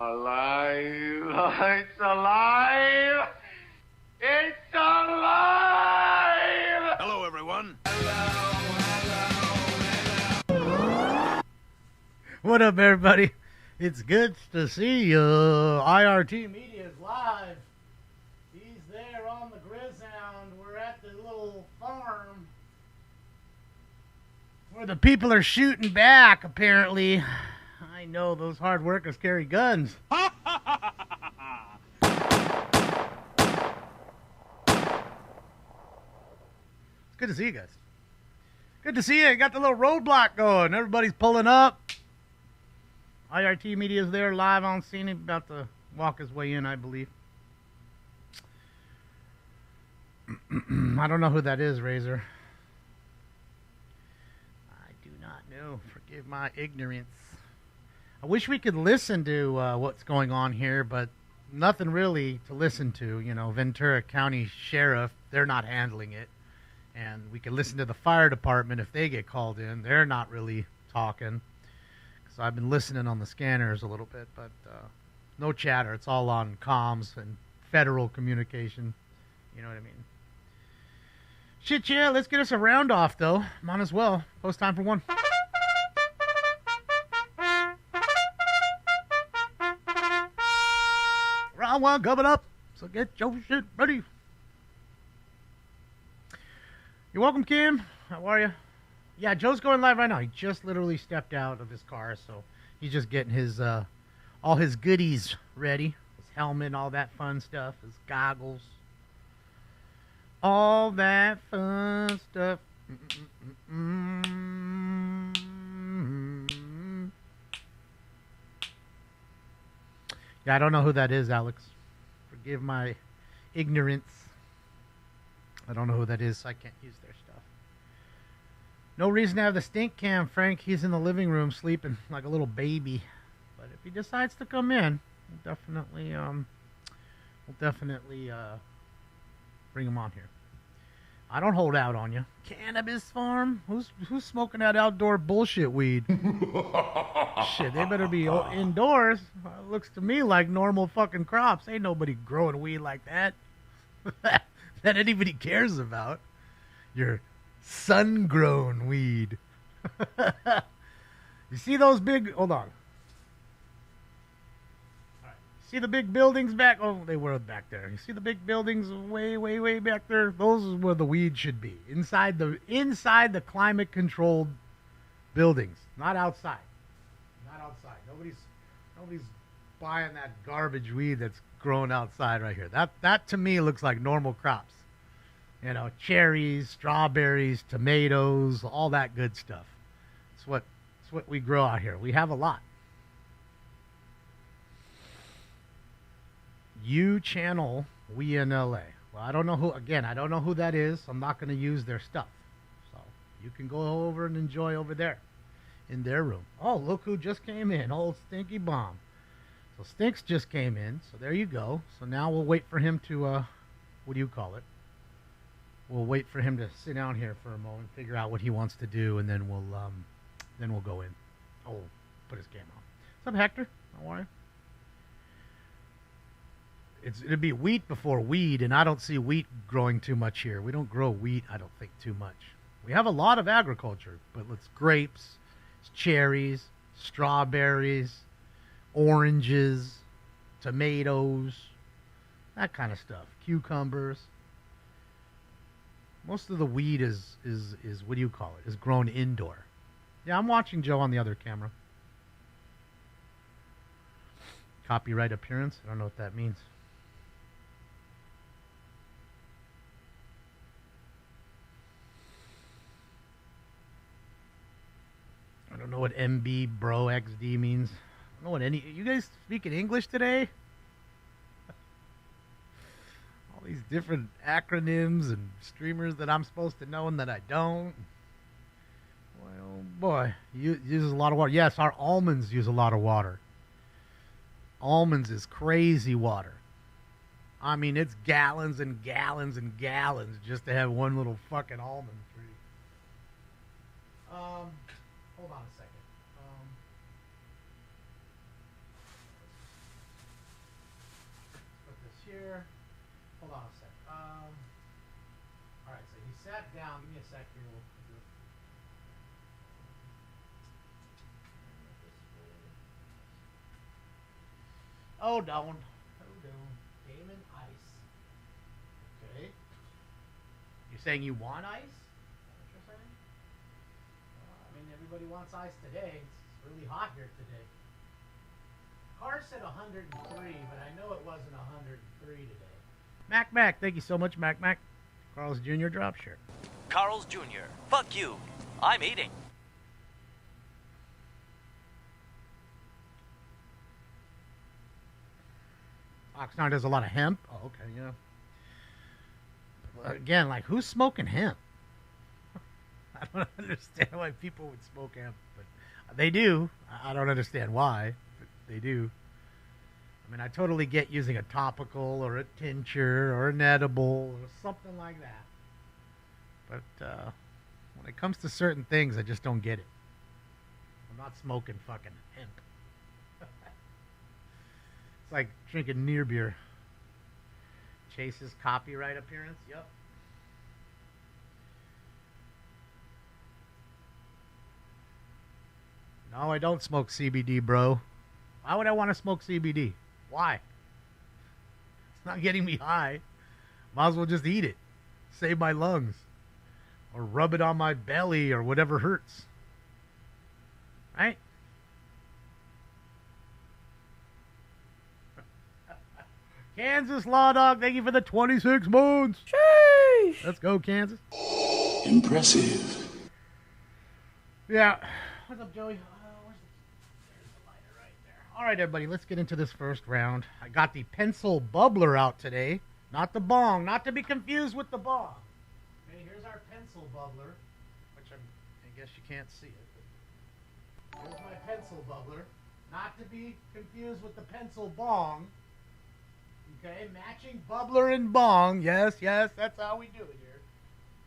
Alive! It's alive! It's alive! Hello, everyone. What up, everybody? It's good to see you. IRT Media is live. He's there on the Grizzhound. We're at the little farm where the people are shooting back, apparently. I know those hard workers carry guns. It's good to see you guys. Good to see you. Got the little roadblock going. Everybody's pulling up. IRT Media's there live on scene. He's about to walk his way in, I believe. I don't know who that is, Razor. I do not know. Forgive my ignorance. I wish we could listen to what's going on here, but nothing really to listen to. You know, Ventura County Sheriff, they're not handling it. And we can listen to the fire department if they get called in. They're not really talking. So I've been listening on the scanners a little bit, but no chatter. It's all on comms and federal communication. You know what I mean? Shit, yeah. Let's get us a round off, though. Might as well. Post time for one. Round one coming up. So get your shit ready. You're welcome, Kim. How are you? Yeah, Joe's going live right now. He just literally stepped out of his car, so he's just getting his all his goodies ready. His helmet, all that fun stuff, his goggles. All that fun stuff. Yeah, I don't know who that is, Alex. Forgive my ignorance. I don't know who that is, so I can't use their stuff. No reason to have the stink cam, Frank. He's in the living room sleeping like a little baby. But if he decides to come in, we'll definitely bring him on here. I don't hold out on you. Cannabis farm? Who's smoking that outdoor bullshit weed? Shit, they better be indoors. It looks to me like normal fucking crops. Ain't nobody growing weed like that. That anybody cares about. Your sun-grown weed. You see those big... Hold on. All right. See the big buildings back... Oh, they were back there. You see the big buildings way, way, way back there? Those is where the weed should be. Inside the climate-controlled buildings. Not outside. Not outside. Nobody's buying that garbage weed that's growing outside right here. That to me looks like normal crops. You know, cherries, strawberries, tomatoes, all that good stuff. It's what we grow out here. We have a lot. You channel We in LA. Well, I don't know who that is. I'm not going to use their stuff. So you can go over and enjoy over there in their room. Oh, look who just came in. Old Stinky Bomb. So Stinks just came in. So there you go. So now we'll wait for him to, what do you call it? We'll wait for him to sit down here for a moment, figure out what he wants to do, and then we'll go in. Oh, put his camera on. What's up, Hector? How are you? It'd be wheat before weed, and I don't see wheat growing too much here. We don't grow wheat, I don't think, too much. We have a lot of agriculture, but it's grapes, it's cherries, strawberries, oranges, tomatoes, that kind of stuff. Cucumbers. Most of the weed is what do you call it? Is grown indoor. Yeah, I'm watching Joe on the other camera. Copyright appearance. I don't know what that means. I don't know what MB Bro XD means. I don't know what any... You guys speaking English today? All these different acronyms and streamers that I'm supposed to know and that I don't. Well, boy, uses a lot of water. Yes, our almonds use a lot of water. Almonds is crazy water. I mean, it's gallons and gallons and gallons just to have one little fucking almond tree. Hold on a second. here. Hold on a sec. All right, so he sat down. Give me a sec here. Hold on. Game and ice. Okay. You're saying you want ice? Is that what you're saying? I mean, everybody wants ice today. It's really hot here today. Car said 103, but I know it wasn't 103 today. Mac, thank you so much, Mac. Carl's Jr. drop shirt. Carl's Jr. Fuck you. I'm eating. Oxnard does a lot of hemp. Oh, okay, yeah. Again, like, who's smoking hemp? I don't understand why people would smoke hemp, but they do. I don't understand why, but they do. I mean, I totally get using a topical or a tincture or an edible or something like that. But when it comes to certain things, I just don't get it. I'm not smoking fucking hemp. It's like drinking near beer. Chase's copyright appearance. Yep. No, I don't smoke CBD, bro. Why would I want to smoke CBD? Why? It's not getting me high. Might as well just eat it. Save my lungs. Or rub it on my belly or whatever hurts. Right? Kansas Law Dog, thank you for the 26 months. Sheesh. Let's go, Kansas. Impressive. Yeah. What's up, Joey? There's the lighter right there. All right, everybody, let's get into this first round. I got the pencil bubbler out today. Not the bong. Not to be confused with the bong. Okay, here's our pencil bubbler, which I guess you can't see it. Here's my pencil bubbler. Not to be confused with the pencil bong. Okay, matching bubbler and bong. Yes, that's how we do it here.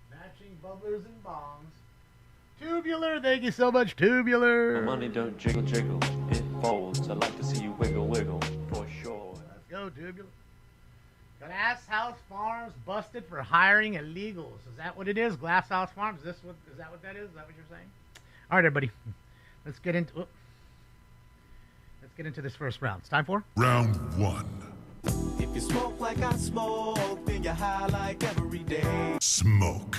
Matching bubblers and bongs. Tubular, thank you so much, Tubular. My money don't jiggle, jiggle. It folds. I'd like to see you wiggle, wiggle. For sure. Let's go, Tubular. Glass House Farms busted for hiring illegals. Is that what it is? Glass House Farms? Is that what that is? Is that what you're saying? All right, everybody. Let's get into this first round. It's time for Round 1. If you smoke like I smoke, then you're high like every day. Smoke.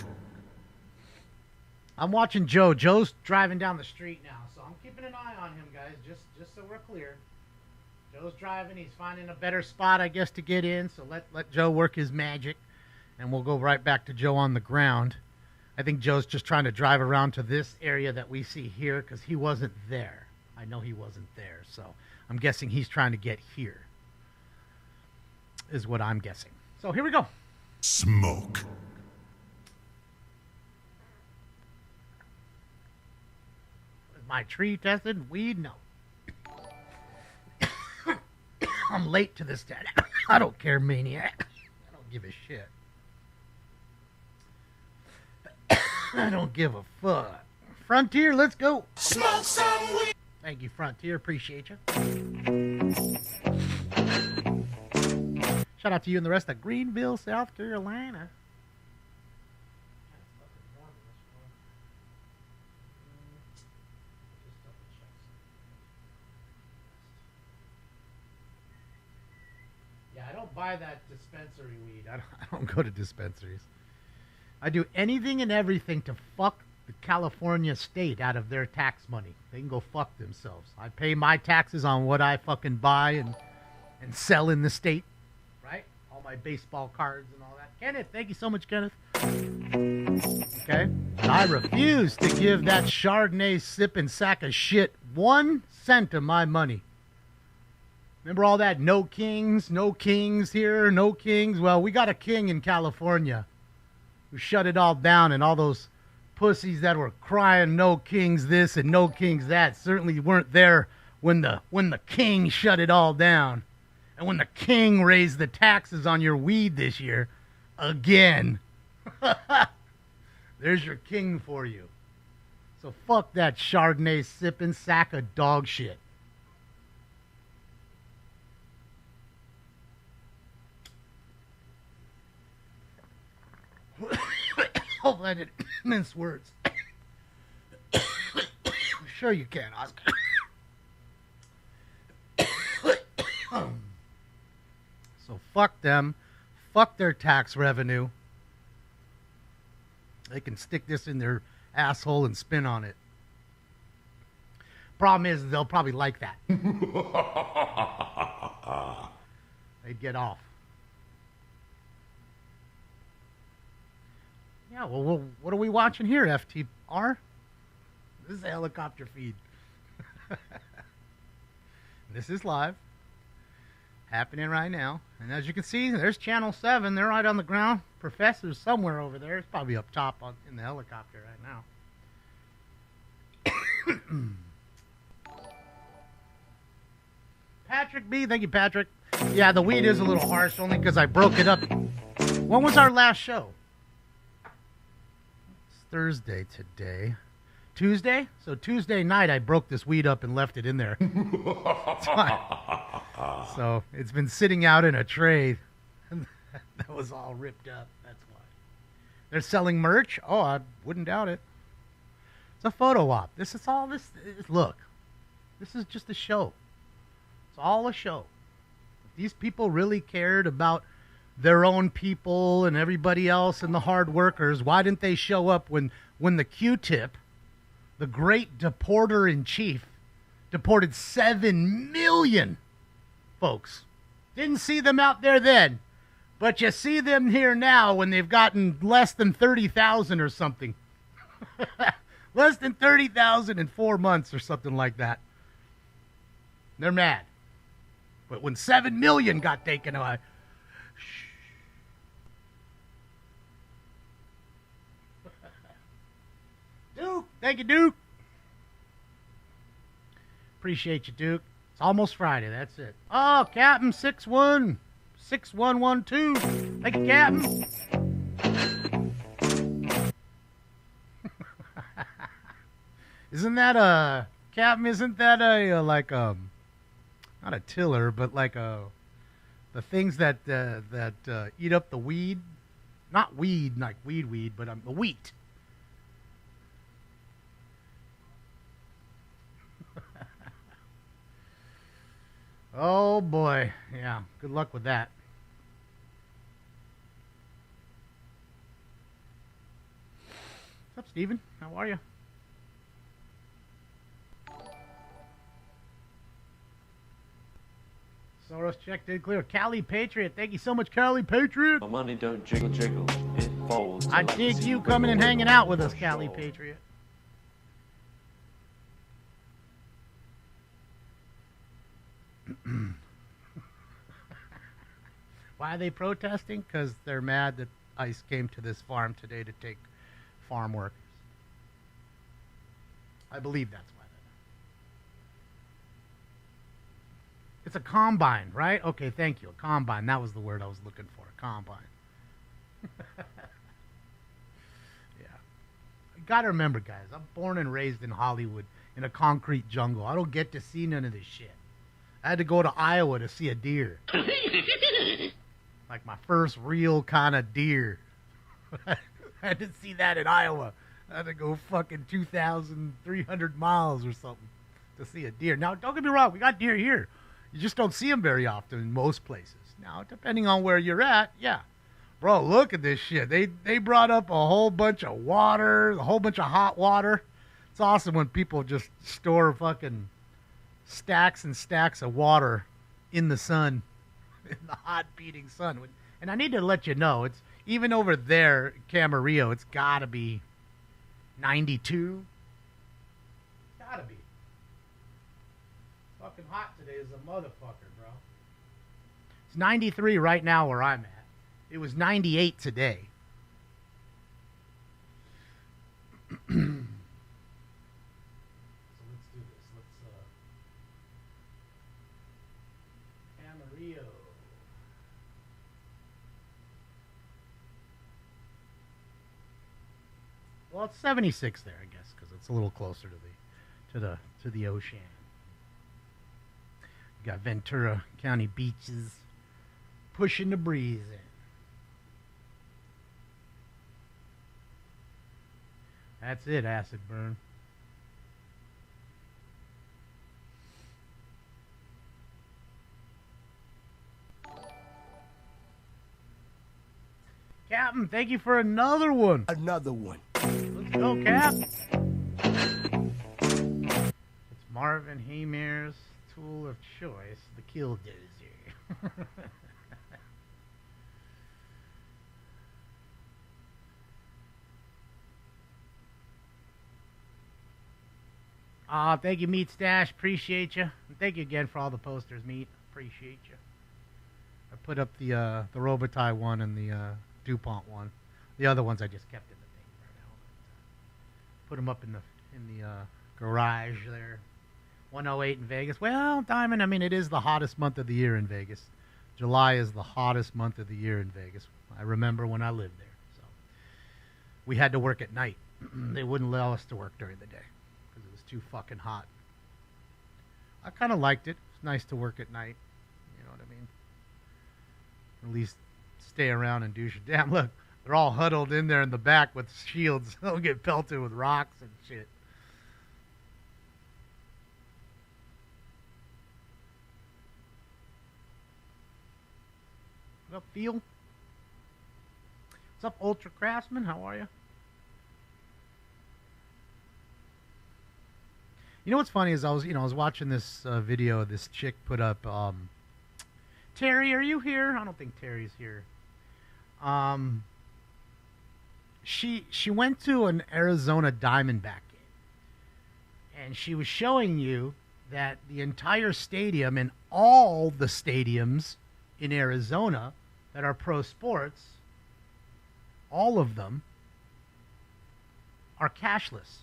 I'm watching Joe. Joe's driving down the street now, so I'm keeping an eye on him, guys, just so we're clear. Joe's driving. He's finding a better spot, I guess, to get in, so let Joe work his magic, and we'll go right back to Joe on the ground. I think Joe's just trying to drive around to this area that we see here because he wasn't there. I know he wasn't there, so I'm guessing he's trying to get here. Is what I'm guessing. So here we go. Smoke. Is my tree tested? Weed? No. I'm late to this. I don't care, maniac. I don't give a shit. I don't give a fuck. Frontier, let's go. Smoke some weed. Thank you, Frontier. Appreciate you. Shout out to you and the rest of Greenville, South Carolina. Yeah, I don't buy that dispensary weed. I don't go to dispensaries. I do anything and everything to fuck the California state out of their tax money. They can go fuck themselves. I pay my taxes on what I fucking buy and sell in the state. My baseball cards and all that. Kenneth, thank you so much, Kenneth. Okay? And I refuse to give that Chardonnay sipping sack of shit 1 cent of my money. Remember all that no kings here, no kings? Well, we got a king in California who shut it all down, and all those pussies that were crying no kings this and no kings that certainly weren't there when the king shut it all down. And when the king raised the taxes on your weed this year, again, there's your king for you. So fuck that Chardonnay sipping sack of dog shit. Hopefully I didn't mince words. Sure you can, Oscar. So fuck them. Fuck their tax revenue. They can stick this in their asshole and spin on it. Problem is, they'll probably like that. They'd get off. Yeah, well, what are we watching here, FTR? This is a helicopter feed. This is live. Happening right now. And as you can see, there's Channel 7. They're right on the ground. Professor's somewhere over there. It's probably up top in the helicopter right now. Patrick B. Thank you, Patrick. Yeah, the weed is a little harsh only because I broke it up. When was our last show? It's Thursday today. Tuesday? So Tuesday night I broke this weed up and left it in there. So it's been sitting out in a tray. That was all ripped up. That's why. They're selling merch? Oh, I wouldn't doubt it. It's a photo op. This is all this. Look, this is just a show. It's all a show. If these people really cared about their own people and everybody else and the hard workers, why didn't they show up when the Q-tip, the great deporter-in-chief, deported 7 million folks? Didn't see them out there then, but you see them here now when they've gotten less than 30,000 or something. Less than 30,000 in 4 months or something like that. They're mad. But when 7 million got taken away, shh. Duke, thank you, Duke. Appreciate you, Duke. It's almost Friday, that's it. Oh, Captain 6112. Thank you, Captain. Isn't that a, Captain, isn't that a, like, not a tiller, but like the things that eat up the weed? Not weed, like weed, but the wheat. Oh, boy. Yeah, good luck with that. What's up, Steven? How are you? Soros check did clear. Cali Patriot. Thank you so much, Cali Patriot. My money don't jiggle jiggle, it folds. I dig you coming and hanging out with us, Cali Patriot. Why are they protesting? Because they're mad that ICE came to this farm today to take farm workers. I believe that's why. It's a combine, right? Okay, thank you. A combine. That was the word I was looking for. A combine. Yeah. You got to remember, guys, I'm born and raised in Hollywood in a concrete jungle. I don't get to see none of this shit. I had to go to Iowa to see a deer. Like my first real kind of deer. I had to see that in Iowa. I had to go fucking 2,300 miles or something to see a deer. Now, don't get me wrong. We got deer here. You just don't see them very often in most places. Now, depending on where you're at, yeah. Bro, look at this shit. They brought up a whole bunch of water, a whole bunch of hot water. It's awesome when people just store fucking stacks and stacks of water in the sun, in the hot beating sun. And I need to let you know, it's even over there, Camarillo, it's got to be 92. It's got to be. Fucking hot today is a motherfucker, bro. It's 93 right now where I'm at. It was 98 today. So let's do this. Camarillo. Well, it's 76 there, I guess, because it's a little closer to the ocean. You got Ventura County beaches pushing the breeze in. That's it, acid burn. Captain, thank you for another one. Another one. Let's go, Cap. It's Marvin Haymare's tool of choice, the Killdozer. Thank you, Meat Stash. Appreciate you. And thank you again for all the posters, Meat. Appreciate you. I put up the Robitaille one and the DuPont one. The other ones I just kept in the thing for now. Put them up in the garage there. 108 in Vegas. Well, Diamond, I mean, it is the hottest month of the year in Vegas. July is the hottest month of the year in Vegas. I remember when I lived there. So we had to work at night. They wouldn't allow us to work during the day because it was too fucking hot. I kind of liked it. It's nice to work at night. You know what I mean? At least stay around and do shit. Damn, look. They're all huddled in there in the back with shields. They'll get pelted with rocks and shit. What up, Phil? What's up, Ultra Craftsman? How are you? You know what's funny is I was watching this video. This chick put up. Terry, are you here? I don't think Terry's here. She went to an Arizona Diamondback game, and she was showing you that the entire stadium and all the stadiums in Arizona that are pro sports, all of them are cashless.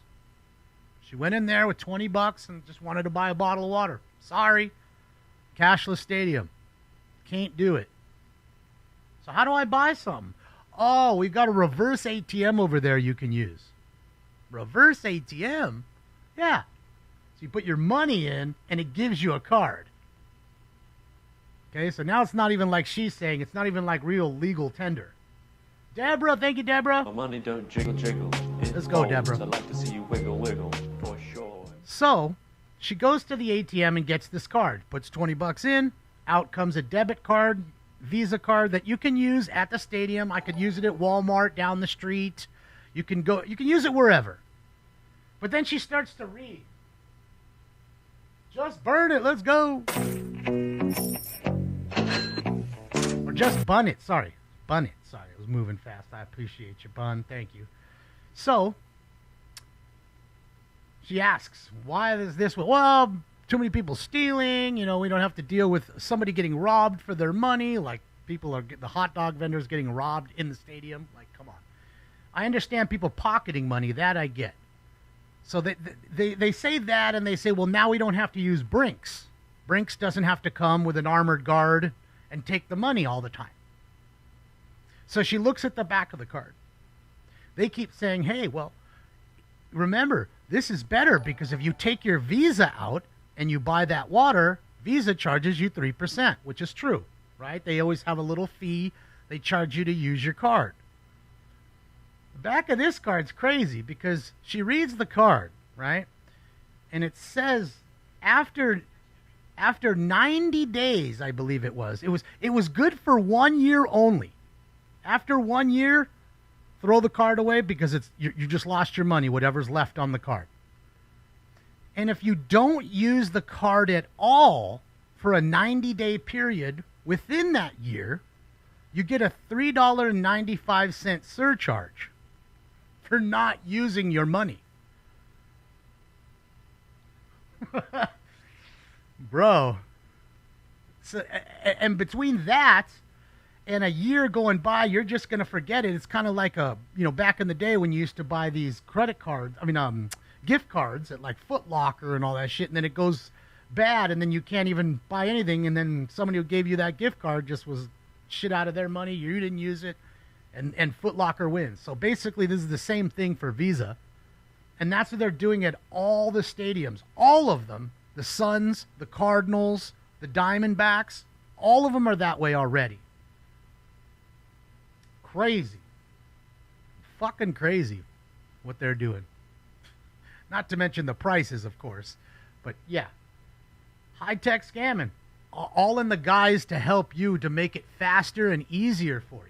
She went in there with $20 and just wanted to buy a bottle of water. Sorry, cashless stadium. Can't do it. So how do I buy some? Oh, we've got a reverse ATM over there you can use. Reverse ATM? Yeah. So you put your money in and it gives you a card. Okay, so now it's not even like she's saying. It's not even like real legal tender. Deborah, thank you, Deborah. My money don't jiggle jiggle. Let's go, Deborah. I'd like to see you wiggle wiggle, for sure. So she goes to the ATM and gets this card. Puts $20 in. Out comes a debit card, Visa card that you can use at the stadium. I could use it at Walmart down the street. You can use it wherever. But then she starts to read. Just burn it, let's go. Or just bun it, sorry. Bun it, sorry. I was moving fast. I appreciate you, bun. Thank you. So, she asks, why is this? Well, too many people stealing. You know, we don't have to deal with somebody getting robbed for their money. Like, the hot dog vendors getting robbed in the stadium. Like, come on. I understand people pocketing money. That I get. So they say that, and they say, well, now we don't have to use Brinks. Brinks doesn't have to come with an armored guard and take the money all the time. So she looks at the back of the card. They keep saying, hey, well, remember, this is better because if you take your Visa out and you buy that water, Visa charges you 3%, which is true, right? They always have a little fee. They charge you to use your card. The back of this card's crazy because she reads the card, right? And it says after 90 days, I believe it was good for 1 year only. After 1 year, throw the card away because you just lost your money, whatever's left on the card. And if you don't use the card at all for a 90-day period within that year, you get a $3.95 surcharge for not using your money. Bro. So, and between that and a year going by, you're just going to forget it. It's kind of like back in the day when you used to buy these gift cards at like Foot Locker and all that shit, and then it goes bad, and then you can't even buy anything, and then somebody who gave you that gift card just was shit out of their money. You didn't use it, and Foot Locker wins. So basically, this is the same thing for Visa, and that's what they're doing at all the stadiums. All of them, the Suns, the Cardinals, the Diamondbacks, all of them are that way already. Crazy. Fucking crazy what they're doing. Not to mention the prices, of course. But yeah, high-tech scamming. All in the guise to help you to make it faster and easier for you.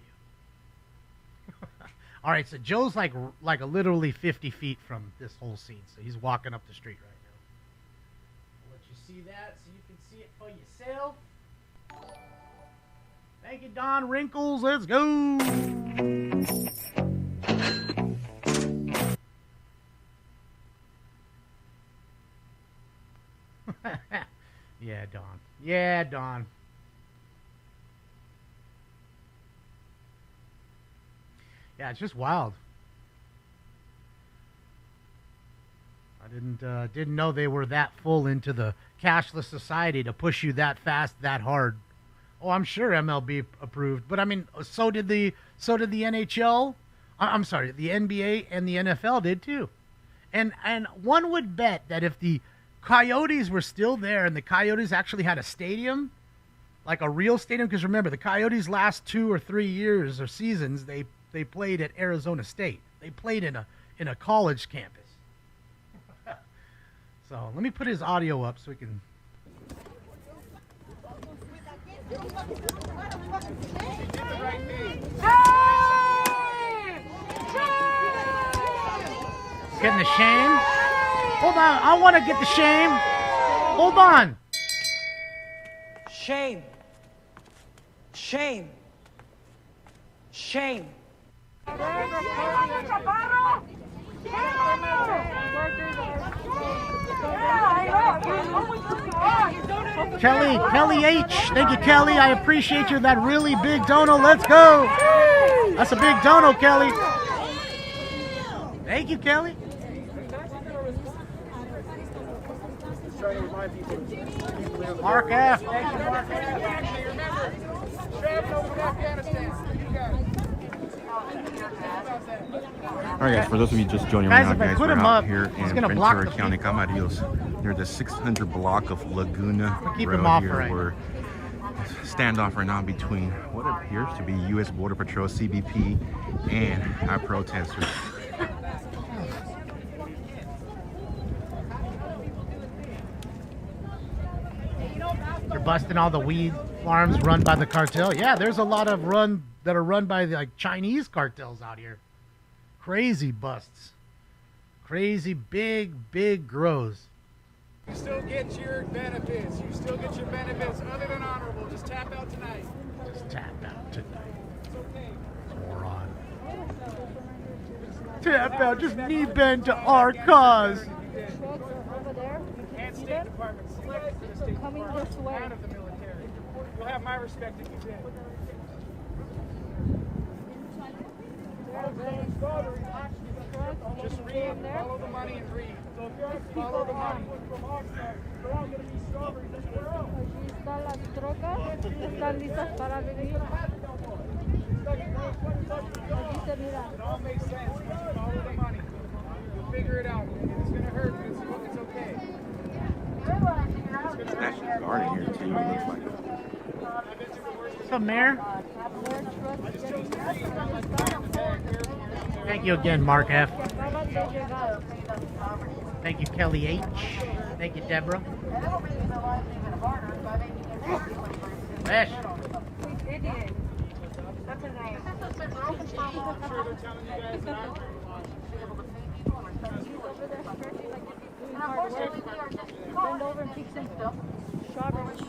All right, so Joe's like literally 50 feet from this whole scene. So he's walking up the street right now. I'll let you see that so you can see it for yourself. Thank you, Don Wrinkles. Let's go. Yeah, Don. Yeah, Don. Yeah, it's just wild. I didn't know they were that full into the cashless society to push you that fast, that hard. Oh, I'm sure MLB approved, but I mean, so did the NHL. I'm sorry, the NBA and the NFL did too. And one would bet that if the Coyotes were still there and the Coyotes actually had a stadium, like a real stadium, because remember, the Coyotes last 2 or 3 years or seasons, they played at Arizona State. They played in a college campus. So let me put his audio up so we can. Getting the shame? Hold on, I want to get the shame. Hold on. Shame. Shame. Shame. Kelly H. Thank you, Kelly. I appreciate you. That really big dono. Let's go. That's a big dono, Kelly. Thank you, Kelly. Mark F. Thank you, Mark All right, guys, for those of you just joining Guys, right if now, I guys, put we're him out up, here he's in gonna block Ventura the County, people. Camarillos, near the 600 block of Laguna Keep Road him off here. right We're standoff right now between what appears to be U.S. Border Patrol, CBP, and our protesters. They're busting all the weed farms run by the cartel. Yeah, there's a lot of that are run by the like Chinese cartels out here. Crazy busts. Crazy big grows. You still get your benefits. You still get your benefits other than honorable. Just tap out tonight. Just tap out tonight. Moron. Tap out. Just knee bend to our cause. And State Department. Select for the State Department out of the military. You'll have my respect if you did. Just read, follow the money and read. Follow the money. Están las trocas, están listas para venir. Aquí se mira. It all makes sense. Follow the money. You'll figure it out. It's going to hurt, but it's okay. It's actually guarded here, too. It looks like. What's up, Mayor? Thank you again, Mark F. Thank you, Kelly H. Thank you, Deborah. Ash. Bend over and pick some strawberries.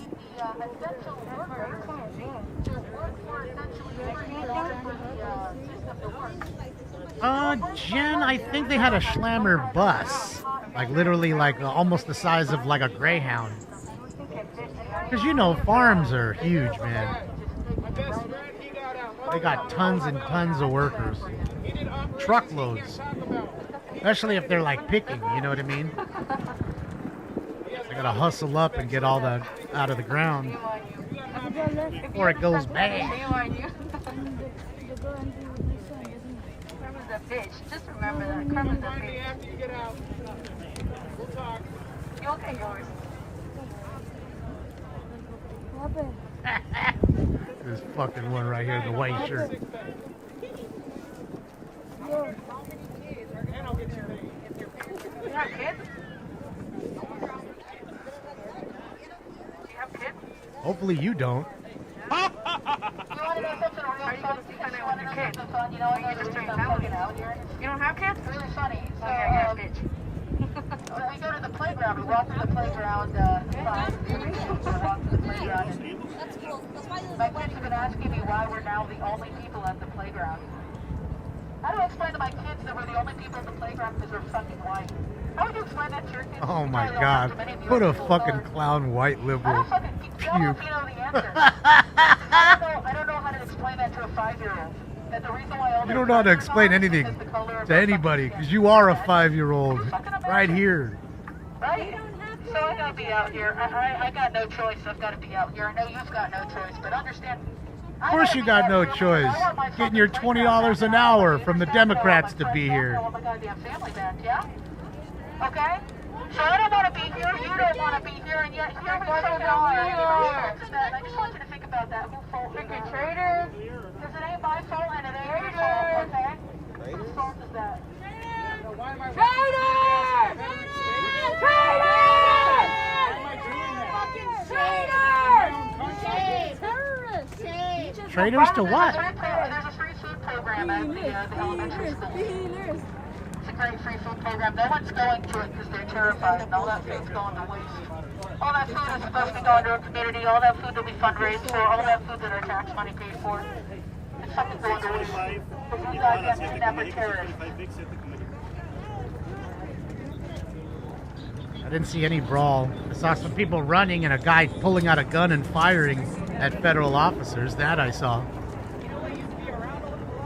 Jen, I think they had a Schlammer bus. Like literally like almost the size of like a Greyhound. Because you know, farms are huge, man. They got tons and tons of workers. Truckloads. Especially if they're like picking, you know what I mean? They gotta hustle up and get all that out of the ground before it goes bad. Just remember that. Karma's a bitch. After you get out, we'll talk. You'll get yours. This fucking one right here in the white shirt. And I'll get you. You're not kidding. Hopefully you don't. You want to know something real funny? Because you want to know something fun? You know, I know you're fucking out here. You don't have kids? It's really funny. So, you're a bitch. when we go to the playground, we walk through the playground, my kids have been asking me why we're now the only people at the playground. How do I explain to my kids that we're the only people at the playground because we're fucking white? How would you explain that to your kids? Oh my god. What a fucking clown white liberal. I don't know the answer. I don't know how to explain that to a 5-year-old. That the reason why all You don't know how to explain anything to anybody because you are a 5-year-old right here. Right? So I gotta be out here. I got no choice. I've got to be out here. I know you've got no choice, but understand. Of course you got no choice. Getting your $20 an hour from the Democrats to be here. Okay? So I don't want to be here, you don't want to be here, and yet here we fucking are. I just want you to think about that. Who fault is that? Traitors. Because it ain't my fault and it ain't your fault, okay? Whose fault is that? Traitors to what? There's a free food program at the elementary school. It's a great free food program. No one's going to it because they're terrified, and all that food's going to waste. All that food is supposed to be going to our community. All that food that we fundraise for. All that food that our tax money pays for. It's fucking going to waste. Because you guys have kidnapped terrorists. I didn't see any brawl. I saw some people running and a guy pulling out a gun and firing at federal officers. That I saw.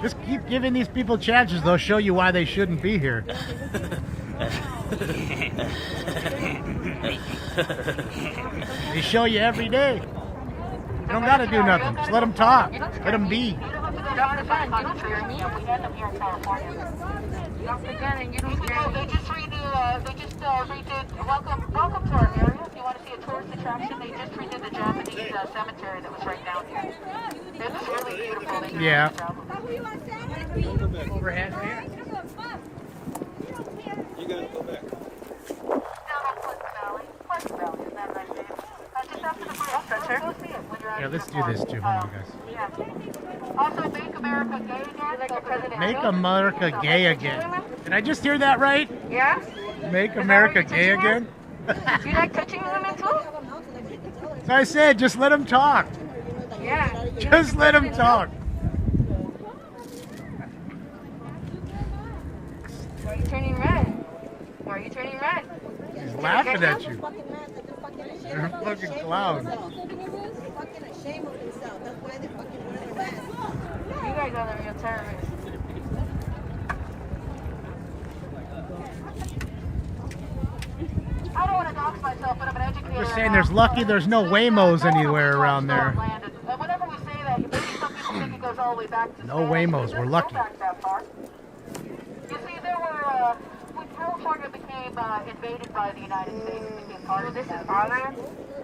Just keep giving these people chances. They'll show you why they shouldn't be here. They show you every day. You don't got to do nothing. Just let them talk. Let them be. They just redid, welcome to our area. If you want to see a tourist attraction, they just redid the Japanese cemetery that was right down here. It's really beautiful. They Yeah. Overhead there. You gotta go back. Yeah, let's do this too. Hold on, guys. Also, Make America Gay Again. Make America gay again. Did I just hear that right? Yeah? Make America gay again? Do you like touching women too? So I said, just let them talk. Yeah. Just let them talk. Why are you turning red? Why are you turning red? He's laughing at you. You're a fucking clown. You guys are the real terrorists. I don't want to dox myself, but I'm an educator. Just saying there's lucky there's no Waymos anywhere around there. Whenever we say that, maybe some people think it goes all the way back to No Waymos, we're lucky. You see, there were, when California became invaded by the United States, it became part of this is our land.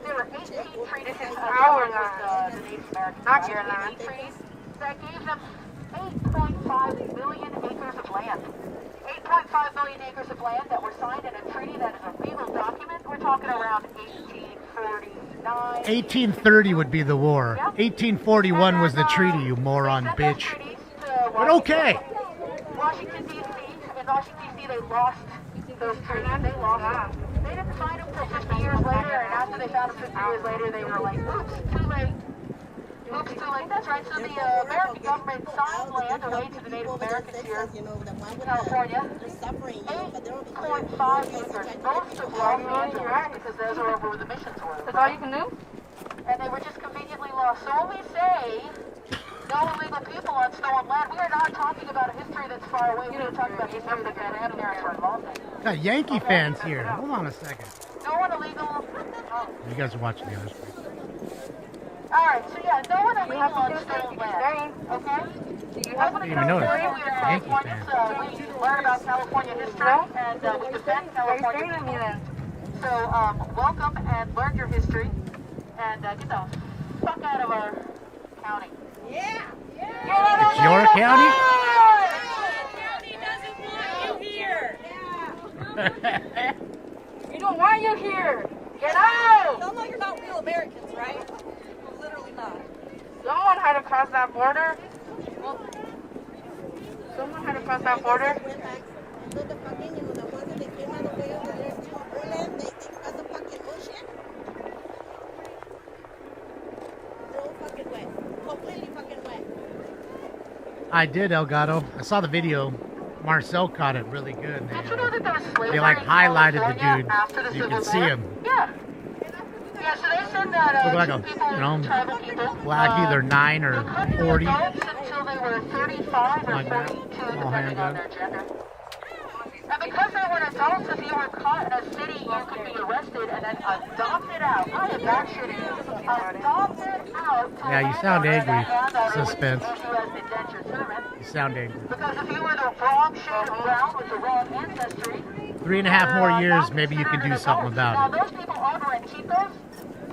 There were 18 treaties with the Native Americans. Not your land. Treaties that gave them 8.5 million acres of land. 8.5 million acres of land that were signed in a treaty that is a legal document. We're talking around 1849. 1830 would be the war. 1841 was the treaty, you moron bitch. But okay. Washington, D.C. In Washington, D.C., they lost those treaties. They lost them. They didn't find them until 50 years later, and after they found them 50 years later, they were like, oops, too late. Oops, too late. That's right. So the American government signed land away to the Native Americans here in California. 8.5 acres. Most of Los Angeles, because those are where the missions were. That's all you can do? And they were just conveniently lost. So when we say no illegal people on stolen land, we are not talking about a history that's far away. We are talking about history that grandparents were involved in. Got Yankee fans here. Hold on a second. No one illegal. You guys are watching the other screen. Alright, so yeah, no one illegal on stolen land. Okay? Do you have I didn't even notice. We are Californians. We learn about California history and we defend California. So, welcome and learn your history and get the fuck out of our county. Yeah! It's your county? County doesn't want you here. We don't want you here. Get out! Y'all know you're not real Americans, right? Someone had to cross that border. Someone had to cross that border. I did, Elgato. I saw the video. Marcel caught it really good. They like highlighted the dude. You can see him. Yeah. Yeah, so they said that Look like a, tribal people, black either 9 or 40. until they were 35 or Like that. 42, All depending on handgun. their gender. And because they were adults, if you were caught in a city, you could be arrested and then adopted out. I am that shitty. Adopted out. Yeah, you sound angry. Suspense. You as an indentured servant. You sound angry. Because if you were the wrong shade of brown with the wrong ancestry, 3.5 more years, maybe you can do something about now it. those people own Ranchitos.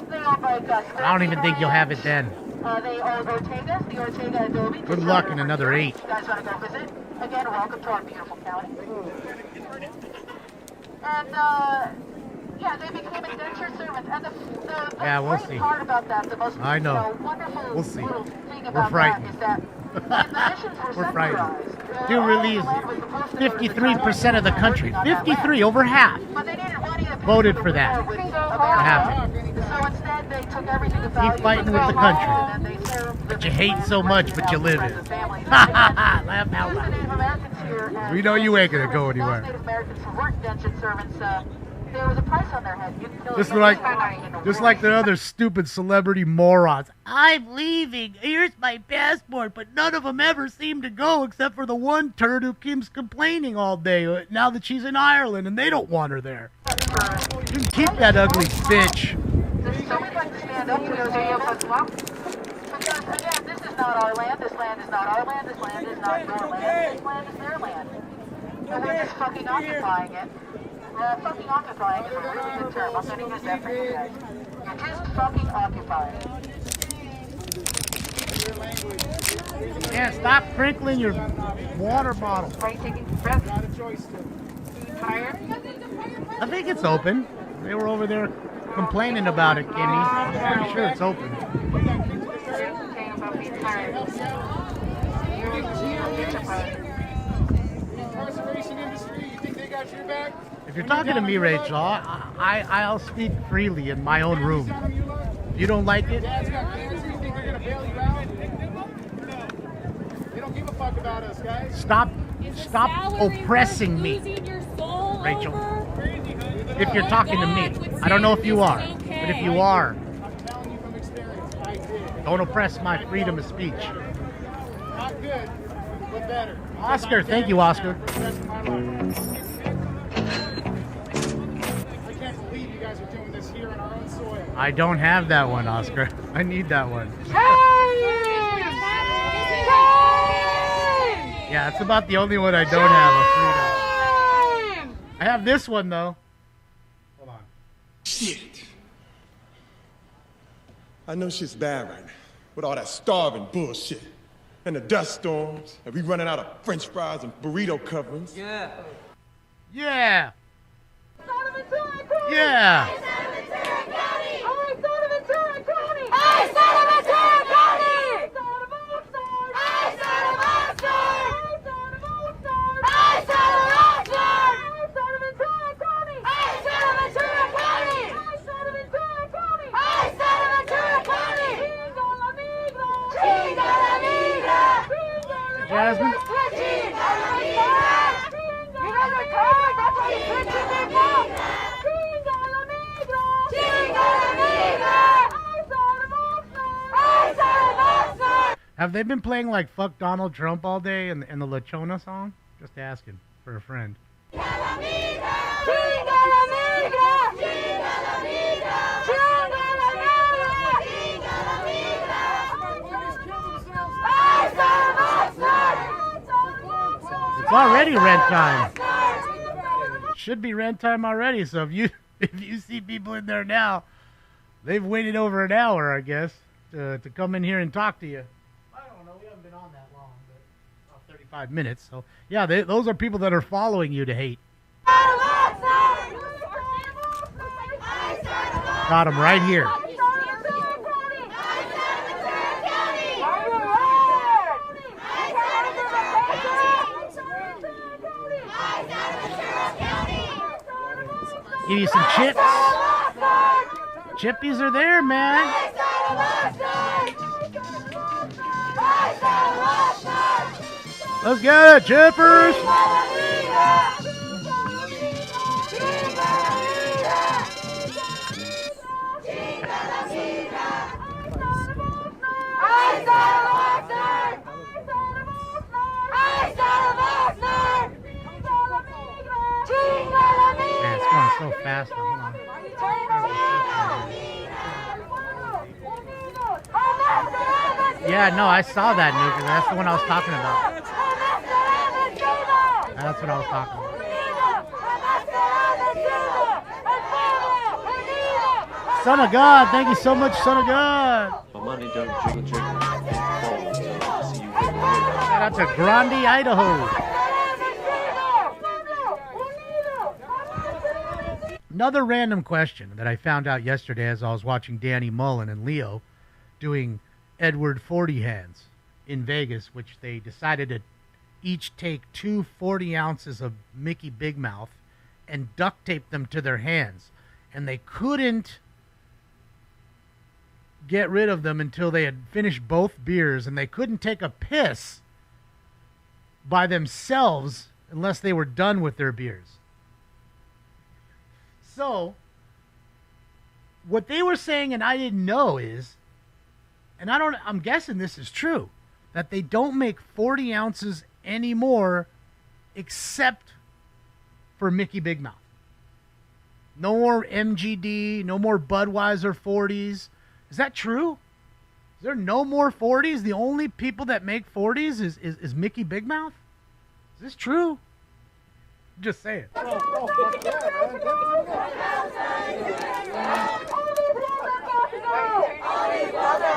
They own like I don't even think you'll have it then. they own Ortega's, the Ortega Adobe. Good luck in another 8. You guys want to go visit? Again, welcome to our beautiful county. And, yeah, they became indentured servants. And the Yeah, we'll great see. part about that, the most I know. wonderful We'll see. little thing We're about frightened. that is that the missions were We're frightened. centralized. Dude released 53% of the country. 53, over half. But they needed money to pay Voted the for that. war with What America. happened? So instead, they took everything of value Keep fighting from with the Guatemala, country and then they served that the you hate so much, but you live in. friends and family. Ha ha ha! Laugh out Use the Native loud. Americans here as We know you ain't gonna go those anywhere. Native Americans who weren't indentured servants, there was a price on their head. You could kill Just them like, anytime in the just world. like the other stupid celebrity morons. I'm leaving. Here's my passport, but none of them ever seem to go except for the one turd who keeps complaining all day now that she's in Ireland and they don't want her there. You can keep that ugly bitch. So we'd like to stand up to those areas as well. Because, again, this is not our land. This land is not our land. This land is not your land. This land is their land. And we're just fucking occupying it. Fucking occupying is a really good term. I'm going to use that for you guys. You're just fucking occupying. Yeah, stop crinkling your water bottle. Are you taking breath? Not a choice to. Tired? I think it's open. They were over there complaining about it, Kimmy. I'm pretty sure it's open. Incarceration industry, you think they got your back? If you're talking to me, Rachel, I'll speak freely in my own room. If you don't like it, Dad's got cancer, you think they're gonna bail you out? They don't give a fuck about us, guys. stop oppressing me, Rachel. If you're talking to me, I don't know if you are, but if you are, I'm telling you from experience, I did. don't oppress my freedom of speech. Not good, but better. Oscar, thank you, Oscar. I can't believe you guys are doing this here on our own soil. I don't have that one, Oscar. I need that one. Yeah, that's about the only one I don't have of freedom. I have this one, though. Hold on. Shit. I know shit's bad right now, with all that starving bullshit. And the dust storms, and we running out of french fries and burrito coverings. Yeah. Yeah. Yeah. Jasmine? Have they been playing like Fuck Donald Trump all day in the La Chona song? Just asking for a friend. It's already rent time. Should be rent time already, so if you see people in there now, they've waited over an hour, I guess, to come in here and talk to you. I don't know, we haven't been on that long, but about 35 minutes. So, yeah, those are people that are following you to hate. Got them right here. Give you some chips. Chippies are there, man. Let's get it, chippers. Man, it's going so fast. Hold on. Yeah, no, I saw that, Nuke. That's the one I was talking about. That's what I was talking about. Son of God, thank you so much, Son of God. My money don't jiggle jiggle. Fold till I see you wiggle wiggle. Shout out to Grande, Idaho. Another random question that I found out yesterday as I was watching Danny Mullen and Leo doing Edward 40 hands in Vegas, which they decided to each take 2 40 ounces of Mickey Big Mouth and duct tape them to their hands. And they couldn't get rid of them until they had finished both beers, and they couldn't take a piss by themselves unless they were done with their beers. So, what they were saying, and I didn't know, is, and I'm guessing this is true, that they don't make 40 ounces anymore except for Mickey Big Mouth. No more MGD, no more Budweiser 40s. Is that true? Is there no more 40s? The only people that make 40s is Mickey Big Mouth? Is this true? Just say it.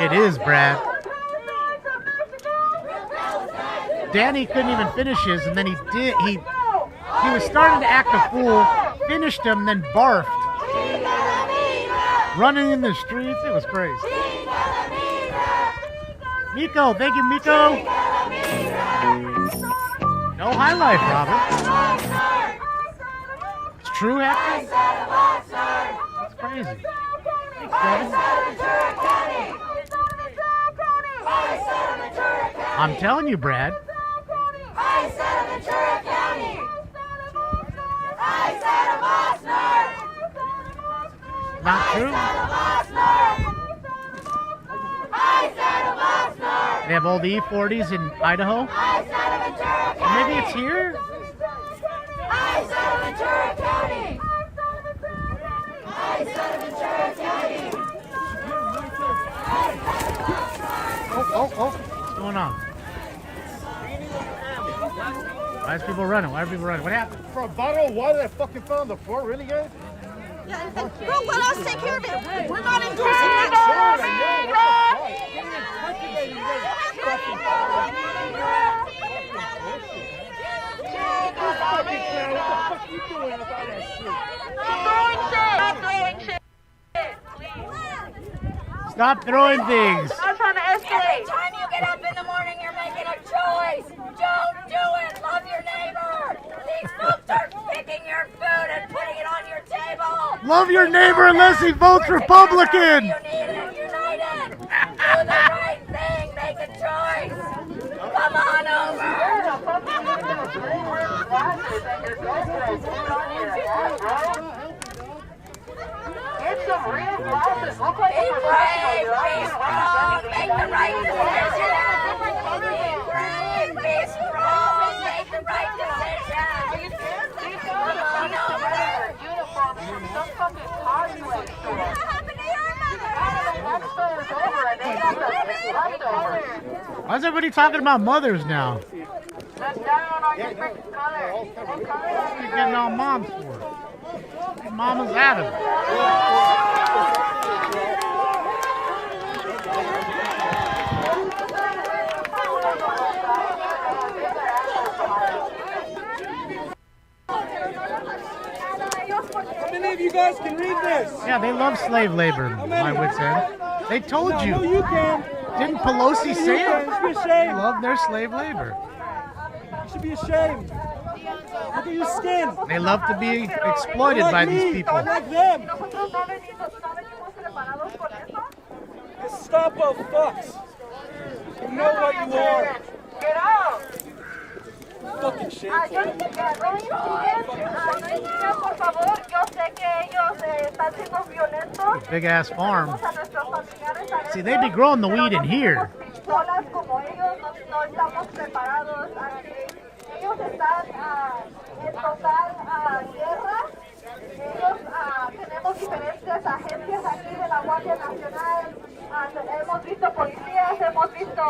It is, Brad. Danny couldn't even finish his, and then he was starting to act a fool, finished him, then barfed. Running in the streets, it was crazy. Miko, thank you, Miko. No high life, Robert. It's true, Hector? That's crazy. Thanks, Devin. I'm telling you, Brad. Not true. They have all the E40s in Idaho. Maybe it's here. Oh, what's going on? Why is people running? What happened? For a bottle of water that fucking fell on the floor, really, guys? Yeah, and bro, let us take care of it. We're not endorsing that Stop throwing things. I'm trying to escalate. Every time you get up in the morning, you're making a choice. Don't do it. Love your neighbor. These folks are picking your food and putting it on your table. Love your neighbor unless he votes Republican. You need it. United. Do the right thing. Make a choice. Come on over. It's some real glasses. Look like be brave, be strong, make the right decision. Be brave, be strong, make the right decision. Come on over. Uniforms from some fucking cosplay store. What happened to your mother? That store is over and they got the leftovers. Why is everybody talking about mothers now? That's down on your freaking color. What color are You're getting all moms for it. Mama's out of it. How many of you guys can read this? Yeah, they love slave labor, my wits end. They told you. No, you can. Didn't Pelosi say it? You should be ashamed. They love their slave labor. You should be ashamed. Look at your skin. They love to be exploited by these people. Like them. Gestapo fucks. You know what you are. Get out. Fucking shit. Yo sé que no investiguen, por favor. Yo sé que ellos están siendo violentos. Big ass farm. A nuestros familiares a See, they be growing the weed in here. pistolas como ellos, no estamos preparados. Ellos están en total guerra. Ellos tenemos diferentes agencias aquí de la Guardia Nacional. Hemos visto policías, hemos visto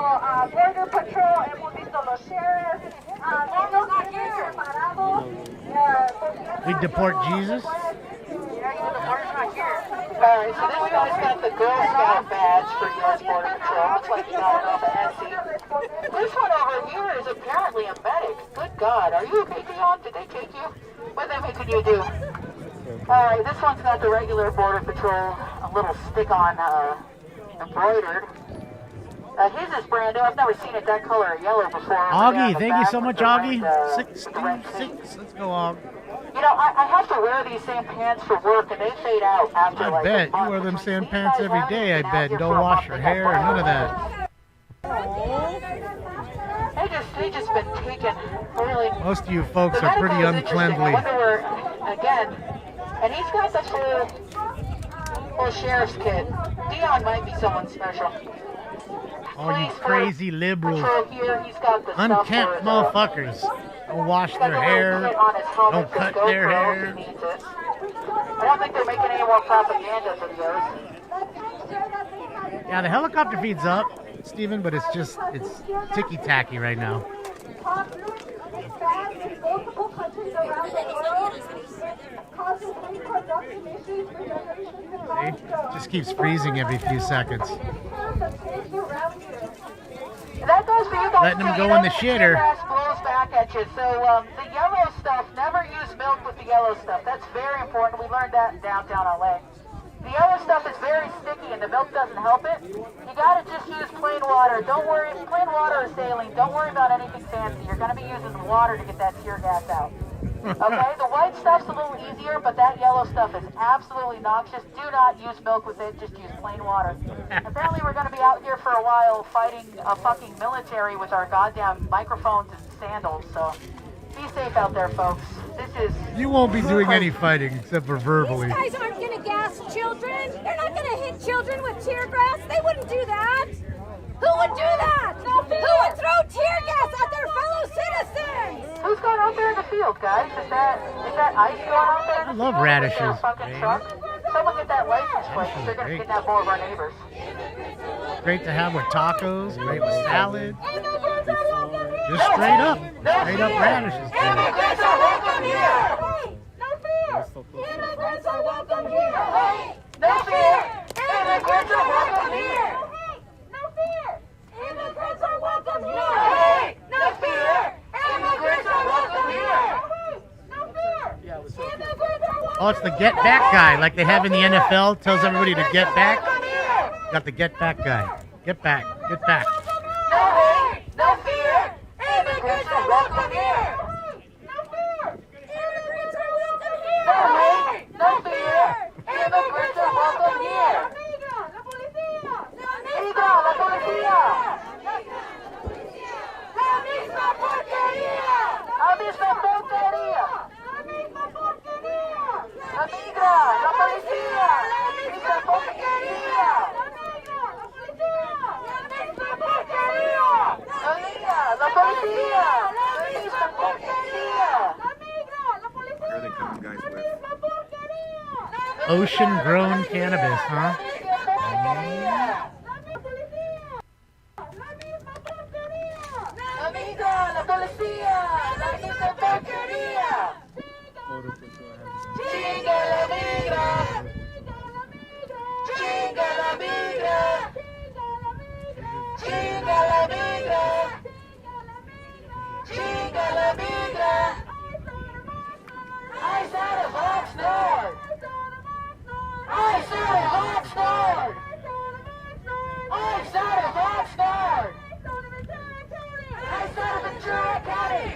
Border Patrol, hemos visto los sheriffs. Ellos vienen separados. We deport Jesus. Alright, so this guy's got the Girl Scout badge for U.S. Border Patrol. Looks like he got it off of Etsy. This one over here is apparently a medic. Good God, are you okay, Dion? Did they take you? What are they making you do? Alright, this one's got the regular Border Patrol, a little stick-on embroidered. His is brand new. I've never seen it that color of yellow before. Augie, thank you so much, Augie. 626. Let's go, Augie. You know, I have to wear these same pants for work, and they fade out after I like bet. a month. You wear them same pants every day, I bet. Don't wash your hair or none of that. They just been taken really. Most of you folks The are pretty medical is interesting. I uncleanly. wonder where, again, and he's got the full sheriff's kit. Dion might be someone special. All you crazy liberals. Patrol here, he's got the stuff Unkempt for motherfuckers. Don't wash their hair. Don't cut their hair. I don't think they're making any more propaganda videos. Yeah, the helicopter feed's up, Steven, but it's ticky-tacky right now. See? Just keeps freezing every few seconds. That goes for you guys. Letting them go in the shitter. Blows back at you. So the yellow stuff, never use milk with the yellow stuff. That's very important. We learned that in downtown LA. The yellow stuff is very sticky and the milk doesn't help it. You gotta just use plain water. Don't worry, plain water or saline. Don't worry about anything fancy. You're gonna be using the water to get that tear gas out. Okay, the white stuff's a little easier, but that yellow stuff is absolutely noxious. Do not use milk with it, just use plain water. Apparently we're gonna be out here for a while fighting a fucking military with our goddamn microphones and sandals, so be safe out there, folks. This is... You won't be doing any fighting except for verbally. These guys aren't gonna gas children. They're not gonna hit children with tear gas. They wouldn't do that. Who would do that? Who would throw tear gas at their fellow citizens? Who's going out there in the field, guys? Is that ice going out there? I love radishes. Someone get that license plate. They're gonna kidnap more of our neighbors. Great to have with tacos, great with salad. Just straight up radishes. Immigrants are welcome here! No fear! Immigrants are welcome here! No fear! Immigrants are welcome here! No fear! Immigrants are welcome here! No fear! Immigrants are welcome here! No fear! Immigrants are welcome. Oh, it's the get back guy, like they have in the NFL. Tells everybody to get back. Got the get back guy. Get back. Get back. No hate! No fear! Immigrants are welcome here! No fear! Immigrants are welcome here! No hate! No fear! Immigrants are welcome here! La policía! ¡Migra, la policía! ¡La misma porquería! ¡La misma porquería! ¡La misma porquería! ¡La migra, la policía! ¡La misma porquería! ¡La migra, la policía! ¡La misma porquería! Here they come, guys, with Ocean grown cannabis, huh? ¡La migra, la policía! ¡La misma porquería! ¡Chinga la migra! ¡Chinga la migra! ¡Chinga la migra! ¡Chinga la migra! I said a box Nord! I said a box Nord! I said a box Nord! I said a Ventura County!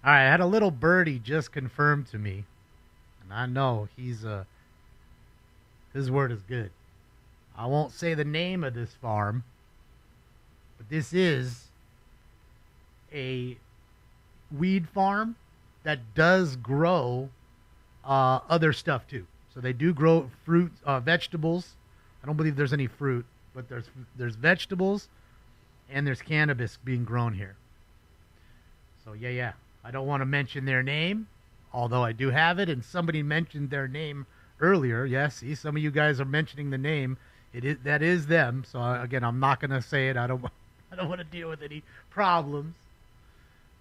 All right, I had a little birdie just confirmed to me, and I know his word is good. I won't say the name of this farm, but this is a weed farm that does grow other stuff too. So they do grow fruit, vegetables. I don't believe there's any fruit, but there's vegetables, and there's cannabis being grown here. So yeah. I don't want to mention their name, although I do have it, and somebody mentioned their name earlier. Yes, see, some of you guys are mentioning the name. That is them. So again, I'm not going to say it. I don't want to deal with any problems.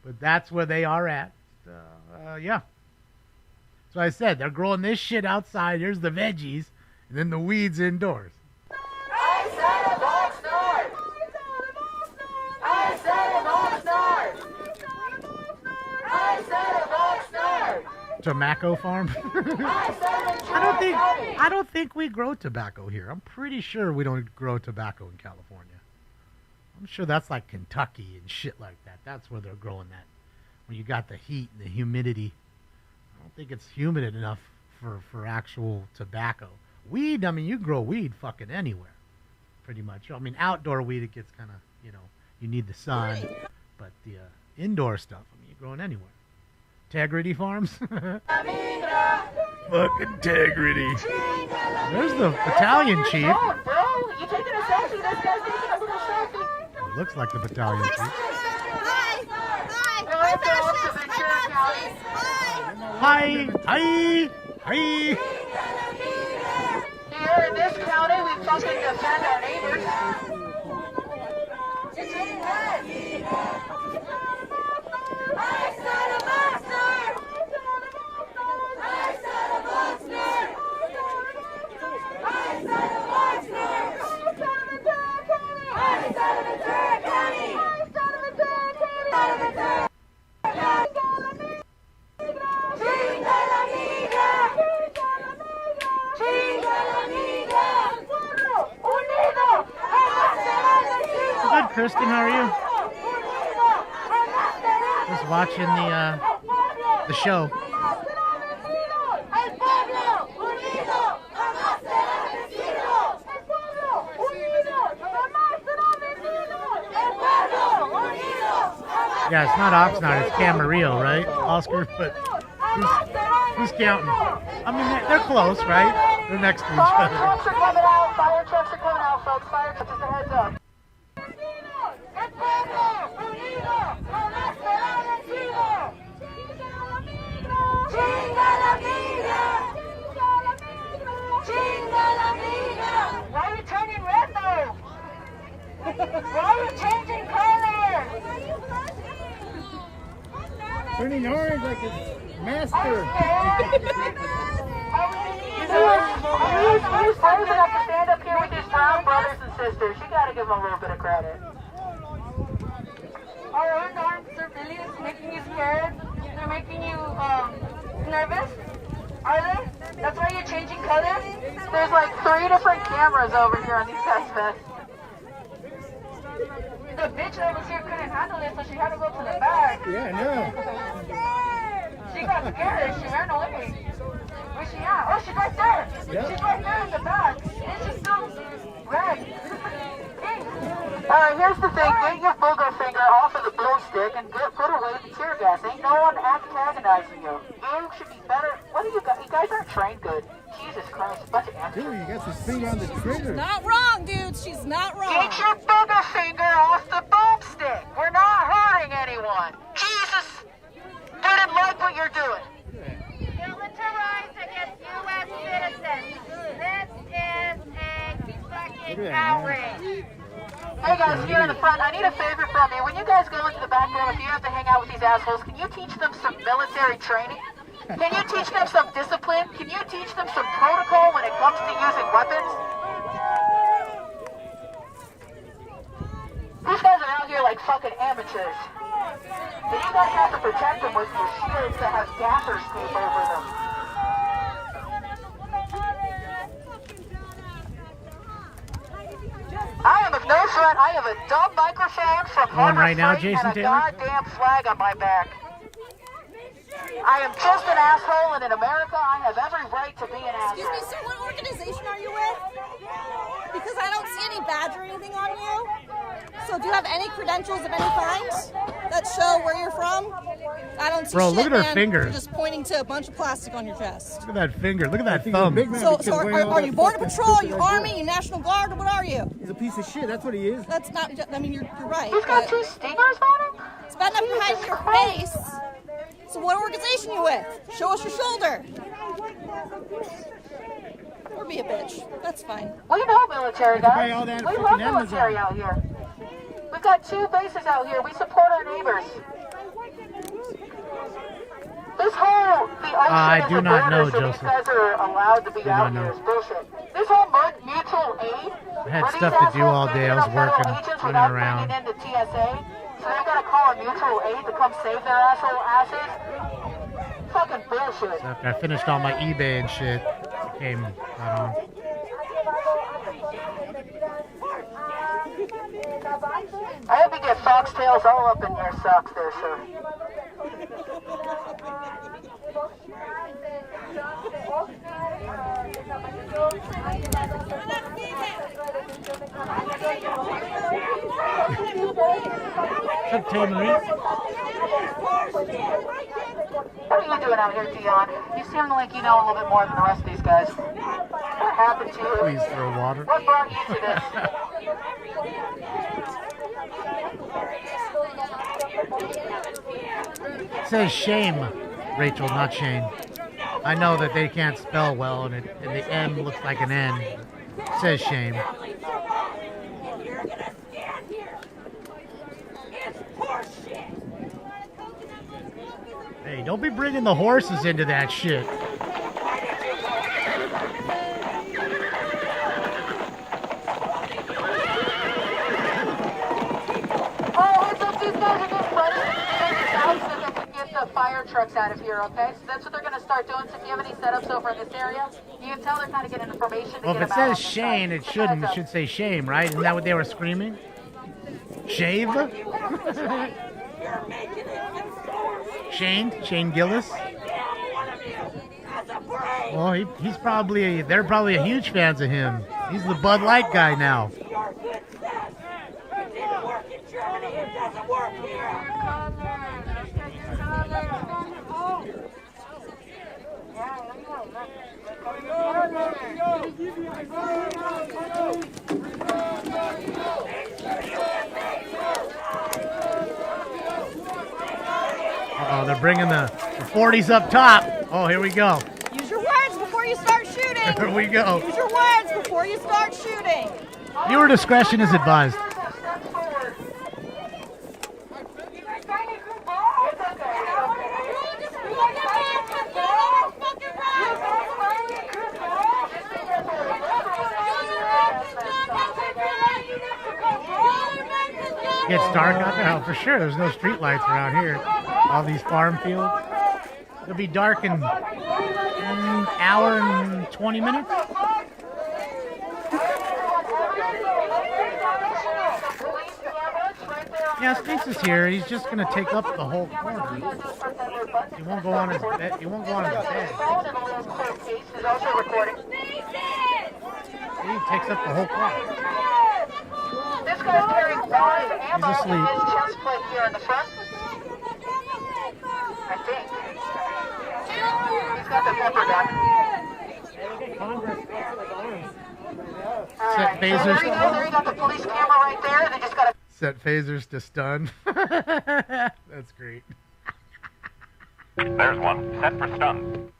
But that's where they are at. Yeah. So I said they're growing this shit outside. Here's the veggies, and then the weeds indoors. I said a box north. I said a box north. I said a box north. Tobacco farm? I don't think we grow tobacco here. I'm pretty sure we don't grow tobacco in California. I'm sure that's like Kentucky and shit like that. That's where they're growing that. When you got the heat and the humidity. I don't think it's humid enough for actual tobacco. Weed, I mean, you grow weed fucking anywhere. Pretty much. I mean, outdoor weed, it gets kind of, you need the sun. But the indoor stuff, I mean, you're growing anywhere. Integrity Farms? Fuck Integrity. There's the battalion chief. It looks like the battalion chief. Hi. Here in this county, we fucking defend our neighbors. I said a box north. I said a box north. I said a box north. I said a Ventura County. I said a Ventura County. Chinga la migra. Chinga la migra. Unido. Good, Kristen. How are you? Just watching the show. Yeah, it's not Oxnard, it's Camarillo, right, Oscar? But who's counting? I mean, they're close, right? They're next to each other. Fire trucks are coming out. Fire trucks are coming out, folks. Fire trucks, just a heads up. Why are you turning red though? Why are you changing color? Turning orange like a master. Are you brave enough to stand up here with these brown brothers and sisters? You gotta give them a little bit of credit. Are unarmed civilians making you scared? They're making you nervous? Are they? That's why you're changing colors? There's like 3 different cameras over here on these guys' vests. The bitch that was here couldn't handle it, so she had to go to the back. Yeah, I know. She got scared. She ran away. Where's she at? Oh, she's right there. Yep. She's right there in the back. And she's still red. Pink. Alright, here's the thing. Get your booger finger off of the blue stick and put away the tear gas. Ain't no one antagonizing you. You should be better. What are you guys? You guys aren't trained good. Jesus Christ, a bunch of amateurs. Dude, you got your finger on the trigger. Not wrong, dude. She's not wrong. Get your booger finger off the boomstick. We're not hurting anyone. Jesus! Didn't like what you're doing. Militarized against U.S. citizens. This is a fucking outrage. Hey guys, here in the front, I need a favor from you. When you guys go into the back room, if you have to hang out with these assholes, can you teach them some military training? Can you teach them some discipline? Can you teach them some protocol when it comes to using weapons? These guys are out here like fucking amateurs. But you guys have to protect them with your shields that have gaffers tape over them. I am of no threat. I have a dumb microphone from On right now, Freight Jason and a Taylor? goddamn flag on my back. I am just an asshole, and in America, I have every right to be an asshole. Excuse me, sir, what organization are you with? Because I don't see any badge or anything on you. So do you have any credentials of any kind that show where you're from? I don't see Bro, shit, look at her man. fingers. You're just pointing to a bunch of plastic on your chest. Look at that finger. Look at that thumb. So are you Border Patrol, are you Army, you National Guard, or what are you? He's a piece of shit. That's what he is. That's not, I mean, you're right. He's got 2 stingers on him? It's bad enough you're hiding your face. So what organization you with? Show us your shoulder. Or be a bitch. That's fine. We know military guys. all that We fucking love Amazon. military out here. We've got 2 bases out here. We support our neighbors. This whole, the I do not know, so Joseph. these guys are allowed to be out know. here is bullshit. This whole mutual aid. I had stuff to do all day. I was working, running around. Into TSA, so they gotta call a mutual aid to come save their asses. Fucking bullshit. So after I finished all my eBay and shit, it came on. I hope you get foxtails all up in your socks there, sir. What's up, Tamarine? What are you doing out here, Dion? You seem like you know a little bit more than the rest of these guys. What happened to you? Please throw water. What brought you to this? It says shame, Rachel, not Shane. I know that they can't spell well, and the M looks like an N. It says shame. Hey, don't be bringing the horses into that shit. The fire trucks out of here, okay? So that's what they're going to start doing. So if you have any setups over in this area, you can tell they're kind of getting information. Well, if it says Shane, it shouldn't. It should say shame, right? Isn't that what they were screaming? Shave? Shane Gillis? Well, he's probably, they're probably huge fans of him. He's the Bud Light guy now. Uh-oh, they're bringing the 40s up top. Oh, here we go. Use your words before you start shooting. Here we go. Use your words before you start shooting. Viewer discretion is advised. It gets dark out there. Oh, for sure. There's no street lights around here. All these farm fields. It'll be dark in an hour and 20 minutes. Yeah, Sphinx is here. He's just going to take up the whole corner. He won't go on his bed. He won't go on his bed. He takes up the whole corner. This guy's carrying live ammo He's asleep. in his chest plate here in the front. I think. He's got the pepper gun. Set phasers. There you got the police camera right there. They just got to Set phasers to stun. That's great. There's one. Set for stun.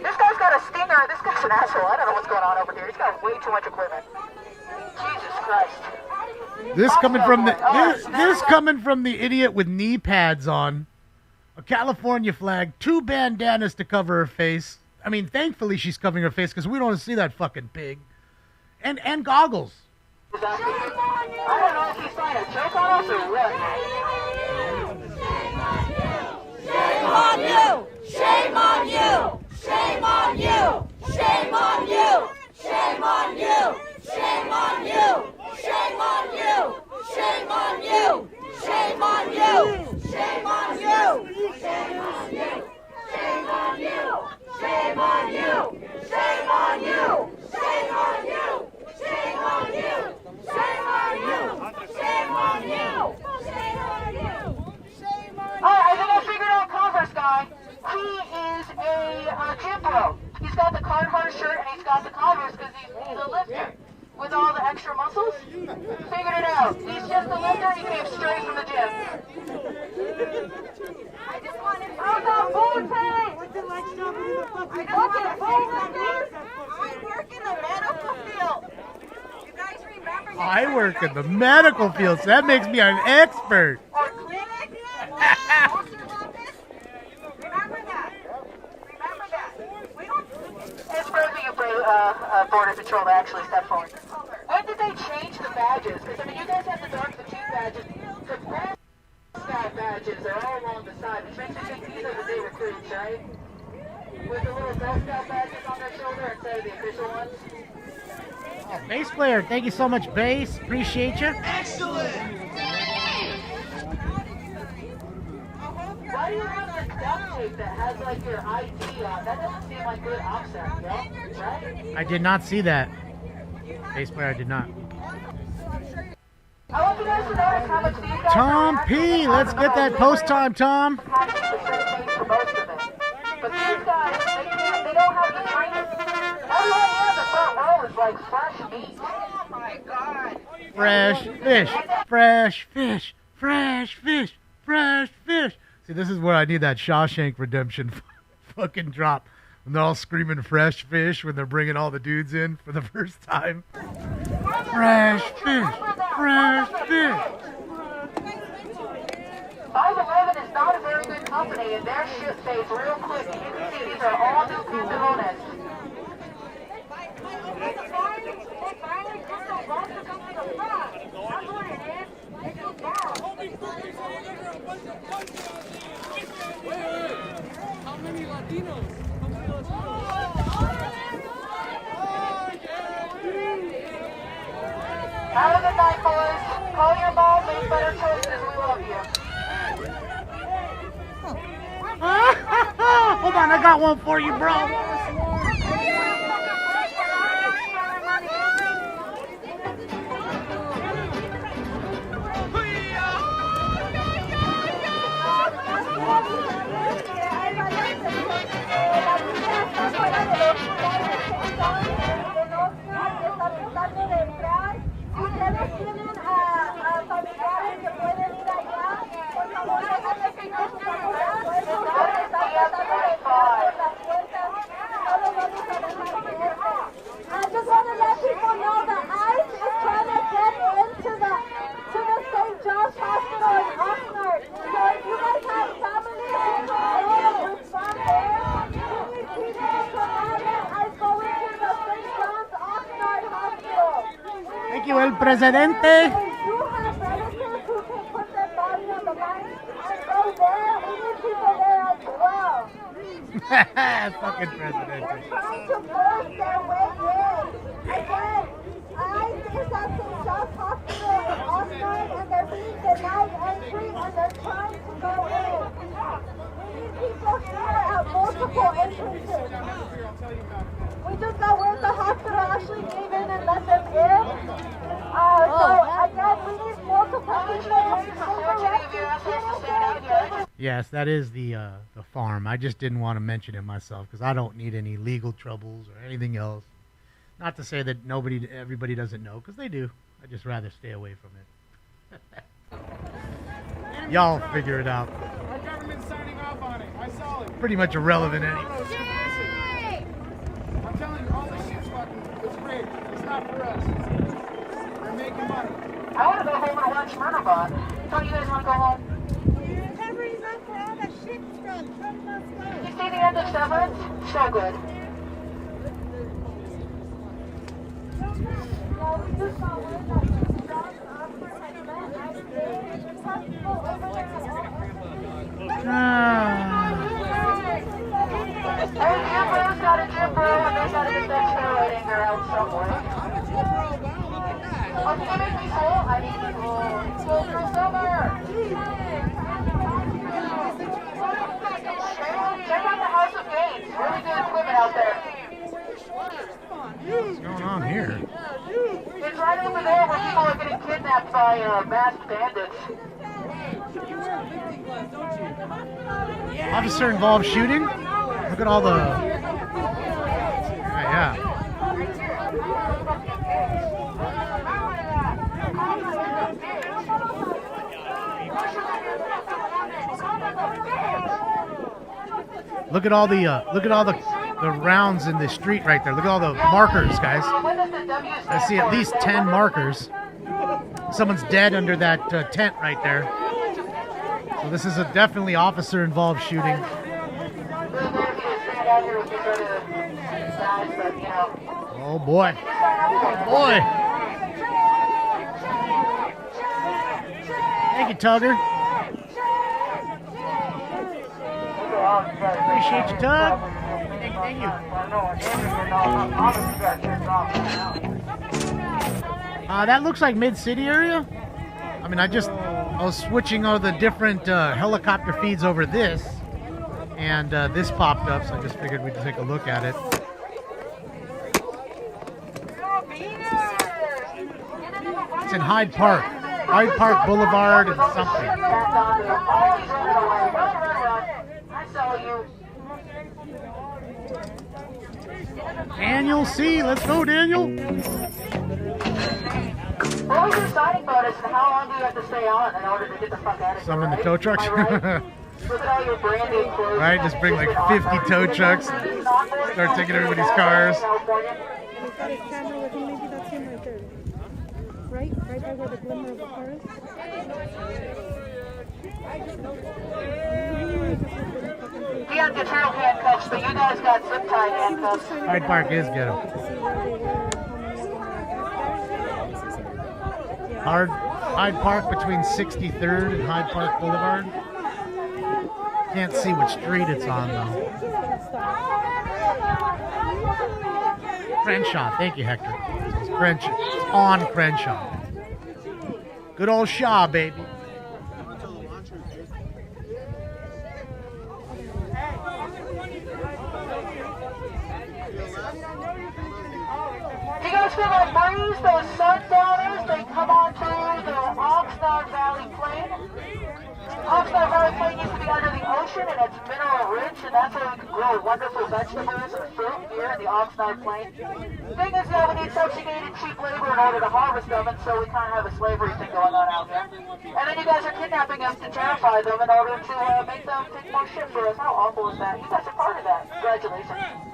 This guy's got a stinger. This guy's an asshole. I don't know what's going on over here. He's got way too much equipment. Jesus Christ. This coming from the idiot with knee pads on, a California flag, 2 bandanas to cover her face. I mean, thankfully she's covering her face because we don't want to see that fucking pig, and goggles. I don't know if he's trying to joke on us or what. Shame on you! Shame on you! Shame on you! Shame on you! Shame on you! Shame on you! Shame on you! Shame on you! Shame on you! Shame on you! Shame on you! He is a gym bro. He's got the Carhartt shirt and he's got the Converse because he's a lifter. With all the extra muscles, figured it out. He's just a lifter, he came straight from the gym. I just wanted to I work in the medical field. You guys remember? I work in the medical field, so that makes me an expert. Or clinic? Remember that. Remember that. It's worthy of Border Patrol to actually step forward. When did they change the badges? Because, I mean, you guys have the dark fatigue badges. The red sky badges are all along the side, which makes me think these are the day recruits, right? With the little Girl Scout badges on their shoulder instead of the official ones. Oh, bass player, thank you so much, bass. Appreciate you. Excellent! Why do you have the duct tape that has like your ID on? That doesn't seem like good OPSEC, right? I did not see that. Bass player, I did not. I want you guys to notice how much these guys Tom P, let's get that post time, Tom. But these guys, they don't have the training. All I have the front row is like fresh meat. Oh my God. Fresh fish, fresh fish, fresh fish, fresh fish. See, this is where I need that Shawshank Redemption fucking drop. When they're all screaming fresh fish when they're bringing all the dudes in for the first time. Fresh fish, fresh fish. 511 is not a very good company, and their shit fades real quick. And you can see these are all new Pantalones. How many Latinos? Have a good night, boys. Call your mom, make better choices. We love you. Hold on, I got one for you, bro. I just want to let people know that ICE is trying to get into the St. John's Hospital in Oxnard. So if you guys have family who respond there, please keep them provided and go into the St. John's Oxnard Hospital. Thank you, El Presidente. If you have relatives who can put their body on the line and go there, we need people there as well. Fucking Presidente. They're trying to force their way in. Again, ICE is at St. John's Hospital in Oxnard and they're being denied entry and they're trying to go in. We need people here at multiple entrances. We just got word the hospital actually gave in and let them in. So again, we need multiple people. Yes, that is the farm. I just didn't want to mention it myself because I don't need any legal troubles or anything else. Not to say that everybody doesn't know, because they do. I'd just rather stay away from it. Y'all figure it out. Our government's signing off on it. I saw it. Pretty much irrelevant anyway. I'm telling you, all this shit's fucking, it's rigged. It's not for us. They're making money. I want to go home and watch Murderbot. Don't you guys want to go home? You see the end of Severance? So good. Hey, Jim Bro's got a Jim Bro, and they got to get that steroid anger out somewhere. Oh, can you make me full? I need to go. Full for summer. Check out the House of Games. Really good equipment out there. What's going on here? It's right over there where people are getting kidnapped by masked bandits. You wear 50 gloves, don't you? Yeah. Officer involved shooting. Look at all the. Yeah. Look at all the rounds in the street right there. Look at all the markers, guys. I see at least 10 markers. Someone's dead under that tent right there. So this is a definitely officer-involved shooting. Oh boy! Oh boy! Thank you, Tugger. Appreciate you, Tug. Thank you. That looks like Mid-City area. I mean, I was switching all the different helicopter feeds over this, and this popped up, so I just figured we'd take a look at it. It's in Hyde Park Boulevard and something. Daniel C, let's go, Daniel. What was your signing bonus and how long do you have to stay on in order to get the fuck out of here? Some in the tow trucks. Look at all your branded clothes. Right, just bring like 50 tow trucks. Start taking everybody's cars. Right by where the glimmer of the car is. We have Ventura handcuffs, but you guys got zip tie handcuffs. Hyde Park is ghetto. Hyde Park between 63rd and Hyde Park Boulevard. Can't see which street it's on though. Crenshaw, thank you, Hector. It's Crenshaw. It's on Crenshaw. Good old Shaw, baby. You guys feel that breeze, those sundowners, they come onto the Oxnard Valley Plain. Oxnard Valley Plain used to be under the ocean and it's mineral rich, and that's where we can grow wonderful vegetables and fruit here in the Oxnard Plain. The thing is that we need subjugated cheap labor in order to harvest them, and so we kind of have a slavery thing going on out there. And then you guys are kidnapping us to terrify them in order to make them take more shit for us. How awful is that? You guys are part of that. Congratulations.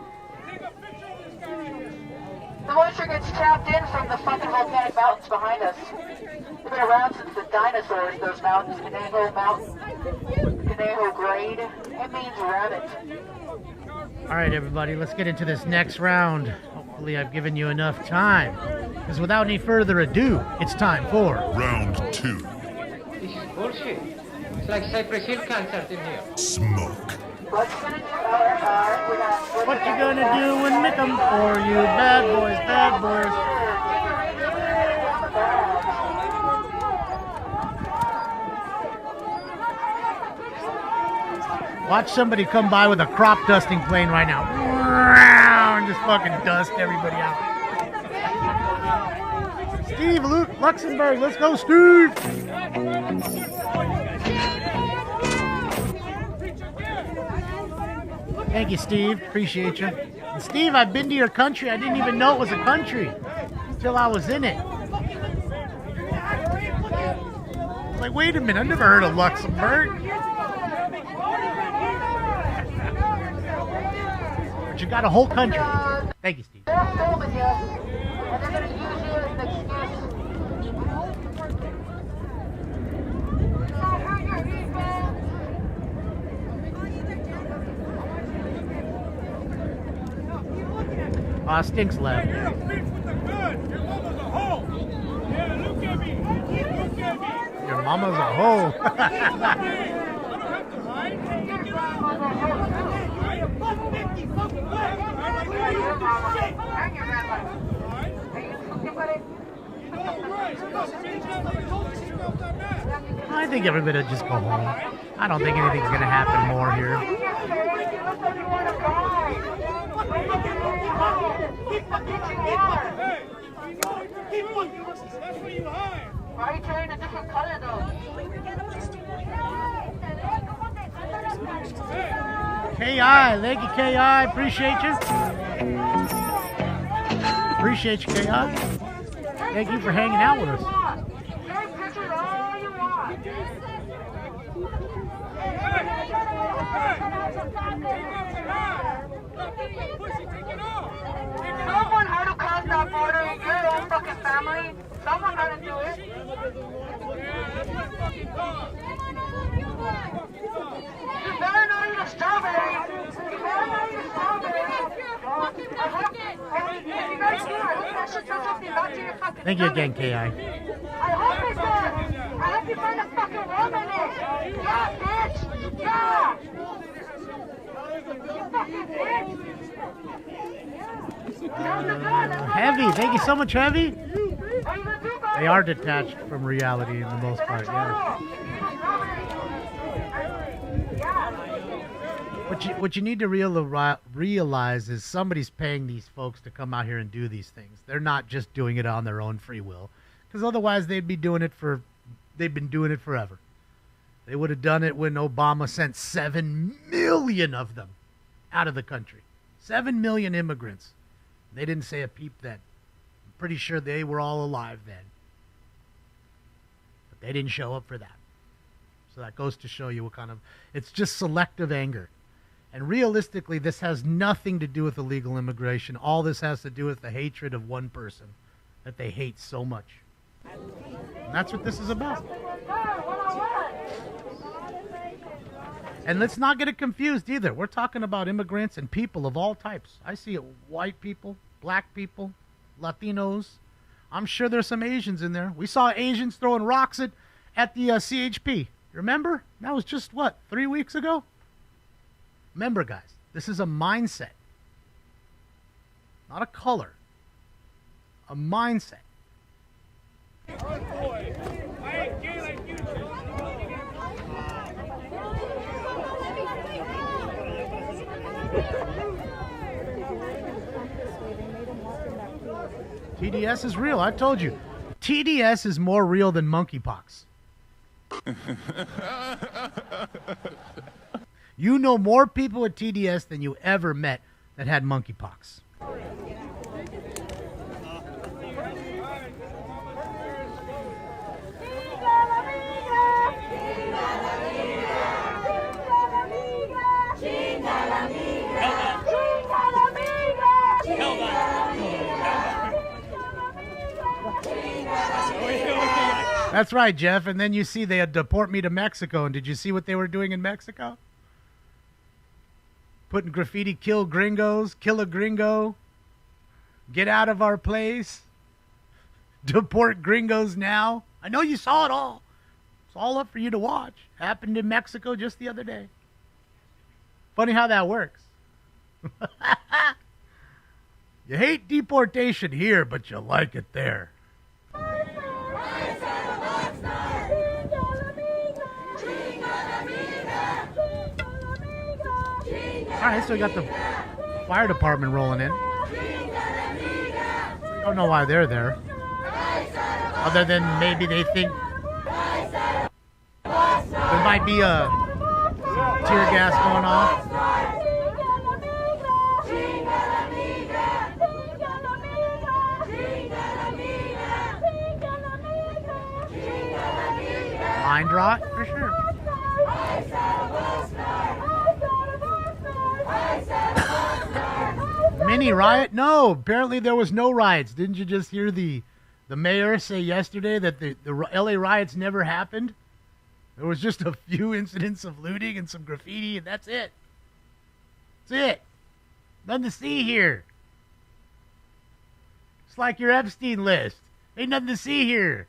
The moisture gets trapped in from the fucking volcanic mountains behind us. They've been around since the dinosaurs, those mountains. Conejo Mountain, Conejo Grade. It means rabbit. All right, everybody, let's get into this next round. Hopefully I've given you enough time. Because without any further ado, it's time for Round 2. This is bullshit. It's like Cypress Hill concert in here. Smoke. What you gonna do when they come for you? Bad boys, bad boys. Watch somebody come by with a crop dusting plane right now. And just fucking dust everybody out. Steve Luxembourg, let's go, Steve! Thank you, Steve. Appreciate you. And Steve, I've been to your country. I didn't even know it was a country until I was in it. I was like, wait a minute, I never heard of Luxembourg. But you got a whole country. Thank you, Steve. Stinks left. Your mama's a hoe. I think everybody will just go home. I don't think anything's going to happen more here. Why are you carrying a different color though? KI, thank you, KI. Appreciate you. Appreciate you, KI. Thank you for hanging out with us. Someone had to cross that border in your own fucking family. Someone had to do it. You better not eat a strawberry. You better not eat a strawberry. I hope, if you guys do, I hope that shit does something back to your fucking Thank you again, KI. I hope it does. I hope you find a fucking worm in it. Yeah, bitch. Yeah. You fucking bitch. Heavy, thank you so much, Heavy. They are detached from reality in the most part, yeah. What you need to realize is somebody's paying these folks to come out here and do these things. They're not just doing it on their own free will, because otherwise they've been doing it forever. They would have done it when Obama sent 7 million of them out of the country. 7 million immigrants. They didn't say a peep then. I'm pretty sure they were all alive then. But they didn't show up for that. So that goes to show you what kind of... It's just selective anger. And realistically, this has nothing to do with illegal immigration. All this has to do with the hatred of one person that they hate so much. And that's what this is about. And let's not get it confused either. We're talking about immigrants and people of all types. I see it, white people, black people, Latinos. I'm sure there's some Asians in there. We saw Asians throwing rocks at the CHP. Remember? That was just, 3 weeks ago? Remember, guys, this is a mindset. Not a color. A mindset. TDS is real. I told you. TDS is more real than monkeypox. You know more people with TDS than you ever met that had monkeypox. That's right, Jeff. And then you see they deport me to Mexico. And did you see what they were doing in Mexico? Putting graffiti, kill gringos, kill a gringo, get out of our place, deport gringos now. I know you saw it all. It's all up for you to watch. Happened in Mexico just the other day. Funny how that works. You hate deportation here, but you like it there. All right, so we got the fire department rolling in. Don't know why they're there. Other than maybe they think there might be a tear gas going off. Mind rot, for sure. Mini riot? No, apparently there was no riots. Didn't you just hear the mayor say yesterday that the LA riots never happened? There was just a few incidents of looting and some graffiti, and that's it. That's it. Nothing to see here. It's like your Epstein list. Ain't nothing to see here.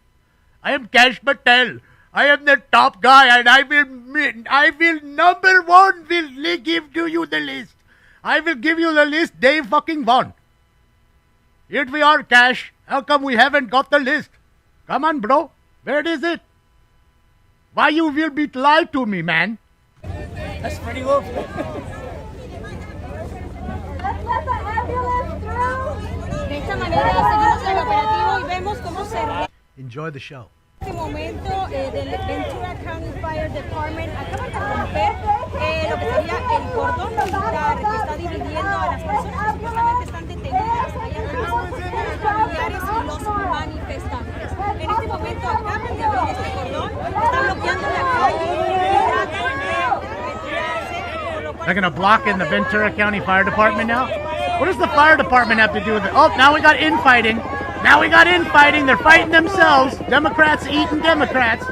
I am Cash Patel. I am the top guy, and I will number one will give to you the list. I will give you the list day fucking one. Here we are, Cash. How come we haven't got the list? Come on, bro. Where is it? Why you will be lied to me, man? That's pretty low. Let's let the ambulance through. De esta manera seguimos el operativo y vemos cómo se... Enjoy the show. En este momento del Ventura County Fire Department acaban de romper lo que sería el cordón They're gonna block in the Ventura County Fire Department now? What does the fire department have to do with it? Oh, now we got infighting. Now we got infighting. They're fighting themselves. Democrats eating Democrats.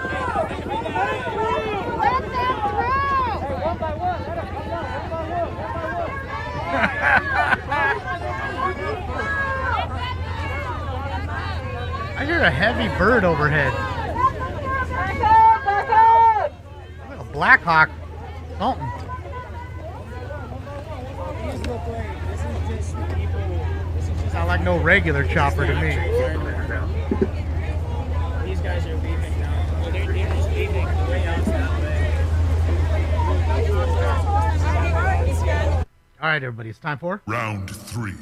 I hear a heavy bird overhead. Like a Black Hawk. Something. Not like no regular chopper to me. These guys are leaving now. Well, they're just leaving the way out that way. All right, everybody, it's time for Round 3.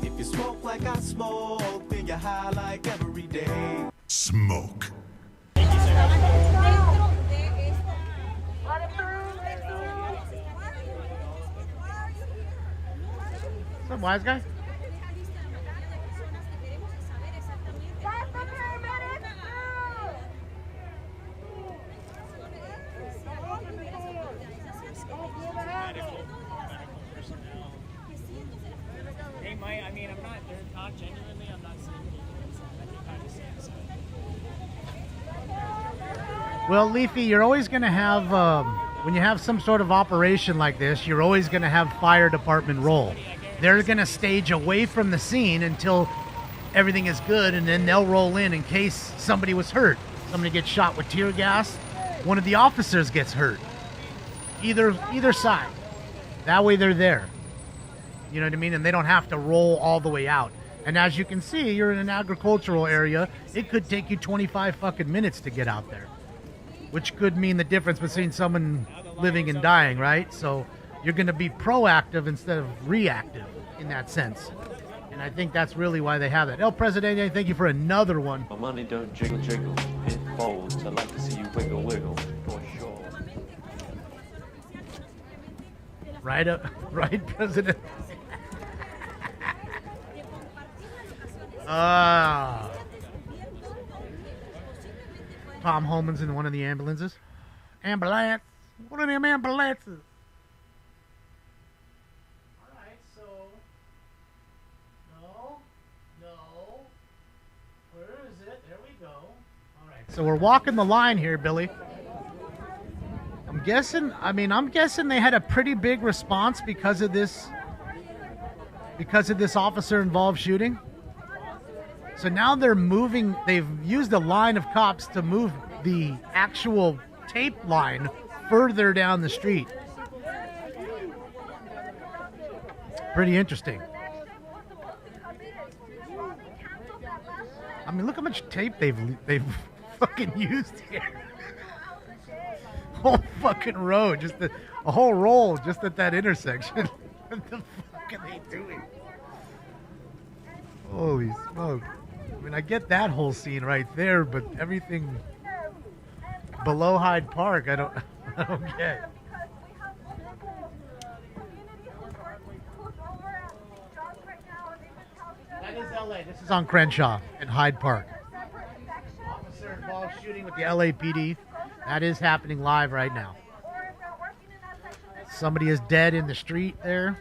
If you smoke like I smoke, then you're high like every day. Smoke. What's up, wise guy? They might, I mean, I'm not, they're not genuinely, I'm not saying I think I'm just saying so. Well, Leafy, you're always going to have, when you have some sort of operation like this, you're always going to have fire department roll. They're going to stage away from the scene until everything is good, and then they'll roll in case somebody was hurt. Somebody gets shot with tear gas. One of the officers gets hurt. Either side. That way they're there. You know what I mean? And they don't have to roll all the way out. And as you can see, you're in an agricultural area. It could take you 25 fucking minutes to get out there, which could mean the difference between someone living and dying, right? So you're going to be proactive instead of reactive in that sense. And I think that's really why they have that. El Presidente, thank you for another one. My money don't jiggle jiggle, it folds. I like to see you wiggle wiggle, for sure. Right, right, President. Tom Holman's in one of the ambulances. Ambulance. One of them ambulances. Alright, so. No. Where is it? There we go. Alright, so we're walking the line here, Billy. I'm guessing they had a pretty big response because of this officer involved shooting. So now they've used a line of cops to move the actual tape line further down the street. Pretty interesting. I mean, look how much tape they've fucking used here. Whole fucking road, just a whole roll just at that intersection. What the fuck are they doing? Holy smoke. I mean, I get that whole scene right there, but everything below Hyde Park, I don't get. That is LA. This is on Crenshaw and Hyde Park. Officer involved shooting with the LAPD. That is happening live right now. Somebody is dead in the street there.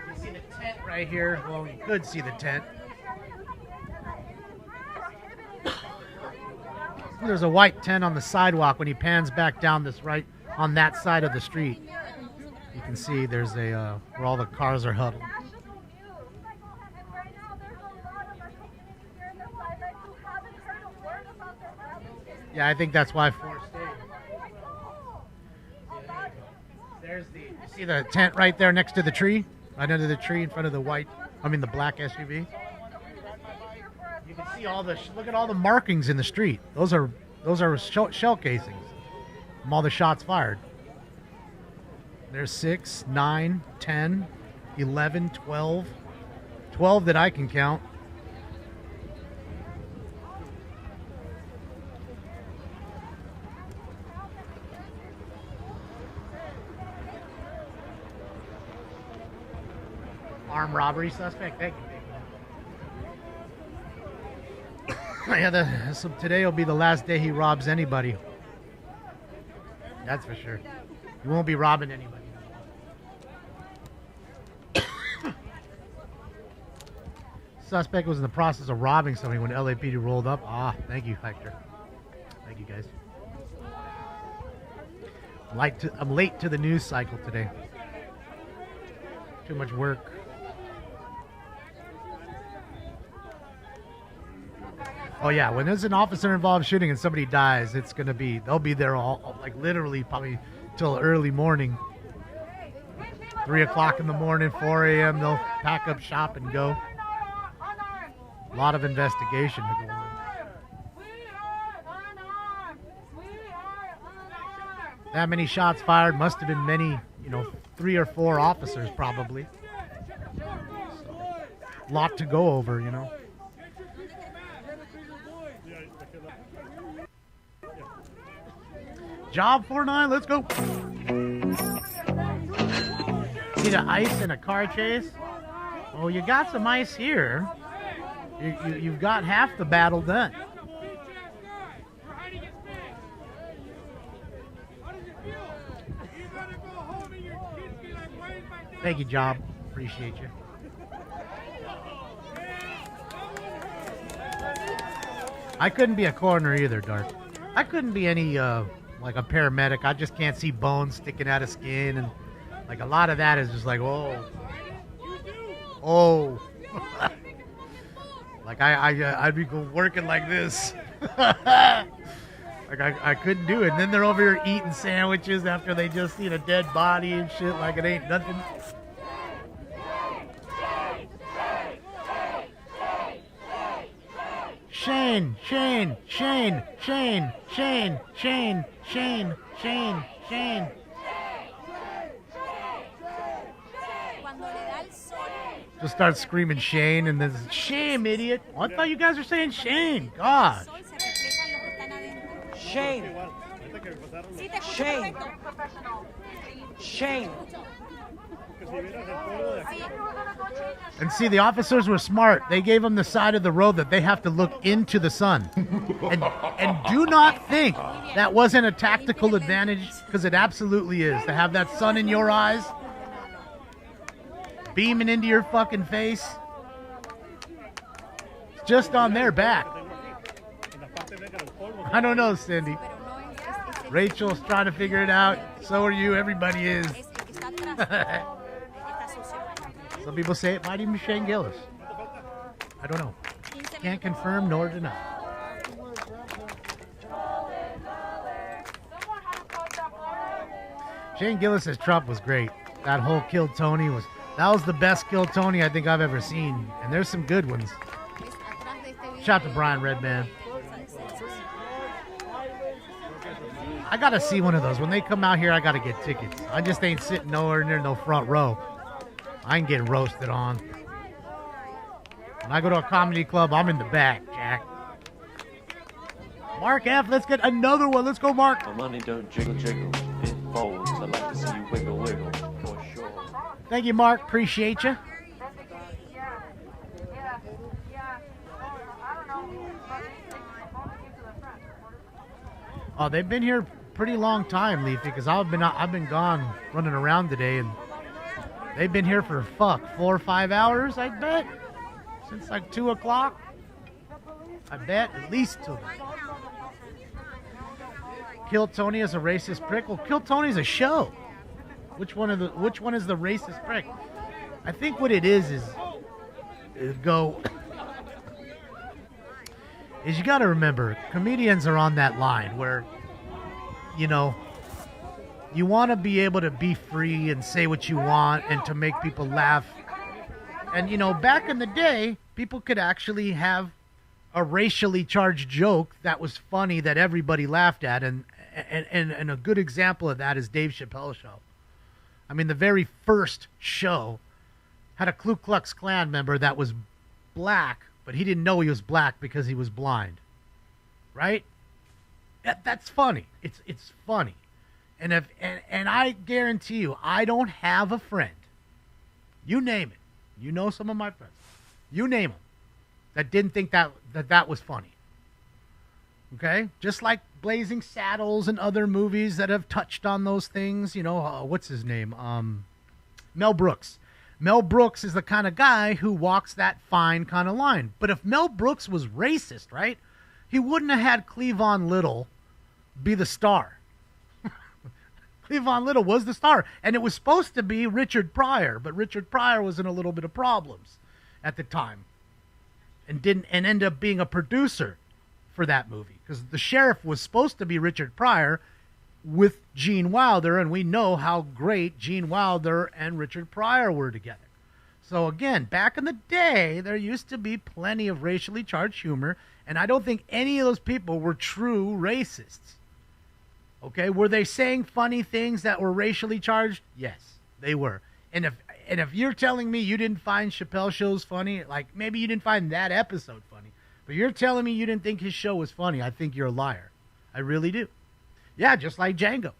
You see the tent right here. Well, you could see the tent. There's a white tent on the sidewalk when he pans back down this right on that side of the street. You can see there's a where all the cars are huddled. Yeah, I think that's why 4 stayed. There's you see the tent right there next to the tree? Right under the tree in front of the the black SUV? You can see look at all the markings in the street. Those are shell casings from all the shots fired. There's 6, 9, 10, 11, 12. 12 that I can count. Armed robbery suspect. Thank you. Yeah, so today will be the last day he robs anybody. That's for sure. You won't be robbing anybody. Suspect was in the process of robbing somebody when LAPD rolled up. Ah, thank you, Hector. Thank you, guys. I'm late to the news cycle today. Too much work. Oh yeah, when there's an officer-involved shooting and somebody dies, it's gonna be, they'll be there all, like literally probably till early morning. 3 o'clock in the morning, 4 a.m., they'll pack up shop and go. A lot of investigation to go on. That many shots fired, must have been many, 3 or 4 officers probably. So, a lot to go over, Job 49, let's go. See the ice in a car chase? Oh, you got some ice here. You've got half the battle done. Thank you, Job. Appreciate you. I couldn't be a coroner either, Dark. I couldn't be any, like a paramedic. I just can't see bones sticking out of skin. And, like, a lot of that is just like, oh. Like, I'd be working like this. Like, I couldn't do it. And then they're over here eating sandwiches after they just seen a dead body and shit like it ain't nothing. Shane. Just start screaming Shane and then shame, idiot. Oh, I thought you guys were saying Shane. God. Shame. Shame. Shame. And see, the officers were smart. They gave them the side of the road that they have to look into the sun. And do not think that wasn't a tactical advantage, because it absolutely is. To have that sun in your eyes, beaming into your fucking face. It's just on their back. I don't know, Cindy. Rachel's trying to figure it out. So are you. Everybody is. Some people say it might even be Shane Gillis. I don't know. Can't confirm nor deny. Shane Gillis as Trump was great. That whole Kill Tony that was the best Kill Tony I think I've ever seen. And there's some good ones. Shout out to Brian Redman. I gotta see one of those. When they come out here, I gotta get tickets. I just ain't sitting nowhere near no front row. I ain't getting roasted on. When I go to a comedy club, I'm in the back, Jack. Mark F, let's get another one. Let's go, Mark. My money don't jiggle, jiggle. It folds. I like to see you wiggle, wiggle. For sure. Thank you, Mark. Appreciate you. Oh, they've been here pretty long time, Leafy, because I've been gone running around today, and they've been here for 4 or 5 hours, I bet, since like 2 o'clock. I bet at least till then. Kill Tony is a racist prick. Well, Kill Tony's a show. Which one is the racist prick? I think what it is you got to remember, comedians are on that line where, you want to be able to be free and say what you want and to make people laugh. And, back in the day, people could actually have a racially charged joke that was funny that everybody laughed at. And a good example of that is Dave Chappelle's show. I mean, the very first show had a Ku Klux Klan member that was black, but he didn't know he was black because he was blind. Right? That's funny. It's funny. And I guarantee you, I don't have a friend. You name it. You know some of my friends. You name them. That didn't think that was funny. Okay? Just like Blazing Saddles and other movies that have touched on those things. You know, what's his name? Mel Brooks. Mel Brooks is the kind of guy who walks that fine kind of line. But if Mel Brooks was racist, right, he wouldn't have had Cleavon Little be the star. Cleavon Little was the star. And it was supposed to be Richard Pryor, but Richard Pryor was in a little bit of problems at the time and ended up being a producer for that movie. Because the sheriff was supposed to be Richard Pryor with Gene Wilder, and we know how great Gene Wilder and Richard Pryor were together. So again, back in the day, there used to be plenty of racially charged humor, and I don't think any of those people were true racists. Okay, were they saying funny things that were racially charged? Yes, they were. And if you're telling me you didn't find Chappelle's shows funny, like maybe you didn't find that episode funny, but you're telling me you didn't think his show was funny, I think you're a liar. I really do. Yeah, just like Django,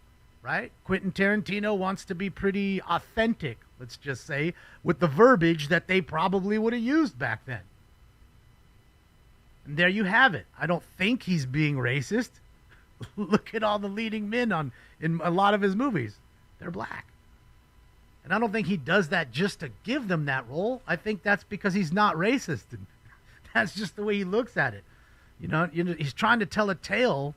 right? Quentin Tarantino wants to be pretty authentic, let's just say, with the verbiage that they probably would have used back then. And there you have it. I don't think he's being racist. Look at all the leading men in a lot of his movies. They're black. And I don't think he does that just to give them that role. I think that's because he's not racist. And that's just the way he looks at it. You know, he's trying to tell a tale,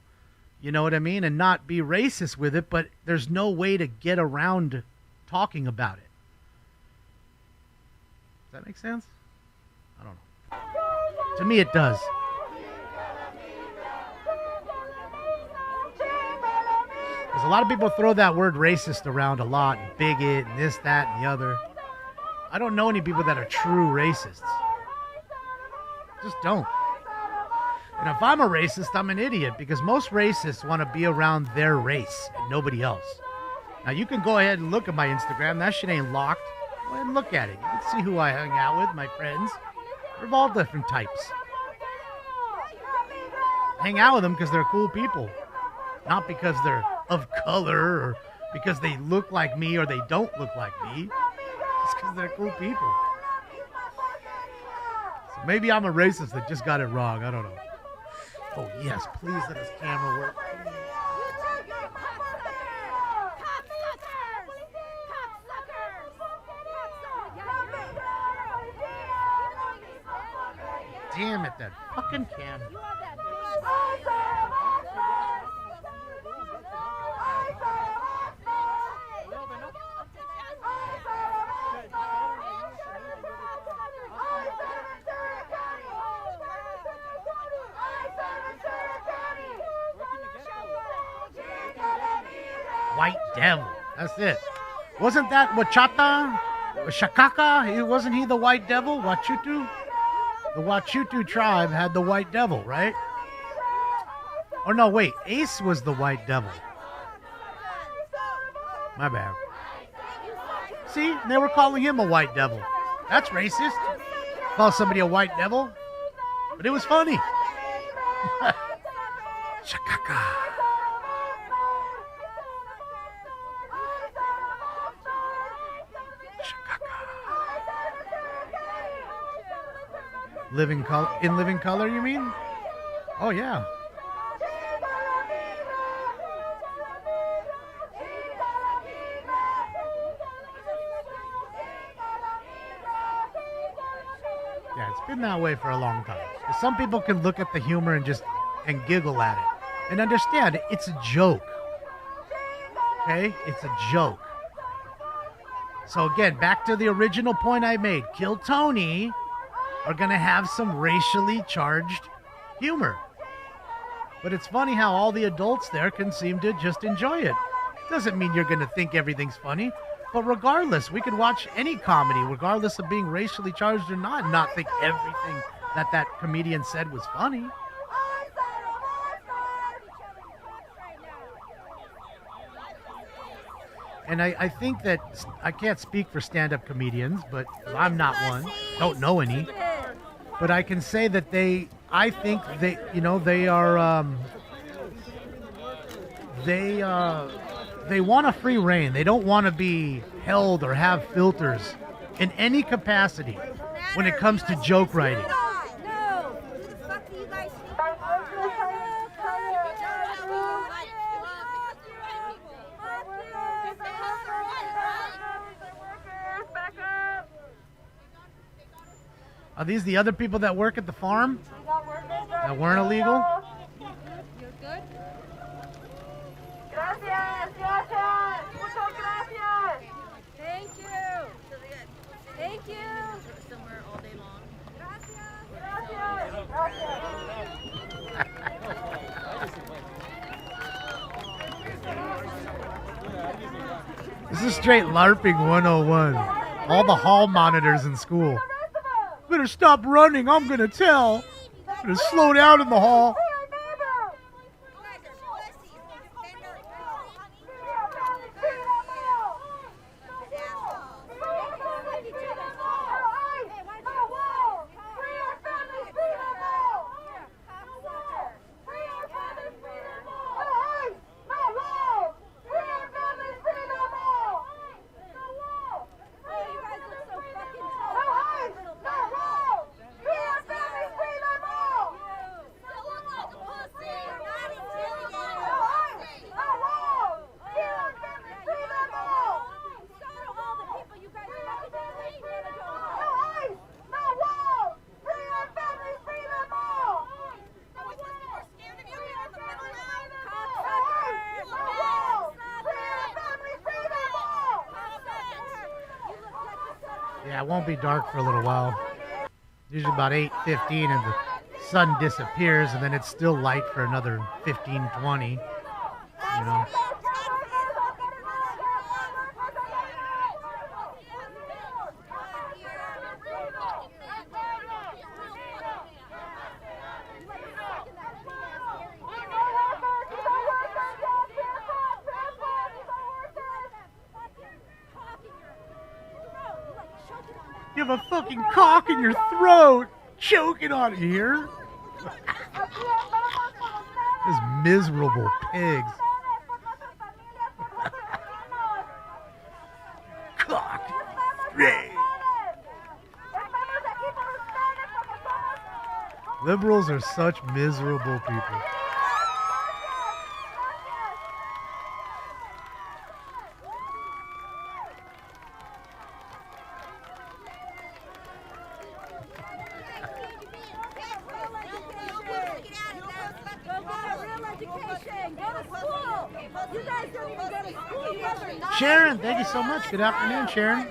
you know what I mean, and not be racist with it, but there's no way to get around talking about it. Does that make sense? I don't know. To me, it does. Because a lot of people throw that word racist around a lot, and bigot, and this, that, and the other. I don't know any people that are true racists. Just don't. And if I'm a racist, I'm an idiot, because most racists want to be around their race and nobody else. Now, you can go ahead and look at my Instagram. That shit ain't locked. Go ahead and look at it. You can see who I hang out with, my friends. They're all different types. Hang out with them because they're cool people. Not because they're of color or because they look like me or they don't look like me. It's because they're cool people. So maybe I'm a racist that just got it wrong. I don't know. Oh, yes. Please let this camera work. Damn it, that fucking camera. White Devil. That's it. Wasn't that Wachata? Shakaka? Wasn't he the White Devil? Wachutu? The Wachutu tribe had the White Devil, right? Oh, no, wait. Ace was the White Devil. My bad. See? They were calling him a White Devil. That's racist. Call somebody a White Devil. But it was funny. Shakaka. Living color, in living color, you mean? Oh, yeah. Yeah, it's been that way for a long time. Some people can look at the humor and giggle at it and understand it's a joke. Okay? It's a joke. So again, back to the original point I made. Kill Tony are going to have some racially charged humor. But it's funny how all the adults there can seem to just enjoy it. Doesn't mean you're going to think everything's funny. But regardless, we could watch any comedy, regardless of being racially charged or not, and not think everything that comedian said was funny. And I think that I can't speak for stand-up comedians, but I'm not one. Don't know any. But I can say that they want a free reign. They don't want to be held or have filters in any capacity when it comes to joke writing. Are these the other people that work at the farm that weren't illegal? You're good? Gracias, gracias. Muchas gracias. Thank you. Thank you. Somewhere all day long. Gracias, This is straight LARPing 101. All the hall monitors in school. Better stop running, I'm gonna tell. Better slow down in the hall. Yeah, it won't be dark for a little while. Usually about 8:15 and the sun disappears and then it's still light for another 15, 20. You know. You have a fucking cock in your throat, choking on it here. These miserable pigs. Cock. Ray. Liberals are such miserable people. Sharon, thank you so much. Good afternoon, Sharon.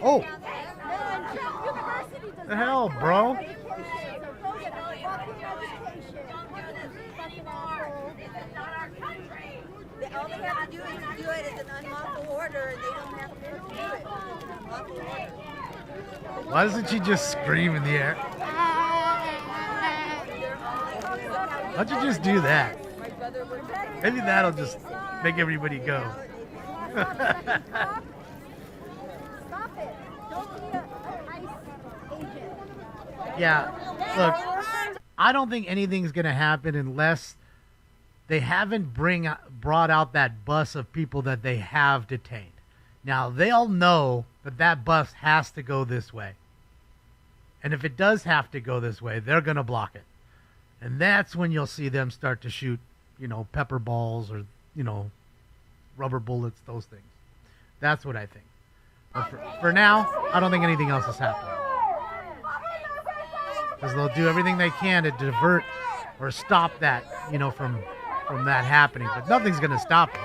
Oh. The hell, bro? All they have to do is do it as an unlawful order, and they don't have to do it. It's an unlawful order. Why doesn't she just scream in the air? Why'd you just do that? Maybe that'll just make everybody go. Yeah, look, I don't think anything's going to happen unless they haven't brought out that bus of people that they have detained. Now, they all know that that bus has to go this way. And if it does have to go this way, they're going to block it. And that's when you'll see them start to shoot, you know, pepper balls or, you know, rubber bullets, those things. That's what I think. But for now, I don't think anything else is happening. Because they'll do everything they can to divert or stop that, you know, from that happening. But nothing's going to stop it.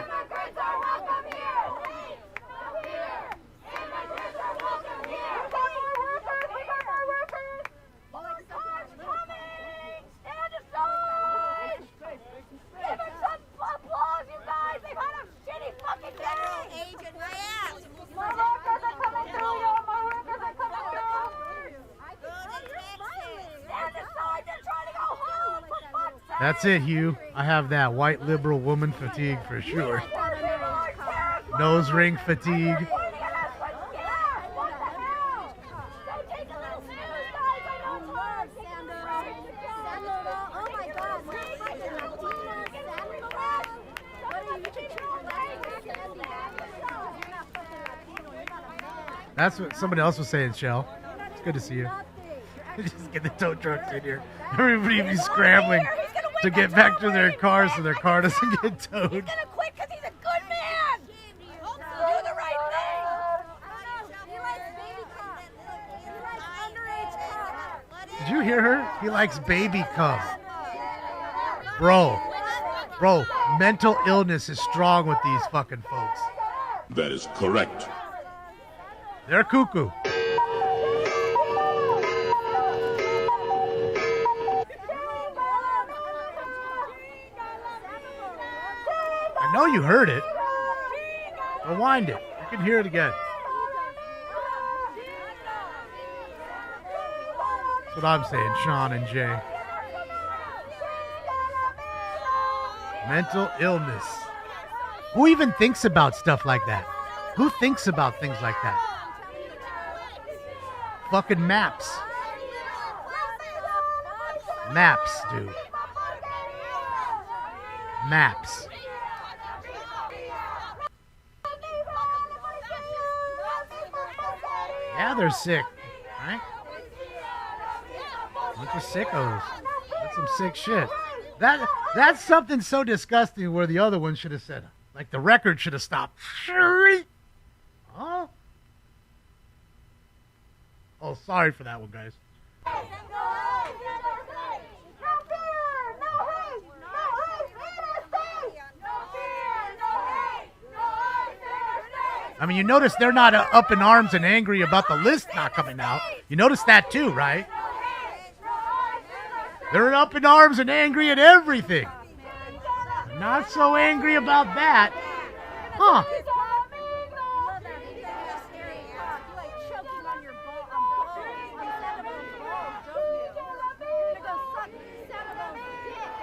That's it, Hugh. I have that white liberal woman fatigue for sure. Nose ring fatigue. That's what somebody else was saying, Shell. It's good to see you. Just get the tow trucks in here. Everybody be scrambling to get back to their car so their car doesn't get towed. He's gonna quit because he's a good man. He likes baby cum. Bro, mental illness is strong with these fucking folks. That is correct. They're cuckoo. I know you heard it. Rewind it. You can hear it again. That's what I'm saying, Sean and Jay. Mental illness. Who even thinks about stuff like that? Who thinks about things like that? Fucking maps. Maps, dude. Maps. Yeah, they're sick, right? Bunch of sickos. That's some sick shit. That's something so disgusting where the other one should have said, like the record should have stopped. Huh? Oh, sorry for that one, guys. I mean, you notice they're not up in arms and angry about the list not coming out. You notice that too, right? They're up in arms and angry at everything. Not so angry about that. Huh.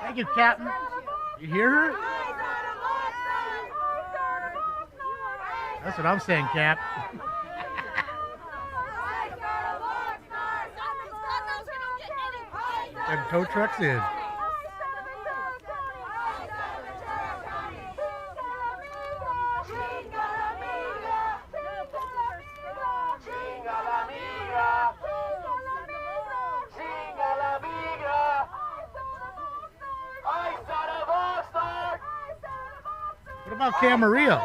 Thank you, Captain. You hear her? That's what I'm saying, Cap. Them tow trucks in. What about Camarillo?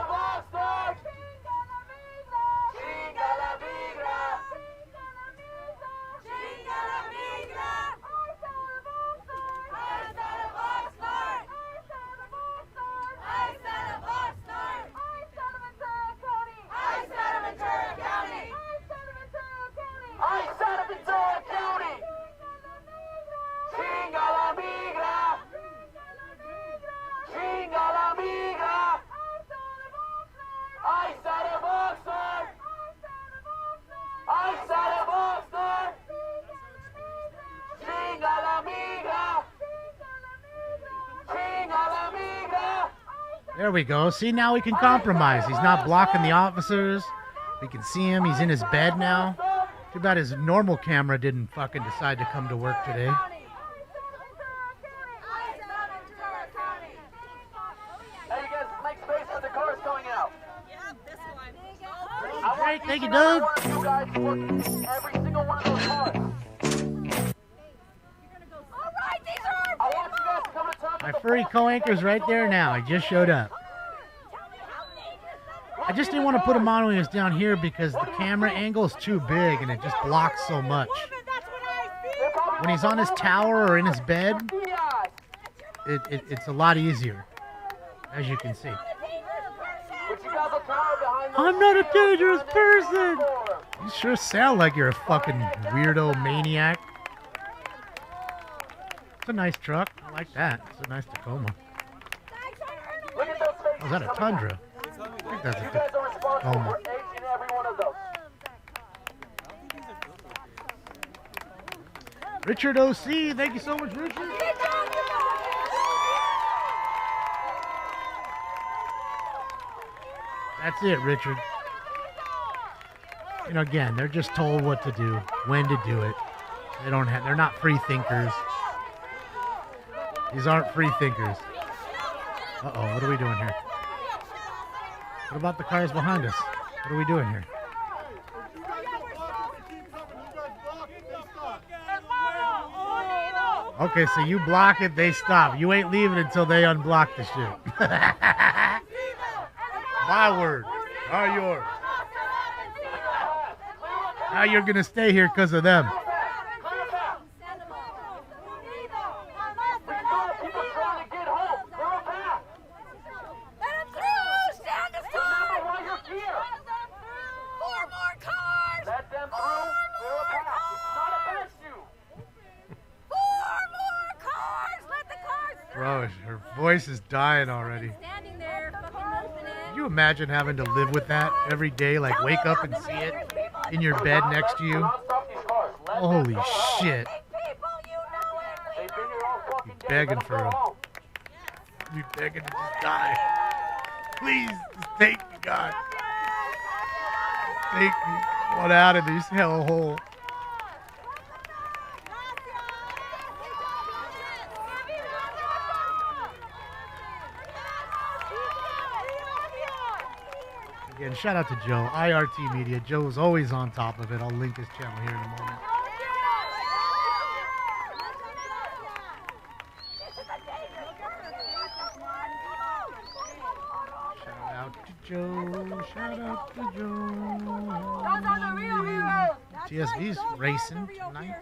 There we go. See, now we can compromise. He's not blocking the officers. We can see him. He's in his bed now. Too bad his normal camera didn't fucking decide to come to work today. Great, thank you, Doug. My furry co-anchor's right there now. He just showed up. I just didn't want to put him on when he was down here because the camera angle is too big and it just blocks so much. When he's on his tower or in his bed, it's a lot easier, as you can see. I'm not a dangerous person! You sure sound like you're a fucking weirdo maniac. It's a nice truck. I like that. It's a nice Tacoma. Oh, is that a Tundra? I think that's a Tacoma. Richard O.C., thank you so much, Richard. That's it, Richard. You know, again, they're just told what to do, when to do it. They're not free thinkers. These aren't free thinkers. Uh-oh, what are we doing here? What about the cars behind us? What are we doing here? Okay, so you block it, they stop. You ain't leaving until they unblock the shit. My words are yours. Now you're going to stay here because of them. Bro, her voice is dying already. Standing there, fucking moping it. Can you imagine having to live with that every day? Like, wake up and see it in your bed next to you? Holy shit. You're begging for a... You're begging to just die. Please, just take me, God. Take me. What out of this hellhole. Again, shout out to Joe, IRT Media. Joe is always on top of it. I'll link his channel here in a moment. Shout out to Joe. Shout out to Joe. TSV's racing tonight.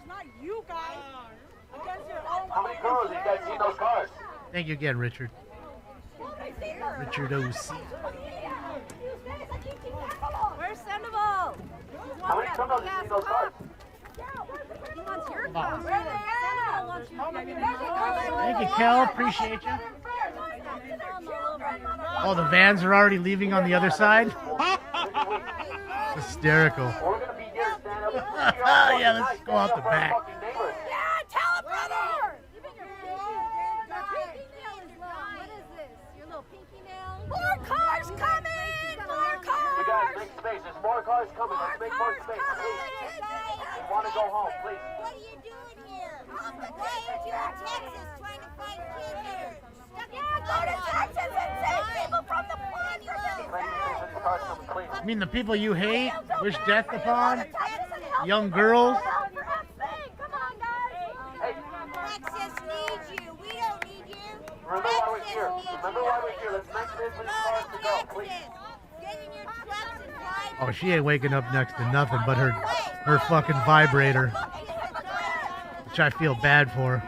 How many girls you guys see those cars? Thank you again, Richard. Richard O.C. Where's Sandoval? How many criminals you see those cars? He wants your car. Where they at? Wants your Thank you, Kel. Appreciate you. Oh, the vans are already leaving on the other side? Hysterical. Yeah, let's go out the back. Yeah, tell him, brother! What is this? Your little pinky nail? More cars coming! More cars! You guys, make space. There's more cars coming. Let's make more space, please. We want to go home, please. What are you doing here? Off the way to Texas trying to find kidnappers. Go to Texas and save people from the flood for I mean, the people you hate, wish death upon, young girls. Texas needs you. We don't need you. Remember why we're here. Remember why we're here. Let's make space for these cars to go, please. Get in your trucks and drive. Oh, she ain't waking up next to nothing but her fucking vibrator, which I feel bad for.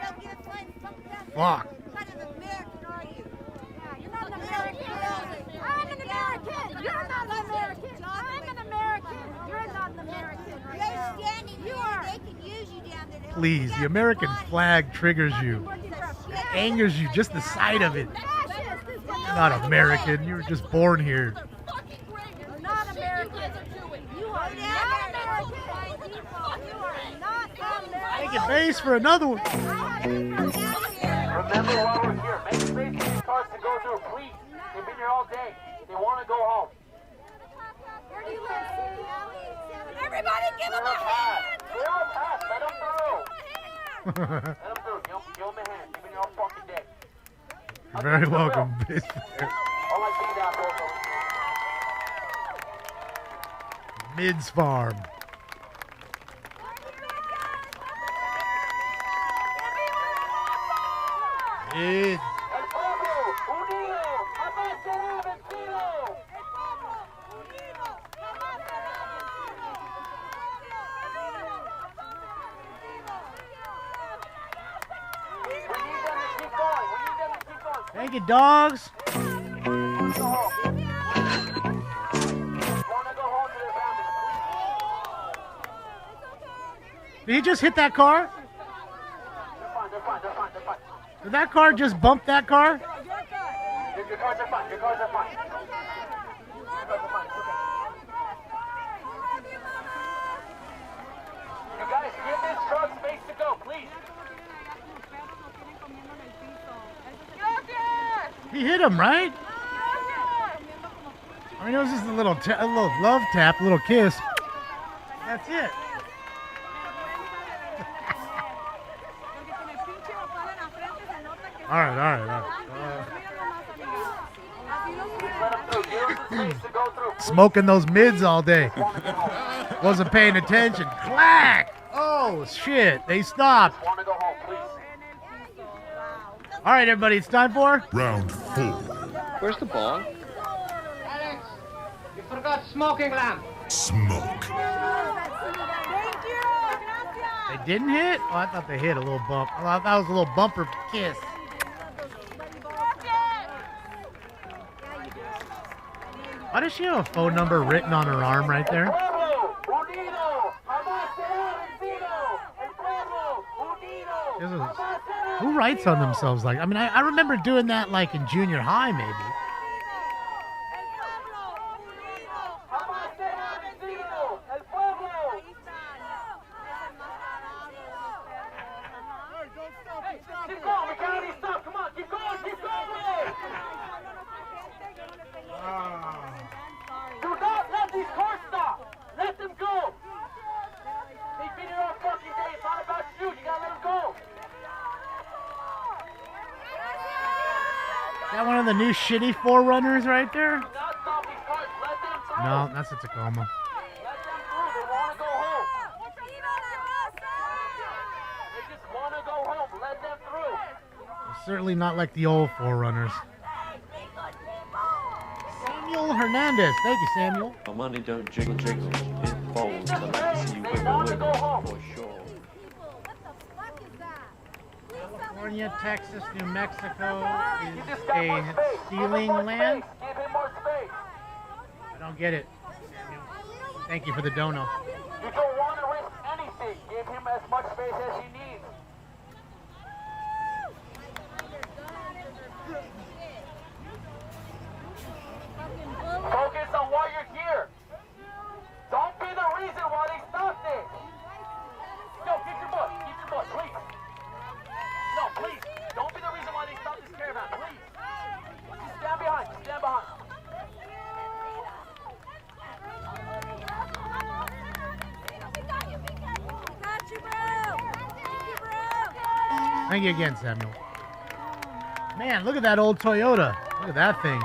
Fuck. Please, the American flag triggers you. It angers you, just the sight of it. You're not American, you were just born here. You're not American. You are not American. You are not American. Take a base for another one. Remember why we're here. Make space for these cars to go through, please. They've been here all day. They want to go home. Where do you live? Everybody give him a hand! They're all passed. Let them through. Let them through. Give them a hand. They've been here all fucking day. You're very welcome, bitch. All I see that, Mids Farm. Mids. Thank you, dogs. Did he just hit that car? Did that car just bump that car? Your cars are fine. Your cars are fine. You guys, give this truck space to go, please. He hit him, right? I mean, it was just a little love tap, a little kiss. That's it. All right. Smoking those mids all day. Wasn't paying attention. Clack! Oh, shit. They stopped. All right, everybody, it's time for round 4. Where's the bong? Alex, you forgot smoking lamp. Smoke. They didn't hit? Oh, I thought they hit a little bump. I thought that was a little bumper kiss. Why does she have a phone number written on her arm right there? This is Who writes on themselves like? I mean, I remember doing that like in junior high, maybe. Keep going, we can't even stop. Come on, keep going, keep going. Do not let these cars stop. Let them go. They've been here all fucking day. It's not about you. You gotta let them go. Is that one of the new shitty Forerunners right there? Do not stop these cars. Let them through. No, that's a Tacoma. Let them through. They want to go home. They just want to go home. Let them through. Certainly not like the old Forerunners. Samuel Hernandez. Thank you, Samuel. My money don't jiggle jiggle, it folds. I like to see you wiggle wiggle, for sure. California, Texas, New Mexico is a stealing land. Give him more space. I don't get it. Thank you for the dono. You don't want to risk anything. Give him as much space as he needs. Focus on why you're here. Don't be the reason why they stopped it. No, keep your butt. Keep your butt, please. No, please. Don't be the reason why they stopped this caravan, please. Just stand behind. Just stand behind. Thank you again, Samuel. Man, look at that old Toyota. Look at that thing.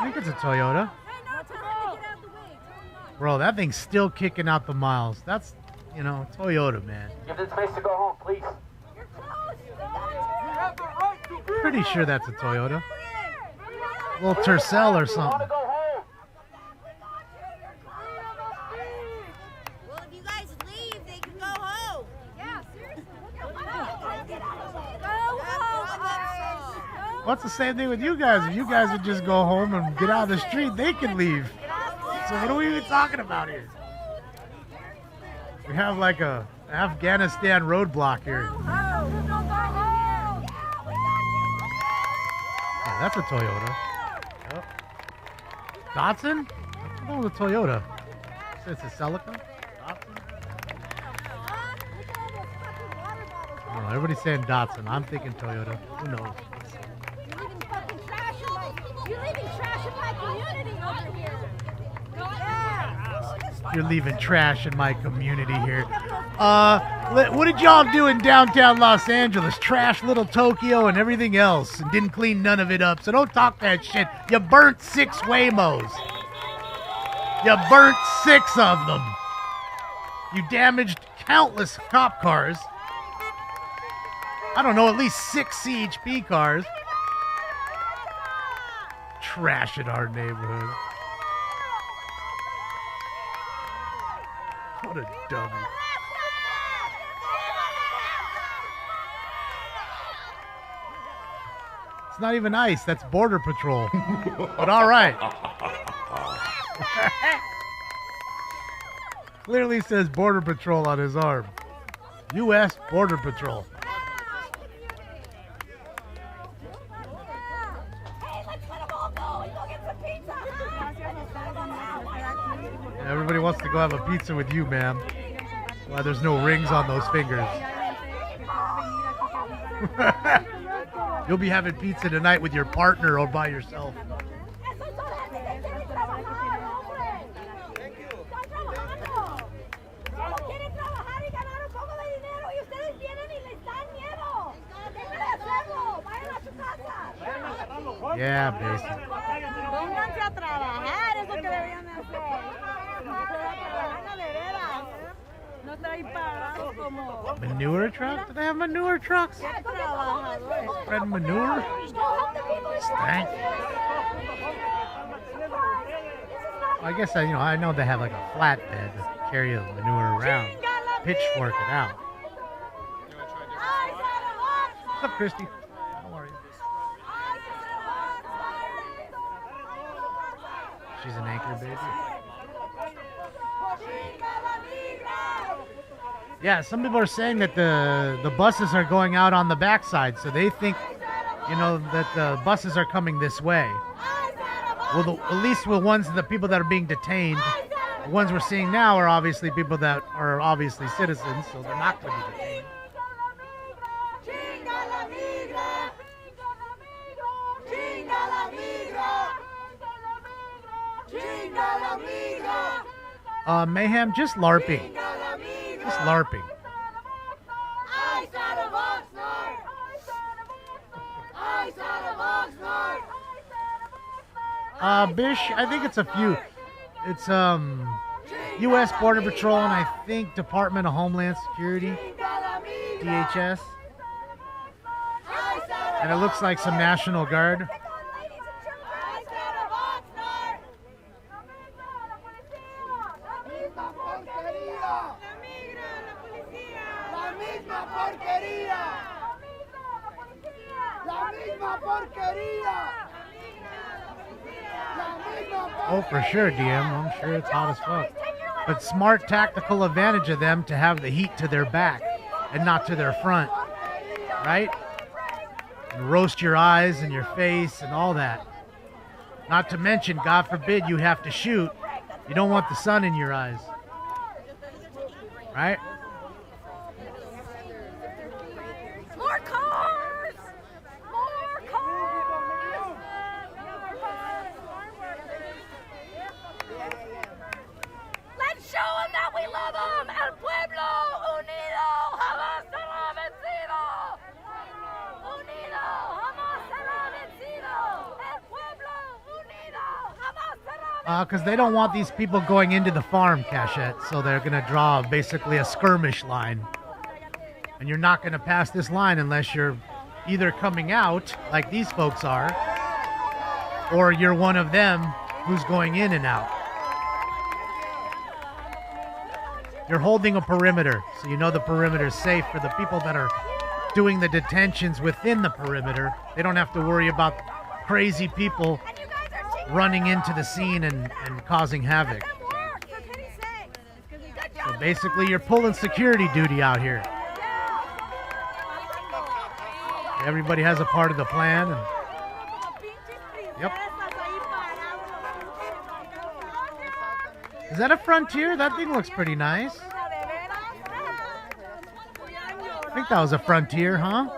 I think it's a Toyota. Bro, that thing's still kicking out the miles. That's, you know, Toyota, man. Give them space to go home, please. Pretty sure that's a Toyota. A little Tercel or something. Well, if you guys leave, they can go home. Yeah, seriously. Go home. What's the same thing with you guys? If you guys would just go home and get out of the street, they can leave. So what are we even talking about here? We have like a Afghanistan roadblock here. Yeah, that's a Toyota. Yep. Datsun? What's wrong with a Toyota? It's a Celica? Datsun? I don't know. Everybody's saying Datsun. I'm thinking Toyota. Who knows? You're leaving trash in my community over here. You're leaving trash in my community here. What did y'all do in downtown Los Angeles? Trash Little Tokyo and everything else, and didn't clean none of it up. So don't talk that shit. You burnt 6 Waymos. You burnt 6 of them. You damaged countless cop cars. I don't know, at least 6 CHP cars. Trash in our neighborhood. What a dummy. It's not even ICE, that's Border Patrol. But all right. Clearly says Border Patrol on his arm. U.S. Border Patrol. Everybody wants to go have a pizza with you, ma'am. Why there's no rings on those fingers. You'll be having pizza tonight with your partner or by yourself. Yeah, basically. Pónganse a trabajar, eso que deberían de hacer. No traen parados como... Manure truck? Do they have manure trucks? Spread manure? Stank. Well, I guess I know they have like a flatbed to carry the manure around, pitchfork it out. What's up, Christy? How are you? She's an anchor baby. Yeah, some people are saying that the buses are going out on the backside, so they think, you know, that the buses are coming this way. Well, at least the people that are being detained, the ones we're seeing now are obviously people that are obviously citizens, so they're not going to be detained. Mayhem, just LARPing. Just LARPing. Bish, I think it's a few. It's U.S. Border Patrol and I think Department of Homeland Security, DHS. And it looks like some National Guard. Oh, for sure, DM. I'm sure it's hot as fuck. But smart tactical advantage of them to have the heat to their back and not to their front. Right? And roast your eyes and your face and all that. Not to mention, God forbid, you have to shoot. You don't want the sun in your eyes. Right? More cars! More cars! Let's show them that we love them! El pueblo unido jamás será vencido! Unido jamás será vencido! El pueblo unido jamás será vencido! Because they don't want these people going into the farm, Cachette, so they're going to draw basically a skirmish line. And you're not going to pass this line unless you're either coming out, like these folks are, or you're one of them who's going in and out. You're holding a perimeter, so you know the perimeter is safe for the people that are doing the detentions within the perimeter. They don't have to worry about crazy people running into the scene and causing havoc. So basically, you're pulling security duty out here. Everybody has a part of the plan. And, yep. Is that a Frontier? That thing looks pretty nice. I think that was a Frontier, huh?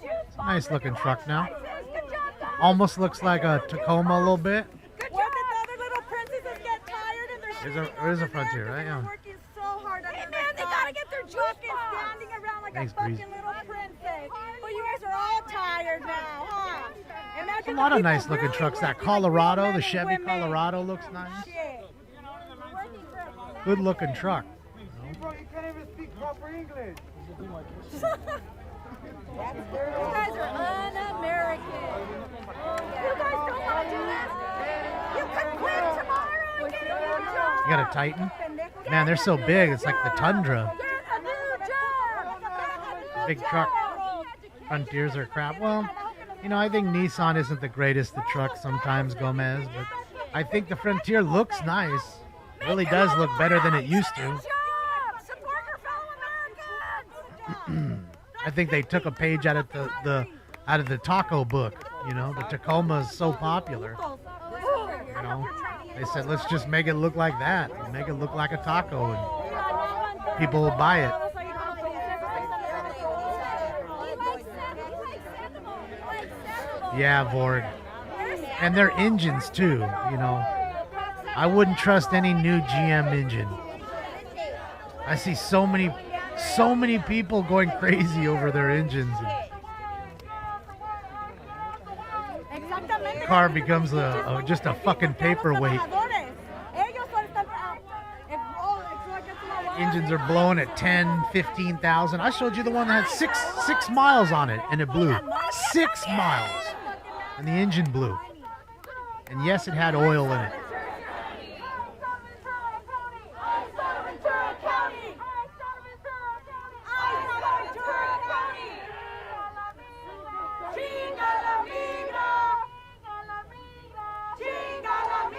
It's a nice looking truck now. Almost looks like a Tacoma a little bit. There's a Frontier, right? Yeah. Hey man, they gotta get their juice standing around like Thanks, a fucking Breeze. little princess. But you guys are all tired now, huh? Imagine A lot the of people nice looking really trucks. That working like real Colorado, men the and Chevy women. Colorado looks nice. Shit. Good looking truck. Bro, you can't even speak proper English. You guys are un-American. You guys don't want to do this? You could quit tomorrow and get a new job. You got a Titan? Man, they're so big. It's like the Tundra. Get a new job. Big truck. Frontiers are crap. Well, you know, I think Nissan isn't the greatest of trucks sometimes, Gomez, but I think the Frontier looks nice. It really does look better than it used to. Support your fellow Americans. I think they took a page out of the taco book. You know, the Tacoma is so popular. You know, they said let's just make it look like that, make it look like a taco, and people will buy it. Yeah, Vorg. And their engines too. You know, I wouldn't trust any new GM engine. I see so many people going crazy over their engines. The car becomes just a fucking paperweight. Engines are blowing at 10, 15,000. I showed you the one that had six miles on it, and it blew. 6 miles. And the engine blew. And yes, it had oil in it.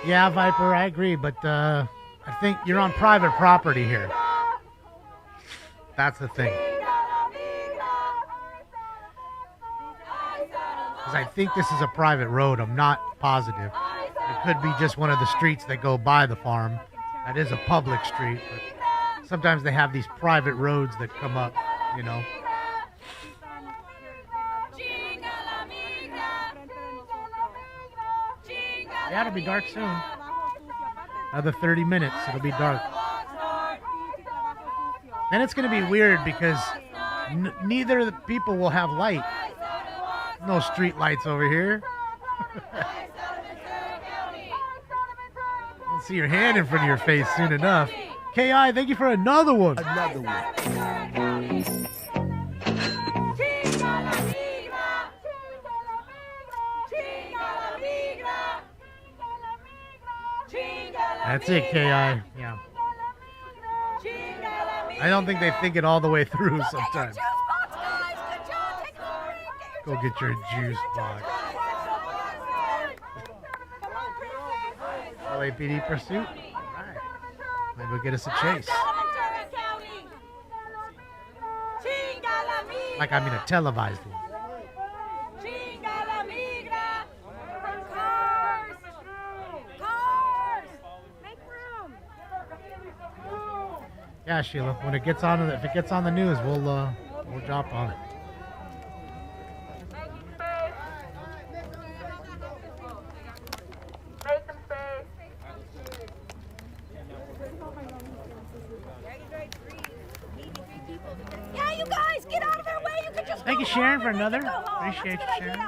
Yeah, Viper, I agree, but I think you're on private property here. That's the thing. Because I think this is a private road. I'm not positive. It could be just one of the streets that go by the farm. That is a public street, but sometimes they have these private roads that come up, you know. Yeah, it'll be dark soon. Another 30 minutes, it'll be dark. Then it's going to be weird because neither of the people will have light. No street lights over here. You'll see your hand in front of your face soon enough. KI, thank you for another one. Another one. That's it, KI. Yeah. I don't think they think it all the way through sometimes. Go get your juice box. LAPD pursuit? Alright. Maybe we'll get us a chase. Like I mean a televised one. Yeah, Sheila. When it gets on, if it gets on the news, we'll drop on it. Yeah, you guys, get out of their way. You can just. Thank you, Sharon, for another. Appreciate you, Sharon.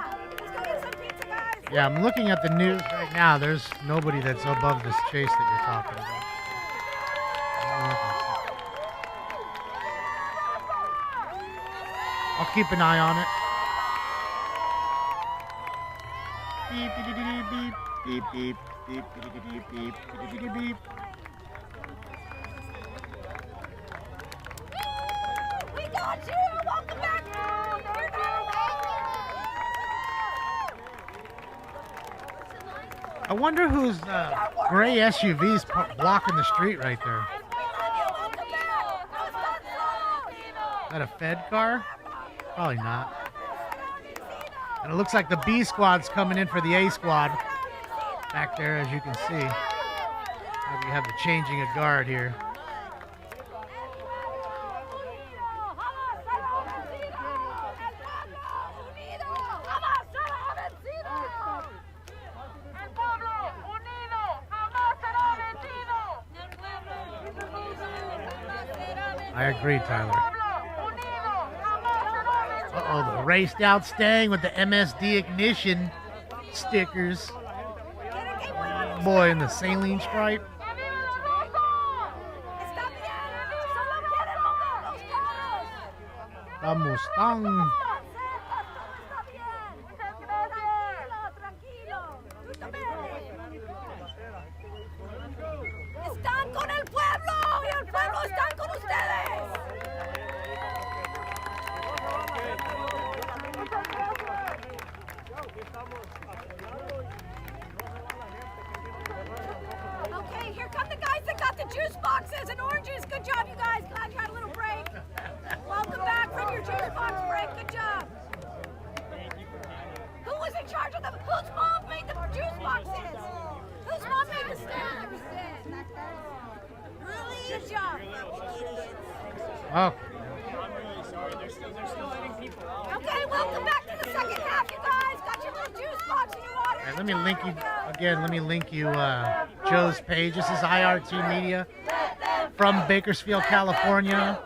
Yeah, I'm looking at the news right now. There's nobody that's above this chase that you're talking about. I'll keep an eye on it. Beep, beep, beep, beep, beep, beep, beep, beep, beep, beep, beep. We got you. Welcome back. I wonder whose gray SUV's blocking the street right there. Is that a Fed car? Probably not. And it looks like the B squad's coming in for the A squad. Back there, as you can see. We have the changing of guard here. I agree, Tyler. Uh-oh, the raced out Stang with the MSD ignition stickers. Boy, in the saline stripe. La Mustang. Están con el pueblo y el pueblo está con ustedes. Okay, here come the guys that got the juice boxes and oranges. Good job, you guys. Glad you had a little break. Welcome back from your juice box break. Good job. Who was in charge of them? Whose mom made the juice boxes? Whose mom made the snacks? Really? Good job. Oh. Okay, welcome back to the second half, you guys. Got your little juice box and your water. Right, let me link you again. Let me link you Joe's page. This is IRT Media from Bakersfield, California.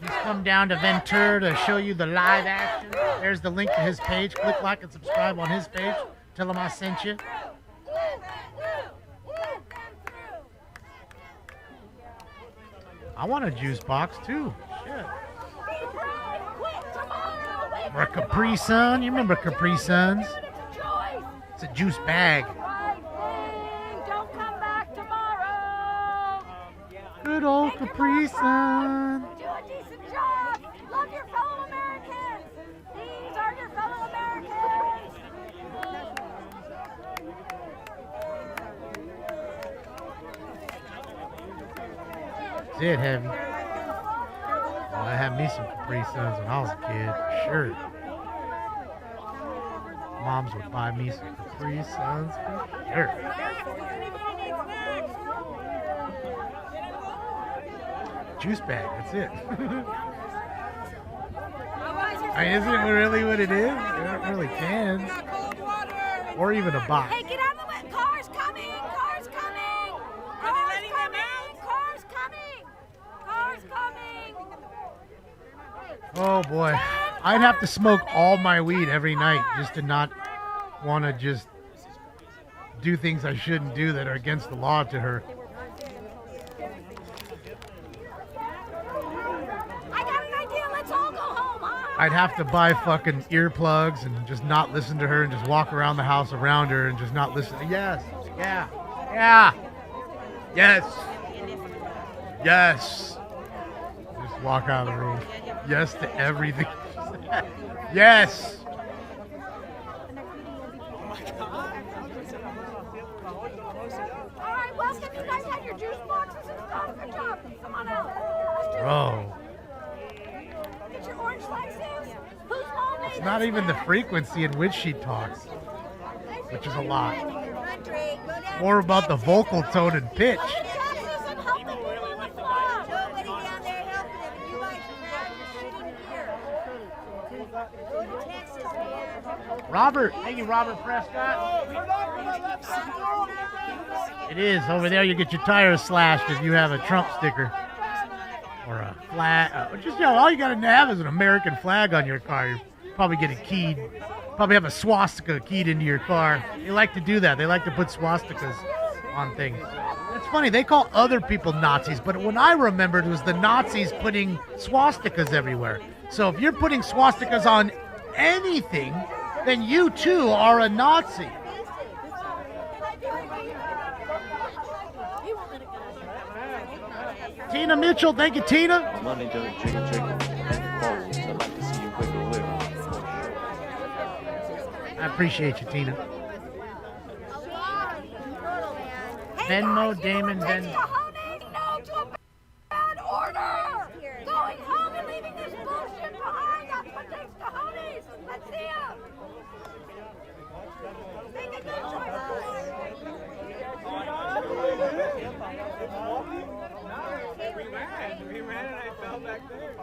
He's come down to Ventura to show you the live action. There's the link to his page. Click like and subscribe on his page. Tell him I sent you. I want a juice box too. Shit. Or a Capri Sun. You remember Capri Suns? It's a juice bag. Don't come back tomorrow. Good old Capri Sun. Do a decent job. Love your fellow Americans. These are your fellow Americans. That's it, heavy. Well, I had me some Capri Suns when I was a kid, for sure. Moms would buy me some Capri Suns, for sure. Juice bag, that's it. I mean, isn't it really what it is? They're not really cans. Or even a box. Hey, get out of the way! Cars coming! Cars coming! Cars coming! Cars coming! Cars coming! Oh boy. I'd have to smoke all my weed every night just to not want to just do things I shouldn't do that are against the law to her. I got an idea. Let's all go home, huh? I'd have to buy fucking earplugs and just not listen to her and just walk around the house around her and just not listen. Yes. Yeah. Yeah. Yes. Yes. Just walk out of the room. Yes to everything. Yes. All right, welcome. You guys had your juice boxes and stuff. Good job. Come on out. Bro. Get your orange slices. Who's homemade? It's not even the frequency in which she talks, which is a lot. More about the vocal tone and pitch. Robert, thank you, Robert Prescott. It is over there. You get your tires slashed if you have a Trump sticker or a flag. Just all you got to have is an American flag on your car. You're probably getting keyed. Probably have a swastika keyed into your car. They like to do that. They like to put swastikas on things. It's funny. They call other people Nazis, but when I remembered, it was the Nazis putting swastikas everywhere. So if you're putting swastikas on anything, then you too are a Nazi. Tina Mitchell, thank you, Tina. Money don't jiggle jiggle and folds. I like to see you wiggle wiggle. I appreciate you, Tina. Venmo, Damon, Venmo. No to a bad order. Going home and leaving this bullshit behind. That's what takes cojones. Let's see him. Make a good choice. We ran and I fell back there.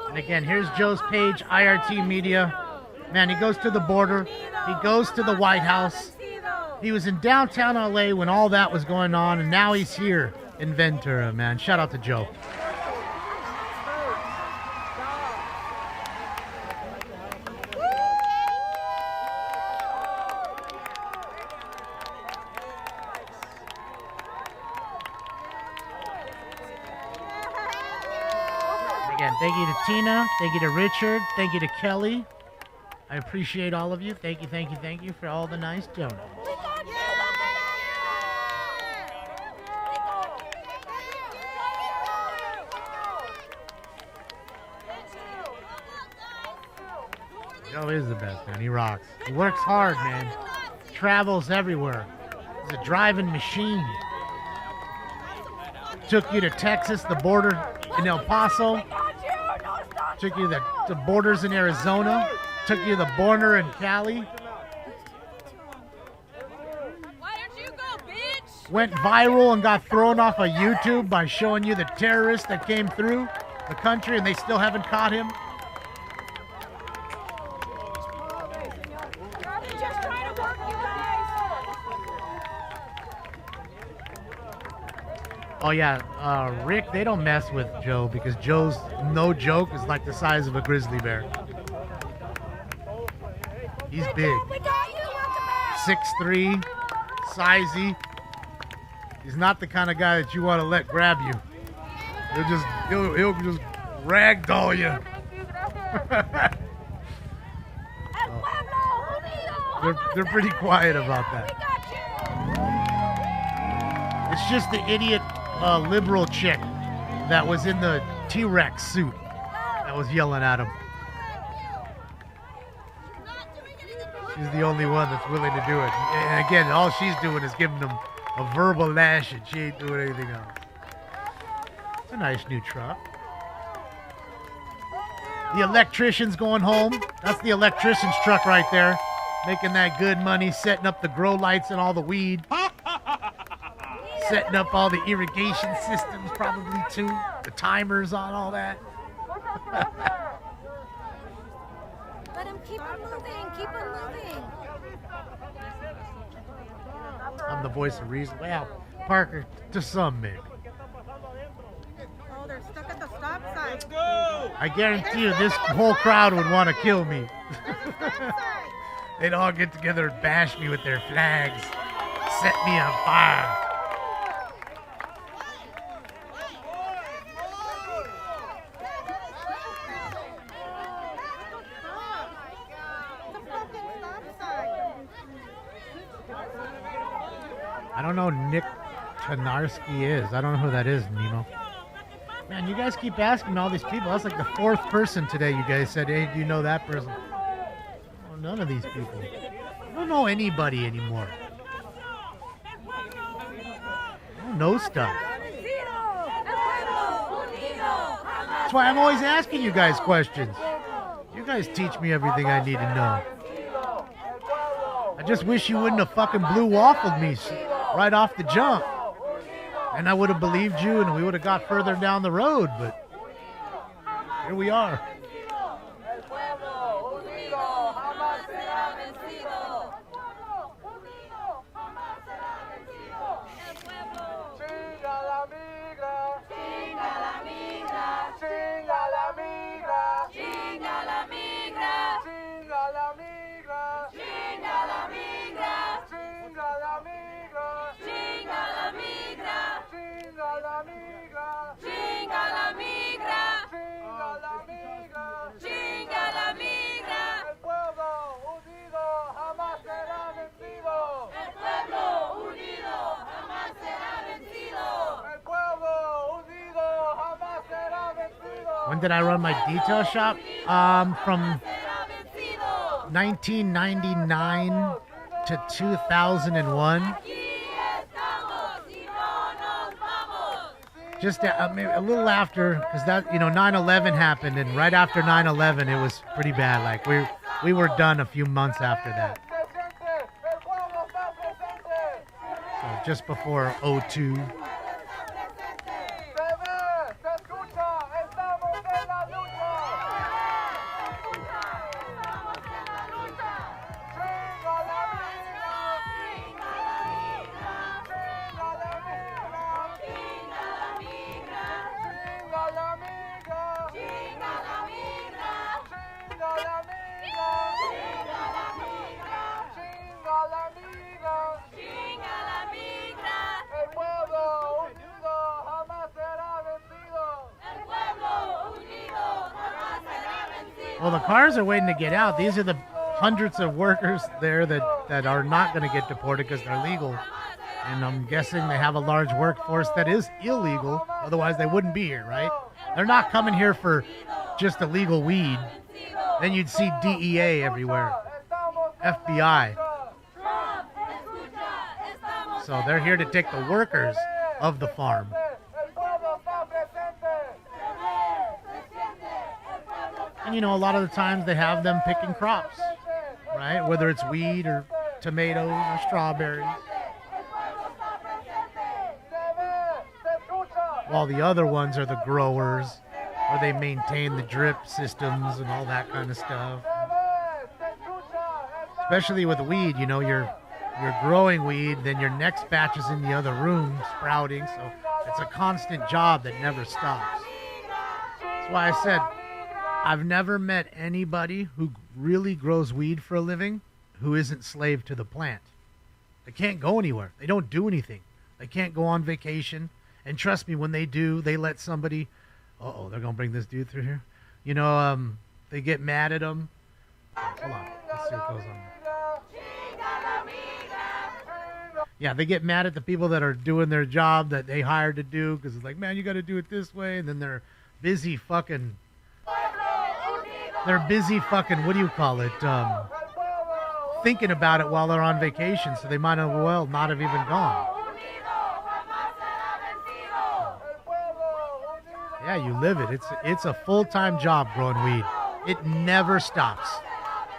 And again, here's Joe's page, IRT Media. Man, he goes to the border. He goes to the White House. He was in downtown LA when all that was going on, and now he's here in Ventura, man. Shout out to Joe. Again, thank you to Tina. Thank you to Richard. Thank you to Kelly. I appreciate all of you. Thank you, thank you, thank you for all the nice donuts. Joe is the best, man. He rocks. He works hard, man. Travels everywhere. He's a driving machine. Took you to Texas, the border in El Paso. Took you to the borders in Arizona. Took you to the border in Cali. Why don't you go, bitch? Went viral and got thrown off of YouTube by showing you the terrorist that came through the country and they still haven't caught him. Just trying to work, you guys. Oh yeah, Rick, they don't mess with Joe because Joe's, no joke, is like the size of a grizzly bear. He's big. 6'3", sizey. He's not the kind of guy that you want to let grab you. He'll just ragdoll you. They're pretty quiet about that. It's just the idiot liberal chick that was in the T-Rex suit that was yelling at him. She's the only one that's willing to do it. And again, all she's doing is giving them a verbal lashing. She ain't doing anything else. It's a nice new truck. The electrician's going home. That's the electrician's truck right there. Making that good money, setting up the grow lights and all the weed. Setting up all the irrigation systems probably too. The timers on all that. Let him keep on moving, keep on moving. I'm the voice of reason. Well, Parker, to some maybe. Oh, they're stuck at the stop sign. Let's go! I guarantee you this whole crowd would want to kill me. They'd all get together and bash me with their flags. Set me on fire. I don't know who Nick Tanarski is. I don't know who that is, Nemo. Man, you guys keep asking all these people. That's like the fourth person today you guys said, hey, do you know that person? Oh, none of these people. I don't know anybody anymore. I don't know stuff. That's why I'm always asking you guys questions. You guys teach me everything I need to know. I just wish you wouldn't have fucking blue waffled me right off the jump. And I would have believed you and we would have got further down the road, but here we are. When did I run my detail shop? From 1999 to 2001. Just maybe a little after, because that 9/11 happened, and right after 9/11, it was pretty bad. Like we were done a few months after that. So just before 02. Well, the cars are waiting to get out. These are the hundreds of workers there that are not going to get deported because they're legal. And I'm guessing they have a large workforce that is illegal. Otherwise, they wouldn't be here, right? They're not coming here for just illegal weed. Then you'd see DEA everywhere. FBI. So they're here to take the workers of the farm. And a lot of the times they have them picking crops, right? Whether it's weed or tomatoes or strawberries. While the other ones are the growers, or they maintain the drip systems and all that kind of stuff. Especially with weed, you're growing weed, then your next batch is in the other room sprouting, so it's a constant job that never stops. That's why I said I've never met anybody who really grows weed for a living who isn't slave to the plant. They can't go anywhere. They don't do anything. They can't go on vacation. And trust me, when they do, they let somebody... Uh-oh, they're going to bring this dude through here. They get mad at them. Hold on. Let's see what goes on. Yeah, they get mad at the people that are doing their job that they hired to do because it's like, man, you got to do it this way. And then they're busy fucking... What do you call it? thinking about it while they're on vacation, so they might as well not have even gone. Yeah, you live it. It's a full-time job growing weed. It never stops.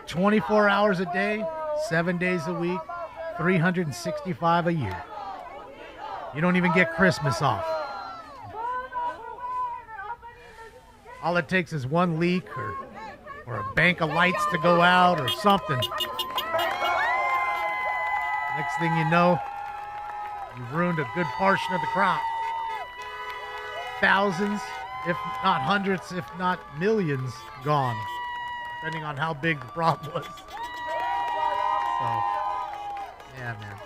24 hours a day, 7 days a week, 365 a year. You don't even get Christmas off. All it takes is one leak or a bank of lights to go out or something. Next thing you know, you've ruined a good portion of the crop. Thousands, if not hundreds, if not millions gone, depending on how big the problem was. So, yeah, man.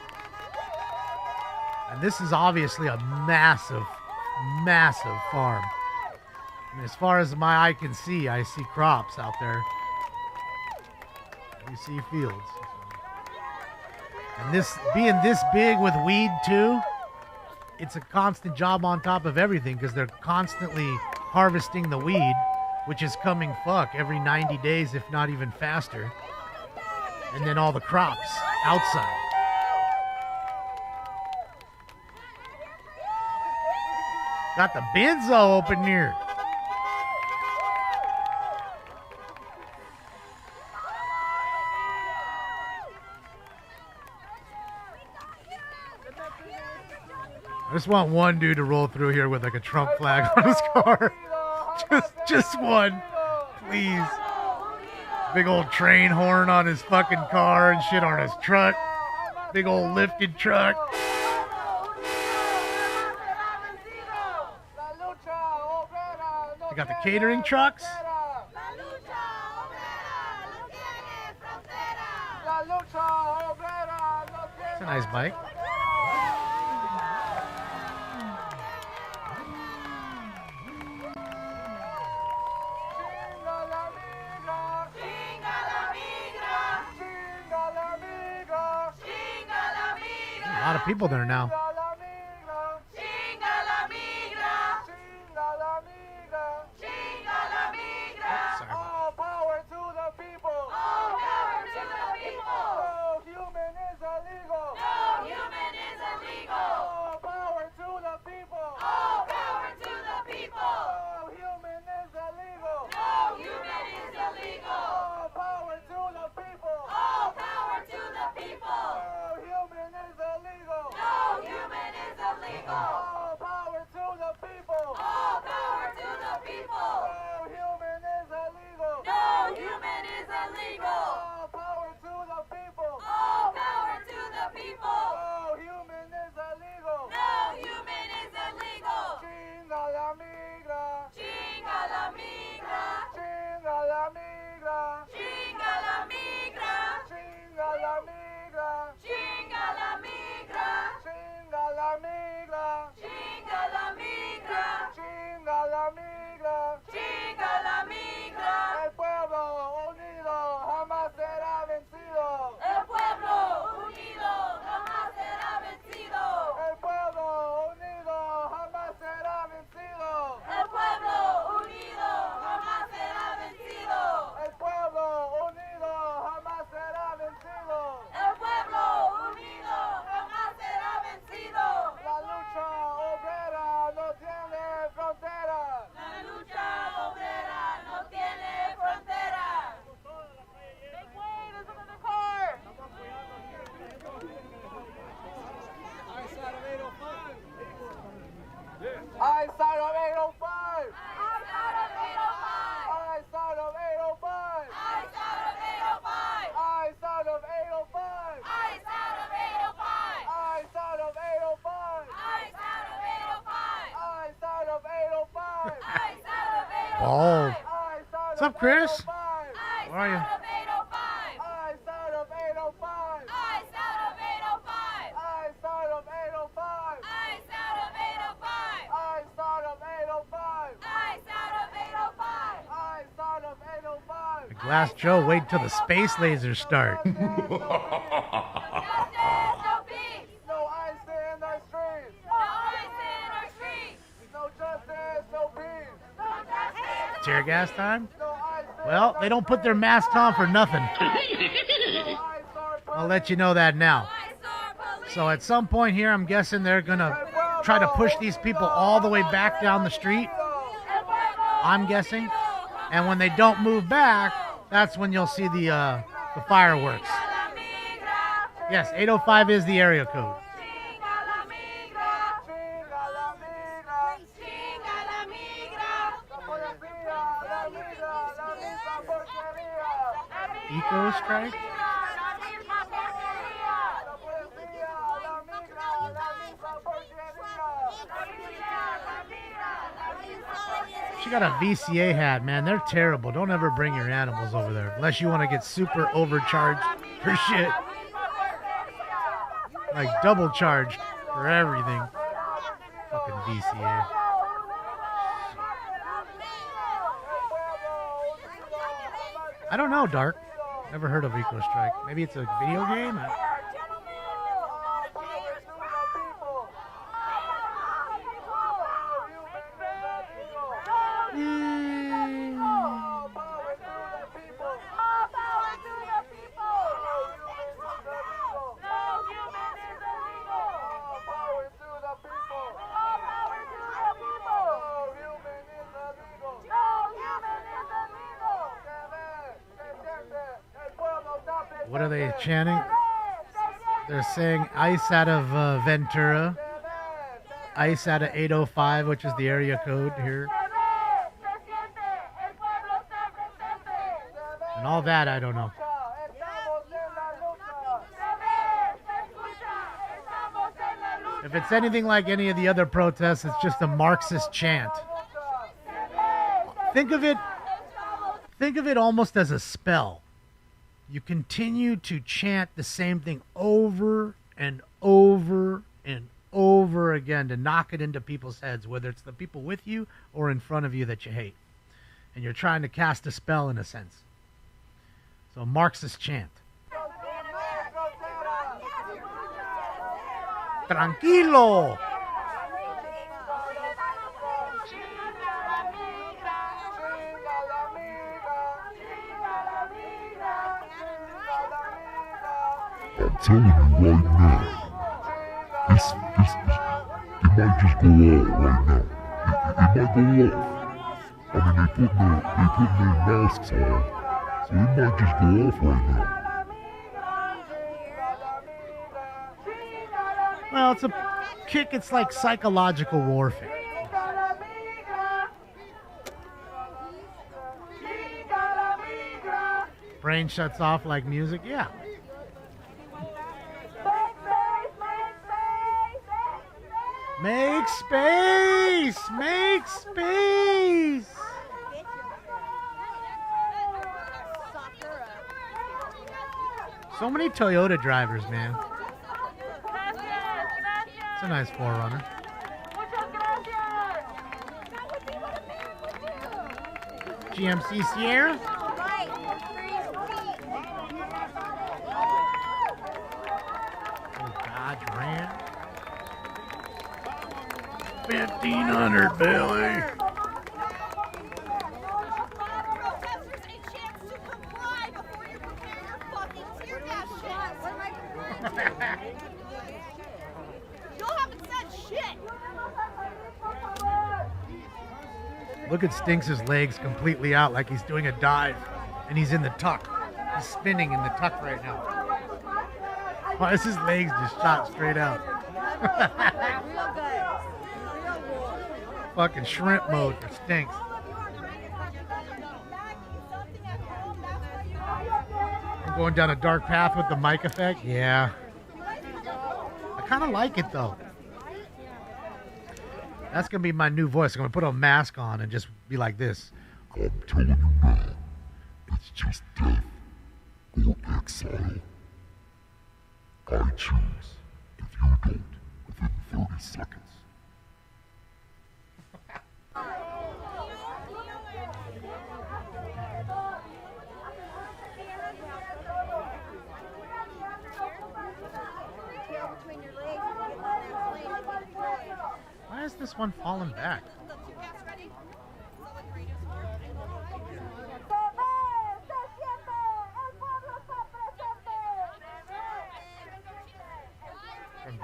And this is obviously a massive, massive farm. I mean, as far as my eye can see, I see crops out there. You see fields. And this being this big with weed too, it's a constant job on top of everything because they're constantly harvesting the weed, which is coming every 90 days, if not even faster. And then all the crops outside. Got the benzo open here. I just want one dude to roll through here with like a Trump flag on his car. just one, please. Big old train horn on his fucking car and shit on his truck. Big old lifted truck. They got the catering trucks. It's a nice bike. A lot of people there now. All power to the people. All power to the people. No human is illegal. No human is illegal. All power to the people. All power to the people. No human is illegal. No human is illegal. All power to the people. All power to the people. No human is illegal. No human is illegal. All power to the people. All power to the people. No human is illegal. No human is illegal. All power to the people. All power to the people. No human is illegal. No human is illegal. Chinga la migra. Chinga la migra. Chinga la migra. Chinga la migra. Chinga la migra. Chinga la migra. Chinga la migra. Chinga la migra. Chinga la migra. Chinga la migra. El pueblo unido jamás será vencido. El pueblo unido jamás será vencido. El pueblo unido jamás será vencido. El pueblo unido jamás será vencido. El pueblo unido jamás será vencido. El pueblo unido jamás será vencido. La lucha obrera no tiene fronteras. La lucha obrera no tiene fronteras. Make way, there's another car. Eyesight of 805. Eyesight of 805. Eyesight of 805. Eyesight of 805. Eyesight of 805. Eyesight of 805. Eyesight of 805. Eyesight of 805. Eyesight of 805. Eyesight of 805. Bald. What's up, Chris? Where are you? Eyesight of 805. Eyesight of 805. Eyesight of 805. Eyesight of 805. Eyesight of 805. Eyesight of 805. Eyesight of 805. The Glass Joe, wait till the space lasers start. No peace. No ice in our streets. No ice in our streets. No justice, no peace. No justice. Tear gas time? Well, they don't put their masks on for nothing. No ice or I'll let you know that now. So at some point here, I'm guessing they're going to try to push these people all the way back down the street. I'm guessing. And when they don't move back, that's when you'll see the fireworks. Yes, 805 is the area code. Eco strike? She got a VCA hat, man. They're terrible. Don't ever bring your animals over there unless you want to get super overcharged for shit. Like double charged for everything. Fucking VCA. I don't know, Dark. Never heard of Eco Strike. Maybe it's a video game? What are they chanting? They're saying ice out of Ventura, ice out of 805, which is the area code here. And all that, I don't know. If it's anything like any of the other protests, it's just a Marxist chant. Think of it almost as a spell. You continue to chant the same thing over and over and over again to knock it into people's heads, whether it's the people with you or in front of you that you hate. And you're trying to cast a spell in a sense. So Marxist chant. Tranquilo. I'm telling you right now, it might just go off right now. It might go off. I mean, they put their masks on, so it might just go off right now. Well, it's a kick. It's like psychological warfare. Brain shuts off like music. Yeah. Make space! Make space! So many Toyota drivers, man. It's a nice 4Runner. GMC Sierra? Oh, Dodge Ram. 1,500, Billy. Look at Stinks' legs completely out like he's doing a dive and he's in the tuck. He's spinning in the tuck right now. Why is his legs just shot straight out? Fucking shrimp mode for Stinks. I'm going down a dark path with the mic effect. Yeah. I kind of like it though. That's going to be my new voice. I'm going to put a mask on and just be like this. I'm telling you now, it's just death or exile. I choose if you don't within 30 seconds. Why is this one falling back?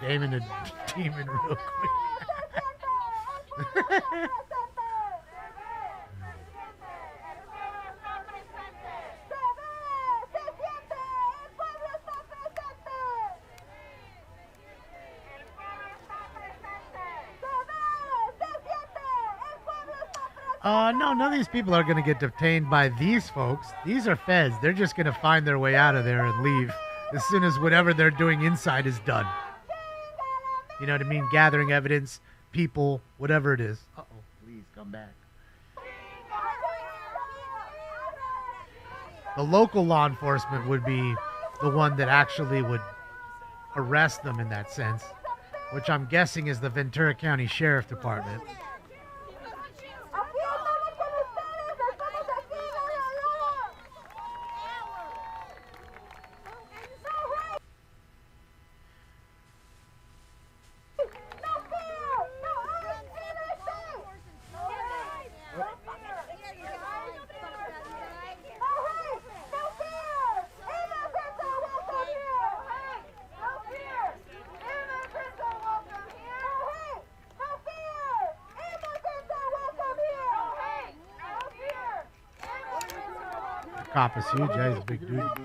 Damon the demon real quick. No, none of these people are going to get detained by these folks. These are feds. They're just going to find their way out of there and leave as soon as whatever they're doing inside is done. You know what I mean? Gathering evidence, people, whatever it is. Uh-oh, please come back. The local law enforcement would be the one that actually would arrest them in that sense, which I'm guessing is the Ventura County Sheriff Department. Cop is huge. Yeah, he's a big dude. It sounds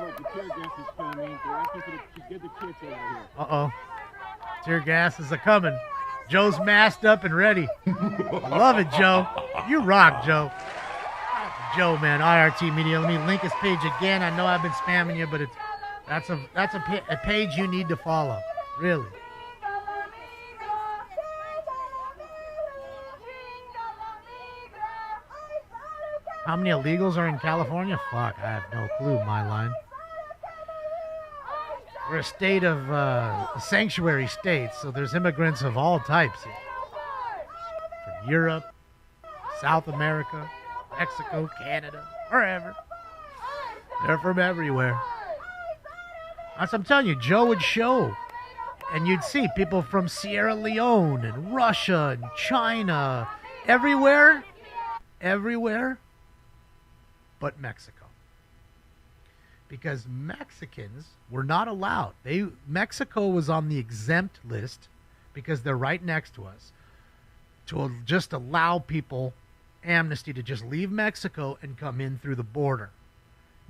like the tear gas is coming. They're asking to get the kids over here. Uh-oh. Tear gas is a-coming. Joe's masked up and ready. Love it, Joe. You rock, Joe. Joe, man, IRT Media. Let me link his page again. I know I've been spamming you, but that's a page you need to follow. Really. How many illegals are in California? Fuck, I have no clue, my line. We're a state of a sanctuary state, so there's immigrants of all types here. From Europe, South America, Mexico, Canada, wherever. They're from everywhere. As I'm telling you, Joe would show, and you'd see people from Sierra Leone and Russia and China, everywhere, but Mexico. Because Mexicans were not allowed. Mexico was on the exempt list because they're right next to us to just allow people amnesty to just leave Mexico and come in through the border.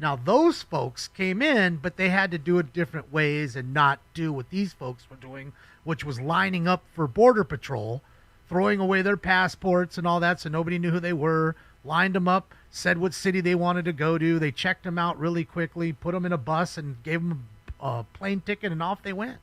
Now those folks came in, but they had to do it different ways and not do what these folks were doing, which was lining up for border patrol, throwing away their passports and all that so nobody knew who they were, lined them up, said what city they wanted to go to. They checked them out really quickly, put them in a bus, and gave them a plane ticket, and off they went.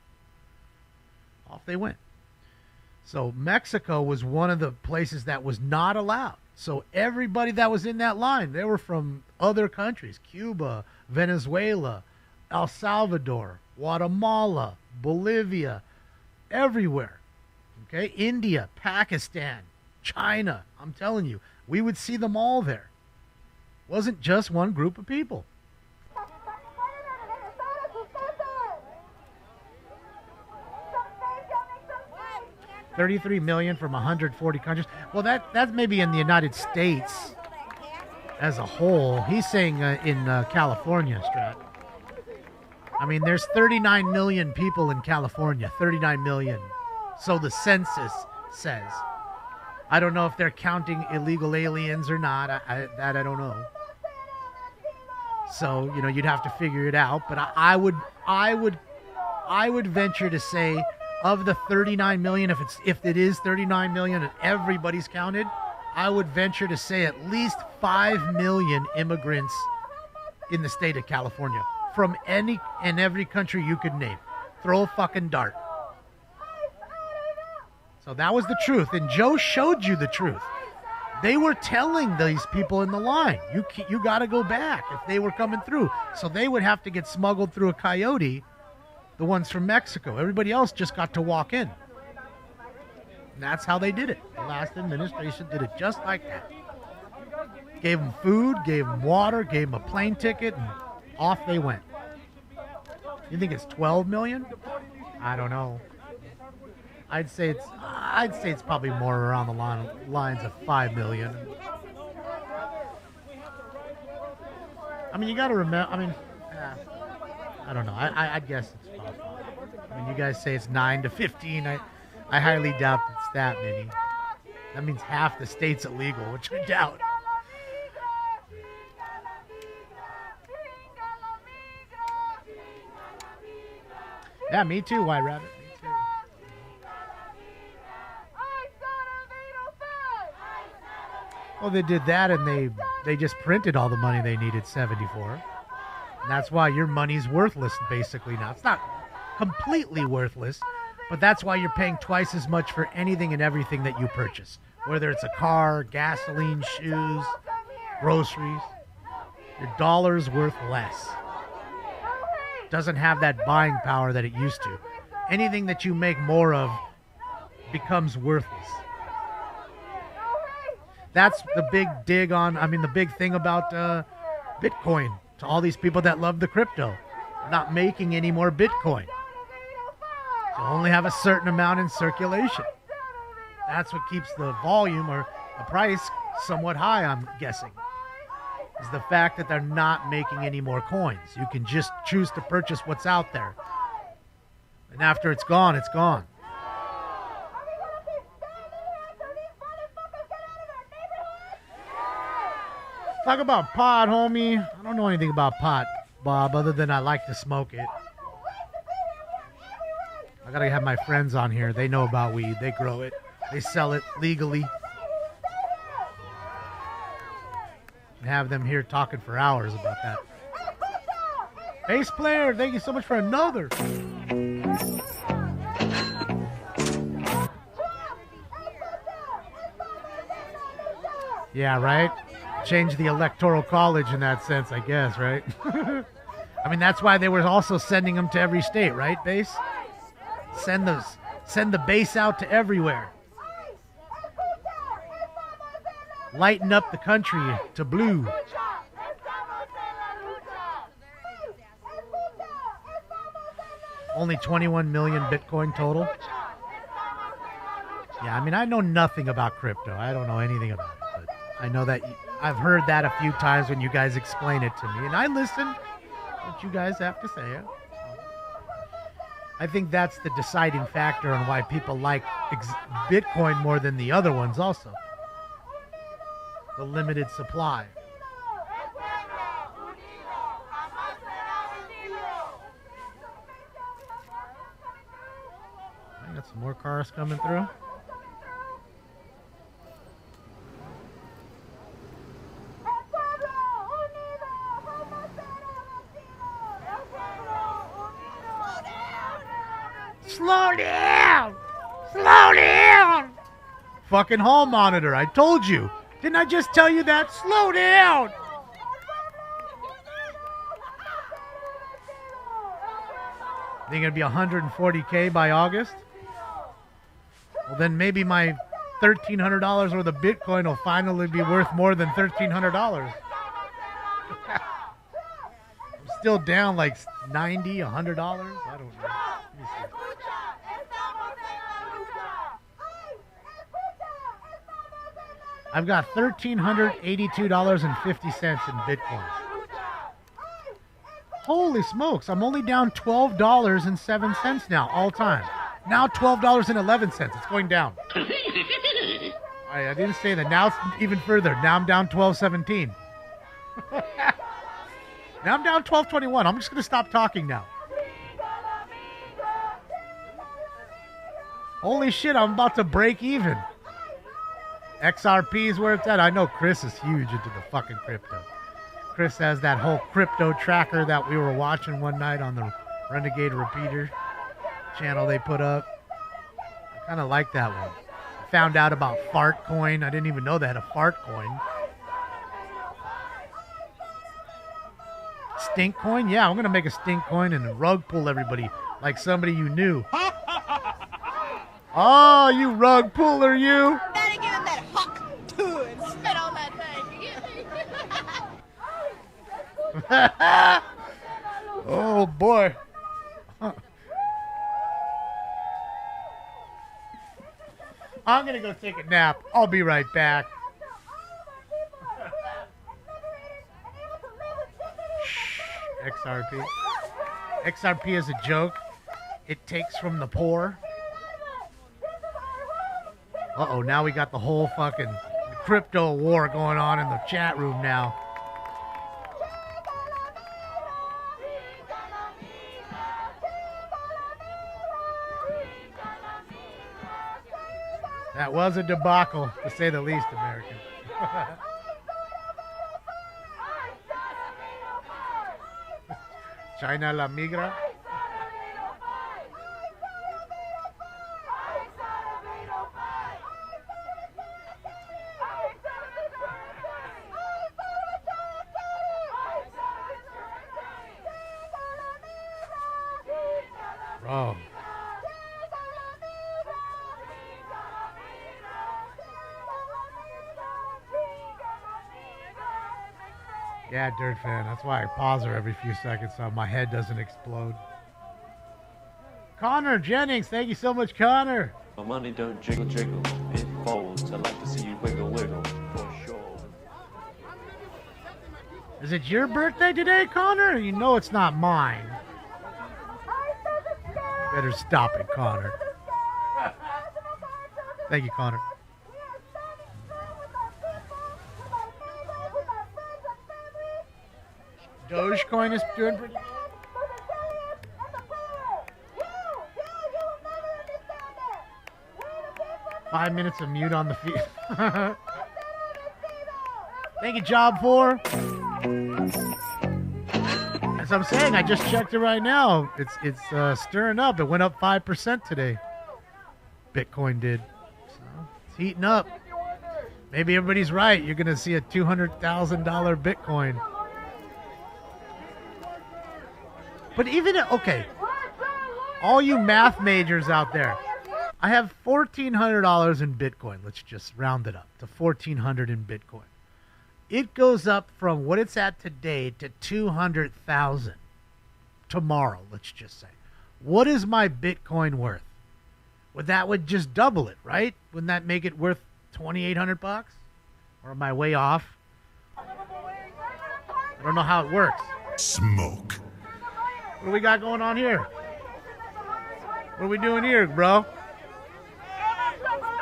So Mexico was one of the places that was not allowed. So everybody that was in that line, they were from other countries: Cuba, Venezuela, El Salvador, Guatemala, Bolivia, everywhere. Okay, India, Pakistan, China. I'm telling you, we would see them all there. Wasn't just one group of people. 33 million from 140 countries. Well, that's maybe in the United States as a whole. He's saying in California, Strat. I mean, there's 39 million people in California. 39 million. So the census says. I don't know if they're counting illegal aliens or not. I don't know. So, you know, you'd have to figure it out. But I would venture to say, of the 39 million, if it is 39 million and everybody's counted, I would venture to say at least 5 million immigrants in the state of California from any and every country you could name. Throw a fucking dart. So that was the truth, and Joe showed you the truth. They were telling these people in the line, you got to go back if they were coming through. So they would have to get smuggled through a coyote, the ones from Mexico. Everybody else just got to walk in. And that's how they did it. The last administration did it just like that. Gave them food, gave them water, gave them a plane ticket, and off they went. You think it's 12 million? I don't know. I'd say it's probably more around the lines of 5 million. I mean, you got to remember. I mean, I don't know. I guess it's about 5. When you guys say it's 9 to 15, I highly doubt it's that many. That means half the state's illegal, which I doubt. Yeah, me too, White Rabbit. Me too. Well, they did that, and they just printed all the money they needed, 74. And that's why your money's worthless, basically, now. It's not completely worthless, but that's why you're paying twice as much for anything and everything that you purchase. Whether it's a car, gasoline, shoes, groceries. Your dollar's worth less. Doesn't have that buying power that it used to. Anything that you make more of becomes worthless. That's the big dig on, the big thing about Bitcoin. To all these people that love the crypto. Not making any more Bitcoin. You only have a certain amount in circulation. That's what keeps the volume or the price somewhat high, I'm guessing. Is the fact that they're not making any more coins. You can just choose to purchase what's out there. And after it's gone, it's gone. Talk about pot, homie. I don't know anything about pot, Bob, other than I like to smoke it. I gotta have my friends on here. They know about weed. They grow it. They sell it legally. Have them here talking for hours about that. Bass player, thank you so much for another. Yeah, right? Change the electoral college in that sense, I guess, right? That's why they were also sending them to every state, right, Bass? Send the base out to everywhere. Lighten up the country to blue. Only 21 million Bitcoin total. Yeah, I know nothing about crypto. I don't know anything about it. But I know that I've heard that a few times when you guys explain it to me. And I listen to what you guys have to say. I think that's the deciding factor on why people like Bitcoin more than the other ones also. The limited supply. I got some more cars coming through. Slow down! Slow down! Fucking hall monitor, I told you. Didn't I just tell you that? Slow down! Think it'll be $140K by August? Well, then maybe my $1,300 worth of Bitcoin will finally be worth more than $1,300. I'm still down like $90, $100. I don't know. Let me see. I've got $1,382.50 in Bitcoin. Holy smokes, I'm only down $12.07 now, all time. Now $12.11. It's going down. I didn't say that. Now it's even further. Now I'm down $12.17. Now I'm down $12.21. I'm just going to stop talking now. Holy shit, I'm about to break even. XRP is where it's at. I know Chris is huge into the fucking crypto. Chris has that whole crypto tracker that we were watching one night on the Renegade Repeater channel they put up. I kind of like that one. Found out about Fart Coin. I didn't even know they had a Fart Coin. Stink Coin? Yeah, I'm going to make a Stink Coin and rug pull everybody like somebody you knew. Oh, you rug puller, you. Better give him that hawk too and spit on that thing. Oh, boy. I'm going to go take a nap. I'll be right back. XRP. XRP is a joke. it takes from the poor. Uh-oh, now we got the whole fucking crypto war going on in the chat room now. That was a debacle, to say the least, American. China la migra. Bro. Yeah, Dirt Fan. That's why I pause her every few seconds so my head doesn't explode. Connor Jennings, thank you so much, Connor. My money don't jiggle jiggle, it folds. I like to see you wiggle wiggle, for sure. Is it your birthday today, Connor? You know it's not mine. Better stop it, Connor. Thank you, Connor. Dogecoin is doing pretty good. 5 minutes of mute on the feed. Thank you, Job 4. As I'm saying, I just checked it right now. It's stirring up. It went up 5% today. Bitcoin did. So it's heating up. Maybe everybody's right. You're going to see a $200,000 Bitcoin. But even, okay, all you math majors out there, I have $1,400 in Bitcoin. Let's just round it up to $1,400 in Bitcoin. It goes up from what it's at today to $200,000 tomorrow, let's just say. What is my Bitcoin worth? Well, that would just double it, right? Wouldn't that make it worth $2,800? Or am I way off? I don't know how it works. Smoke. What do we got going on here? What are we doing here, bro?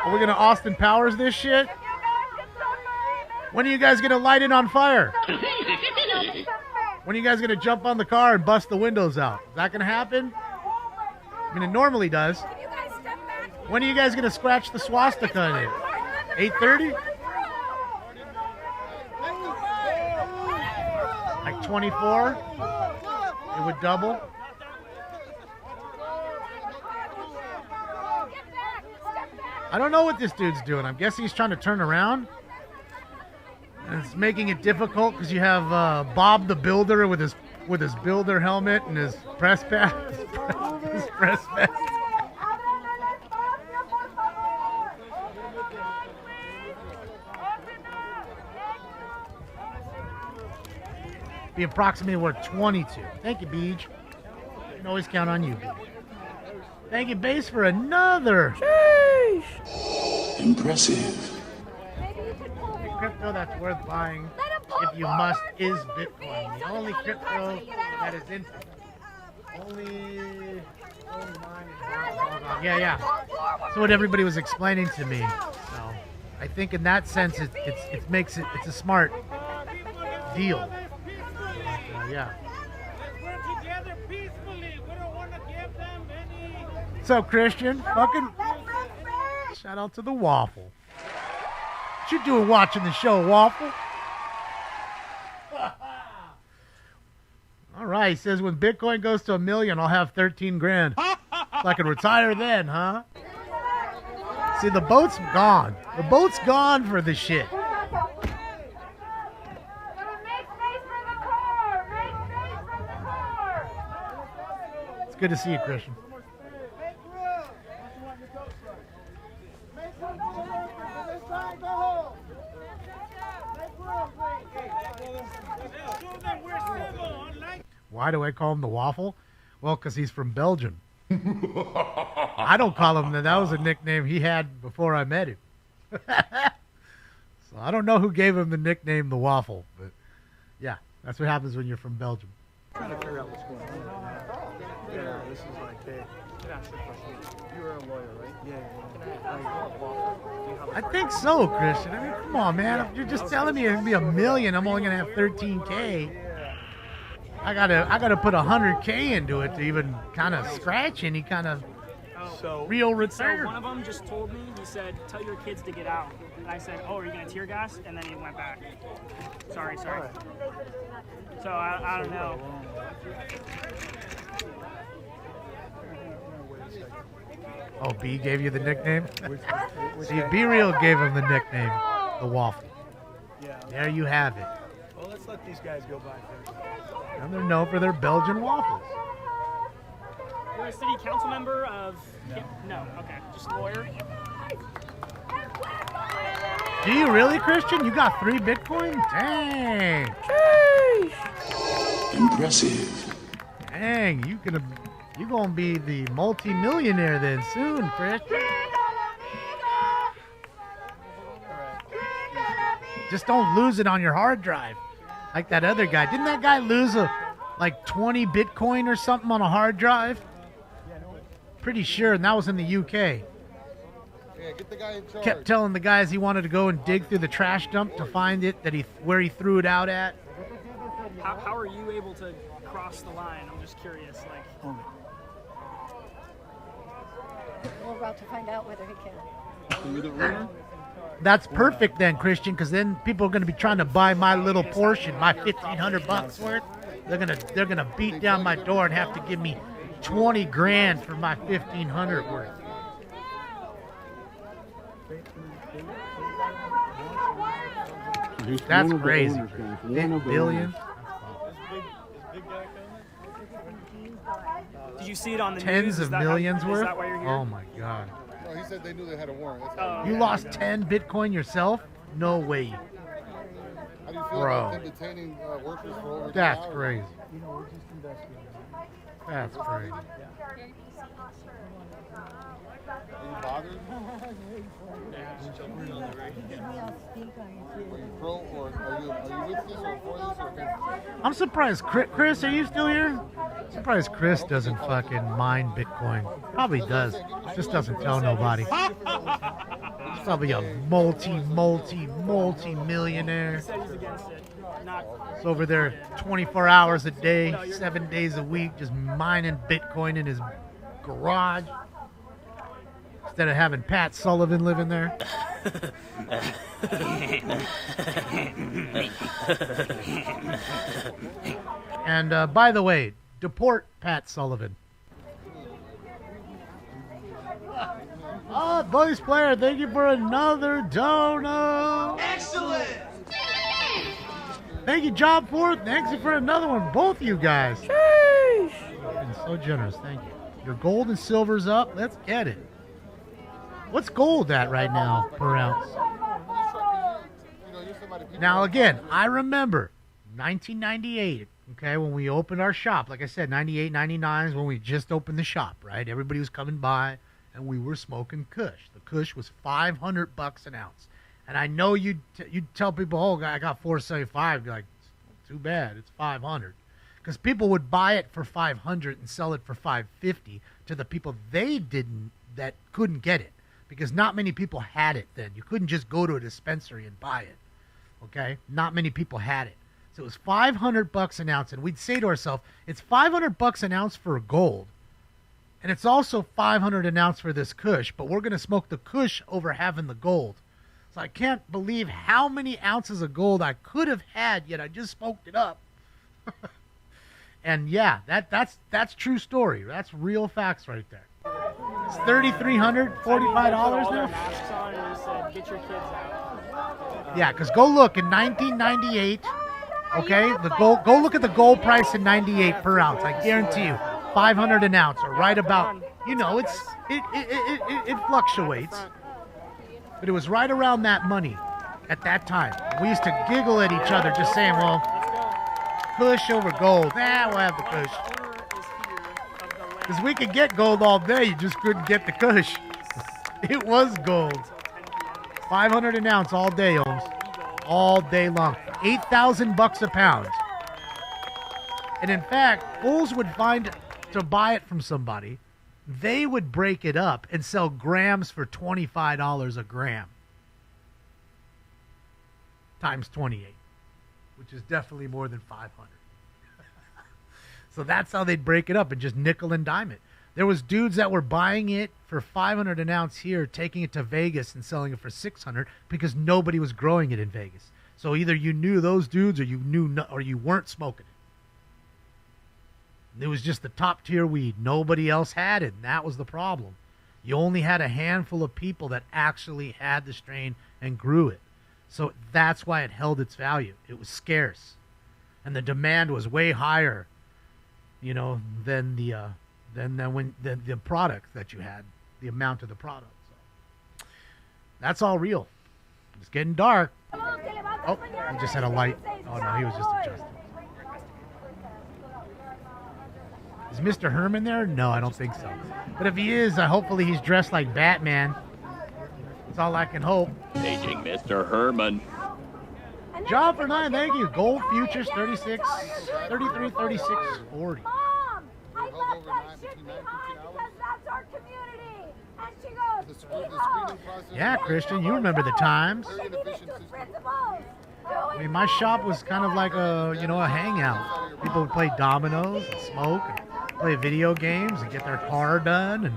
Are we going to Austin Powers this shit? When are you guys going to light it on fire? When are you guys going to jump on the car and bust the windows out? Is that going to happen? I mean, it normally does. When are you guys going to scratch the swastika in it? 8:30? Like 24? It would double? I don't know what this dude's doing. I'm guessing he's trying to turn around. And it's making it difficult because you have Bob the Builder with his builder helmet and his press pass. His press vest. Be approximately worth 22. Thank you, Beej. You can always count on you, Beej. Thank you, Base, for another. Sheesh. Impressive. The crypto that's worth buying, if you must, is Bitcoin. The only crypto that is in. Only mine is. Yeah. That's what everybody was explaining to me. So I think in that sense, it makes it. It's a smart deal. Yeah. We're together peacefully. We don't want to give them any. What's up, Christian? Fucking shout out to the Waffle. What you doing watching the show, Waffle? All right, he says when Bitcoin goes to $1 million, I'll have 13 grand. So I can retire then, huh? See, the boat's gone. The boat's gone for this shit. It's good to see you, Christian. Why do I call him the Waffle? Well, because he's from Belgium. I don't call him that. That was a nickname he had before I met him. So I don't know who gave him the nickname the Waffle, but yeah, that's what happens when you're from Belgium. Trying to figure out what's going on. Yeah, this is like, hey, can I ask you a question? You were a lawyer, right? Yeah. I think so, Christian. I mean, come on, man. If you're just telling me it's gonna be $1 million, I'm only gonna have 13K. I gotta put 100K into it to even kind of scratch any kind of real return. So one of them just told me, he said, tell your kids to get out. And I said, oh, are you going to tear gas? And then he went back. Sorry. So I don't know. Oh, B gave you the nickname? See, Be Real gave him the nickname, the Waffle. Yeah. There you have it. Well, let's let these guys go by first. And they're known for their Belgian waffles. You're a city council member of... No. Okay. Just lawyer. Do you really, Christian? You got 3 Bitcoin? Dang. Impressive. Dang, you gonna be the multi-millionaire then soon, Christian. Just don't lose it on your hard drive. Like that other guy. Didn't that guy lose like 20 Bitcoin or something on a hard drive? Pretty sure, and that was in the UK. Yeah, get the guy in charge. Kept telling the guys he wanted to go and dig through the trash dump to find it, where he threw it out at. How are you able to cross the line? I'm just curious. We're about to find out whether he can. That's perfect then, Christian, because then people are going to be trying to buy my little portion, my $1,500 worth. They're gonna beat down my door and have to give me 20 grand for my 1,500 worth. That's crazy. Billion. Did you see it on the Tens news? of millions worth? Is that why you're here? Oh my God. No, he said they knew they had a warrant. You lost 10 Bitcoin yourself? No way. How do you feel about them detaining workers for over 10 That's hours? crazy. That's crazy. Are you bothered? Are you pro or are you with this or for this or against this? I'm surprised. Chris, are you still here? I'm surprised Chris doesn't fucking mine Bitcoin. Probably does. Just doesn't tell nobody. He's probably a multi-millionaire. He's over there 24 hours a day, 7 days a week, just mining Bitcoin in his garage. Instead of having Pat Sullivan living there. And by the way, deport Pat Sullivan. Voice player, thank you for another dono. Excellent. Thank you, Job Fourth. Thanks for another one, both you guys. You've been so generous. Thank you. Your gold and silver's up. Let's get it. What's gold at right now per ounce? Now again, I remember 1998, okay, when we opened our shop. Like I said, 98, 99 is when we just opened the shop, right? Everybody was coming by, and we were smoking Kush. The Kush was $500 an ounce. And I know you'd tell people, oh, I got $475. You're like, too bad, it's $500. Because people would buy it for $500 and sell it for $550 to the people that couldn't get it. Because not many people had it then. You couldn't just go to a dispensary and buy it. Okay? Not many people had it. So it was $500 an ounce. And we'd say to ourselves, it's $500 an ounce for gold. And it's also $500 an ounce for this Kush. But we're going to smoke the Kush over having the gold. So I can't believe how many ounces of gold I could have had, yet I just smoked it up. And yeah, that's true story. That's real facts right there. It's $3,345 now. Get your kids out. Yeah, because go look in 1998. Okay, go look at the gold price in '98 per ounce. I guarantee you, $500 an ounce, or right about. You know, it fluctuates, but it was right around that money at that time. We used to giggle at each other, just saying, "Well, Kush over gold. Nah, we'll have the Kush." Because we could get gold all day, you just couldn't get the Kush. It was gold. $500 an ounce all day, Holmes. All day long. $8,000 a pound. And in fact, fools would find to buy it from somebody, they would break it up and sell grams for $25 a gram. Times 28, which is definitely more than 500. So that's how they'd break it up and just nickel and dime it. There was dudes that were buying it for 500 an ounce here, taking it to Vegas and selling it for 600 because nobody was growing it in Vegas. So either you knew those dudes or you or you weren't smoking it. It was just the top tier weed. Nobody else had it, and that was the problem. You only had a handful of people that actually had the strain and grew it. So that's why it held its value. It was scarce. And the demand was way higher, than the product that you had, the amount of the product. So that's all real. It's getting dark. Oh, he just had a light. Oh no, he was just adjusting. Is Mr. Herman there? No, I don't think so. But if he is, hopefully he's dressed like Batman. That's all I can hope. Paging Mr. Herman. John for 9, thank you. Gold Futures 36, 33, 36, 40. Mom, I left that shit behind because that's our community. And she goes, Yeah, Christian, you remember the times. I mean, my shop was kind of like a hangout. People would play dominoes and smoke and play video games and get their car done. And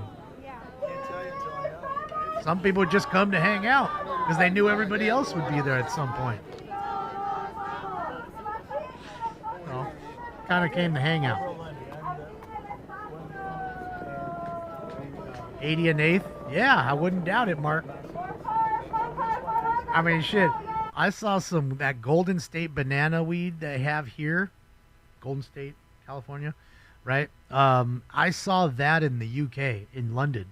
some people would just come to hang out because they knew everybody else would be there at some point. So, kind of came to hang out. 80 an eighth? Yeah, I wouldn't doubt it, Mark. I mean, shit. I saw that Golden State banana weed they have here. Golden State, California, right? I saw that in the UK, in London.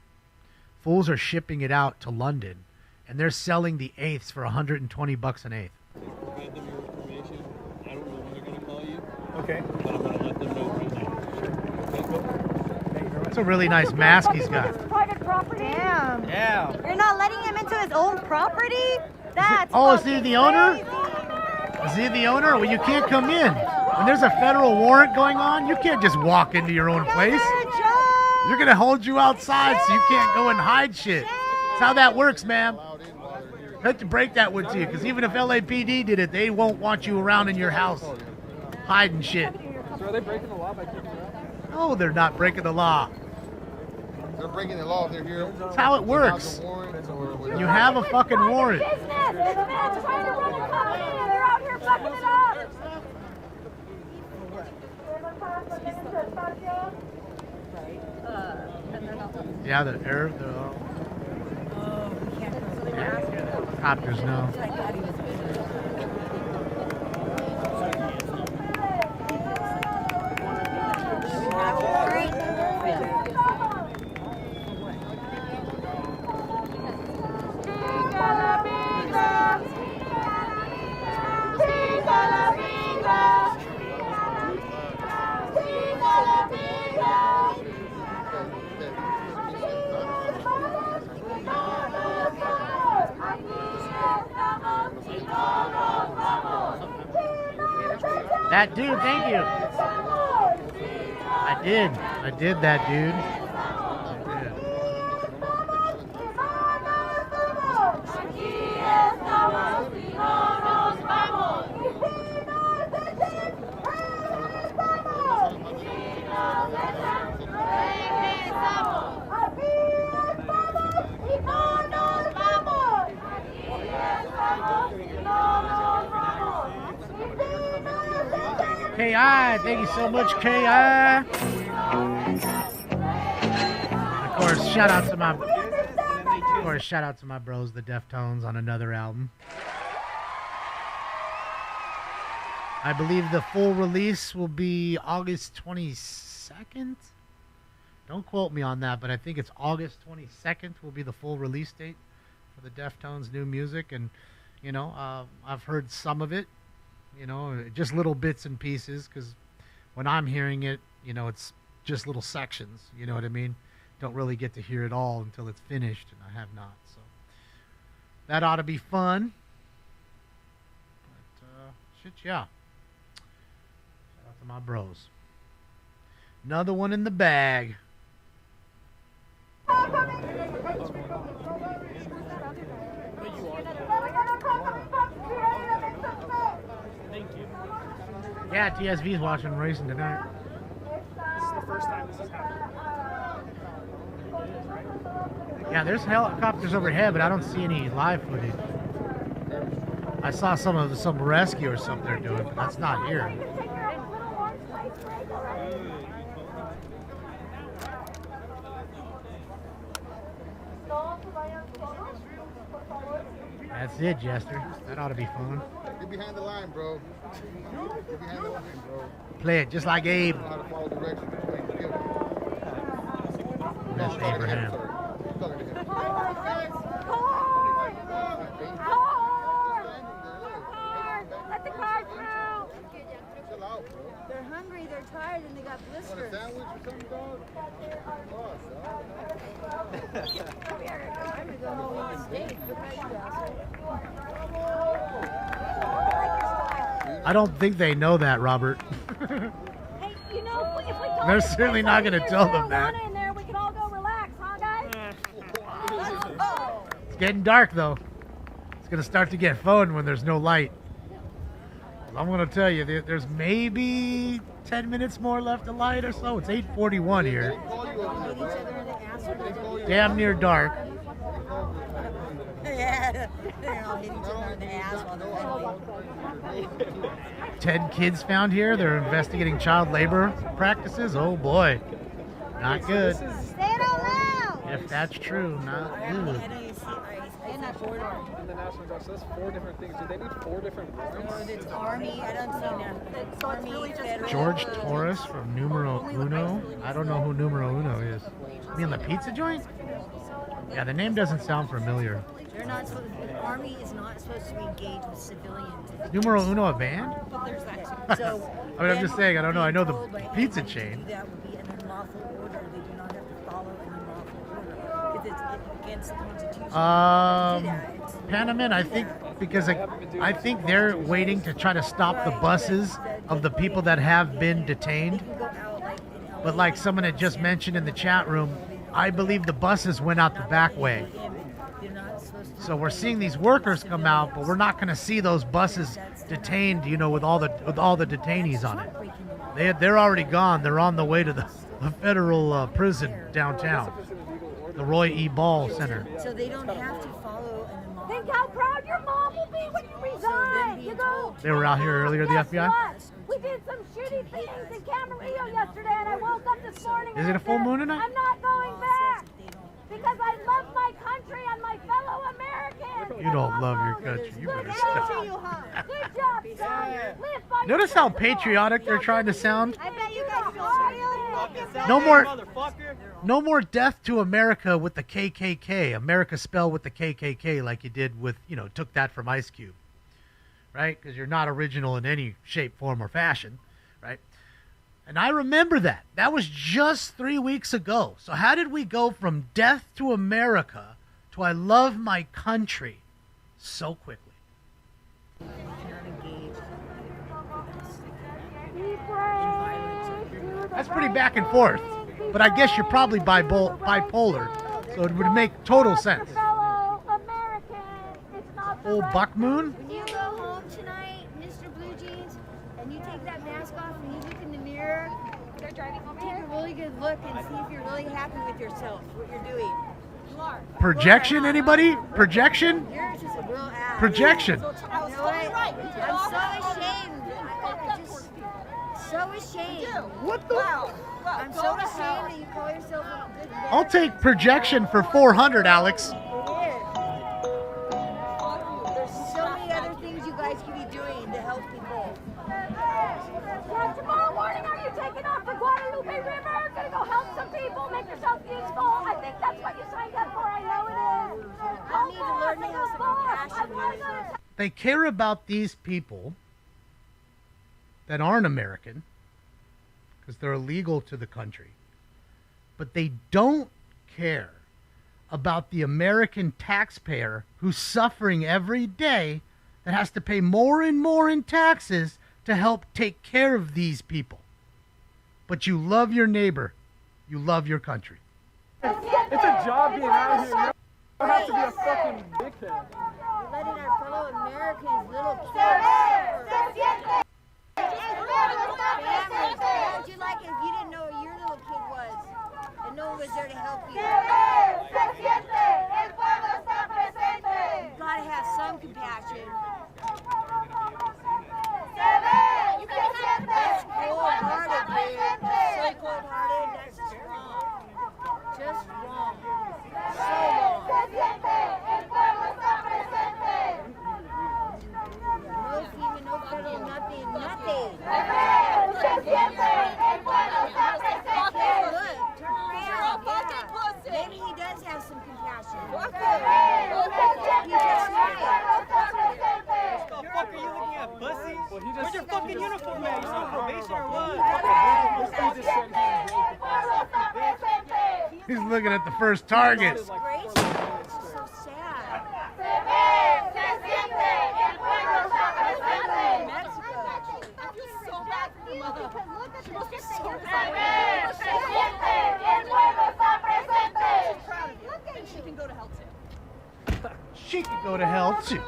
Fools are shipping it out to London, and they're selling the eighths for $120 an eighth. Provide them your information. I don't know when they're going to call you. Okay. But I'm going to let them know right now. That's a really nice mask he's got. Private property? Damn. Yeah. You're not letting him into his own property? That's Is he the owner? Is he the owner? Well, you can't come in. When there's a federal warrant going on, you can't just walk into your own place. They're going to hold you outside so you can't go and hide shit. That's how that works, ma'am. I have to break that one to you, because even if LAPD did it, they won't want you around in your house hiding shit. So are they breaking the law by keeping it up? No, they're not breaking the law. They're breaking the law if they're here. That's how it works. You have a fucking warrant. Yeah, the copters, no. That dude, thank you. I did that, dude. K.I., thank you so much, K.I. Of course, shout out to my bros, the Deftones, on another album. I believe the full release will be August 22nd. Don't quote me on that, but I think it's August 22nd will be the full release date for the Deftones' new music. And, I've heard some of it. Just little bits and pieces, because when I'm hearing it, it's just little sections, you know what I mean? Don't really get to hear it all until it's finished, and I have not, so that ought to be fun. But, shit, yeah. Shout out to my bros. Another one in the bag. Yeah, TSV's watching racing tonight. This is the first time this has happened. Yeah, there's helicopters overhead, but I don't see any live footage. I saw some rescue or something they're doing, but that's not here. That's it, Jester. That ought to be fun. Get behind the line, bro. Get behind the line, bro. Play it just like Abe. You know how to follow directions between the field. That's Abraham. Let the car through. They're hungry, they're tired, and they got blisters. Want a sandwich or something, dog? I'm gonna go home and eat a steak. I don't think they know that, Robert. Hey, you know, if we told They're them certainly not going to tell them that. in there, we can all go relax, huh, guys? It's getting dark, though. It's going to start to get fun when there's no light. I'm going to tell you, there's maybe 10 minutes more left of light or so. It's 8:41 here. Damn near dark. Yeah, they're all hitting each other in the ass while they're fighting. 10 kids found here. They're investigating child labor practices. Oh, boy. Not good. Say it out loud. If that's true, not good. In the national guard, so that's 4 different things. Do they need 4 different warrants? It's Army. I don't see that. So Army, Federal. George Torres from Numero Uno. I don't know who Numero Uno is. You mean the pizza joint? Yeah, the name doesn't sound familiar. They're not supposed. The Army is not supposed to be engaged with civilians. Numero Uno a band? There's that. So I mean, I'm just saying, I don't know. I know the pizza chain. that would be an unlawful order. They do not have to follow an unlawful order because it's against the Constitution. Panaman, I think, because I think they're waiting to try to stop the buses of the people that have been detained. But like someone had just mentioned in the chat room, I believe the buses went out the back way. So we're seeing these workers come out, but we're not going to see those buses detained, you know, with all the detainees on it. They're already gone. They're on the way to the federal prison downtown, the Roy E. Ball Center. So they don't have to follow an unlawful. Think how proud your mom will be when you resign. You go. They were out here earlier, the Guess FBI? what? We did some shitty things in Camarillo yesterday, and I woke up this morning. Is and it a I full said, moon tonight? I'm not going back because I love my country and my fellow Americans. You don't love your country. You better stop. Good job, son. Live by Notice how patriotic they're trying to sound? I bet you guys feel No more death to America with the KKK. America spelled with the KKK like you did with, you know, took that from Ice Cube. Right? Because you're not original in any shape, form, or fashion. Right? And I remember that. That was just 3 weeks ago. So how did we go from death to America to I love my country so quickly? That's pretty back and forth. But I guess you're probably bipolar. So it would make total sense. Old Buck Moon? When you go home tonight, Mr. Blue Jeans, and you take that mask off and you look in the mirror, they're driving over here. Take a really good look and see if you're really happy with yourself, what you're doing. You are. Projection, anybody? Projection? You're just a real ass. Projection. You know what? I'm so ashamed. I'm just so ashamed. What the? I'm so ashamed that you call yourself a good man. I'll take projection for 400, Alex. There's so many other things you guys could be doing to help people. Yeah, tomorrow morning, are you taking off for Guadalupe River? Gonna go help some people, make yourself useful? I think that's what you signed up for. I know it is. I need to learn to have some compassion. They care about these people that aren't American because they're illegal to the country. But they don't care about the American taxpayer who's suffering every day that has to pay more and more in taxes to help take care of these people. but you love your neighbor. You love your country. It's a job being out here. You don't have to be a fucking dickhead. You're letting our fellow Americans, little kids, what would you like if you didn't know who your little kid was and no one was there to help you? You gotta have some compassion. That's cold-hearted, dude. So cold-hearted, that's just wrong. Just wrong. So wrong. No FEMA, no federal, nothing. Look, turn around. Yeah. Maybe he does have some compassion. He just The fuck are you looking at, pussy? Where's your fucking uniform at? You on probation or what? He's looking at the first target. It's so sad. I feel so bad for your mother. She must be so bad. And she can go to hell too. She could go to hell too.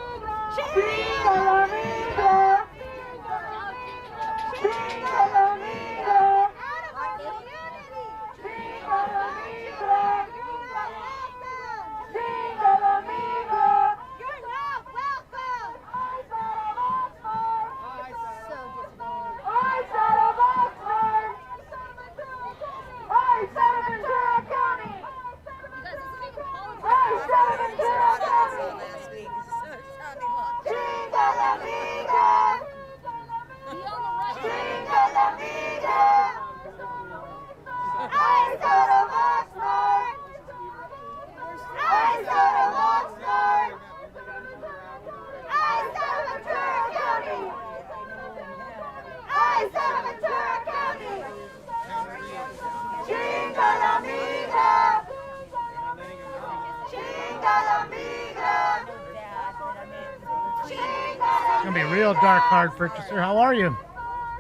It's gonna be a real dark card purchaser. How are you?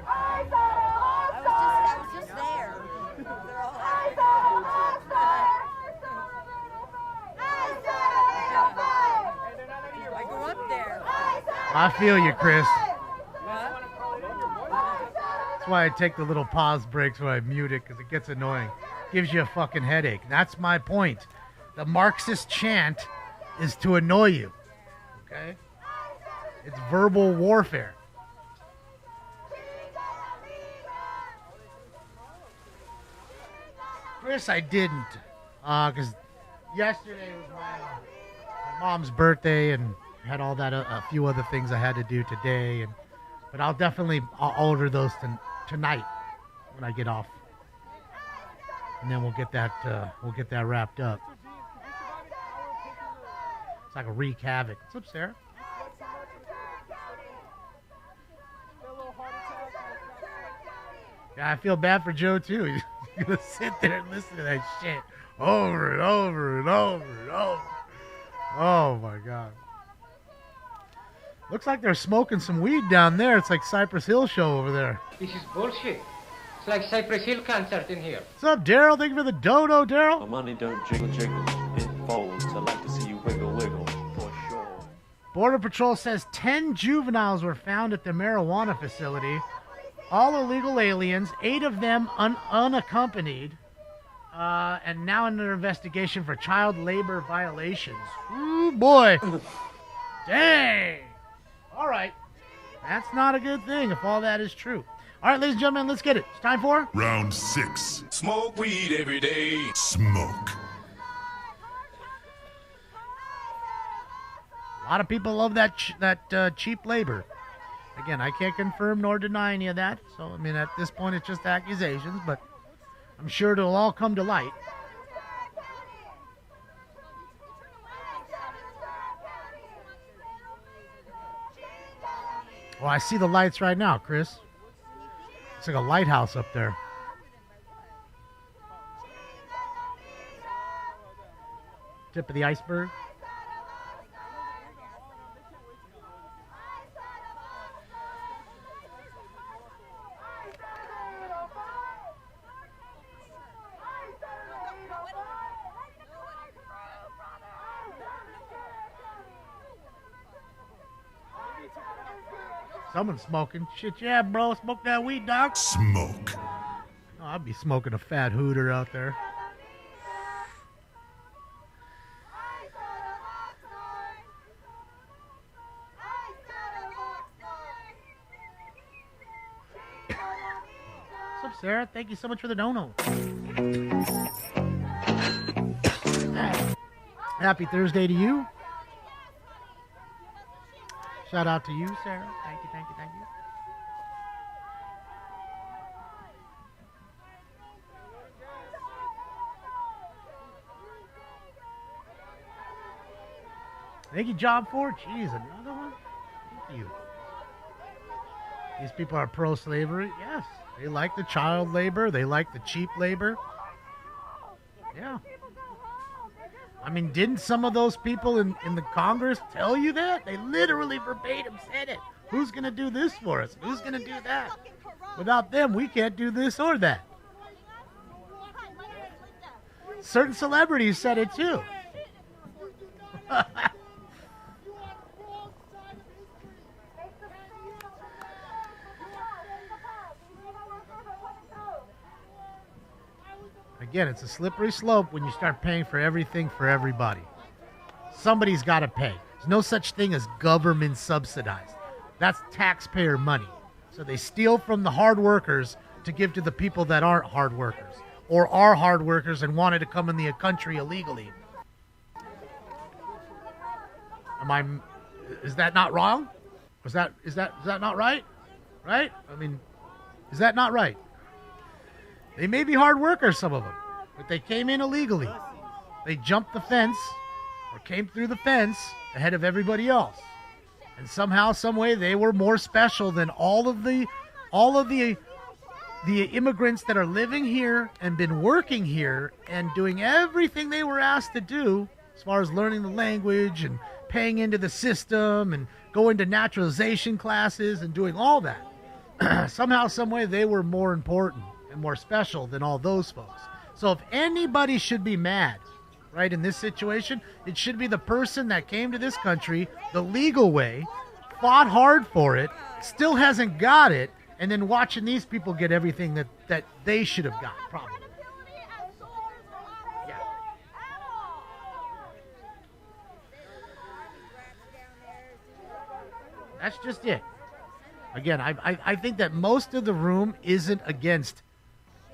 I was just there. I grew up there. I feel you, Chris. That's why I take the little pause breaks when I mute it, because it gets annoying. Gives you a fucking headache. That's my point. The Marxist chant is to annoy you. Okay? It's verbal warfare. Chris, I didn't. Because yesterday was my mom's birthday, and had all that, a few other things I had to do today. But I'll order those tonight when I get off. And then we'll get that wrapped up. It's like a wreak havoc. What's up, Sarah? Yeah, I feel bad for Joe too. He's gonna sit there and listen to that shit over and over and over and over. Oh my God. Looks like they're smoking some weed down there. It's like Cypress Hill show over there. This is bullshit. It's like Cypress Hill concert in here. What's up, Daryl? Thank you for the dono, Daryl. My money don't jiggle jiggle, it folds. I like to see you wiggle wiggle, for sure. Border Patrol says 10 juveniles were found at the marijuana facility. All illegal aliens, 8 of them unaccompanied, and now under investigation for child labor violations. Ooh, boy. Dang. All right. That's not a good thing if all that is true. All right, ladies and gentlemen, let's get it. It's time for Round 6. Smoke weed every day. Smoke. A lot of people love that cheap labor. Again, I can't confirm nor deny any of that. So, I mean, at this point, it's just accusations, but I'm sure it'll all come to light. Well, I see the lights right now, Chris. It's like a lighthouse up there. Tip of the iceberg. Someone's smoking. Shit, yeah, bro. Smoke that weed, dog. Smoke. Oh, I'd be smoking a fat hooter out there. What's up, Sarah? Thank you so much for the dono. Happy Thursday to you. Shout out to you, Sarah. Thank you, thank you, thank you. Thank you, Job 4. Jeez, another one? Thank you. These people are pro-slavery? Yes. They like the child labor. They like the cheap labor. Yeah. I mean, didn't some of those people in the Congress tell you that? They literally verbatim said it. Who's going to do this for us? Who's going to do that? Without them, we can't do this or that. Certain celebrities said it too. Again, it's a slippery slope when you start paying for everything for everybody. Somebody's got to pay. There's no such thing as government subsidized. That's taxpayer money. So they steal from the hard workers to give to the people that aren't hard workers or are hard workers and wanted to come in the country illegally. Is that not wrong? Is that not right? Right? I mean, is that not right? They may be hard workers, some of them, but they came in illegally. They jumped the fence or came through the fence ahead of everybody else. And somehow, some way, they were more special than all of the immigrants that are living here and been working here and doing everything they were asked to do as far as learning the language and paying into the system and going to naturalization classes and doing all that. Somehow, some way, they were more important and more special than all those folks. So if anybody should be mad, right, in this situation, it should be the person that came to this country the legal way, fought hard for it, still hasn't got it, and then watching these people get everything that they should have got, probably. Yeah. That's just it. Again, I think that most of the room isn't against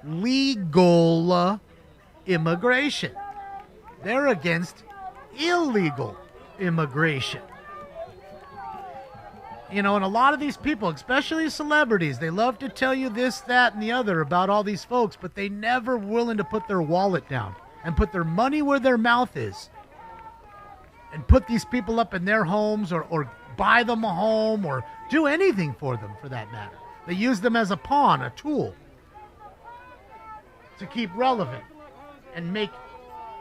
legal immigration. They're against illegal immigration. You know, and a lot of these people, especially celebrities, they love to tell you this, that, and the other about all these folks, but they never willing to put their wallet down and put their money where their mouth is and put these people up in their homes or buy them a home or do anything for them, for that matter. They use them as a pawn, a tool, to keep relevant and make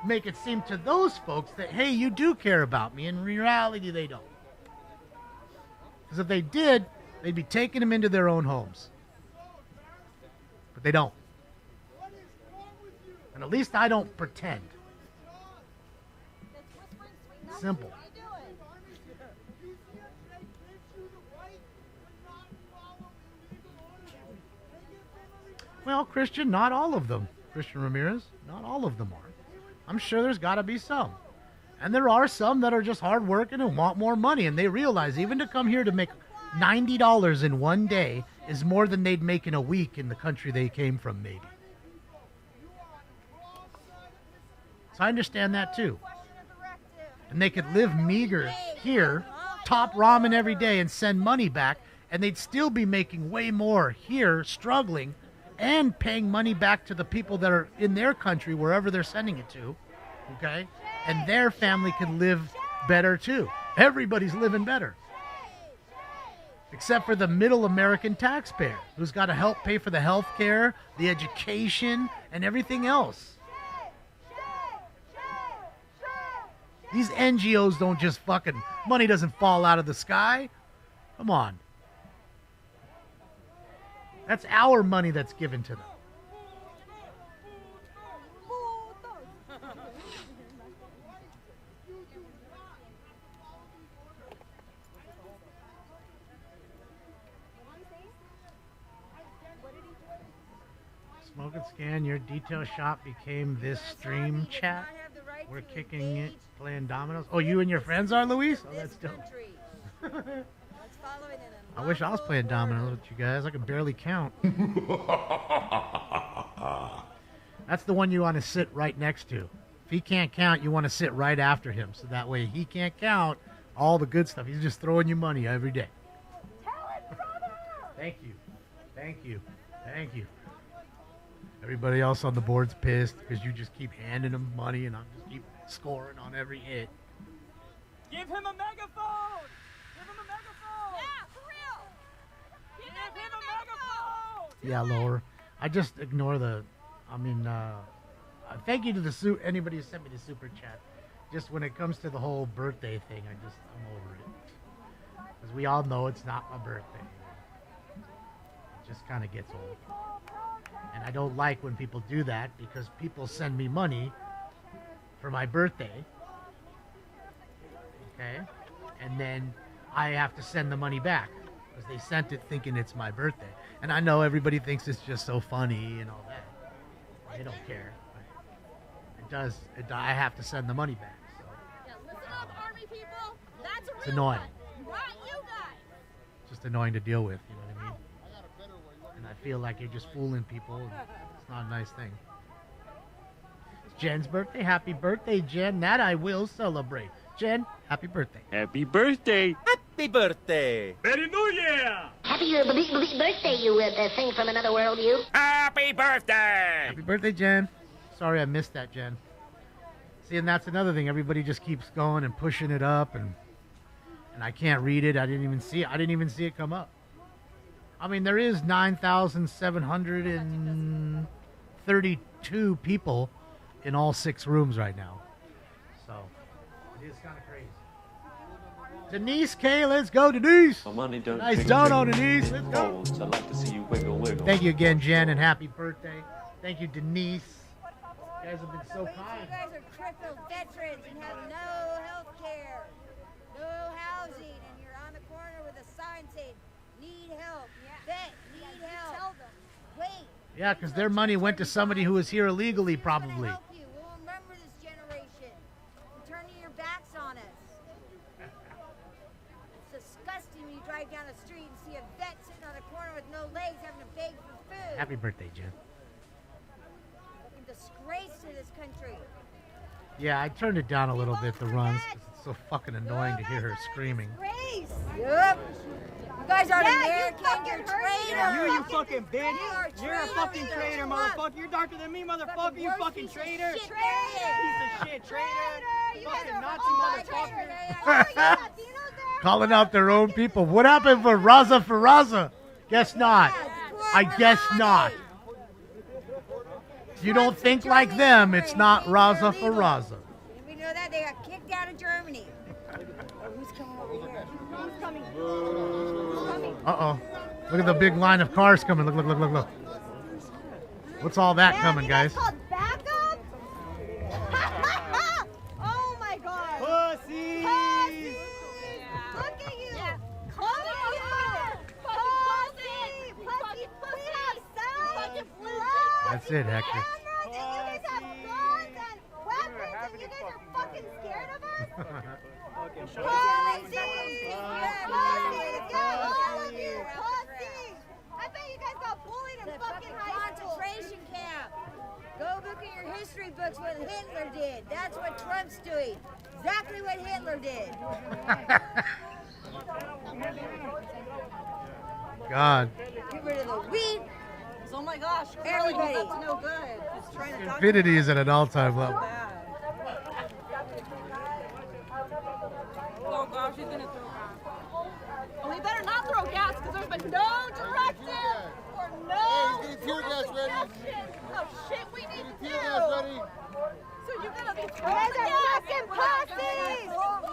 it seem to those folks that, hey, you do care about me. In reality, they don't. Because if they did, they'd be taking them into their own homes. But they don't. And at least I don't pretend. Simple. Well, Christian, not all of them. Christian Ramirez, not all of them are. I'm sure there's got to be some. And there are some that are just hardworking and want more money. And they realize even to come here to make $90 in one day is more than they'd make in a week in the country they came from, maybe. So I understand that too. And they could live meager here, top ramen every day and send money back, and they'd still be making way more here, struggling, and paying money back to the people that are in their country, wherever they're sending it to, okay? And their family can live better too. Everybody's living better. Except for the middle American taxpayer, who's got to help pay for the health care, the education, and everything else. These NGOs don't just fucking, money doesn't fall out of the sky. Come on. That's our money that's given to them. Smoke and Scan, your detail shop became this stream chat. We're kicking it, playing dominoes. Oh, you and your friends are, Luis? Oh, that's dope. I wish I was playing dominoes with you guys. I can barely count. That's the one you want to sit right next to. If he can't count, you want to sit right after him. So that way he can't count all the good stuff. He's just throwing you money every day. Thank you. Thank you. Thank you. Everybody else on the board's pissed because you just keep handing them money and I just keep scoring on every hit. Give him a megaphone! Give him a megaphone! Yeah, for real! Give him a megaphone! Yeah, lower. I just ignore the. Thank you to the anybody who sent me the super chat. Just when it comes to the whole birthday thing, I'm over it. Because we all know it's not my birthday. It just kind of gets old. And I don't like when people do that because people send me money for my birthday. Okay? And then I have to send the money back because they sent it thinking it's my birthday. And I know everybody thinks it's just so funny and all that. They don't care. I have to send the money back. So. Yeah, listen up, Army people. That's a real It's annoying. one. Not you guys. Just annoying to deal with, you know what I mean? And I feel like you're just fooling people. And it's not a nice thing. It's Jen's birthday. Happy birthday, Jen. That I will celebrate. Jen, happy birthday. Happy birthday. Happy birthday. Happy New Year. Happy birthday, you thing from another world, you. Happy birthday. Happy birthday, Jen. Sorry I missed that, Jen. See, and that's another thing. Everybody just keeps going and pushing it up, and I can't read it. I didn't even see it. I didn't even see it come up. I mean, there is 9,732 people in all 6 rooms right now. So, it is kind of crazy. Denise K, let's go, Denise. My money don't Nice tick, dono, tick, Denise. Let's go. folds. I'd like to see you wiggle, wiggle. Thank you again, Jen, and happy birthday. Thank you, Denise. You guys have been so kind. You guys are crippled veterans and have no health care, no housing, and you're on the corner with a sign saying, need help, vet, need help. Tell them. Wait. Yeah, because their money went to somebody who was here illegally, probably. Help you. We'll remember this generation. You're turning your backs on us. It's disgusting when you drive down the street and see a vet sitting on a corner with no legs having to beg for food. Happy birthday, Jen. Disgrace to this country. Yeah, I turned it down a little bit, the runs, because it's so fucking annoying to hear her screaming. Disgrace. Yep. You guys aren't American. You're traitors. You fucking bitch. You are You're a fucking traitor, motherfucker. You're darker than me, motherfucker. You fucking traitor. Piece Piece of shit, traitor. You guys Fucking are Nazi all motherfucker. Calling out their own people. What happened for Raza? Guess not. I guess not. If you don't think like them, it's not Raza for Raza. We know that they got kicked out of Germany. Who's coming over here? Who's coming? Uh-oh. Look at the big line of cars coming. Look. What's all that coming, guys? Called backup? Oh my God! Pussy! Look at you! Look at you! Pussy! We have signs! That's it, Hector. And you guys have guns and weapons, and you guys are fucking scared of us? Pussies! Yeah, all of you! Pussies! I bet you guys got bullied in fucking high school. Concentration camp. Go look at your history books what Hitler did. That's what Trump's doing. Exactly what Hitler did. God. Get rid of the weed. Oh my gosh, Everybody. that's no good. Just trying to talk Stupidity is at an all-time level. Oh gosh, he's gonna throw gas. Well, he better not throw gas because there's been no directive or no instruction of shit we need to do. So you're gonna be throwing the gas. Fucking pussies!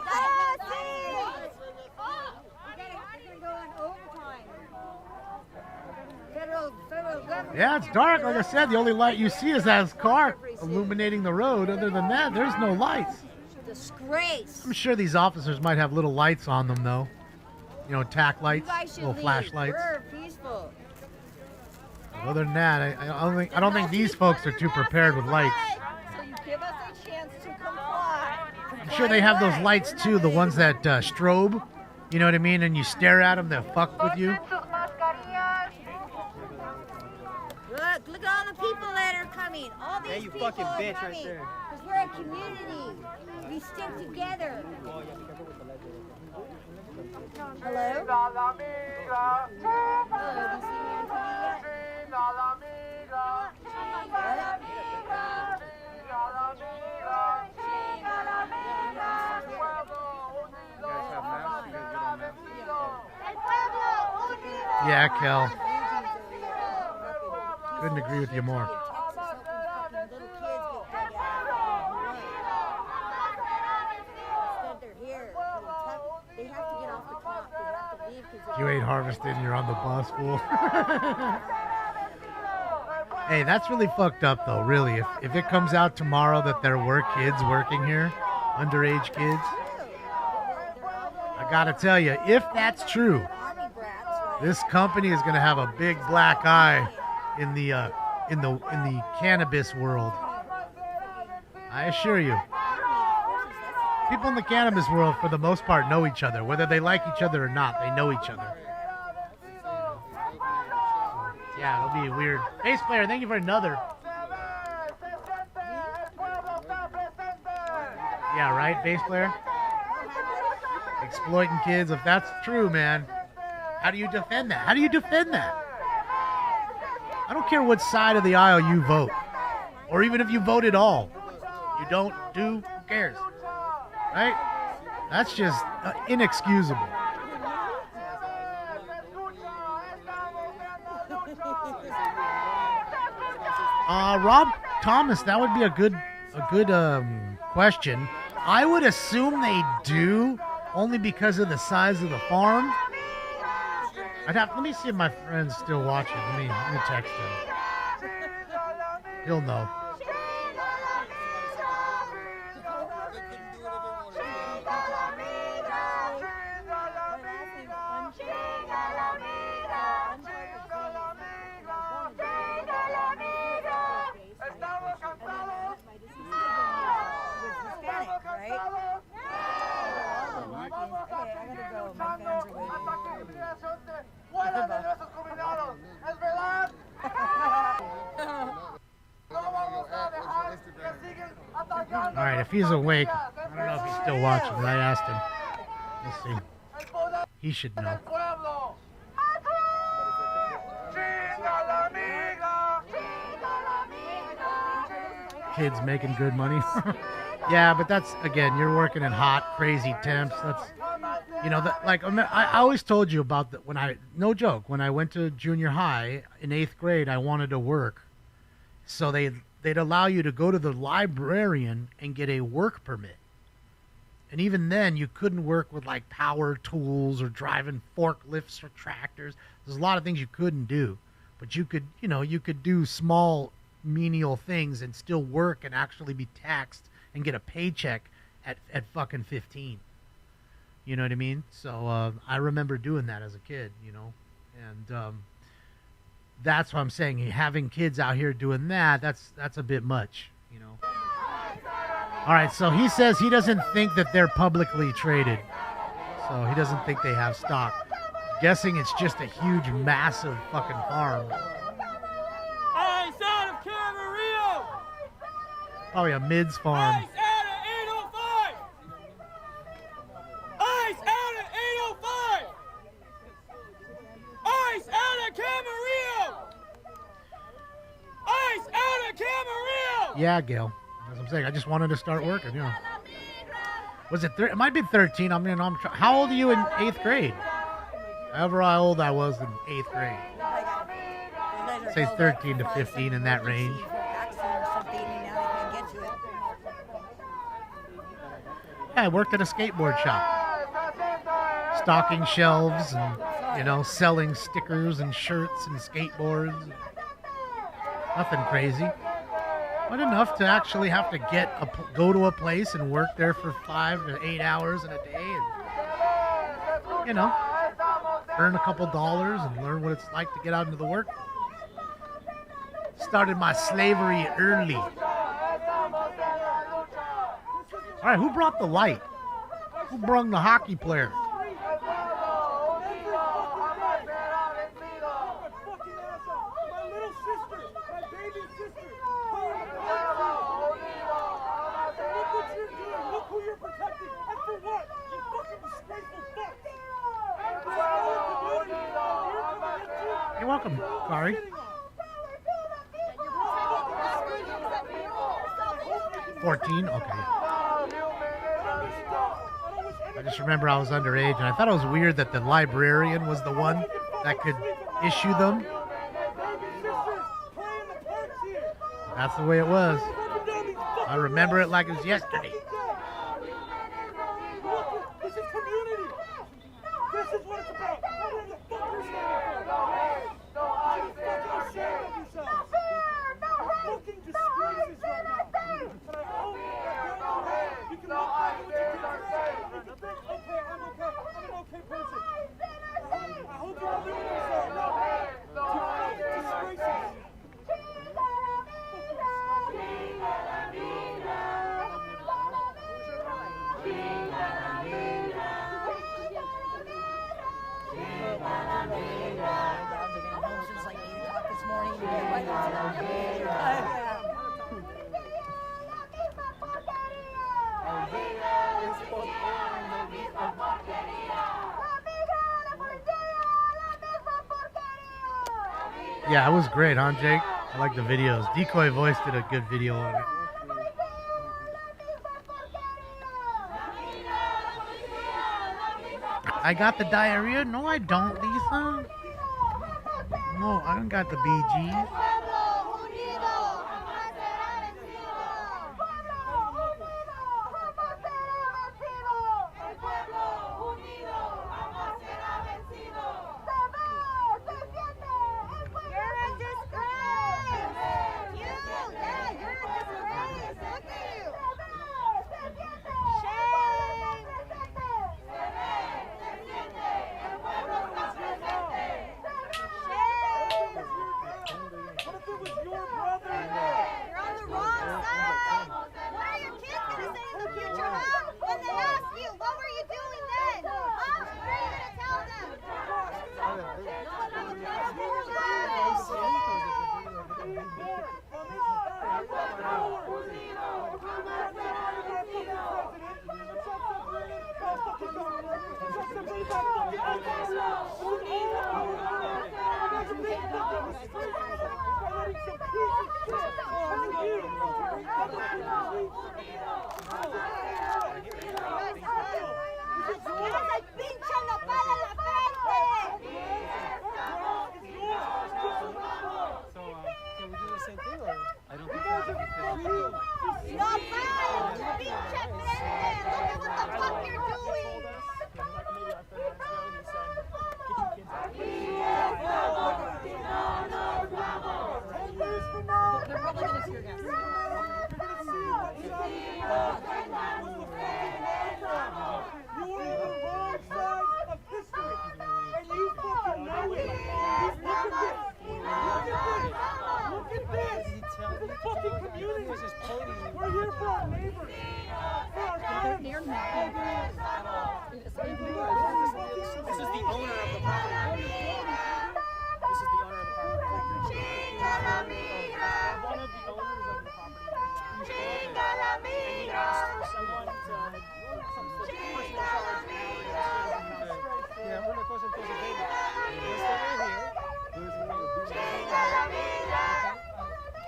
Pussies! We're gonna go on overtime. Federal government. Yeah, it's dark. Like I said, the only light you see is that car illuminating the road. Other than that, there's no lights. Disgrace. I'm sure these officers might have little lights on them, though. You know, tack lights, You guys should little leave. flashlights. We're peaceful. Other than that, I don't think these folks are too prepared with lights. So you give us a chance to comply. I'm sure they have those lights too, the ones that strobe. You know what I mean? And you stare at them, they'll fuck with you. Look at all the people that are coming. All these Hey, you people fucking are bitch right coming. there. Because we're a community. We stick together. Hello? Hello, do you see me on TV Yeah, Kel. Couldn't agree with you more. If you ain't harvested, you're on the bus, fool. Hey, that's really fucked up, though, really. If it comes out tomorrow that there were kids working here, underage kids, I gotta tell you, if that's true, this company is gonna have a big black eye in the cannabis world. I assure you. People in the cannabis world, for the most part, know each other. Whether they like each other or not, they know each other. Yeah, it'll be weird. Bass player, thank you for another. Yeah, right, bass player? Exploiting kids, if that's true, man. How do you defend that? How do you defend that? I don't care what side of the aisle you vote. Or even if you vote at all. You don't do, who cares? Right? That's just inexcusable. Rob Thomas, that would be a good question. I would assume they do, only because of the size of the farm. Let me see if my friend's still watching. Let me text him. He'll know. All right, if he's awake, I don't know if he's still watching, but I asked him. Let's see. He should know. Kids making good money. Yeah, but that's, again, you're working in hot, crazy temps. That's, you know, I always told you about that no joke, when I went to junior high in 8th grade, I wanted to work. So they'd allow you to go to the librarian and get a work permit. And even then, you couldn't work with like power tools or driving forklifts or tractors. There's a lot of things you couldn't do. But you could do small, menial things and still work and actually be taxed and get a paycheck at fucking 15. You know what I mean? So I remember doing that as a kid, you know. And that's what I'm saying. Having kids out here doing that's a bit much, you know. All right, so he says he doesn't think that they're publicly traded. So he doesn't think they have stock. Guessing it's just a huge, massive fucking farm. Ice out of Camarillo! Probably a Mids farm. Ice out of 805! Ice out of 805! Ice out of Camarillo! Ice out of Camarillo! Yeah, Gail. As I'm saying, I just wanted to start working, yeah. Was it it might be 13. How old are you in 8th grade? However old I was in 8th grade. Say 13 to 15 in that range. Yeah, I worked at a skateboard shop. Stocking shelves and, you know, selling stickers and shirts and skateboards. Nothing crazy. But enough to actually have to go to a place and work there for 5 to 8 hours in a day and, you know, earn a couple dollars and learn what it's like to get out into the work. started my slavery early. All right, who brought the light? Who brung the hockey player? You're welcome, Kari. 14? Okay. I just remember I was underage, and I thought it was weird that the librarian was the one that could issue them. That's the way it was. I remember it like it was yesterday. This is community. This is what it's about. What the fuck are you saying? You're fucking ashamed of yourselves. You're fucking disgraces right now. But I hope you can look back at what you did today and you can think, okay, I'm okay. I'm an okay person. I hope you're not living yourself. You're fucking disgraces. Since like 8 o'clock this morning. Yeah, it was great, huh, Jake? I like the videos. Decoy Voice did a good video on it. I got the diarrhea? No, I don't, Lisa. No, I don't got the BGs.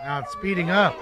Now it's speeding up.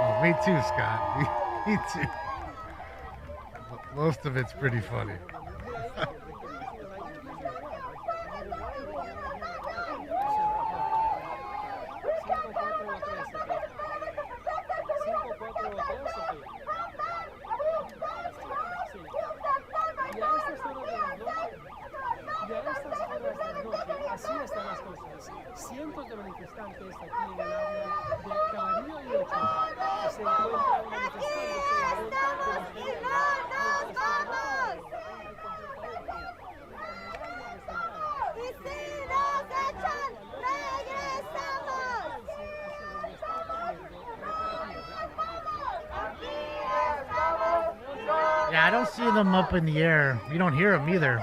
Oh, me too, Scott. Me too. Most of it's pretty funny. Yeah, I don't see them up in the air. You don't hear them either.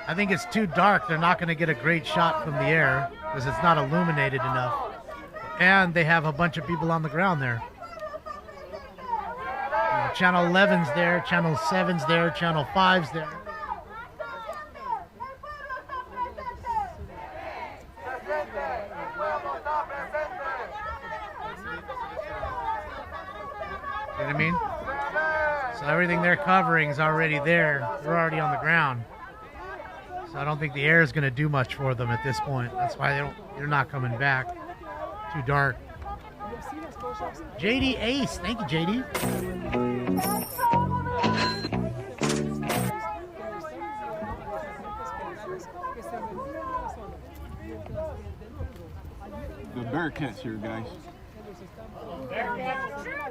I think it's too dark. They're not going to get a great shot from the air because it's not illuminated enough. And they have a bunch of people on the ground there. Channel 11's there, Channel 7's there, Channel 5's there. You know what I mean? So everything they're covering is already there. They're already on the ground. So I don't think the air is going to do much for them at this point. That's why they're not coming back. Too dark. JD Ace. Thank you, JD. The Bearcats here, guys.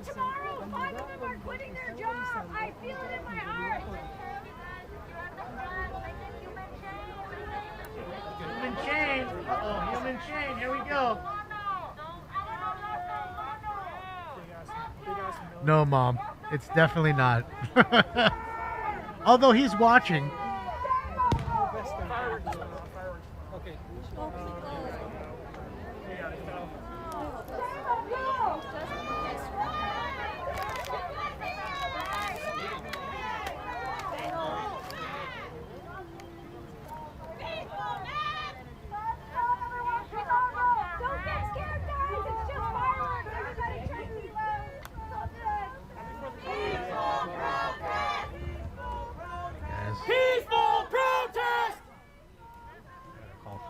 Tomorrow, 5 of them are quitting their job. I feel it in my heart. Human chain. Uh-oh, human chain. Here we go. No, Mom. It's definitely not. Although he's watching. Peaceful protest!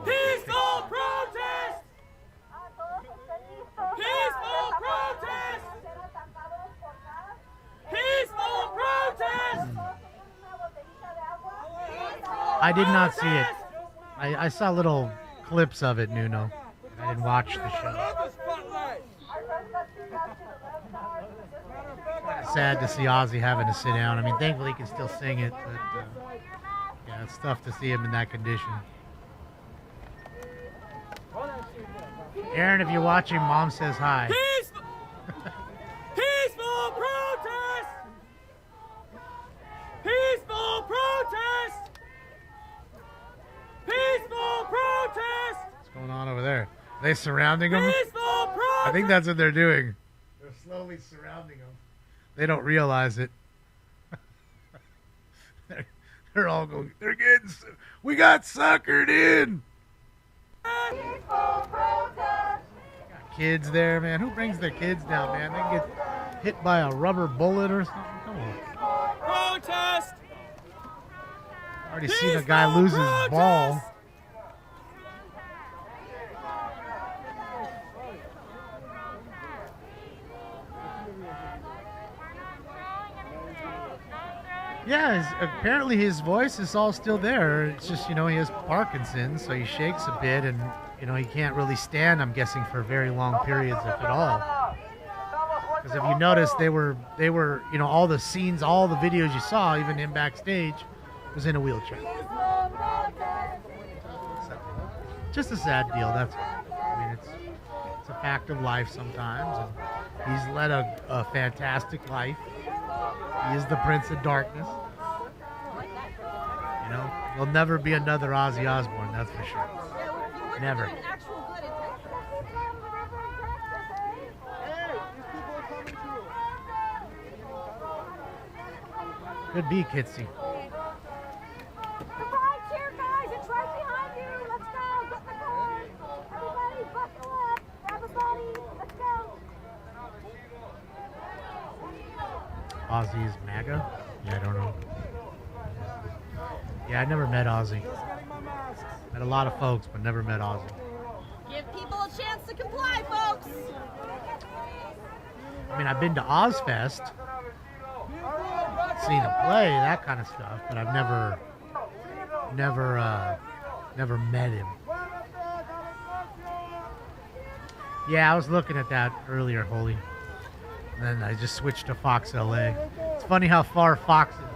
Peaceful protest! Peaceful protest! Peaceful protest! I did not see it. I saw little clips of it, Nuno. I didn't watch the show. Sad to see Ozzy having to sit down. I mean, thankfully he can still sing it, but yeah, it's tough to see him in that condition. Aaron, if you're watching, Mom says hi. Peaceful protest! Peaceful protest! Peaceful protest! What's going on over there? Are they surrounding him? Peaceful protest! I think that's what they're doing. They're slowly surrounding him. They don't realize it. They're all going, we got suckered in. Got kids there, man. Who brings their kids down, man? They can get hit by a rubber bullet or something. Come on. Protest! Already seen a guy lose his ball. Yeah, apparently his voice is all still there. It's just, he has Parkinson's, so he shakes a bit, and, he can't really stand, I'm guessing, for very long periods, if at all. Because if you notice, they were, all the scenes, all the videos you saw, even him backstage, was in a wheelchair. So, just a sad deal, that's all. I mean, it's a fact of life sometimes, and he's led a fantastic life. He is the Prince of Darkness. There'll never be another Ozzy Osbourne, that's for sure. Never. Could be, Kitsy. Ozzy is MAGA? Yeah, I don't know. Yeah, I never met Ozzy. Met a lot of folks, but never met Ozzy. Give people a chance to comply, folks. I mean, I've been to Ozfest, seen him play, that kind of stuff, but I've never met him. Yeah, I was looking at that earlier, Holy. And then I just switched to Fox LA. It's funny how far Fox is back.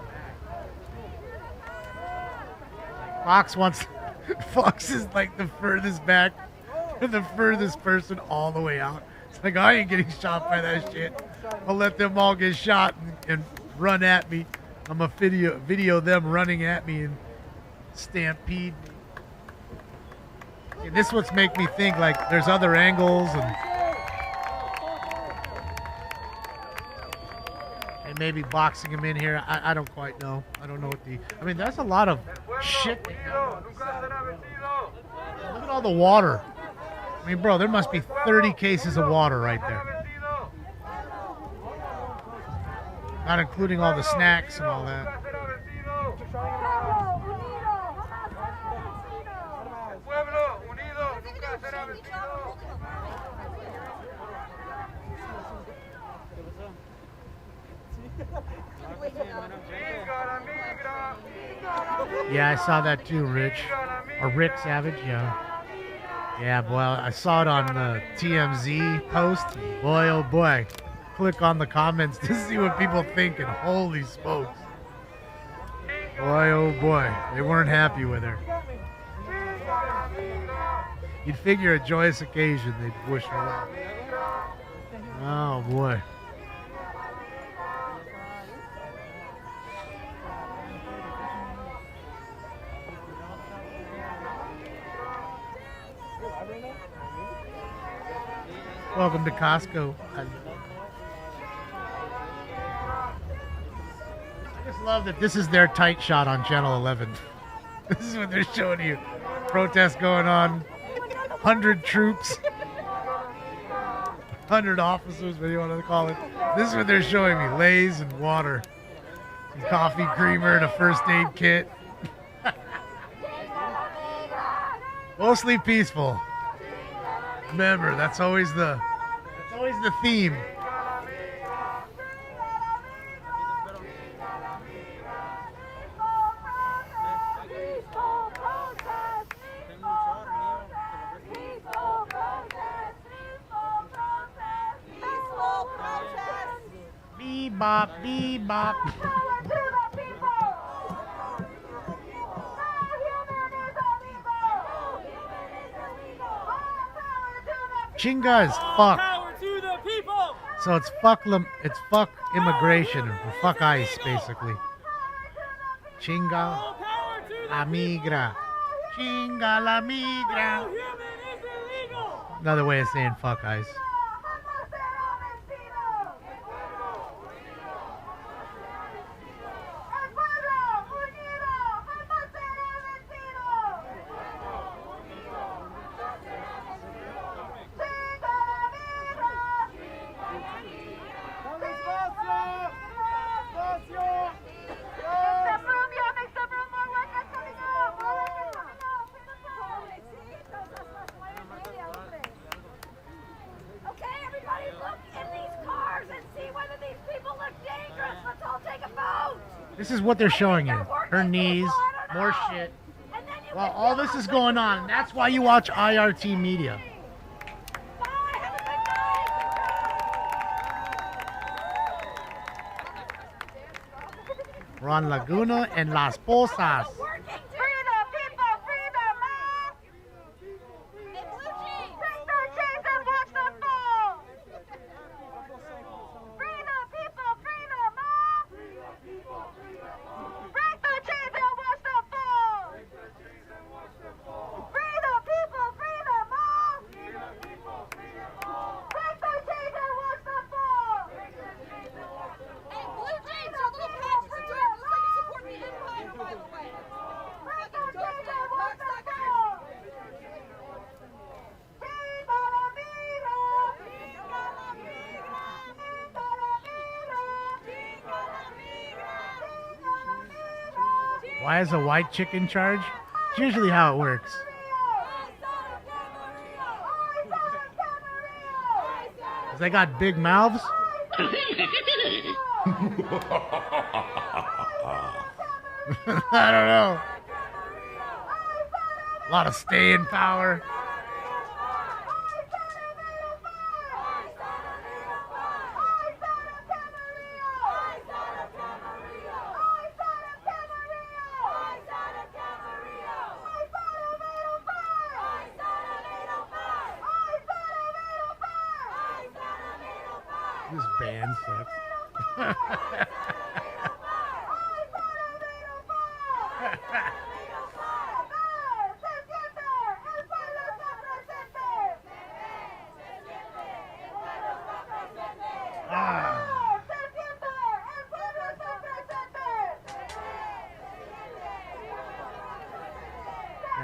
Fox is like the furthest back, the furthest person all the way out. It's like, I ain't getting shot by that shit. I'll let them all get shot and run at me. I'm gonna video them running at me and stampede. See, this what's make me think like there's other angles and maybe boxing him in here. I don't quite know. I don't know what the. I mean, that's a lot of shit. Look at all the water. I mean, bro, there must be 30 cases of water right there. Not including all the snacks and all that. Yeah, I saw that too, Rich. Or Rick Savage, yeah. Yeah, boy, I saw it on the TMZ post. Boy, oh boy. Click on the comments to see what people think, and holy smokes. Boy, oh boy. They weren't happy with her. You'd figure a joyous occasion, they'd push her off. Oh boy. Welcome to Costco. I just love that this is their tight shot on Channel 11. This is what they're showing you. Protest going on. 100 troops. 100 officers, what do you want to call it? This is what they're showing me. Lay's and water. Some coffee creamer and a first aid kit. Mostly peaceful. Remember, that's always the theme. Bebop, bebop. Chinga is fuck. So it's fuck immigration or fuck ICE basically. Chinga la migra. Chinga la migra. Another way of saying fuck ICE. This is what they're showing you. Her knees, more shit. Well, all this is going on. That's why you watch IRT Media. We're on Laguna and Las Posas. Why is a white chick in charge? It's usually how it works. Because they got big mouths. I don't know. A lot of staying power. This band sucks. Yeah,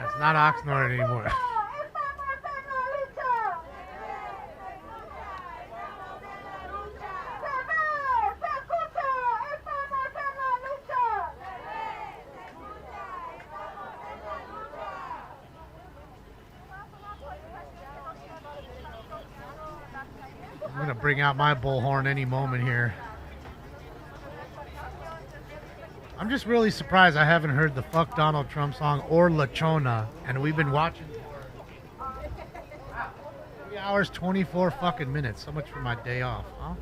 it's not Oxnard anymore. I'm going to bring out my bullhorn any moment here. I'm just really surprised I haven't heard the Fuck Donald Trump song or La Chona, and we've been watching for 3 hours, 24 fucking minutes. So much for my day off, huh?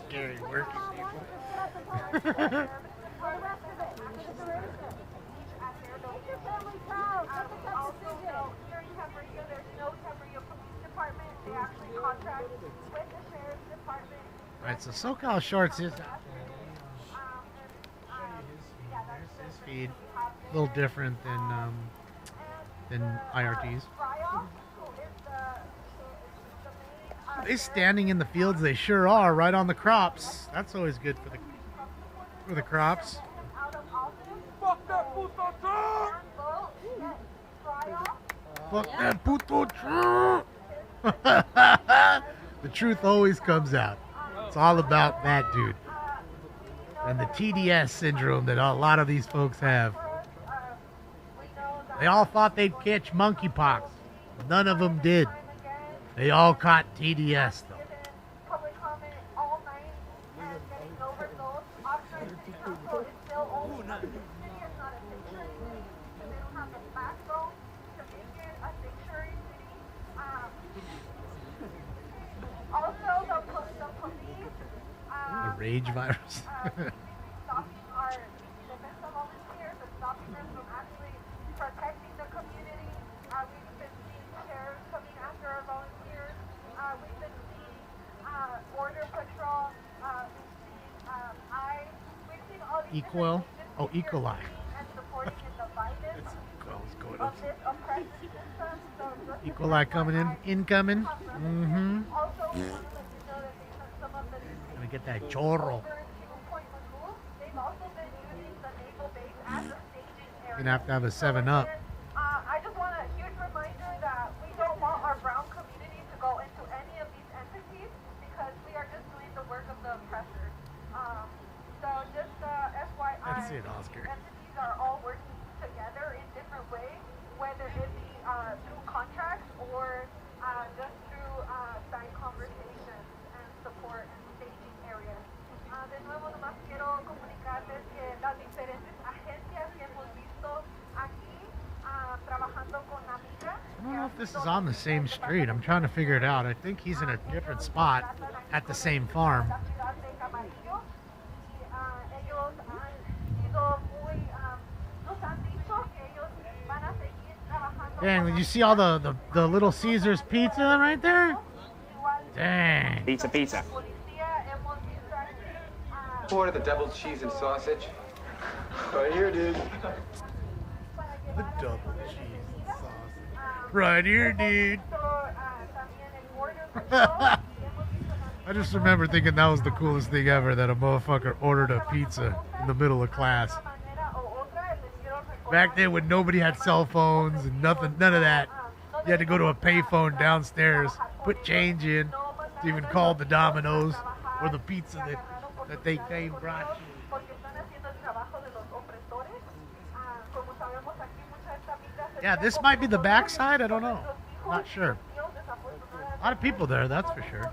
Scary working people. Alright, so SoCal Shorts is his feed. A little different than IRT's. They standing in the fields, they sure are, right on the crops. That's always good for the crops. Fuck that puto Trump! Fuck that puto Trump! The truth always comes out. It's all about that dude. And the TDS syndrome that a lot of these folks have. They all thought they'd catch monkeypox. None of them did. They all caught TDS, though. The rage virus. Equal? Oh, E. coli. E. coli coming in. Incoming. Mm-hmm. Gonna get that chorro. Gonna have a 7-Up. I just want a huge reminder that we don't want our brown community to go into any of these entities because we are just doing the work of the oppressors. So just FYI, That's it, Oscar. entities are all working together in different ways, whether it be through contracts or just through signed conversations and support and staging areas. De nuevo, nomás quiero comunicarles que las diferentes agencias que hemos visto aquí trabajando con la migra. I don't know if this is on the same street. I'm trying to figure it out. I think he's in a different spot at the same farm. Dang, did you see all the Little Caesars pizza right there? Dang. Pizza. Order the double cheese and sausage. Right here, dude. The double cheese and sausage. Right here, dude. I just remember thinking that was the coolest thing ever, that a motherfucker ordered a pizza in the middle of class. Back then when nobody had cell phones and nothing, none of that. You had to go to a payphone downstairs, put change in, to even call the Domino's or the pizza that they came brought you. Yeah, this might be the backside. I don't know. Not sure. A lot of people there, that's for sure.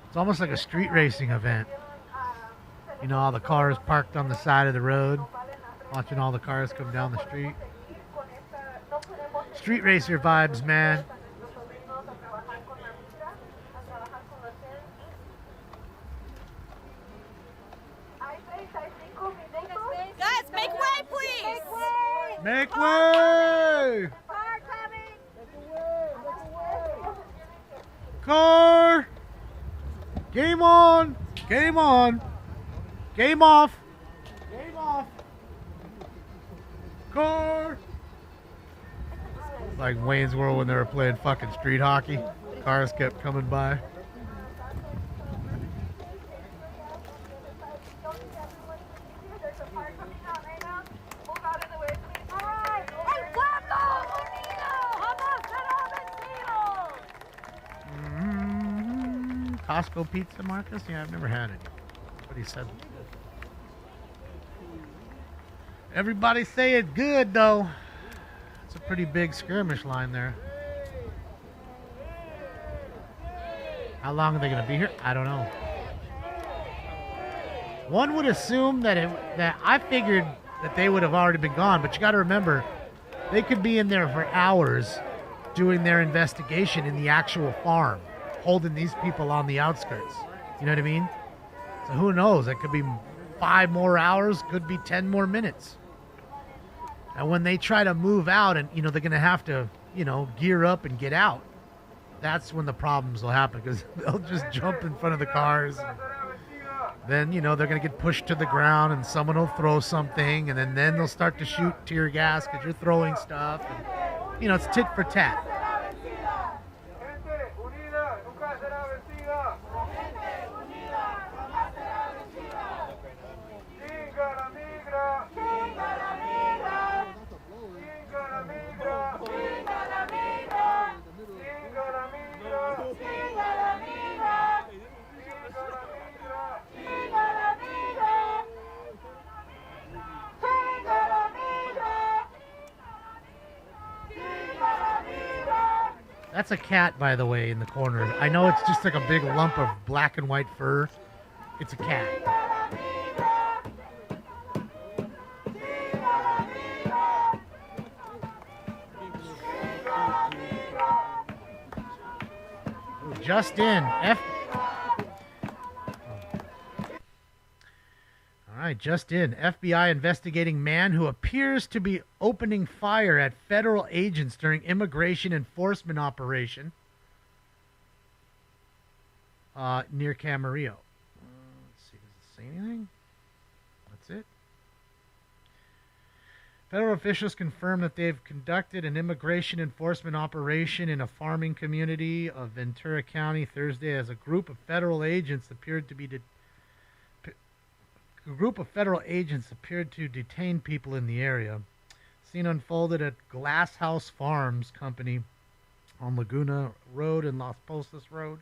It's almost like a street racing event. You know, all the cars parked on the side of the road, watching all the cars come down the street. street racer vibes, man. Guys, make way, please. Make way! Car! Game on! Game on! Game off! Game off! Car! Like Wayne's World when they were playing fucking street hockey. Cars kept coming by. Costco pizza, Marcus? Yeah, I've never had it. But he said. Everybody say it's good, though. It's a pretty big skirmish line there. How long are they going to be here? I don't know. One would assume that I figured that they would have already been gone, but you got to remember, they could be in there for hours doing their investigation in the actual farm, holding these people on the outskirts. You know what I mean? So who knows? It could be 5 more hours, could be 10 more minutes. And when they try to move out and, they're going to have to, gear up and get out, that's when the problems will happen, because they'll just jump in front of the cars. Then, they're going to get pushed to the ground and someone will throw something, and then they'll start to shoot tear gas because you're throwing stuff. And, it's tit for tat. That's a cat, by the way, in the corner. I know it's just like a big lump of black and white fur. It's a cat. Just in. Alright, just in. FBI investigating man who appears to be opening fire at federal agents during immigration enforcement operation near Camarillo. Let's see, does it say anything? That's it. Federal officials confirmed that they've conducted an immigration enforcement operation in a farming community of Ventura County Thursday as a group of federal agents appeared to detain people in the area. Scene unfolded at Glass House Farms Company on Laguna Road and Las Posas Road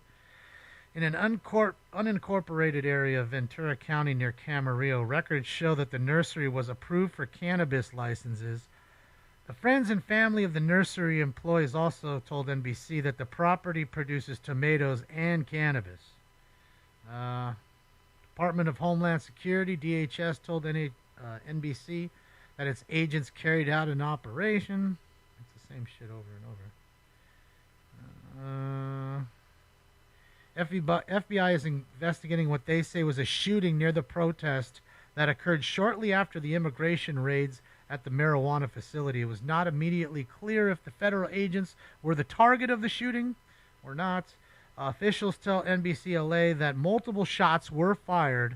in an unincorporated area of Ventura County near Camarillo. Records show that the nursery was approved for cannabis licenses. The friends and family of the nursery employees also told NBC that the property produces tomatoes and cannabis. Department of Homeland Security, DHS, told NBC that its agents carried out an operation. It's the same shit over and over. FBI is investigating what they say was a shooting near the protest that occurred shortly after the immigration raids at the marijuana facility. It was not immediately clear if the federal agents were the target of the shooting or not. Officials tell NBC LA that multiple shots were fired,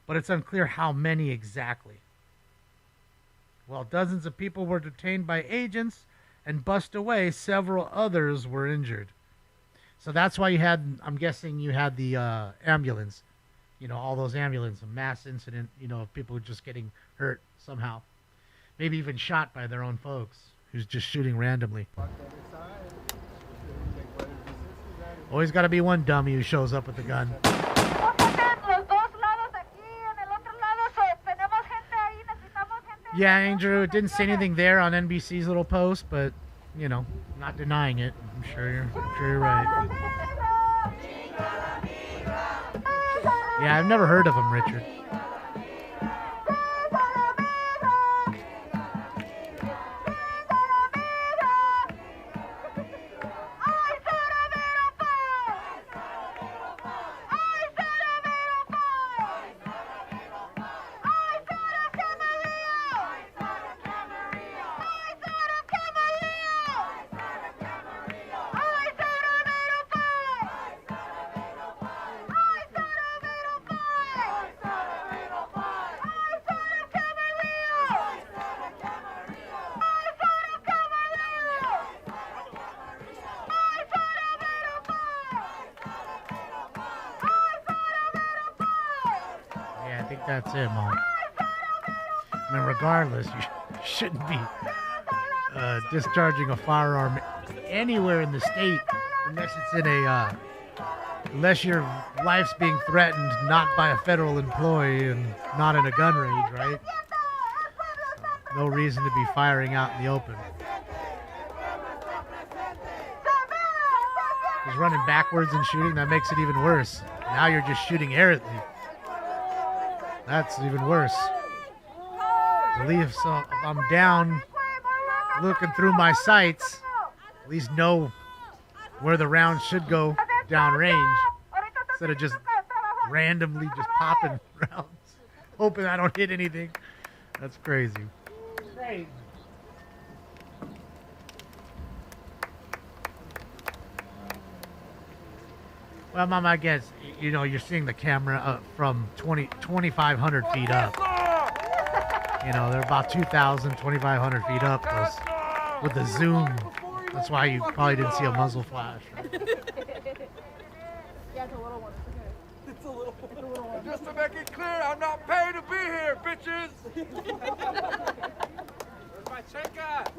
but it's unclear how many exactly. While dozens of people were detained by agents and bussed away, several others were injured. So that's why I'm guessing you had the ambulance, all those ambulance, a mass incident, of people just getting hurt somehow. Maybe even shot by their own folks who's just shooting randomly. Always got to be one dummy who shows up with a gun. Yeah, Andrew, it didn't say anything there on NBC's little post, but, not denying it. I'm sure you're right. Yeah, I've never heard of him, Richard. think that's it, Mom. I mean, regardless, you shouldn't be discharging a firearm anywhere in the state unless it's in a unless your life's being threatened not by a federal employee and not in a gun range, right? No reason to be firing out in the open. He's running backwards and shooting. That makes it even worse. Now you're just shooting errantly. That's even worse. At least if I'm down looking through my sights, at least know where the round should go downrange instead of just randomly just popping rounds, hoping I don't hit anything. That's crazy. Crazy. Well, Mom, I guess, you're seeing the camera from 2,500 feet up. They're about 2,000, 2,500 feet up with the zoom. That's why you probably didn't see a muzzle flash. Right? Yeah, it's a little one. It's a little one. Just to make it clear, I'm not paid to be here, bitches. Where's my check at?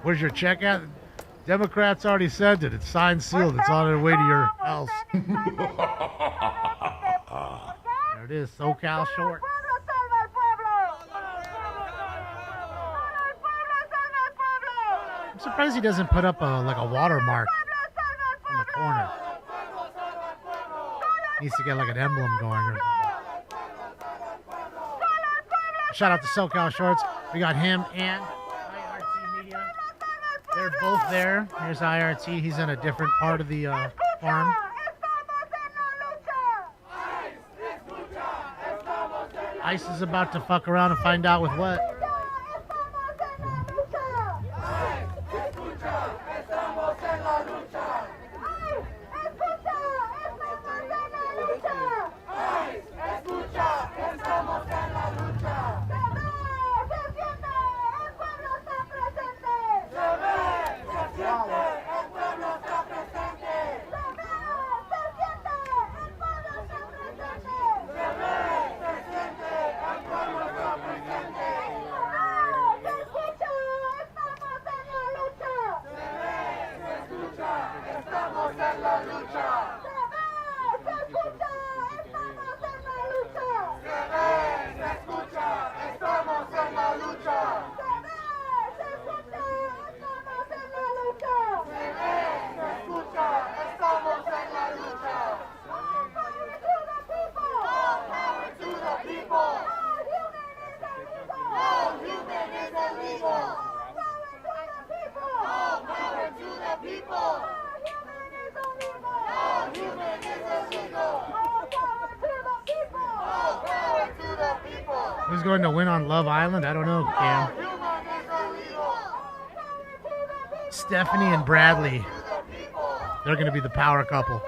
Where's your check at? Democrats already sent it. It's signed, sealed. It's on its way to your house. There it is, SoCal Short. I'm surprised he doesn't put up a watermark on the corner. Needs to get like an emblem going or something. Shout out to SoCal Shorts. We got him and IRT Media. They're both there. Here's IRT. He's in a different part of the farm. ICE is about to fuck around and find out with what. Who's going to win on Love Island? I don't know, Cam. Stephanie and Bradley. They're going to be the power couple.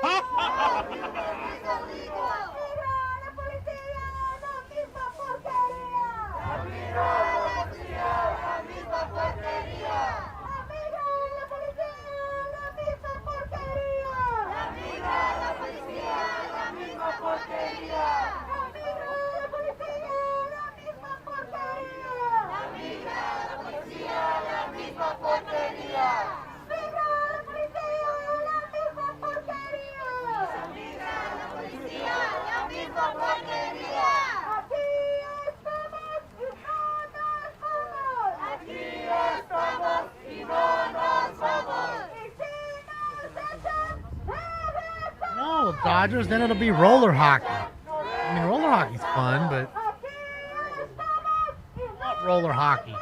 No, Dodgers, then it'll be roller hockey. I mean, roller hockey's fun, but not roller hockey.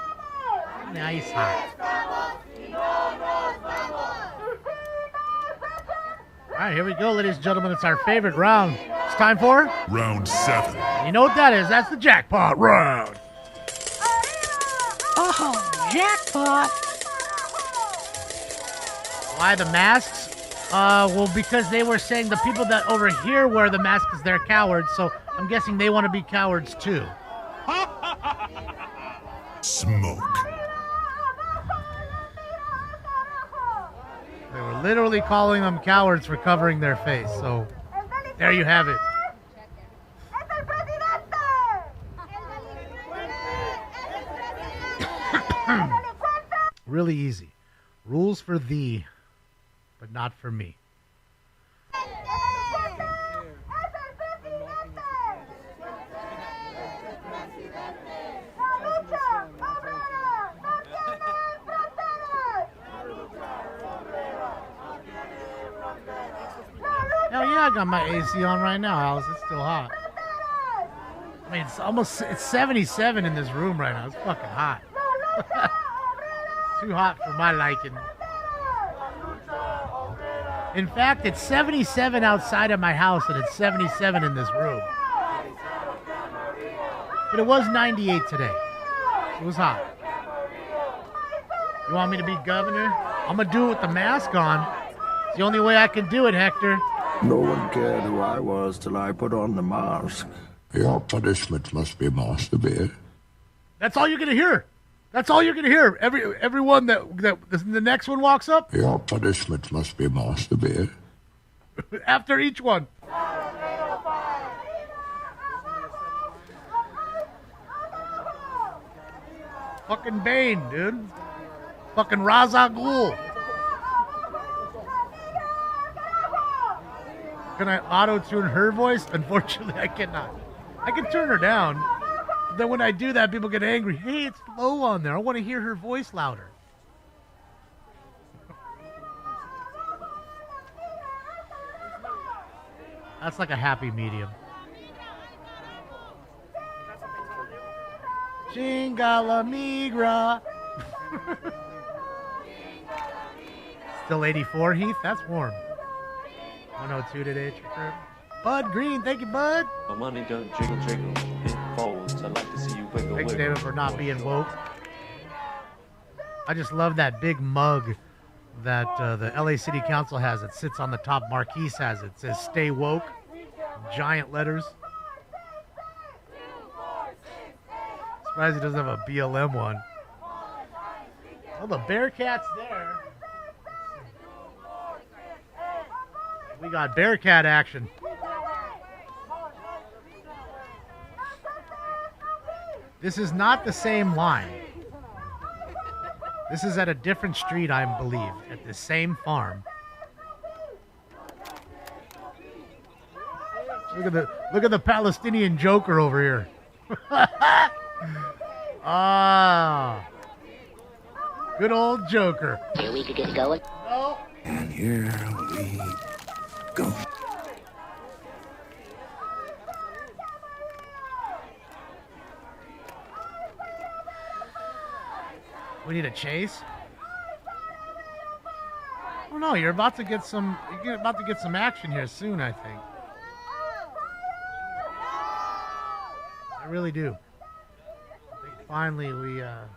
Nice hockey. All right, here we go, ladies and gentlemen. It's our favorite round. It's time for Round 7. You know what that is? That's the jackpot round. Oh, jackpot. Why the masks? Well, because they were saying the people that over here wear the mask because they're cowards, so I'm guessing they want to be cowards too. Smoke. They were literally calling them cowards for covering their face, so There you have it. Really easy. Rules for thee, but not for me. Hell yeah, I got my AC on right now, Alice. It's still hot. I mean, it's 77 in this room right now. It's fucking hot. Too hot for my liking. In fact, it's 77 outside of my house and it's 77 in this room. But it was 98 today. It was hot. You want me to be governor? I'm going to do it with the mask on. It's the only way I can do it, Hector. No one cared who I was till I put on the mask. Your punishment must be more severe. That's all you're going to hear. That's all you're going to hear. Everyone that the next one walks up. Your punishment must be more severe. After each one. Fucking Bane, dude. Fucking Ra's al Ghul. Can I auto-tune her voice? Unfortunately, I cannot. I can turn her down. But then when I do that, people get angry. Hey, it's low on there. I want to hear her voice louder. That's like a happy medium. Chingala migra. Still 84, Heath? That's warm. 102 today at your crib. Bud Green, thank you, Bud. My money don't jiggle jiggle, it folds. I like to see you wiggle Thanks, wiggle. David, for not being woke. I just love that big mug that the LA City Council has. It sits on the top. Marquise has it. It says "Stay woke," giant letters. Surprised he doesn't have a BLM one. Oh, the Bearcat's there. We got Bearcat action. This is not the same line. This is at a different street, I believe, at the same farm. Look at the Palestinian Joker over here. Ah, good old Joker. Here we could get going. No. And here we go. We need a chase. Oh no, you're about to get some. You're about to get some action here soon, I think. I really do. I think finally, we. At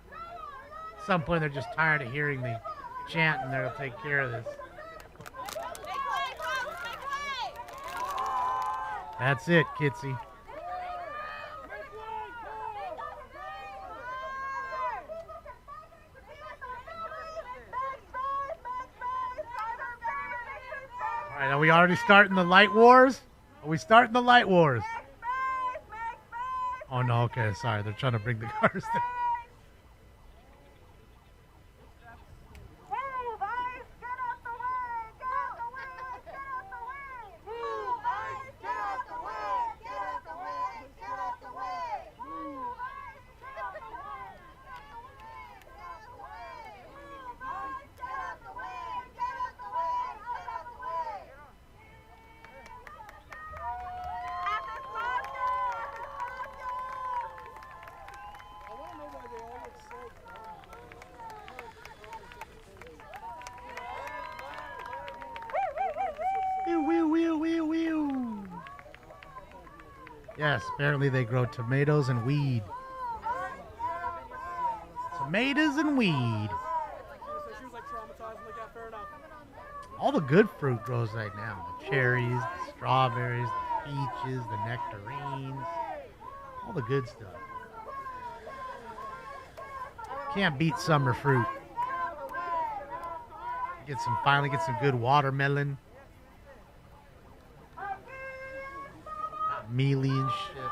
some point, they're just tired of hearing the chant, and they'll take care of this. That's it, Kitsy. All right, are we already starting the light wars? Are we starting the light wars? Oh no, okay, sorry, they're trying to bring the cars there. Yes, apparently they grow tomatoes and weed. Tomatoes and weed. All the good fruit grows right now. The cherries, the strawberries, the peaches, the nectarines. All the good stuff. Can't beat summer fruit. Finally get some good watermelon. mealy and shit.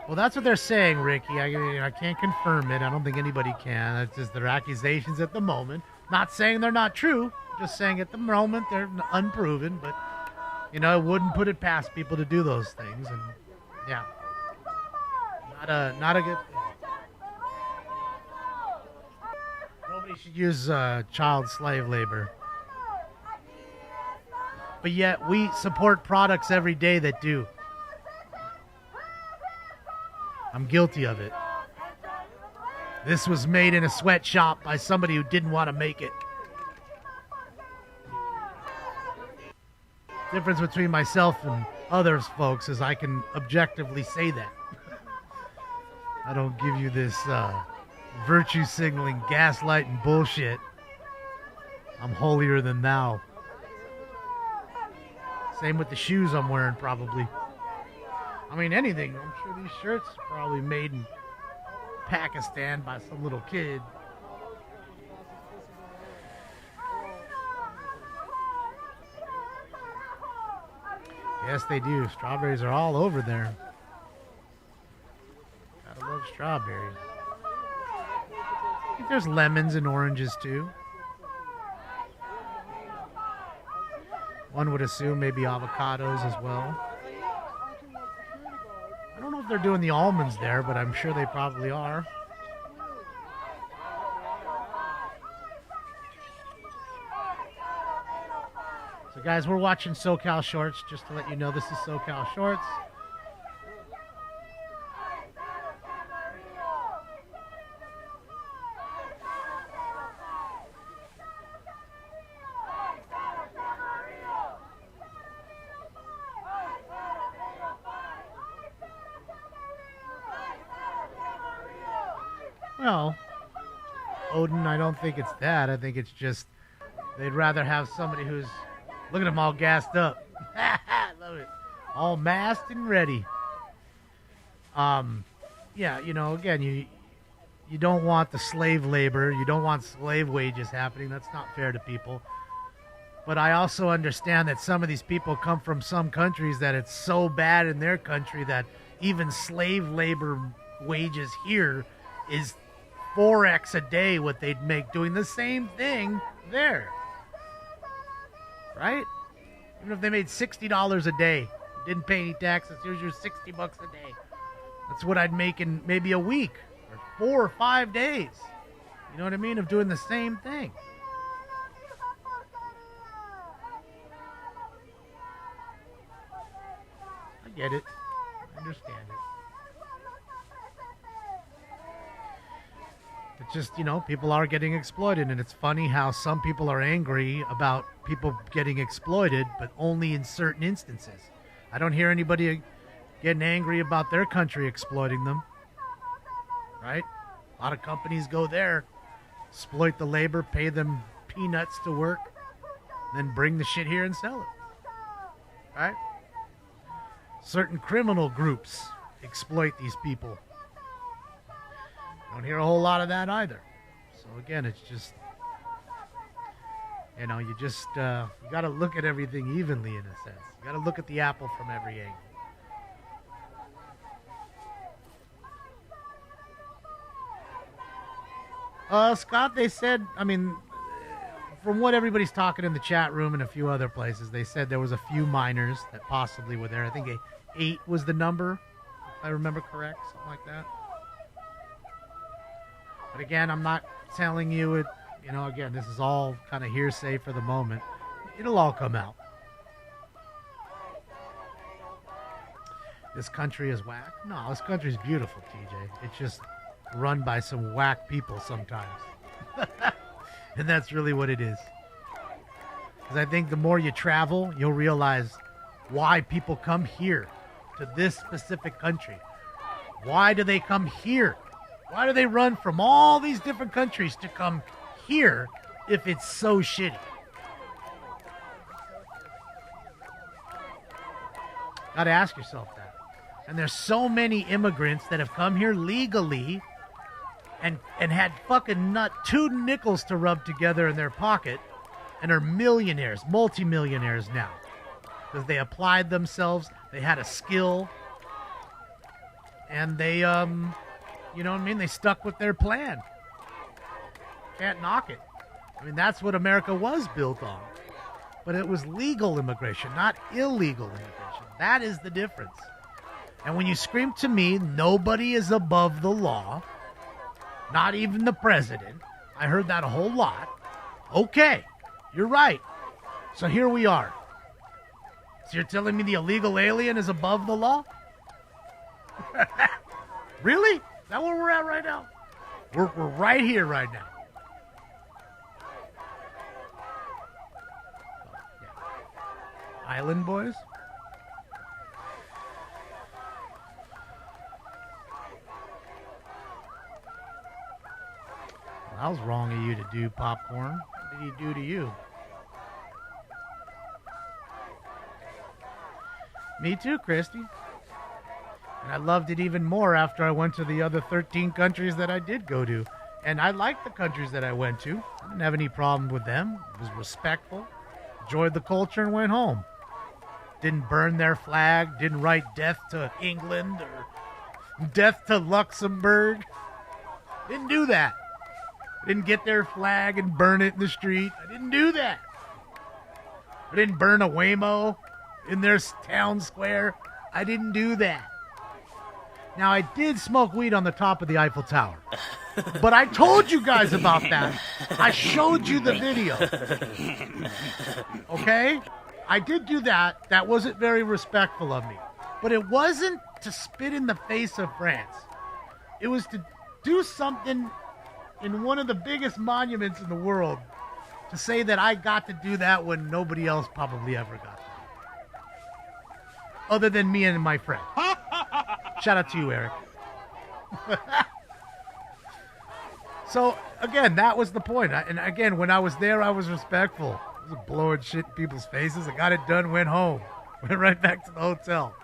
Well, that's what they're saying, Ricky. I can't confirm it. I don't think anybody can. It's just their accusations at the moment. Not saying they're not true. Just saying at the moment they're unproven. But, you know, I wouldn't put it past people to do those things. And, yeah. Not a good thing. Nobody should use child slave labor. But yet we support products every day that do. I'm guilty of it. This was made in a sweatshop by somebody who didn't want to make it. Difference between myself and others, folks, is I can objectively say that. I don't give you this virtue signaling, gaslighting bullshit. I'm holier than thou. Same with the shoes I'm wearing, probably. I mean, anything. I'm sure these shirts are probably made in Pakistan by some little kid. Yes, they do. Strawberries are all over there. Gotta love strawberries. I think there's lemons and oranges, too. One would assume maybe avocados as well. I don't know if they're doing the almonds there, but I'm sure they probably are. So guys, we're watching SoCal Shorts, just to let you know this is SoCal Shorts. Well, Odin, I don't think it's that. I think it's just they'd rather have somebody who's, look at them all gassed up. Love it. All masked and ready. Yeah, you know, again, you don't want the slave labor. You don't want slave wages happening. That's not fair to people. But I also understand that some of these people come from some countries that it's so bad in their country that even slave labor wages here is 4x a day what they'd make doing the same thing there. Right? Even if they made $60 a day, didn't pay any taxes, here's your $60 a day. That's what I'd make in maybe a week or 4 or 5 days. You know what I mean? Of doing the same thing. I get it. I understand it. It's just, you know, people are getting exploited, and it's funny how some people are angry about people getting exploited, but only in certain instances. I don't hear anybody getting angry about their country exploiting them, right? A lot of companies go there, exploit the labor, pay them peanuts to work, then bring the shit here and sell it, right? Certain criminal groups exploit these people. Don't hear a whole lot of that either. So again, it's just, you know, you got to look at everything evenly in a sense. You got to look at the apple from every angle. Scott, they said, I mean, from what everybody's talking in the chat room and a few other places, they said there was a few minors that possibly were there. I think 8 was the number, if I remember correct, something like that. But again, I'm not telling you it, you know, again, this is all kind of hearsay for the moment. It'll all come out. This country is whack? No, this country's beautiful, TJ. It's just run by some whack people sometimes. And that's really what it is. Because I think the more you travel, you'll realize why people come here to this specific country. Why do they come here? Why do they run from all these different countries to come here if it's so shitty? Got to ask yourself that. And there's so many immigrants that have come here legally and had fucking two nickels to rub together in their pocket and are millionaires, multimillionaires now. Because they applied themselves, they had a skill, and they, you know what I mean? They stuck with their plan. Can't knock it. I mean, that's what America was built on. But it was legal immigration, not illegal immigration. That is the difference. And when you scream to me, nobody is above the law, not even the president. I heard that a whole lot. Okay, you're right. So here we are. So you're telling me the illegal alien is above the law? Really? Is that where we're at right now? We're right here right now. Island boys? Well, that was wrong of you to do, Popcorn. What did he do to you? Me too, Christy. And I loved it even more after I went to the other 13 countries that I did go to. And I liked the countries that I went to. I didn't have any problem with them. It was respectful. Enjoyed the culture and went home. Didn't burn their flag. Didn't write death to England or death to Luxembourg. Didn't do that. Didn't get their flag and burn it in the street. I didn't do that. I didn't burn a Waymo in their town square. I didn't do that. Now, I did smoke weed on the top of the Eiffel Tower. But I told you guys about that. I showed you the video. Okay? I did do that. That wasn't very respectful of me. But it wasn't to spit in the face of France. It was to do something in one of the biggest monuments in the world to say that I got to do that when nobody else probably ever got to. Other than me and my friend. Shout out to you, Eric. So, again, that was the point. And again, when I was there, I was respectful. I was blowing shit in people's faces. I got it done, went home. Went right back to the hotel.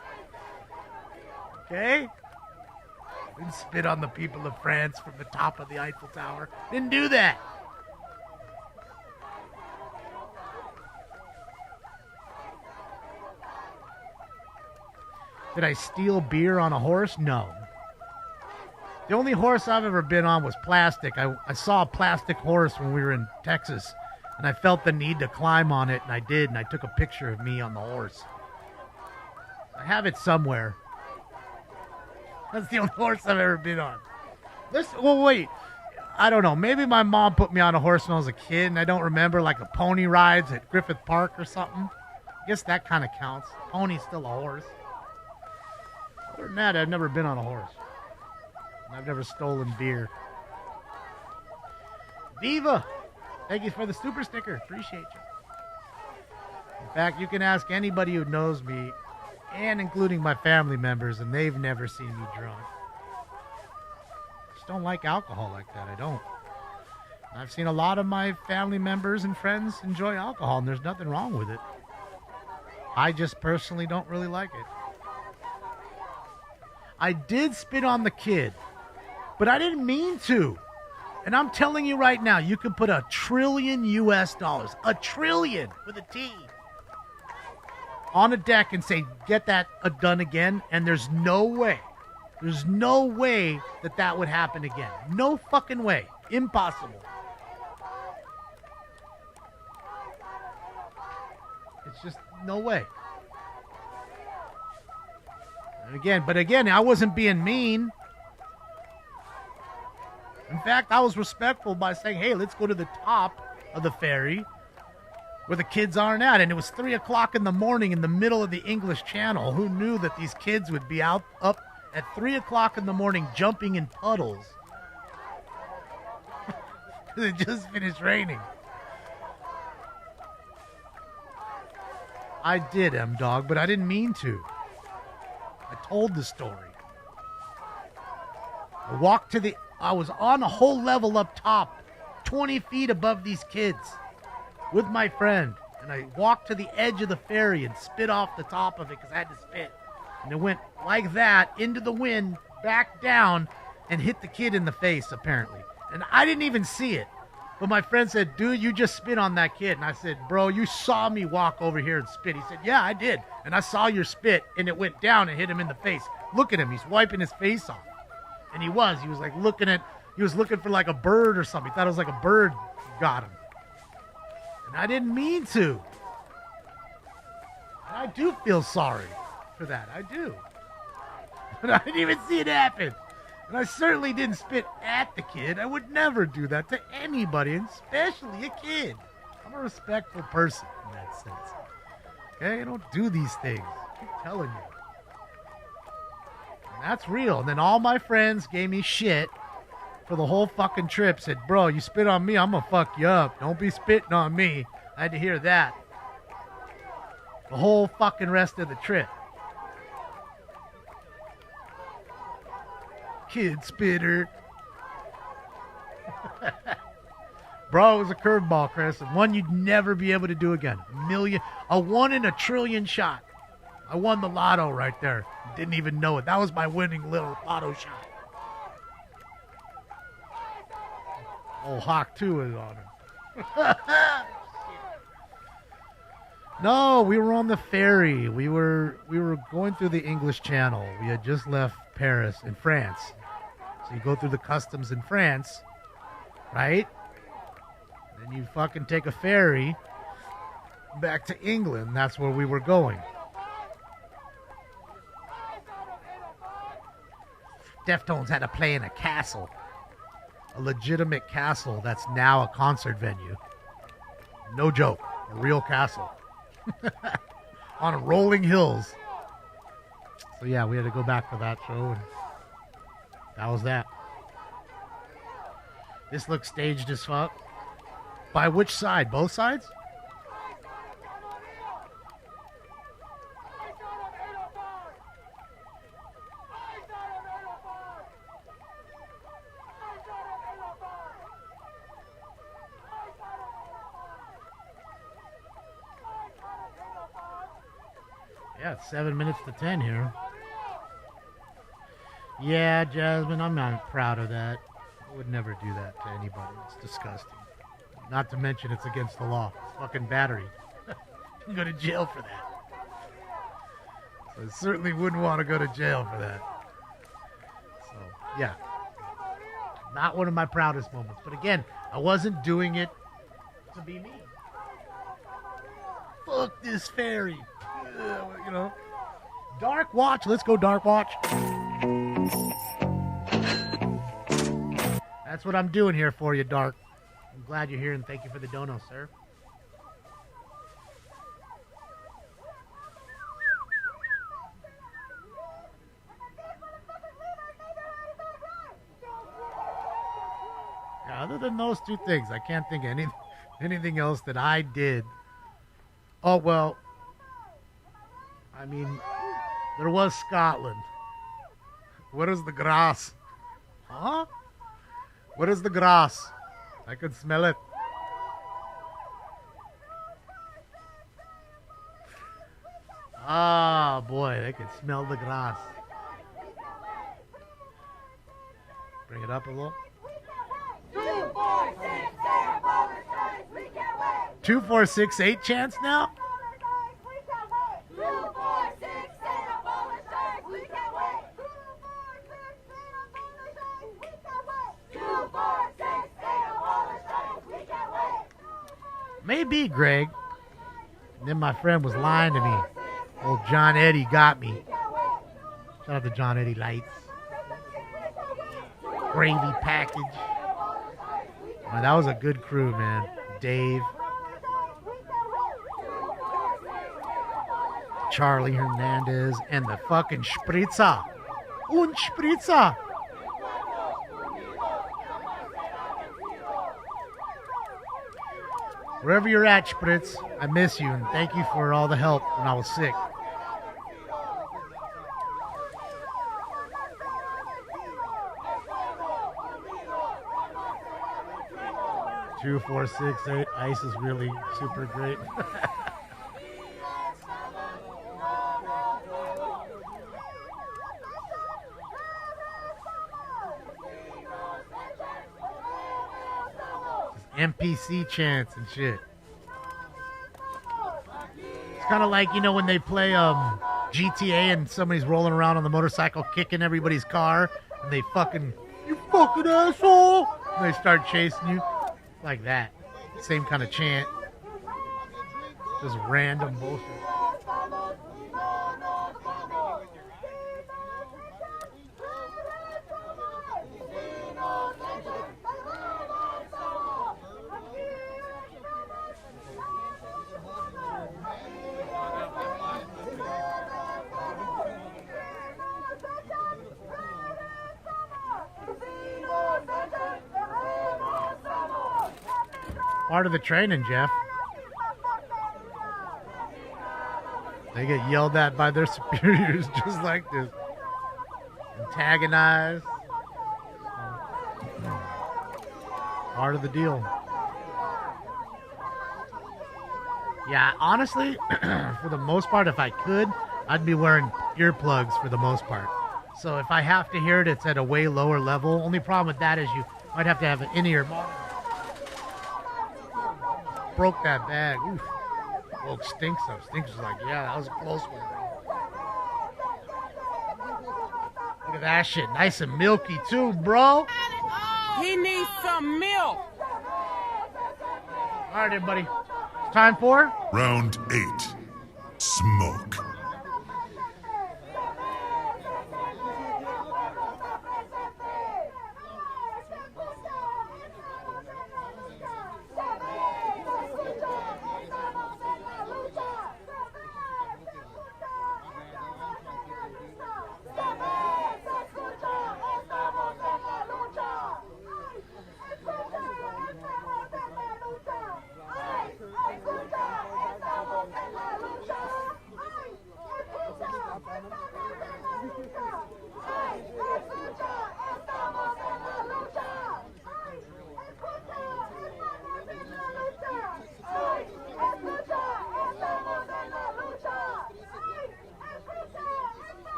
Okay? Didn't spit on the people of France from the top of the Eiffel Tower. Didn't do that. Did I steal beer on a horse? No. The only horse I've ever been on was plastic. I saw a plastic horse when we were in Texas, and I felt the need to climb on it, and I did, and I took a picture of me on the horse. I have it somewhere. That's the only horse I've ever been on. Well, wait. I don't know. Maybe my mom put me on a horse when I was a kid, and I don't remember, like a pony rides at Griffith Park or something. I guess that kind of counts. Pony's still a horse. Other than that, I've never been on a horse. I've never stolen beer. Diva, thank you for the super sticker. Appreciate you. In fact, you can ask anybody who knows me, and including my family members, and they've never seen me drunk. I just don't like alcohol like that. I don't. I've seen a lot of my family members and friends enjoy alcohol, and there's nothing wrong with it. I just personally don't really like it. I did spit on the kid, but I didn't mean to. And I'm telling you right now, you could put $1 trillion US, $1 trillion with a T, on a deck and say, get that done again. And there's no way that that would happen again. No fucking way. Impossible. It's just no way. But again, I wasn't being mean. In fact, I was respectful by saying, hey, let's go to the top of the ferry where the kids aren't at. And it was 3 o'clock in the morning in the middle of the English Channel. Who knew that these kids would be up at 3 o'clock in the morning jumping in puddles? It just finished raining. I did, M-Dog, but I didn't mean to. I told the story. I was on a whole level up top, 20 feet above these kids with my friend. And I walked to the edge of the ferry and spit off the top of it because I had to spit. And it went like that into the wind, back down, and hit the kid in the face, apparently. And I didn't even see it. But my friend said, dude, you just spit on that kid. And I said, bro, you saw me walk over here and spit. He said, yeah, I did. And I saw your spit, and it went down and hit him in the face. Look at him. He's wiping his face off. And he was like he was looking for like a bird or something. He thought it was like a bird got him. And I didn't mean to. And I do feel sorry for that. I do. But I didn't even see it happen. And I certainly didn't spit at the kid. I would never do that to anybody, and especially a kid. I'm a respectful person in that sense. Okay? I don't do these things. I keep telling you. And that's real. And then all my friends gave me shit for the whole fucking trip. Said, bro, you spit on me, I'm gonna fuck you up. Don't be spitting on me. I had to hear that. The whole fucking rest of the trip. Kid spitter. Bro, it was a curveball, Chris, and one you'd never be able to do again. A 1 in a trillion shot. I won the lotto right there. Didn't even know it. That was my winning little lotto shot. Oh, Hawk 2 is on him. No, we were on the ferry. We were going through the English Channel. We had just left Paris in France. So you go through the customs in France, right? Then you fucking take a ferry back to England. That's where we were going. Deftones had to play in a castle. A legitimate castle that's now a concert venue. No joke. A real castle. On rolling hills. So yeah, we had to go back for that show, and that was that. This looks staged as fuck. By which side? Both sides? Yeah, it's 7 minutes to 10 here. Yeah, Jasmine, I'm not proud of that. I would never do that to anybody. It's disgusting. Not to mention it's against the law. It's fucking battery. You can go to jail for that. So I certainly wouldn't want to go to jail for that. So, yeah. Not one of my proudest moments. But again, I wasn't doing it to be me. Fuck this ferry. You know. Dark Watch. Let's go, Dark Watch. That's what I'm doing here for you, Dark. I'm glad you're here, and thank you for the dono, sir. Yeah, other than those two things, I can't think of anything else that I did. Oh, well, I mean, there was Scotland. What is the grass? Huh? What is the grass? I could smell it. Ah, boy, they could smell the grass. Bring it up a little. 2468 chance now? Maybe, Greg. And then my friend was lying to me. Old John Eddie got me. Shout out to John Eddie Lights. Gravy package. Man, that was a good crew, man. Dave. Charlie Hernandez. And the fucking Spritzer. Un Spritzer. Wherever you're at, Spritz, I miss you, and thank you for all the help when I was sick. Two, 4, 6, 8. Ice is really super great. NPC chants and shit. It's kind of like, you know, when they play GTA and somebody's rolling around on the motorcycle kicking everybody's car and they fucking, you fucking asshole, and they start chasing you. Like that. Same kind of chant. Just random bullshit. Part of the training, Jeff. They get yelled at by their superiors just like this. Antagonized. Part of the deal. Yeah, honestly, for the most part, if I could, I'd be wearing earplugs for the most part. So if I have to hear it, it's at a way lower level. Only problem with that is you might have to have an in-ear monitor. Broke that bag. Oof. Woke Stinks up. Stinks was like, yeah, that was a close one, bro. Look at that shit. Nice and milky, too, bro. He needs some milk. All right, everybody. Time for? Round 8. Smoke.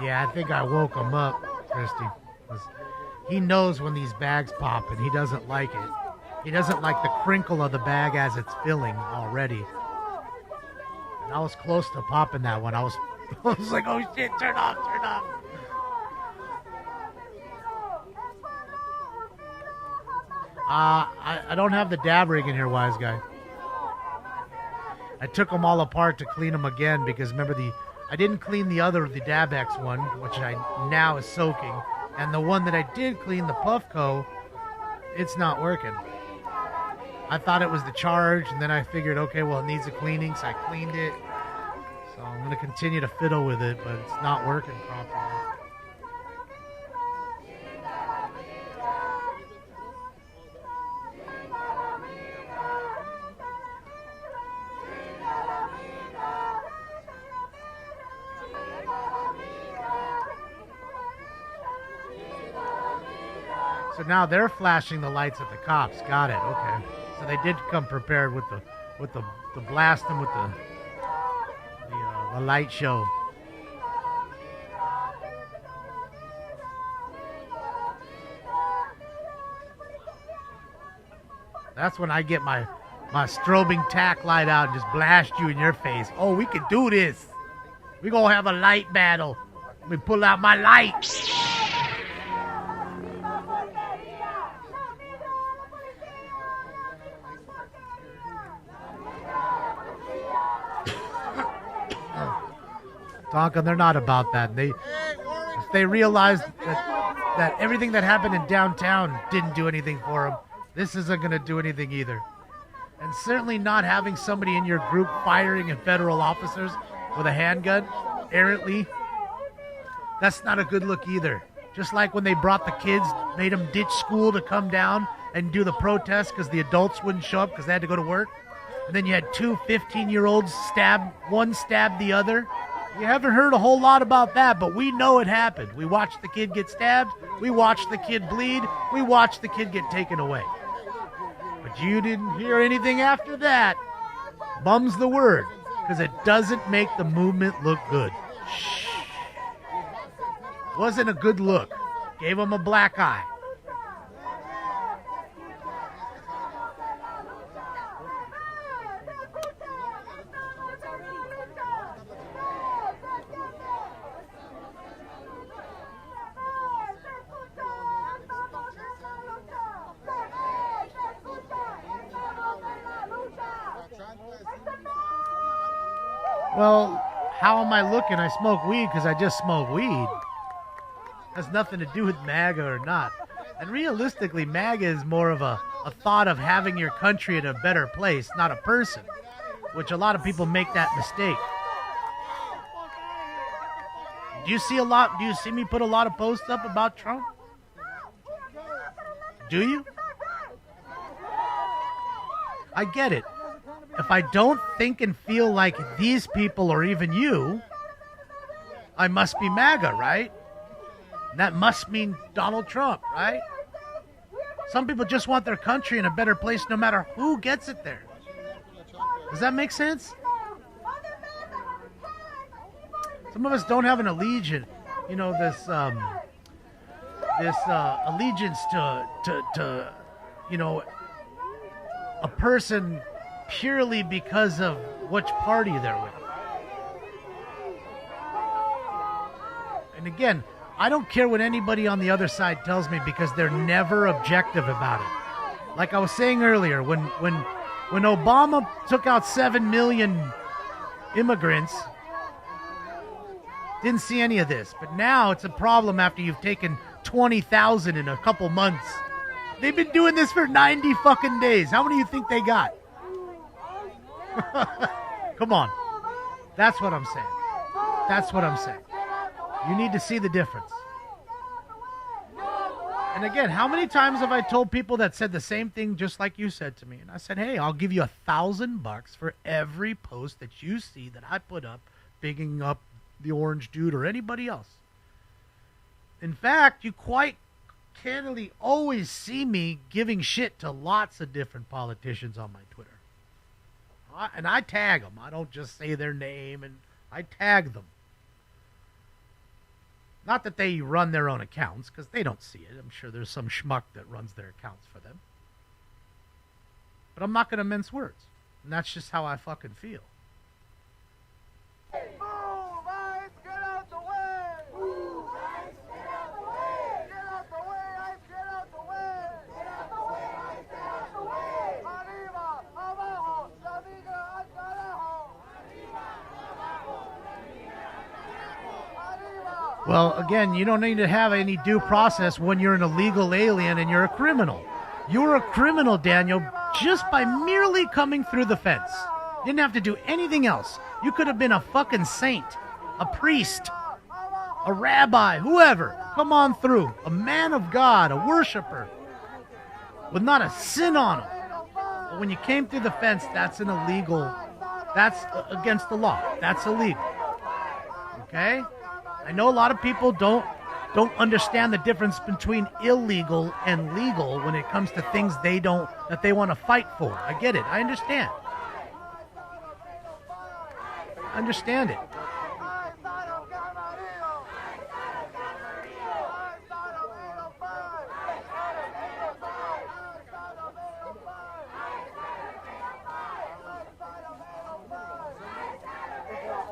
Yeah, I think I woke him up, Christy. He knows when these bags pop, and he doesn't like it. He doesn't like the crinkle of the bag as it's filling already. And I was close to popping that one. I was like, oh shit, turn off, turn off. I don't have the dab rig in here, wise guy. I took them all apart to clean them again because remember I didn't clean the Dab X one, which I now is soaking, and the one that I did clean, the Puffco, it's not working. I thought it was the charge, and then I figured, okay, well, it needs a cleaning, so I cleaned it. So I'm going to continue to fiddle with it, but it's not working properly. So now they're flashing the lights at the cops. Got it. Okay. So they did come prepared with the blast them with the light show. That's when I get my strobing tack light out and just blast you in your face. Oh, we can do this. We gonna have a light battle. Let me pull out my light. Tonka, they're not about that. If they realize that everything that happened in downtown didn't do anything for them, this isn't going to do anything either. And certainly not having somebody in your group firing at federal officers with a handgun errantly, that's not a good look either. Just like when they brought the kids, made them ditch school to come down and do the protest because the adults wouldn't show up because they had to go to work. And then you had two 15-year-olds one stabbed the other. You haven't heard a whole lot about that, but we know it happened. We watched the kid get stabbed. We watched the kid bleed. We watched the kid get taken away. But you didn't hear anything after that. Bum's the word, because it doesn't make the movement look good. Shh. Wasn't a good look. Gave him a black eye. Well, how am I looking? I smoke weed because I just smoke weed. Has nothing to do with MAGA or not. And realistically, MAGA is more of a thought of having your country in a better place, not a person, which a lot of people make that mistake. Do you see me put a lot of posts up about Trump? Do you? I get it. If I don't think and feel like these people or even you, I must be MAGA, right? And that must mean Donald Trump, right? Some people just want their country in a better place no matter who gets it there. Does that make sense? Some of us don't have an allegiance, this allegiance to a person purely because of which party they're with. And again, I don't care what anybody on the other side tells me because they're never objective about it. Like I was saying earlier, when Obama took out 7 million immigrants, didn't see any of this. But now it's a problem after you've taken 20,000 in a couple months. They've been doing this for 90 fucking days. How many do you think they got? Come on. That's what I'm saying. That's what I'm saying. You need to see the difference. And again, how many times have I told people that said the same thing just like you said to me? And I said, hey, I'll give you $1,000 for every post that you see that I put up bigging up the orange dude or anybody else. In fact, you quite candidly always see me giving shit to lots of different politicians on my Twitter. And I tag them. I don't just say their name, and I tag them. Not that they run their own accounts, because they don't see it. I'm sure there's some schmuck that runs their accounts for them. But I'm not going to mince words. And that's just how I fucking feel. Well, again, you don't need to have any due process when you're an illegal alien and you're a criminal. You're a criminal, Daniel, just by merely coming through the fence. You didn't have to do anything else. You could have been a fucking saint, a priest, a rabbi, whoever. Come on through. A man of God, a worshiper, with not a sin on him. But when you came through the fence, that's an illegal, that's against the law. That's illegal. Okay? I know a lot of people don't understand the difference between illegal and legal when it comes to things that they want to fight for. I get it. I understand. I understand it.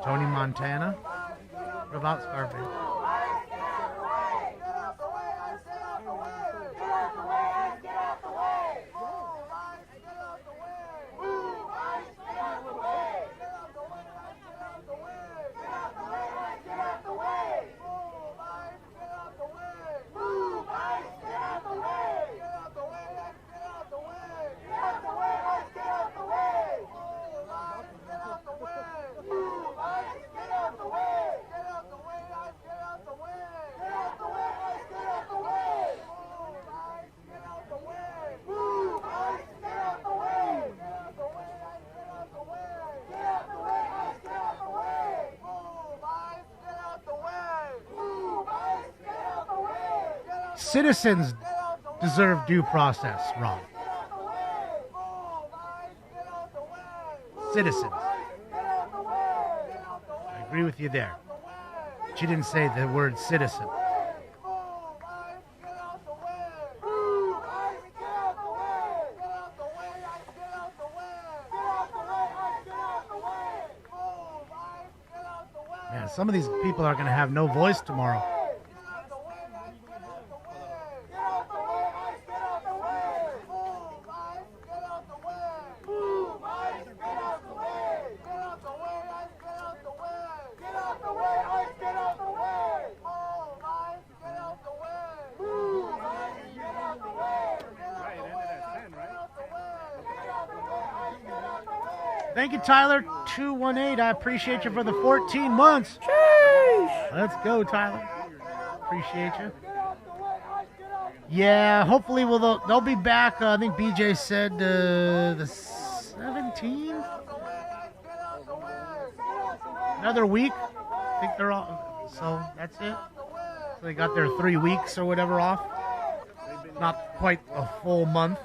Tony Montana? What about Scarface? Citizens deserve due process, Ron. Citizens. I agree with you there. But you didn't say the word citizen. Man, some of these people are going to have no voice tomorrow. Thank you, Tyler218. I appreciate you for the 14 months. Let's go, Tyler. Appreciate you. Yeah, hopefully they'll be back. I think BJ said the 17th. Another week. I think they're all. So that's it. So they got their 3 weeks or whatever off. Not quite a full month.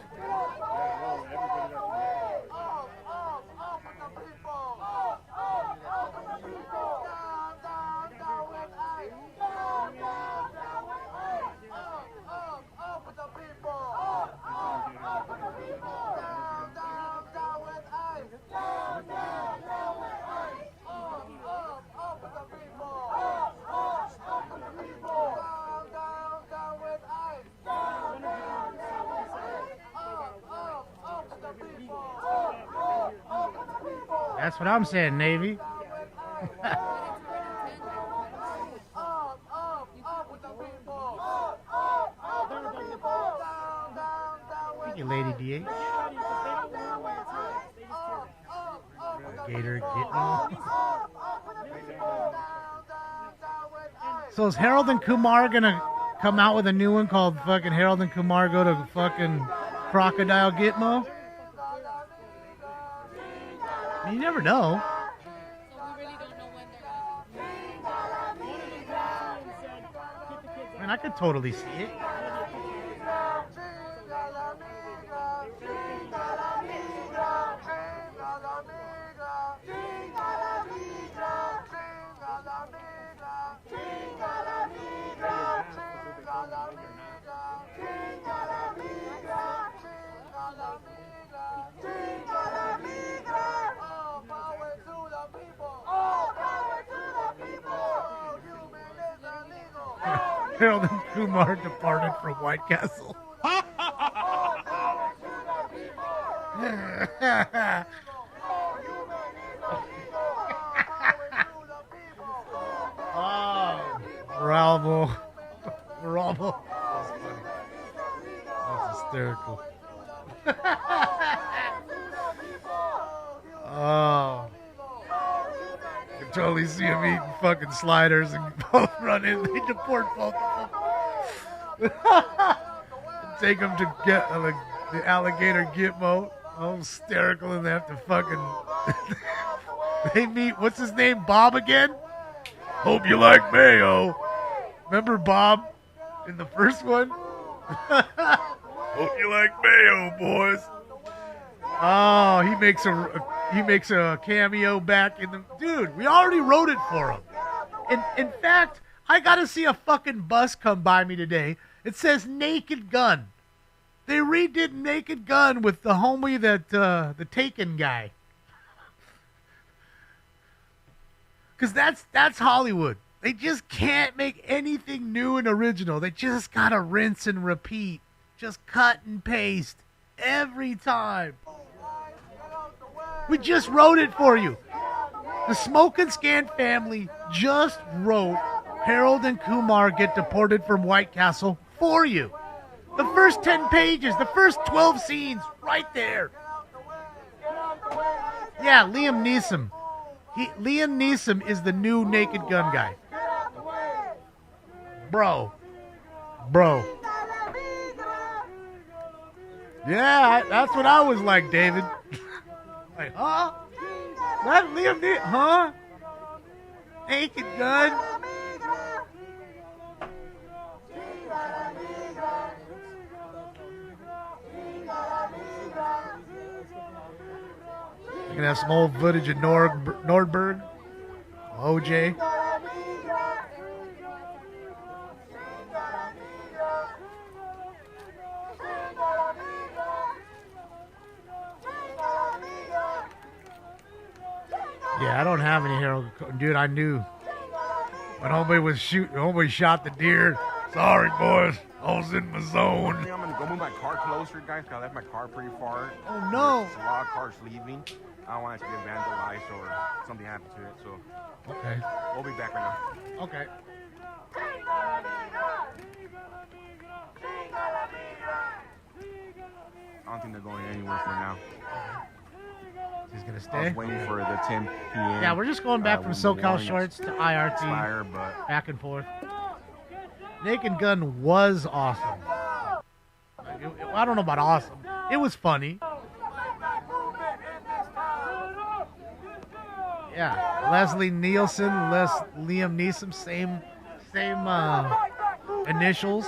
That's what I'm saying, Navy. Thank you, Lady DH. Gator getting. So is Harold and Kumar gonna come out with a new one called fucking Harold and Kumar Go to fucking Crocodile Gitmo? You never know. Man, I could totally see it. Harold and Kumar departed from White Castle. Oh, Bravo. Bravo. That's funny. That's hysterical. Oh. I can totally see him eating fucking sliders and both run in. They deport both of them. Take them to get the alligator Gitmo. Oh, hysterical, and they have to fucking. They meet, what's his name, Bob again? Hope you like mayo. Remember Bob in the first one? Hope you like mayo, boys. Oh, he makes a cameo back in the. Dude, we already wrote it for him. In fact, I got to see a fucking bus come by me today. It says Naked Gun. They redid Naked Gun with the homie that the Taken guy. Because that's Hollywood. They just can't make anything new and original. They just got to rinse and repeat. Just cut and paste every time. We just wrote it for you. The Smoke and Scan family just wrote Harold and Kumar Get Deported from White Castle for you. The first 10 pages, the first 12 scenes, right there. Yeah, Liam Neeson. Liam Neeson is the new Naked Gun guy. Bro. Yeah, that's what I was like, David. Like, huh? That Liam Neeson, huh? Naked Gun? You're gonna have some old footage of Nordberg, OJ. Yeah, I don't have any Harold. Dude, I knew when homeboy shot the deer. Sorry, boys. I was in my zone. I'm going to go move my car closer, guys, because I left my car pretty far. Oh, no. There's a lot of cars leaving. I don't want it to get vandalized or something happen to it, so. Okay. We'll be back right now. Okay. I don't think they're going anywhere for now. He's gonna I stay. was waiting for the 10 p.m. Yeah, we're just going back from SoCal warrant Shorts to IRT, expire, but back and forth. Naked Gun was awesome. I don't know about awesome. It was funny. Yeah, Leslie Nielsen, Liam Neeson, same initials.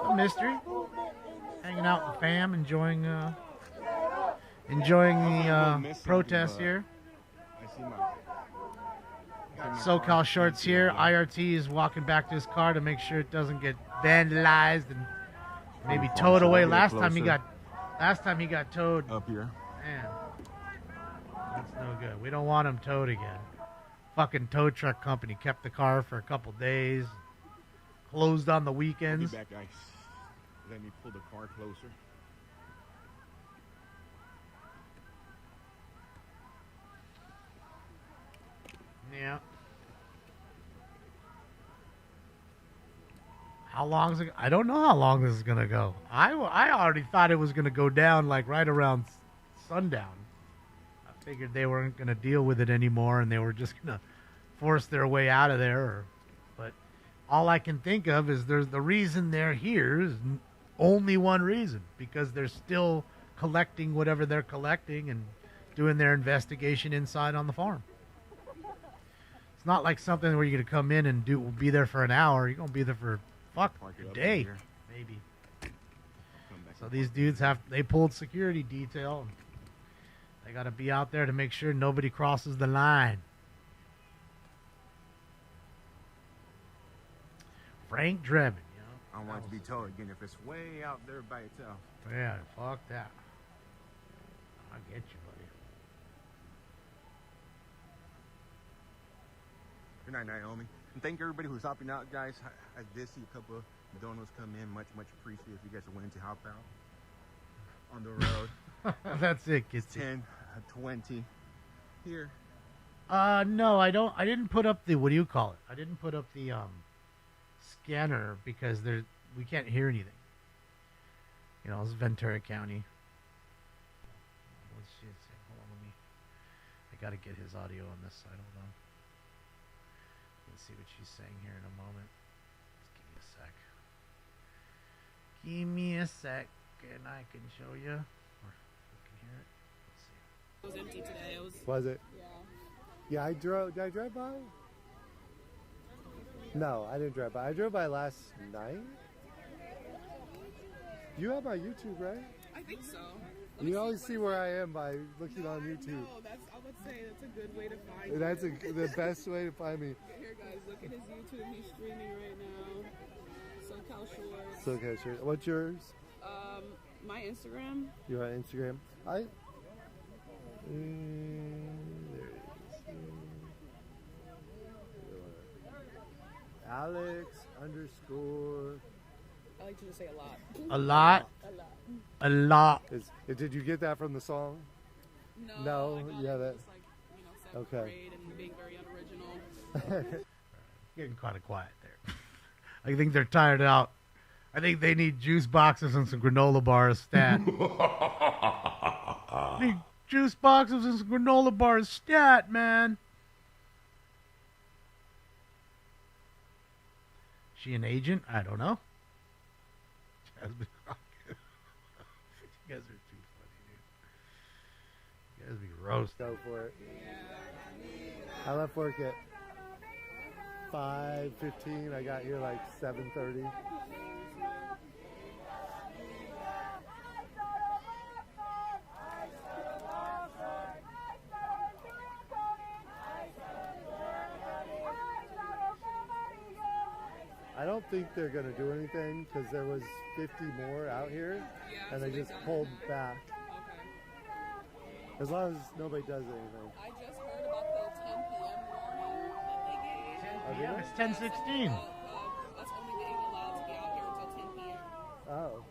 A mystery. Hanging out with fam, enjoying the protest here. SoCal Shorts here. IRT is walking back to his car to make sure it doesn't get vandalized and maybe towed away. Last time he got towed up here. Man, that's no good. We don't want him towed again. Fucking tow truck company kept the car for a couple days, closed on the weekends. Get back, guys. Let me pull the car closer. Yeah. How long is it? I don't know how long this is gonna go. I already thought it was gonna go down like right around sundown. I figured they weren't gonna deal with it anymore, and they were just gonna force their way out of there. But all I can think of is there's the reason they're here is only one reason, because they're still collecting whatever they're collecting and doing their investigation inside on the farm. It's not like something where you're gonna come in and be there for an hour. You're gonna be there for a day, maybe. So these dudes they pulled security detail. They got to be out there to make sure nobody crosses the line. Frank Drebin, you know. I don't want it to be towed again if it's way out there by itself. Yeah, fuck that. I'll get you, buddy. Good night, Naomi. And thank everybody who's helping out, guys. I did see a couple of donuts come in. Much appreciated if you guys are willing to help out on the road. That's it, kids. 10, 20 here. No, I don't. I didn't put up the, what do you call it? I didn't put up the scanner because we can't hear anything. You know, it's Ventura County. Let's see. Hold on, I gotta get his audio on this side. Hold on. Let's see what she's saying here in a moment. Just give me a sec. And I can show you. Or you can hear it. Let's see. It was empty today. Was it? Yeah. Yeah, did I drive by? No, I didn't drive by. I drove by last night. You have my YouTube, right? I think so. You always see where I am by looking on YouTube. No, I would say that's a good way to find you. That's the best way to find me. Here, guys, look at his YouTube. He's streaming right now. SoCal Shorts. SoCal Shorts. What's yours? My Instagram. You're on Instagram? There it is. Alex _. I like to just say a lot. A lot? A lot. Did you get that from the song? No. Yeah, that. Just like, seventh grade and being very unoriginal. Getting kind of quiet there. I think they're tired out. I think they need juice boxes and some granola bars stat. Need juice boxes and some granola bars stat, man. She an agent? I don't know. Jasmine Crockett. You guys are too funny, dude. You guys be roast. Go for it. I left work at 5:15. I got here like 7:30. I don't think they're going to do anything because there was 50 more out here, and they just pulled back. As long as nobody does anything. I just heard about the 10 p.m. warning that they gave. It's 10:16. Us only being allowed to be out here until 10 p.m. Oh.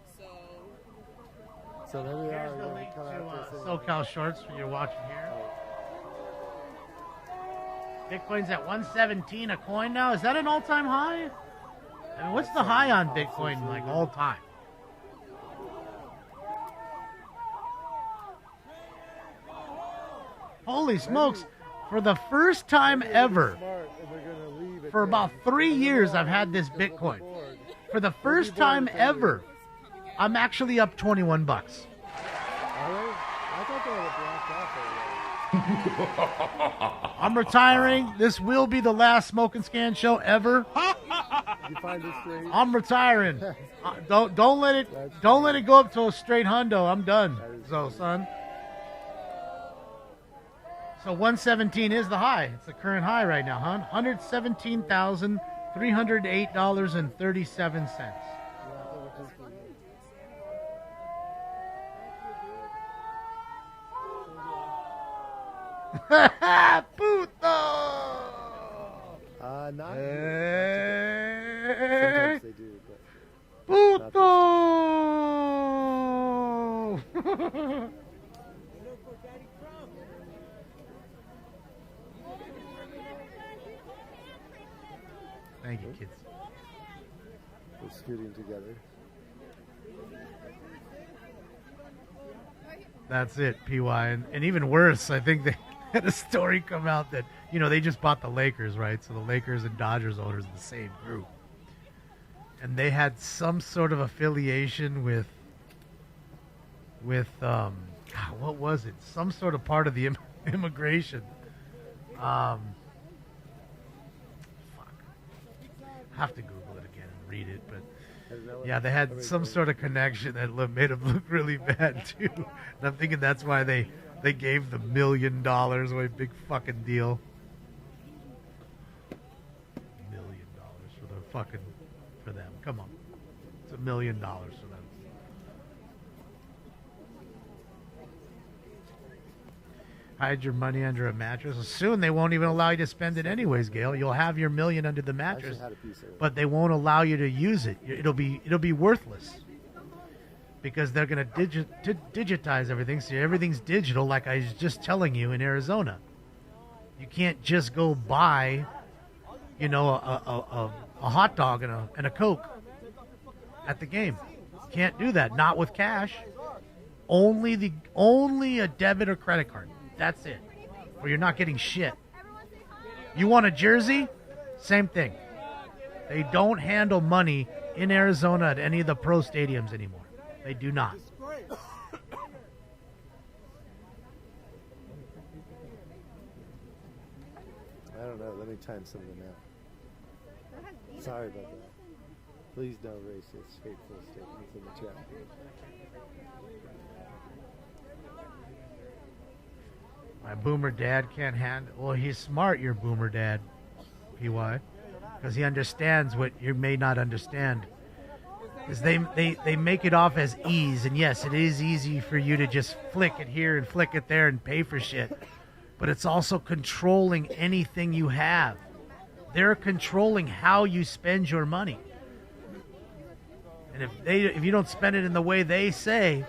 So maybe they Here's the are link come to after us SoCal Shorts for you're watching here. Bitcoin's at 117 a coin now. Is that an all-time high? I mean, what's the high on Bitcoin like all time? Holy smokes. For the first time ever, for about 3 years, I've had this Bitcoin. For the first time ever, I'm actually up 21 bucks. I thought they had blocked off. I'm retiring. This will be the last Smoke and Scan show ever. You find it straight? I'm retiring. Don't let it go up to a straight hundo. I'm done. So, son. So 117 is the high. It's the current high right now, huh? $117,308.37. Puto! Not. Sometimes they do, but. Puto! Thank you, kids. We're scooting together. That's it, PY. And even worse, I think they had a story come out that, they just bought the Lakers, right? So the Lakers and Dodgers owners are the same group. And they had some sort of affiliation with God, what was it? Some sort of part of the immigration. Have to Google it again and read it, but yeah, they had some sort of connection that made them look really bad too. And I'm thinking that's why they gave the $1 million away. Big fucking deal. $1 million for them. Come on, it's $1 million for them. Hide your money under a mattress. Soon they won't even allow you to spend it anyways, Gail. You'll have your $1 million under the mattress, but they won't allow you to use it. It'll be worthless because they're going to digitize everything. So everything's digital, like I was just telling you in Arizona. You can't just go buy, a hot dog and a Coke at the game. Can't do that. Not with cash. Only a debit or credit card. That's it. Or you're not getting shit. You want a jersey? Same thing. They don't handle money in Arizona at any of the pro stadiums anymore. They do not. I don't know. Let me time something out. Sorry about that. Please no racist, hateful statements in the chat. My boomer dad can't handle. Well, he's smart, your boomer dad, PY, because he understands what you may not understand. Because they make it off as ease, and yes, it is easy for you to just flick it here and flick it there and pay for shit. But it's also controlling anything you have. They're controlling how you spend your money. And if you don't spend it in the way they say,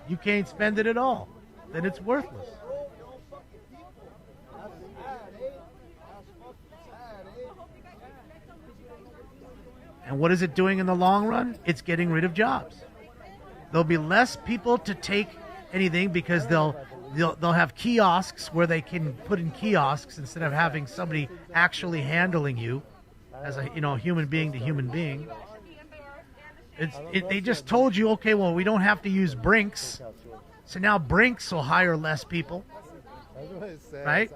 you can't spend it at all. Then it's worthless. And what is it doing in the long run? It's getting rid of jobs. There'll be less people to take anything because they'll have kiosks where they can put in kiosks instead of having somebody actually handling you as a human being to human being. They just told you, okay, well, we don't have to use Brinks. So now Brinks will hire less people, right?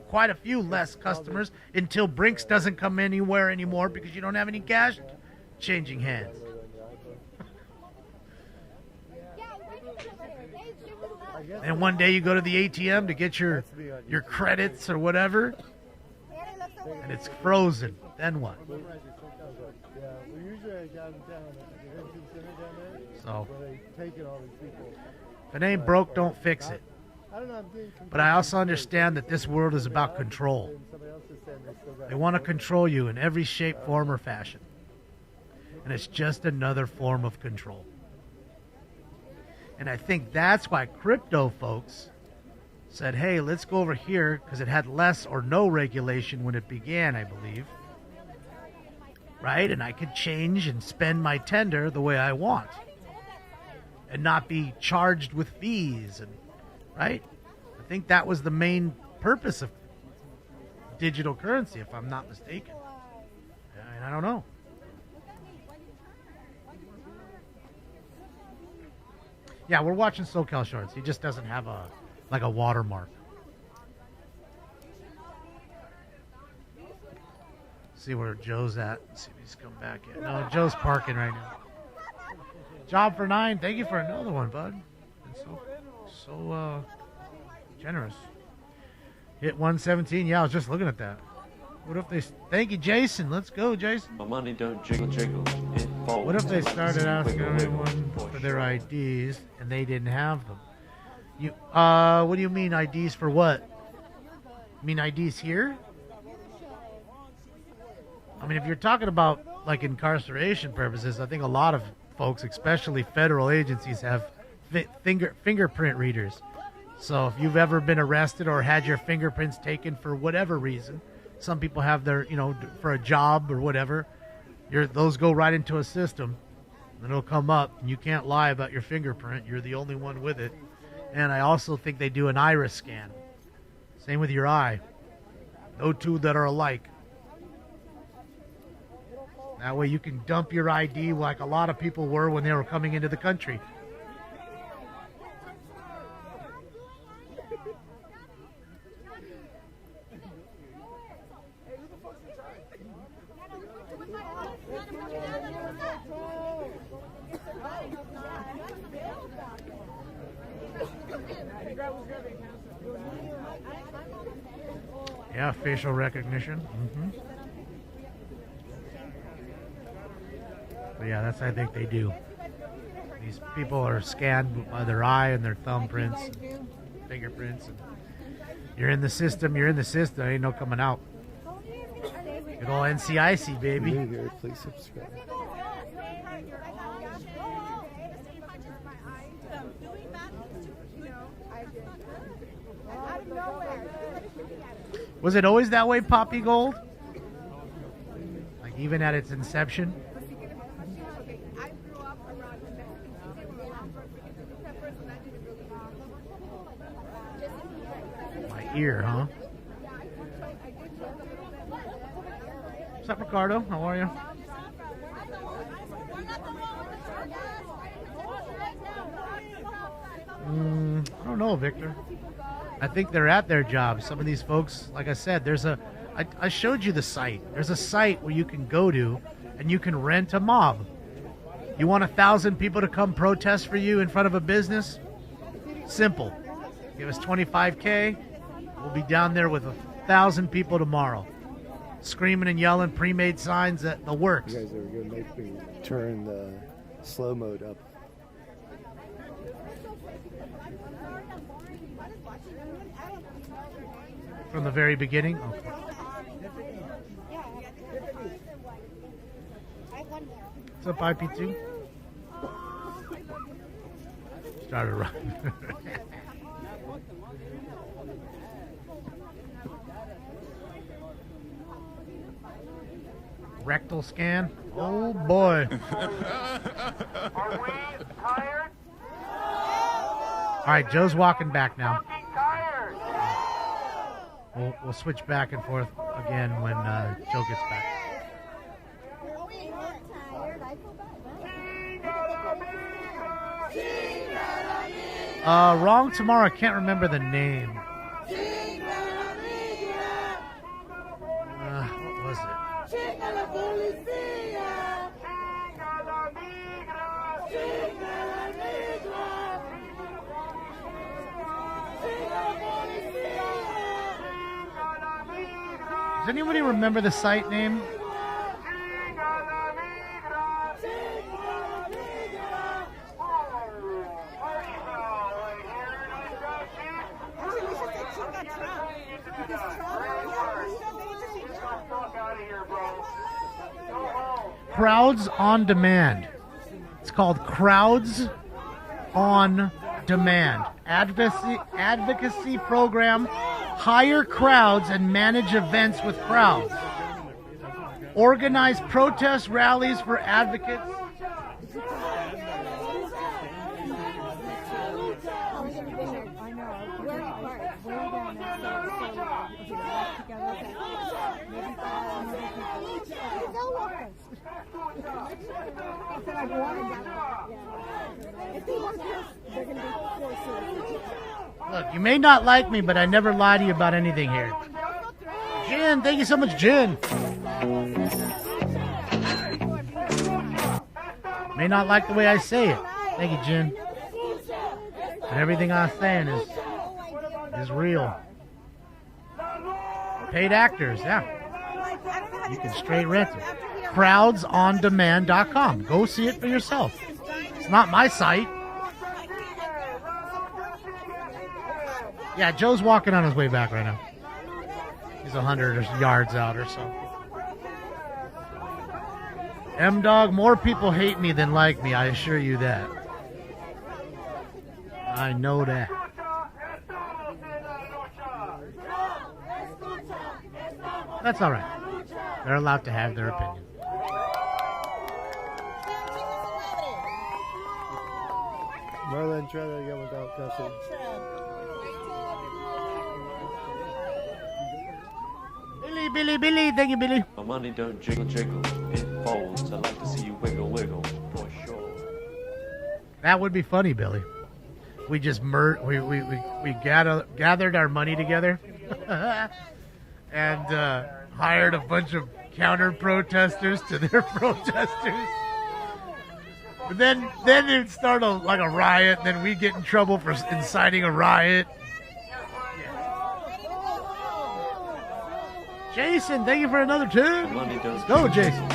Quite a few less customers until Brinks doesn't come anywhere anymore because you don't have any cash changing hands. And one day you go to the ATM to get your credits or whatever, and it's frozen. Then what? So, if it ain't broke, don't fix it. But I also understand that this world is about control. They want to control you in every shape, form, or fashion. And it's just another form of control. And I think that's why crypto folks said, hey, let's go over here because it had less or no regulation when it began, I believe. Right? And I could change and spend my tender the way I want and not be charged with fees. And right? I think that was the main purpose of digital currency, if I'm not mistaken. And I don't know. Yeah, we're watching SoCal Shorts. He just doesn't have a watermark. See where Joe's at. See if he's come back yet. No, Joe's parking right now. Job for 9. Thank you for another one, bud. Been so generous. Hit 117. Yeah, I was just looking at that. What if they... Thank you, Jason. Let's go, Jason. My money don't jiggle, jiggle. It folds. What if they started asking Wiggle, wiggle, everyone for their IDs and they didn't have them? What do you mean IDs for what? You mean IDs here? I mean, if you're talking about like incarceration purposes, I think a lot of folks, especially federal agencies, have fingerprint readers. So if you've ever been arrested or had your fingerprints taken for whatever reason, some people have their, for a job or whatever, those go right into a system, and it'll come up, and you can't lie about your fingerprint. You're the only one with it. And I also think they do an iris scan. Same with your eye. No two that are alike. That way you can dump your ID like a lot of people were when they were coming into the country. Yeah, facial recognition. But yeah, that's what I think they do. These people are scanned by their eye and their thumbprints, and fingerprints. And you're in the system. Ain't no coming out. Good old NCIC, baby. If you're new here, please subscribe. Was it always that way, Poppy Gold? Like even at its inception? My ear, huh? What's up, Ricardo? How are you? I don't know, Victor. I think they're at their job. Some of these folks, like I said, I showed you the site. There's a site where you can go to and you can rent a mob. You want 1,000 people to come protest for you in front of a business? Simple. Give us $25K. We'll be down there with 1,000 people tomorrow. Screaming and yelling, pre-made signs, that the works. You guys are going to make me turn the slow mode up. From the very beginning? Okay. What's up, IP2? Started running. Rectal scan? Oh, boy. Are we tired? All right, Joe's walking back now. Tired. We'll switch back and forth again when Joe gets back. Wrong tomorrow. I can't remember the name. What was it? Does anybody remember the site name? Crowds on Demand. It's called Crowds on Demand advocacy program, hire crowds and manage events with crowds. Organize protest rallies for advocates. Look, you may not like me, but I never lie to you about anything here. Jen, thank you so much, Jen. May not like the way I say it. Thank you, Jen. But everything I'm saying is real. Paid actors, yeah. You can straight rent them. Crowdsondemand.com. Go see it for yourself. It's not my site. Yeah, Joe's walking on his way back right now. He's 100 yards out or so. M-Dog, more people hate me than like me, I assure you that. I know that. That's all right. They're allowed to have their opinion. Marlon, try that again without cussing. Billy, thank you, Billy. My money don't jiggle, it folds. I like to see you wiggle, for sure. That would be funny, Billy. We just we gathered our money together and hired a bunch of counter protesters to their protesters. But then it'd start a riot, and then we get in trouble for inciting a riot. Jason, thank you for another tune. Let's go, Jason.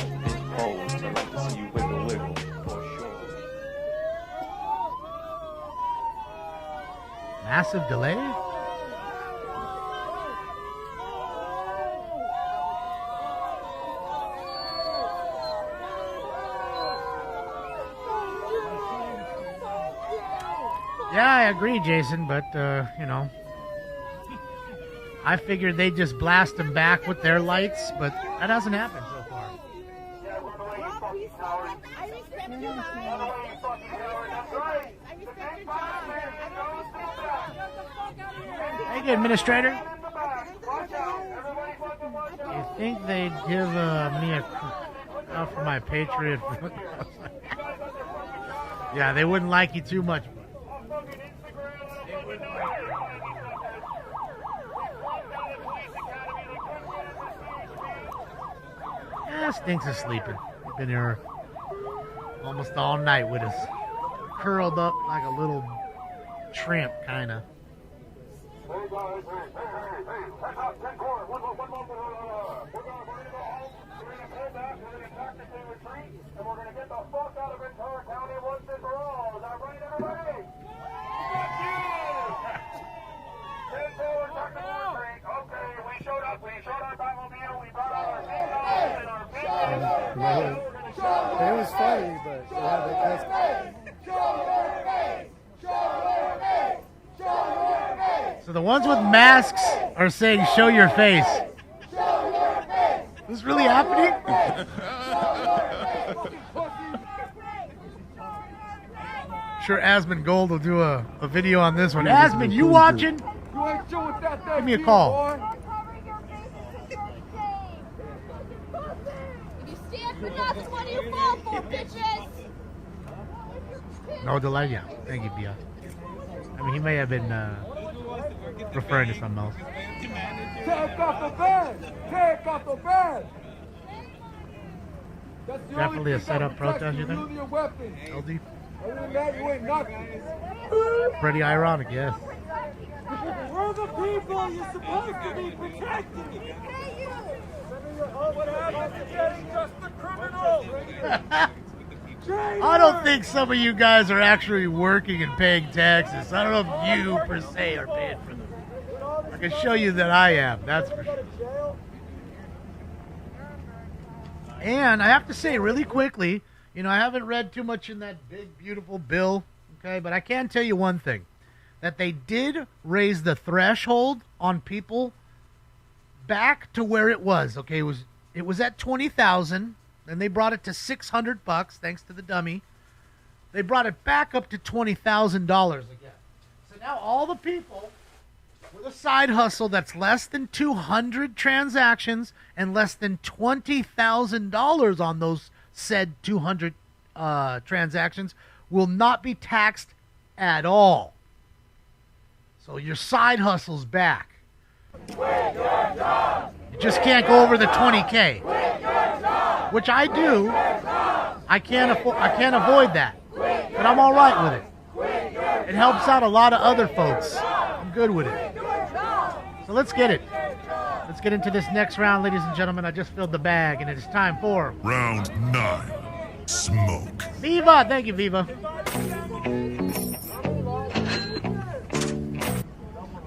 Massive delay? Yeah, I agree, Jason, but, I figured they'd just blast them back with their lights, but that hasn't happened so far. Thank you, Administrator. You think they'd give me a call for my Patriot? Yeah, they wouldn't like you too much. Stinks is sleeping. He's been here almost all night with us, curled up like a little shrimp, kind of. It was funny, but So the ones with masks are saying, "Show your face." Is this really happening? Sure, Asmund Gold will do a video on this one. Asmund, you watching? Give me a call. No delay, yeah. Thank you, Bia. I mean, he may have been referring to something else. Take off the bed! Take off the bed! Definitely a setup protest, you think? LD? Other than that, you ain't nothing. Pretty ironic, yes. We're the people you're supposed to be protecting. What happened to getting just the criminals? I don't think some of you guys are actually working and paying taxes. I don't know if you, per se, are paying for them. I can show you that I am, that's for sure. And I have to say really quickly, I haven't read too much in that big, beautiful bill, okay? But I can tell you one thing. that they did raise the threshold on people back to where it was. Okay, it was at 20,000, and they brought it to $600 thanks to the dummy. They brought it back up to $20,000 again. So now all the people with a side hustle that's less than 200 transactions and less than $20,000 on those said 200 transactions will not be taxed at all. So your side hustle's back. You just can't go over the 20K, which I do. I can't avoid that, but I'm all right with it. It helps out a lot of other folks. I'm good with it. So let's get it. Let's get into this next round, ladies and gentlemen. I just filled the bag, and it is time for Round 9. Smoke. Viva! Thank you, Viva.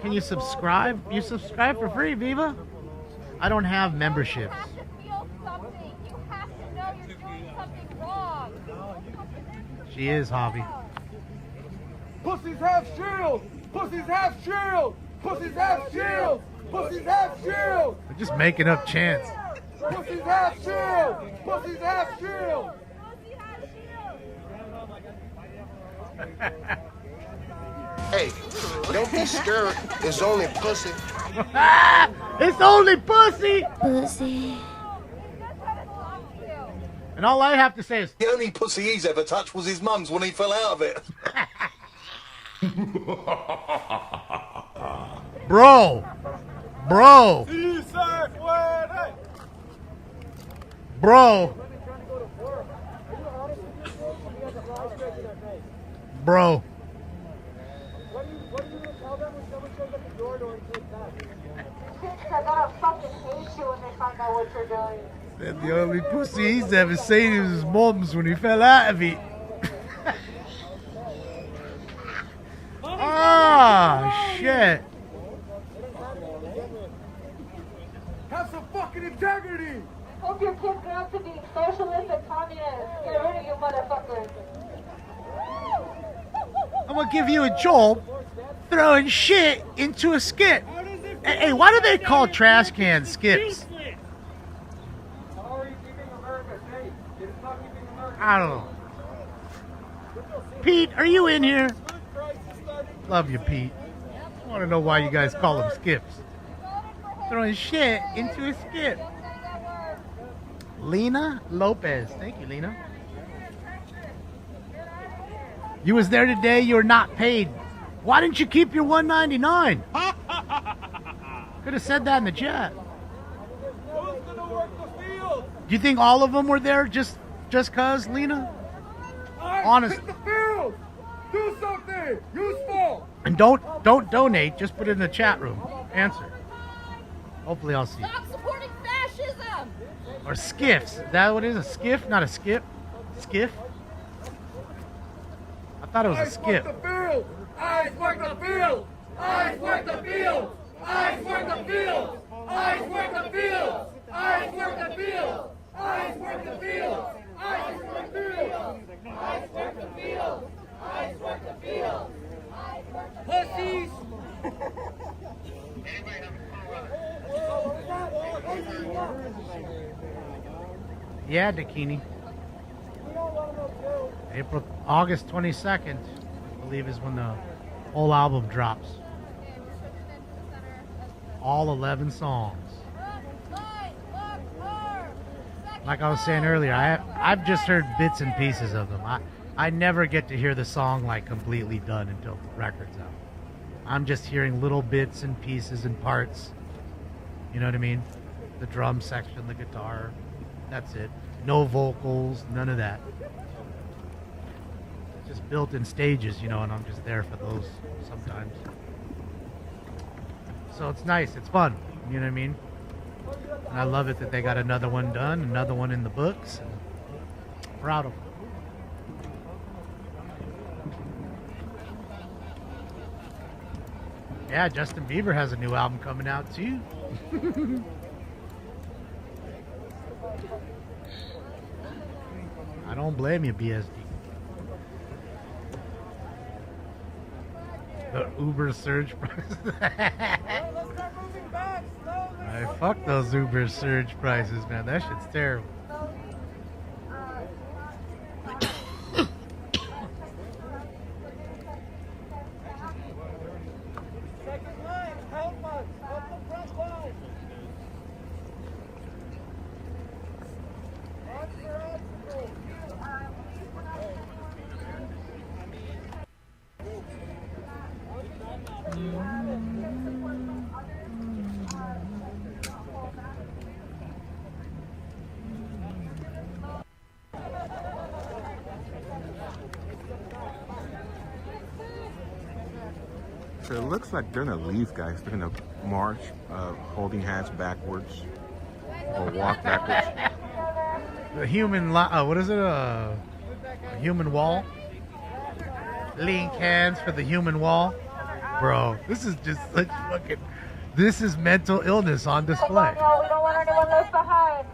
Can you subscribe? You subscribe for free, Viva? I don't have memberships. She is, Hobby. Pussies have shields! Pussies have shields! Pussies have shields! Pussies have shields! We're just making up chants. Pussies have shields! Pussies have shields! Hey, don't be scared. It's only pussy. It's only pussy! Pussy. And all I have to say is... The only pussy he's ever touched was his mum's when he fell out of it. Bro! Bro! Bro! Bro! They're gonna fucking hate you when they find out what you're doing. Said the only pussy he's ever seen was his mom's when he fell out of it. Ah, shit. Have some fucking integrity! Hope your kids grow up to be socialists and communists. Get rid of you motherfuckers. I'm gonna give you a jolt throwing shit into a skip. Hey, why do they call trash cans skips? I don't know. Pete, are you in here? Love you, Pete. I want to know why you guys call them skips. Throwing shit into a skip. Lena Lopez. Thank you, Lena. You was there today. You're not paid. Why didn't you keep your $1.99? Could have said that in the chat. Do you think all of them were there just cause, Lena? Honest. Hit the field! Do something! Useful! And don't donate. Just put it in the chat room. Answer. Hopefully I'll see. Stop supporting fascism! Or skiffs. Is that what it is? A skiff? Not a skip? Skiff? I thought it was a skip. The field! Eyes work the field! Eyes work the field! Eyes work the field! Eyes work the field! Eyes work the field! Eyes work the field! Eyes work the field! Eyes work the field! Eyes work the field! Pussies! Yeah, Dakini. August 22nd, I believe, is when the whole album drops. All 11 songs. Like I was saying earlier, I've just heard bits and pieces of them. I never get to hear the song like completely done until the record's out. I'm just hearing little bits and pieces and parts. You know what I mean? The drum section, the guitar. That's it. No vocals, none of that. Just built in stages, you know, and I'm just there for those sometimes. So it's nice, it's fun, you know what I mean? And I love it that they got another one done, another one in the books. And proud of them. Yeah, Justin Bieber has a new album coming out too. I don't blame you, BSD. The Uber surge prices. I fuck those Uber surge prices, man. That shit's terrible. Second line, help us. Help the front line. So it looks like they're gonna leave, guys. They're gonna march, holding hands backwards, or walk backwards. The human, what is it? A human wall? Link hands for the human wall? Bro, this is just such fucking, this is mental illness on display. We don't want anyone left behind.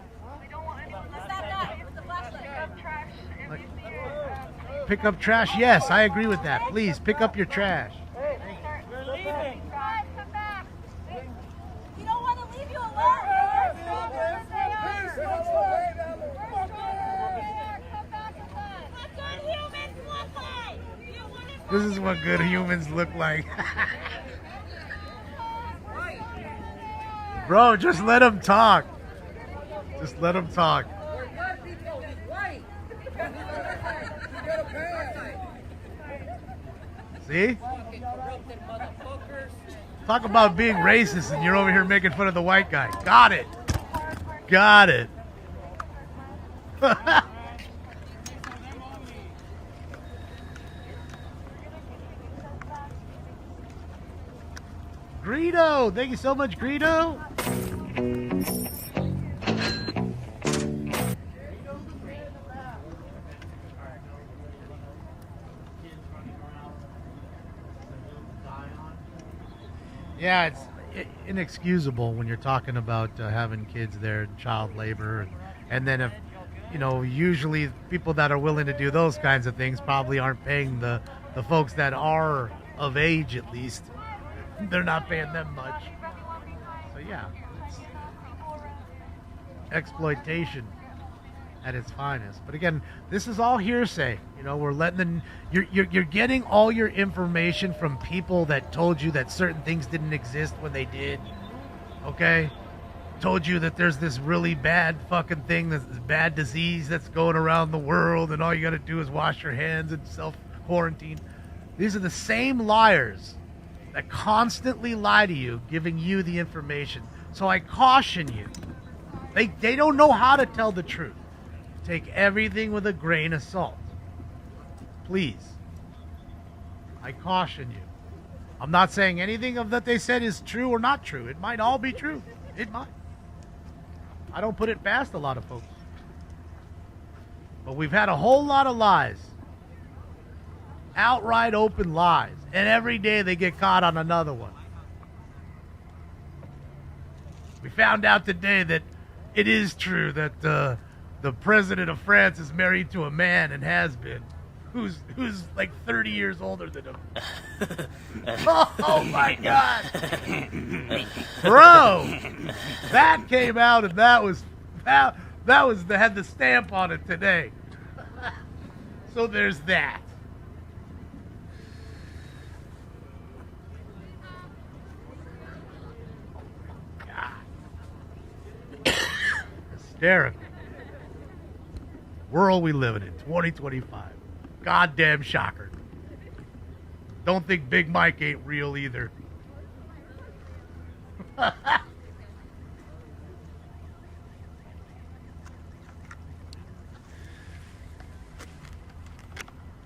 Pick up trash, yes, I agree with that. Please, pick up your trash. We're leaving. Come back. We don't want to leave you alone. This is what good humans look like. Bro, just let them talk. Just let them talk. See? Talk about being racist and you're over here making fun of the white guy. Got it. Got it. Greedo, thank you so much, Greedo. Yeah, it's inexcusable when you're talking about having kids there and child labor. And then if, you know, usually people that are willing to do those kinds of things probably aren't paying the folks that are of age at least. They're not paying them much. So yeah, it's exploitation at its finest. But again, this is all hearsay. You know, we're letting you're getting all your information from people that told you that certain things didn't exist when they did. Okay? Told you that there's this really bad fucking thing, this bad disease that's going around the world, and all you got to do is wash your hands and self-quarantine. These are the same liars that constantly lie to you, giving you the information. So I caution you. They don't know how to tell the truth. Take everything with a grain of salt. Please. I caution you. I'm not saying anything of that they said is true or not true. It might all be true. It might. I don't put it past a lot of folks. But we've had a whole lot of lies. Outright open lies. And every day they get caught on another one. We found out today that it is true that the president of France is married to a man and has been, who's like 30 years older than him. Oh my God. Bro, that came out and that had the stamp on it today. So there's that. Hysterical. World we live in 2025. Goddamn shocker. Don't think Big Mike ain't real either.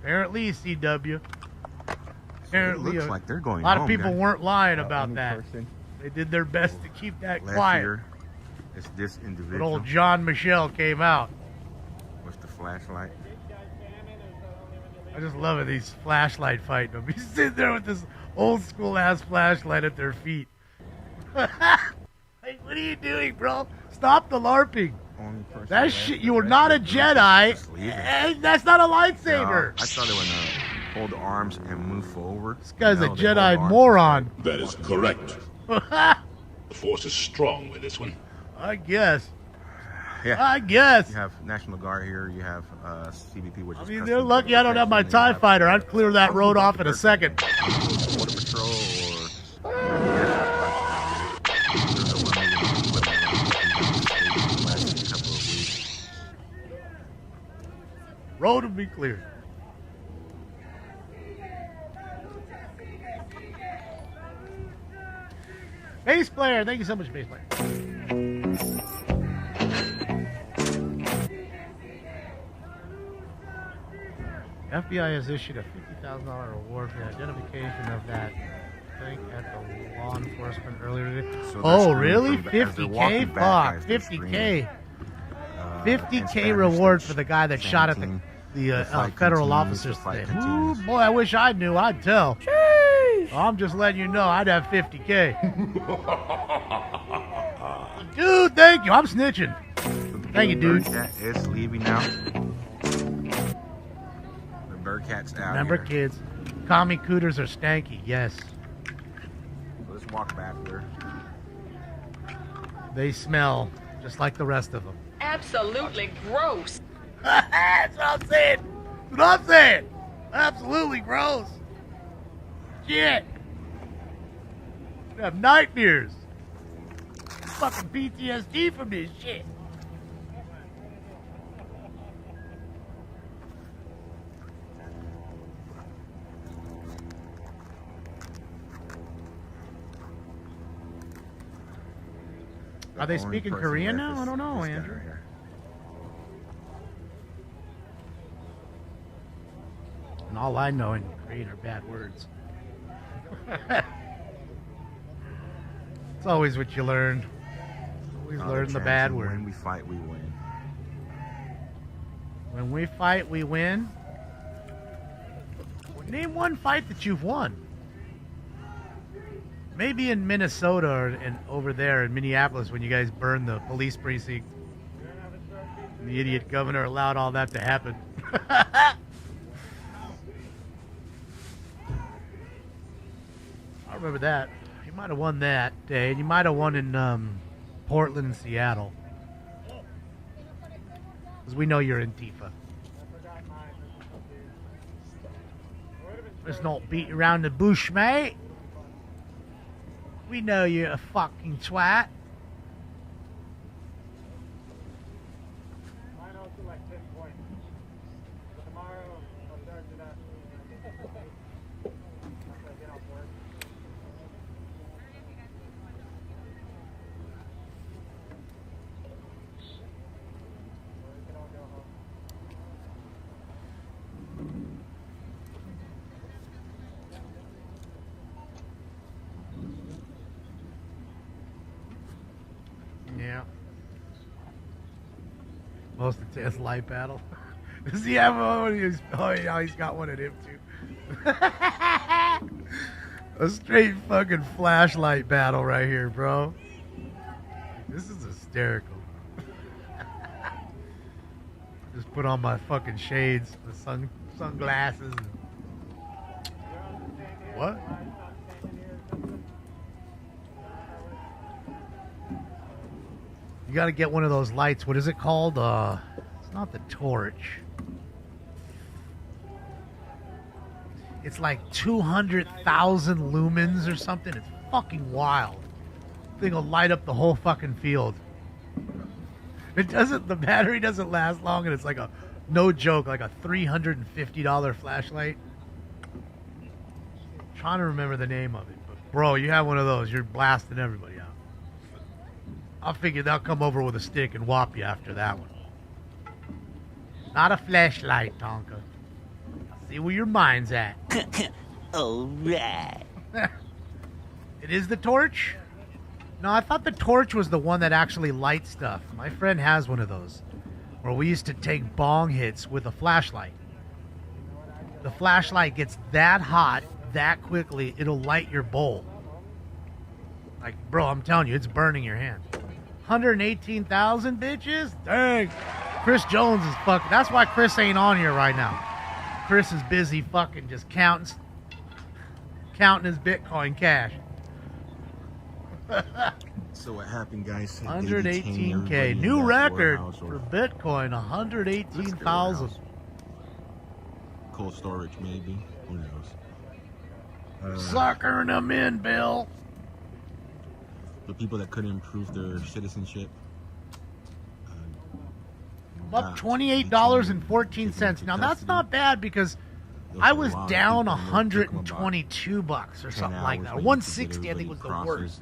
Apparently, CW. Apparently, looks like they're going a lot home, of people guys. weren't lying about Any that. person They did their best to keep that last quiet. year, it's this But individual old John Michelle came out. with the flashlight. I just love it. He's flashlight fighting them. He's sitting there with this old school ass flashlight at their feet. Like, what are you doing, bro? Stop the LARPing. Only person That left, shit. the You were rest not a of the group Jedi. is just leaving. And that's not a lightsaber. No, I thought they would hold the arms and move forward. over. This guy's a they Jedi hold moron. That is correct. The Force is strong with this one. I guess. Yeah. I guess. You have National Guard here. You have CBP, which is. I mean, they're lucky I don't have my TIE fighter. I'd clear that road off in a second. Border Patrol Road will be clear. Bass player, thank you so much, bass player. FBI has issued a $50,000 reward for the identification of that thing at the law enforcement earlier today. So oh, really? as they're 50K? walking back, Fuck, guys, 50K. in 50K Spanish, reward they're for the guy that shot at chanting, the fight federal continues, officers the fight today. Ooh, continues. boy, I wish I knew. I'd tell. Well, I'm just letting you know I'd have 50K. Dude, thank you. I'm snitching. Thank you, dude. Birdcat is leaving now. The Birdcat's out. Remember, here. kids, commie cooters are stanky. Yes. Let's walk back there. They smell just like the rest of them. Absolutely gross. That's what I'm saying. That's what I'm saying. Absolutely gross. Shit. I have nightmares. Fucking PTSD from this shit. Are they speaking Korean now? I don't know, Andrew. And all I know in Korean are bad words. It's always what you learn. Always learn the bad word. When we fight, we win. When we fight, we win. Name one fight that you've won. Maybe in Minnesota and over there in Minneapolis when you guys burned the police precinct. And the idiot governor allowed all that to happen. I remember that. You might have won that day. And you might have won in Portland and Seattle. Because we know you're Antifa. Let's not beat around the bush, mate. We know you're a fucking twat. Yeah. Most intense light battle. Does he have one? Oh, yeah, he's got one at him too. A straight fucking flashlight battle right here, bro. This is hysterical. Just put on my fucking shades, the sunglasses. What? You got to get one of those lights. What is it called? It's not the torch. It's like 200,000 lumens or something. It's fucking wild. Thing will light up the whole fucking field. It doesn't. The battery doesn't last long, and it's like no joke, like a $350 flashlight. I'm trying to remember the name of it, but bro, you have one of those, you're blasting everybody out. I figure they'll come over with a stick and whop you after that one. Not a flashlight, Tonka. See where your mind's at. All right. It is the torch? No, I thought the torch was the one that actually lights stuff. My friend has one of those, where we used to take bong hits with a flashlight. The flashlight gets that hot that quickly, it'll light your bowl. Like, bro, I'm telling you, it's burning your hand. 118,000 bitches? Dang. Chris Jones is fucking. That's why Chris ain't on here right now. Chris is busy fucking just counting. counting his Bitcoin cash. So what happened, guys? They 118K. detained New everybody in that record warehouse or for Bitcoin. 118,000. cold storage, maybe. Who knows? Suckering them in, Bill. The people that couldn't improve their citizenship. Up $28.14. Now that's not bad because I was down $122 or something like that. 160, I think, was the worst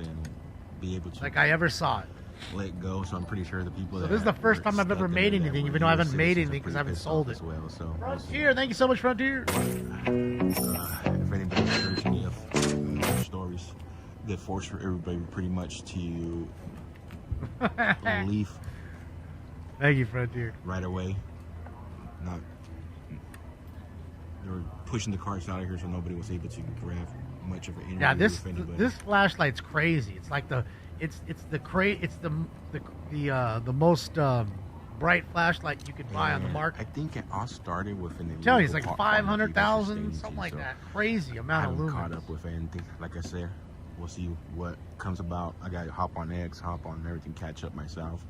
Be able to like I ever saw it. let go. So I'm pretty sure the people. So this is the first time I've ever made anything, even though I haven't made anything because I haven't sold it. Well, so Frontier, thank you so much, Frontier. If anybody's heard any of stories, they force everybody pretty much to leave. Thank you, Frontier. Right away. Not. They were pushing the cars out of here, so nobody was able to grab much of an interview. Yeah, with anybody. this flashlight's crazy. It's like the most bright flashlight you could buy on the market. I think it all started with an. I'm telling you, it's like 500,000, something like that. Crazy amount of lumens. I haven't caught up with anything. Like I said, we'll see what comes about. I got to hop on X, hop on everything, catch up myself.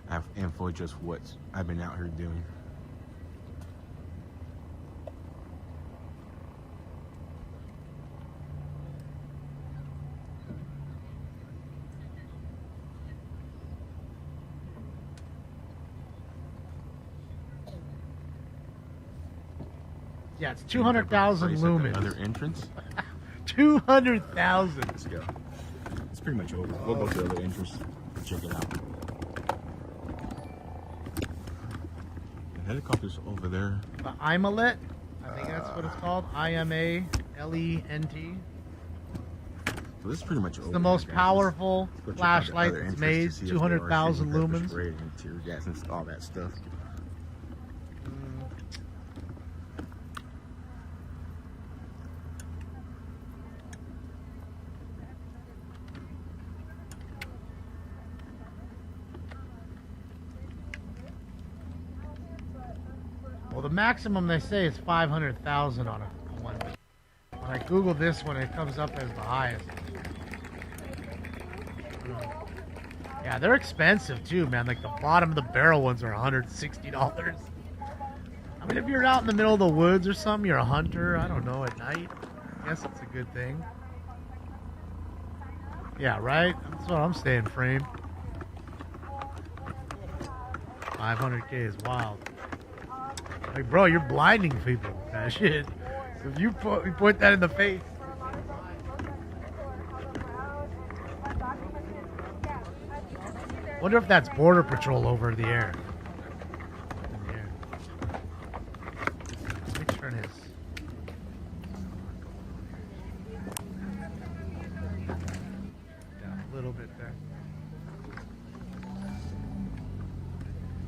I have info just what I've been out here doing. Yeah, it's 200,000 lumens. Another entrance? 200,000. Let's go. It's pretty much over. We'll go to the other entrance. Check it out. The helicopter's over there. The IMALET, I think that's what it's called. IMALENT. So this is pretty much over. It's the most guys. powerful Let's go check out the flashlight other that's entrance to made. see if they are 200,000 shooting pepper lumens. spray and tear gas and all that stuff. Well, the maximum they say is 500,000 on a one. When I Google this one, it comes up as the highest. Yeah, they're expensive too, man. Like the bottom of the barrel ones are $160. I mean, if you're out in the middle of the woods or something, you're a hunter, I don't know, at night, I guess it's a good thing. Yeah, right? That's what I'm saying, frame. 500K is wild. Like, bro, you're blinding people with that shit. If you point that in the face. Wonder if that's Border Patrol over the air. In the air. Let me turn his. Yeah, a little bit there.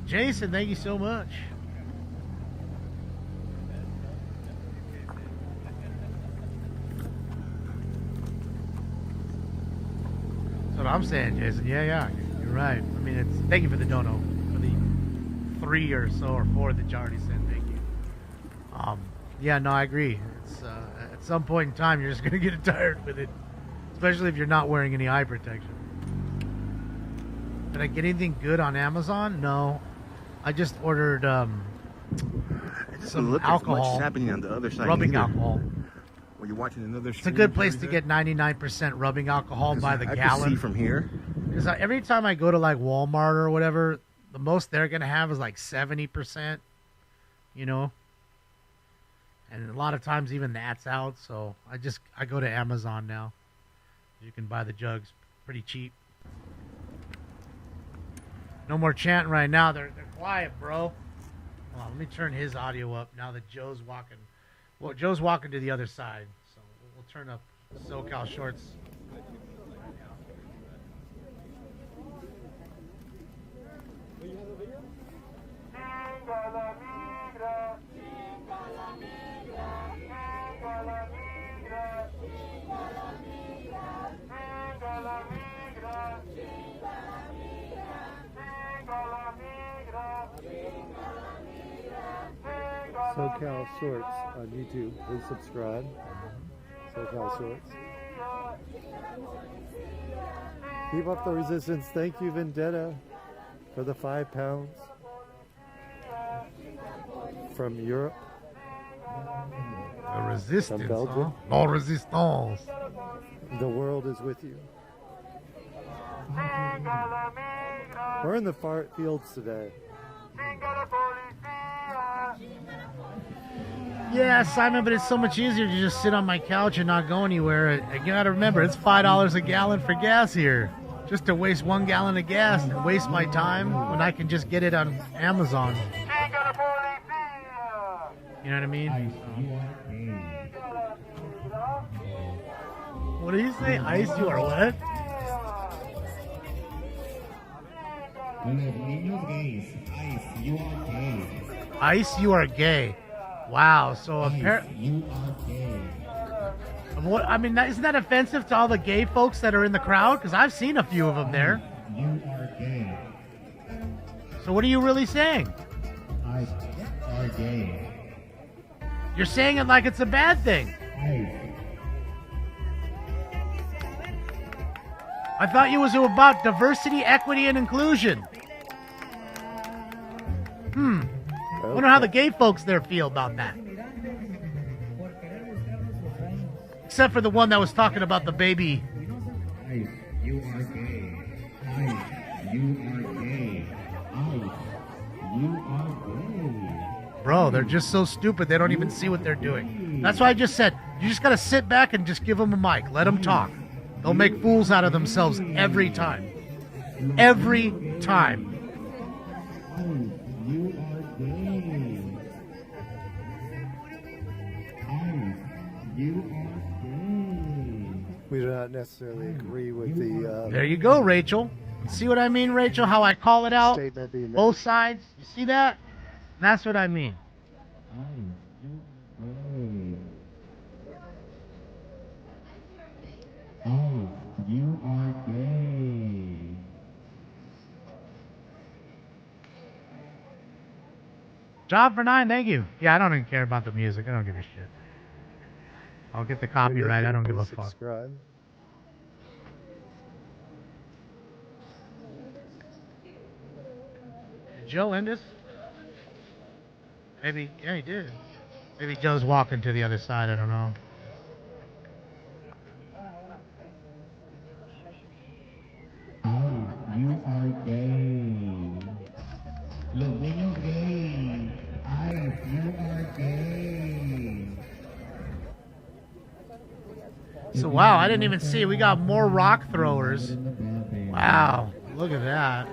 Jason, thank you so much. That's what I'm saying, Jason. Yeah, you're right. I mean, it's thank you for the dono, for the 3 or so or 4 that you already said. Thank you. Yeah, no, I agree. It's at some point in time you're just gonna get tired with it, especially if you're not wearing any eye protection. Did I get anything good on Amazon? No, I just ordered some alcohol. What's happening on the other side? Rubbing alcohol. When you're watching another It's a good place to get 99% rubbing alcohol by the gallon. I can see from here. Because every time I go to like Walmart or whatever, the most they're gonna have is like 70%. You know. And a lot of times even that's out, so I go to Amazon now. You can buy the jugs pretty cheap. No more chanting right now. They're quiet, bro. Hold on, let me turn his audio up now that Joe's walking. Well, Joe's walking to the other side, so we'll turn up SoCal Shorts. SoCal Shorts on YouTube. Please subscribe. with all sorts. Keep up the resistance. Thank you, Vendetta, for the £5 from Europe. The resistance, from Belgium. huh? La resistance. The world is with you. We're in the fields today. Yeah, Simon, but it's so much easier to just sit on my couch and not go anywhere. You gotta remember, it's $5 a gallon for gas here. Just to waste 1 gallon of gas and waste my time when I can just get it on Amazon. You know what I mean? What do you say? Ice, you are what? Ice, you are gay. Wow. So apparently, what? I mean, isn't that offensive to all the gay folks that are in the crowd? Because I've seen a few of them there. You are gay. So what are you really saying? I are gay. You're saying it like it's a bad thing. I thought you was about diversity, equity, and inclusion. I wonder how the gay folks there feel about that. Except for the one that was talking about the baby. You are gay. You are gay. You are gay. Bro, they're just so stupid they don't even see what they're doing. That's why I just said, you just gotta sit back and just give them a mic. Let them talk. They'll make fools out of themselves every time. Every time. You are gay. You are gay. We do not necessarily agree with the... There you go, Rachel. See what I mean, Rachel? How I call it out? Statement being made. Both sides. You see that? That's what I mean. Oh, you are gay. Job for 9, thank you. Yeah, I don't even care about the music. I don't give a shit. I'll get the copyright. I don't give a fuck. Subscribe. Did Joe end this? Maybe. Yeah, he did. Maybe Joe's walking to the other side. I don't know. Oh, you are gay. Loving gay. You are gay. So, wow, I didn't even see. We got more rock throwers. Wow, look at that.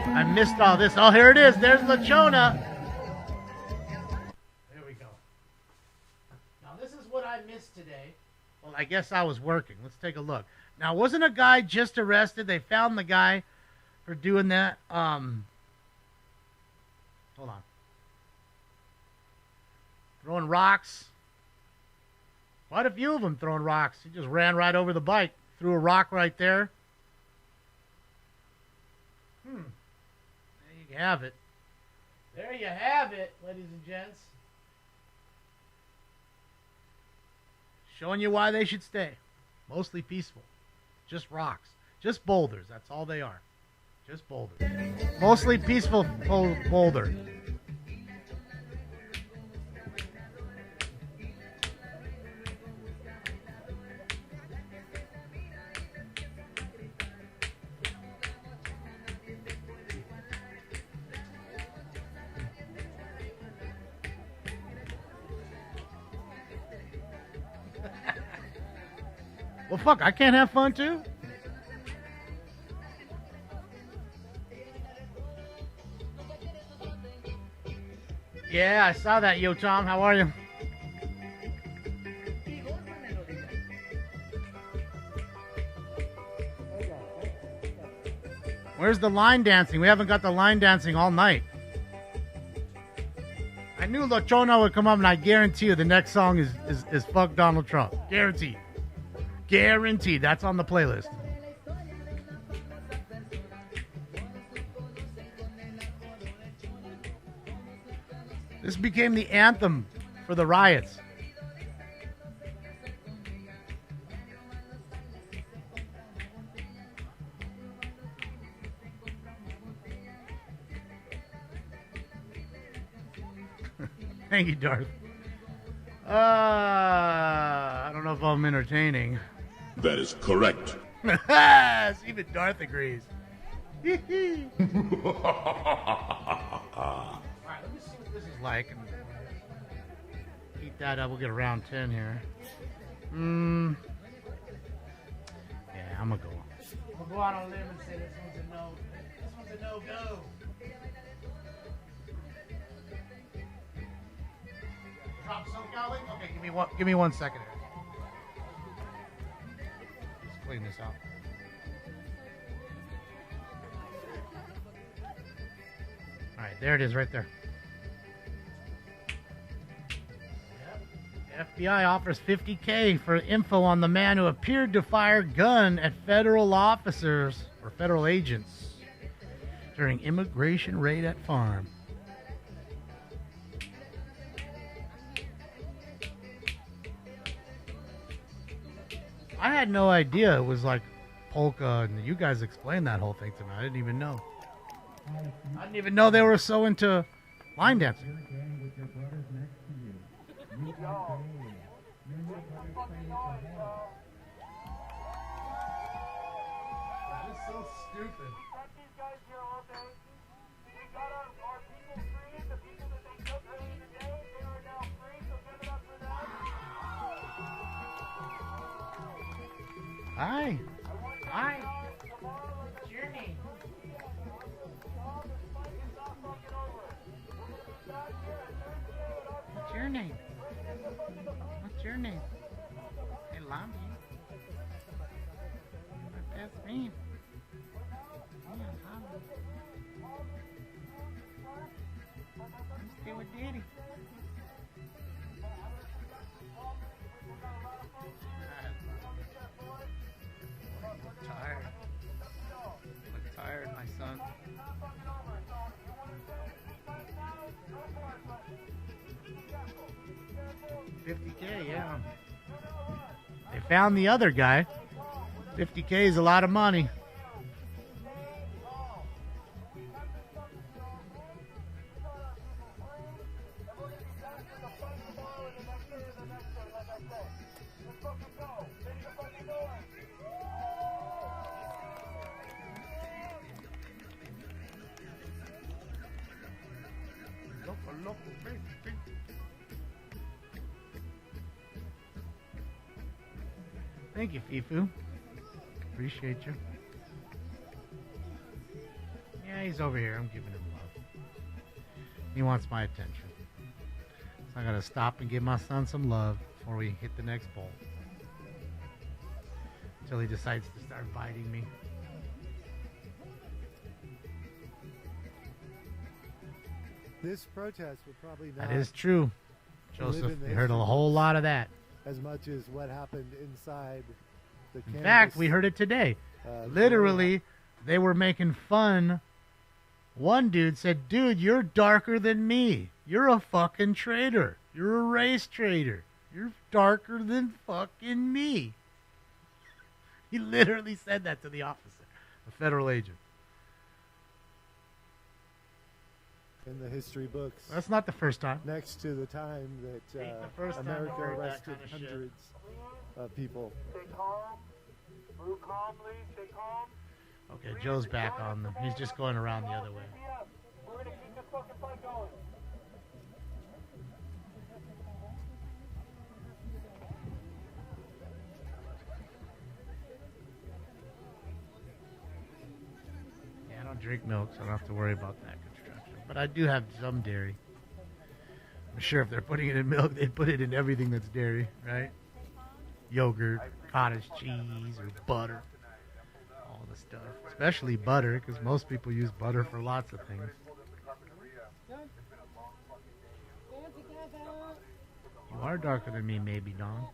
I missed all this. Oh, here it is. There's Lachona. There we go. Now, this is what I missed today. Well, I guess I was working. Let's take a look. Now, wasn't a guy just arrested? They found the guy for doing that. Hold on. Throwing rocks. Quite a few of them throwing rocks. He just ran right over the bike. Threw a rock right there. There you have it. There you have it, ladies and gents. Showing you why they should stay. Mostly peaceful. Just rocks. Just boulders. That's all they are. Just boulders. Mostly peaceful boulder. Well, fuck, I can't have fun too? Yeah, I saw that. Yo, Tom, how are you? Where's the line dancing? We haven't got the line dancing all night. I knew Lachona would come up, and I guarantee you the next song is Fuck Donald Trump. Guaranteed. Guaranteed. That's on the playlist. This became the anthem for the riots. Thank you, Darth. I don't know if I'm entertaining. That is correct. Even Darth agrees. Alright, let me see what this is like. And heat that up. We'll get around 10 here. Yeah, I'm gonna go. I'm gonna go out on a limb and say this one's a no. This one's a no-go. Drop some garlic. Okay, give me 1 second here. Let's clean this out. All right, there it is, right there. FBI offers $50K for info on the man who appeared to fire gun at federal officers or federal agents during immigration raid at farm. I had no idea it was like polka, and you guys explained that whole thing to me. I didn't even know. I didn't even know they were so into line dancing. That is so stupid. Hi. Hi. What's your name? What's your name? What's your name? I love you. My best friend. Yeah, hi. I'm still with Daddy. I'm tired. I'm tired, my son. $50K, yeah. They found the other guy. $50K is a lot of money. Thank you, Fifu. Appreciate you. Yeah, he's over here. I'm giving him love. He wants my attention. So I gotta stop and give my son some love before we hit the next bowl. Until he decides to start biting me. This protest will probably not. That is true, Joseph. We heard a whole lot of that. As much as what happened inside the In fact, we heard it today. Literally, they were making fun. One dude said, dude, you're darker than me. You're a fucking traitor. You're a race traitor. You're darker than fucking me. He literally said that to the officer, a federal agent. in the history books. That's not the first time. Next to the time that America arrested hundreds of people. Stay calm. Move calmly. Stay calm. Okay, Joe's back on them. He's just going around the other way. We're going to keep this fucking fight going. Yeah, I don't drink milk, so I don't have to worry about that construction. But I do have some dairy. I'm sure if they're putting it in milk, they'd put it in everything that's dairy, right? Yogurt, cottage cheese, or butter. All the stuff. Especially butter, because most people use butter for lots of things. You are darker than me, maybe, Dawn.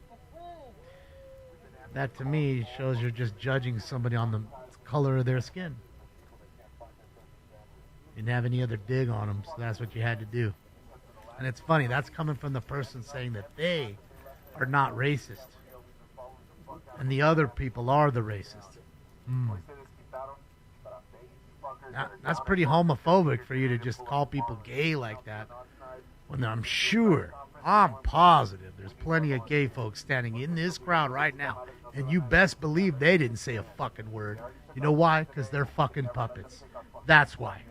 That, to me, shows you're just judging somebody on the color of their skin. Didn't have any other dig on them, so that's what you had to do. And it's funny, that's coming from the person saying that they are not racist. And the other people are the racist. That's pretty homophobic for you to just call people gay like that And I'm sure, I'm positive, there's plenty of gay folks standing in this crowd right now. And you best believe they didn't say a fucking word. You know why? Because they're fucking puppets. That's why.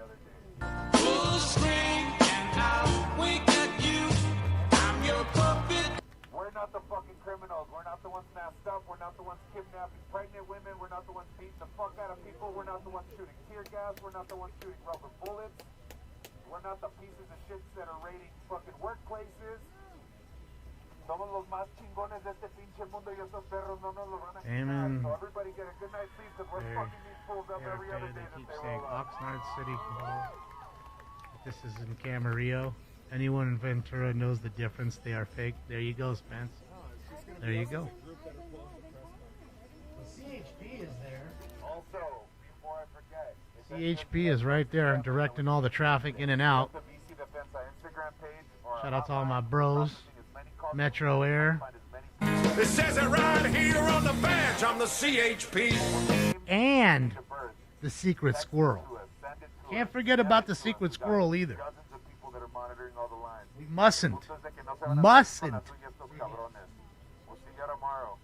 We're not the fucking criminals. We're not the ones masked up. We're not the ones kidnapping pregnant women. We're not the ones beating the fuck out of people. We're not the ones shooting tear gas. We're not the ones shooting rubber bullets. We're not the pieces of shit that are raiding fucking workplaces. Somos los más chingones de este pinche mundo y esos perros no nos lo van a quitar. So everybody get a good night's sleep because we're fucking these fools up every other day that they roll up. Oxnard City Hall. This is in Camarillo. Anyone in Ventura knows the difference. They are fake. There you go, Spence. There you go. CHP is there. Also, before I forget, CHP is right there directing all the traffic in and out. Shout out to all my bros. Metro Air. It says it right here on the badge. I'm the CHP. And the Secret Squirrel. Can't forget about the Secret Squirrel either. We mustn't. Mustn't. We'll see you tomorrow.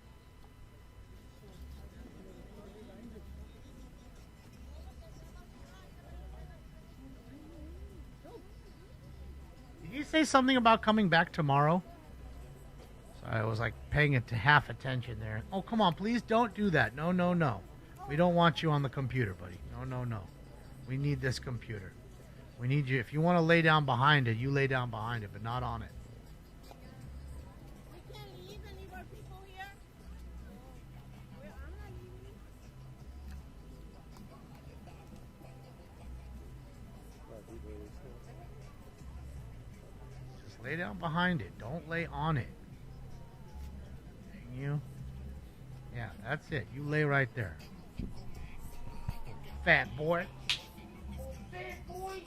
Did you say something about coming back tomorrow? So I was like paying it to half attention there. Oh, come on, please don't do that. No, no, no. We don't want you on the computer, buddy. No, no, no. We need this computer. We need you. If you want to lay down behind it, you lay down behind it, but not on it. We can't leave and leave our people here. I'm not leaving. Just lay down behind it. Don't lay on it. Dang you. Yeah, that's it. You lay right there. Fat boy. Fat boy.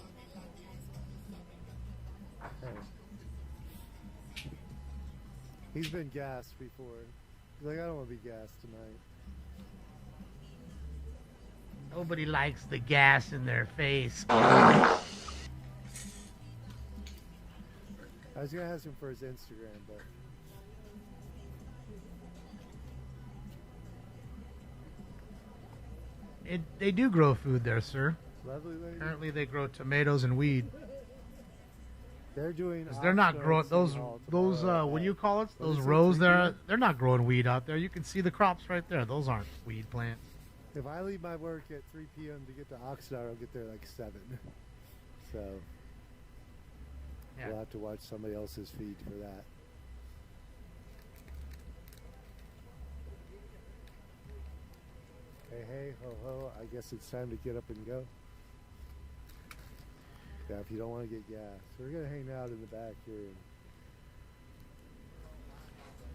He's been gassed before. He's like, I don't want to be gassed tonight. Nobody likes the gas in their face. I was going to ask him for his Instagram, but... They do grow food there, sir. Lovely lady. Apparently they grow tomatoes and weed. They're doing... They're not growing... Those what do you call it? Those rows there, they're not growing weed out there. You can see the crops right there. Those aren't weed plants. If I leave my work at 3 p.m. to get to Oxnard, I'll get there like 7. So... Yeah. We'll have to watch somebody else's feed for that. Hey, hey, ho, ho. I guess it's time to get up and go. Yeah, if you don't want to get gas. We're going to hang out in the back here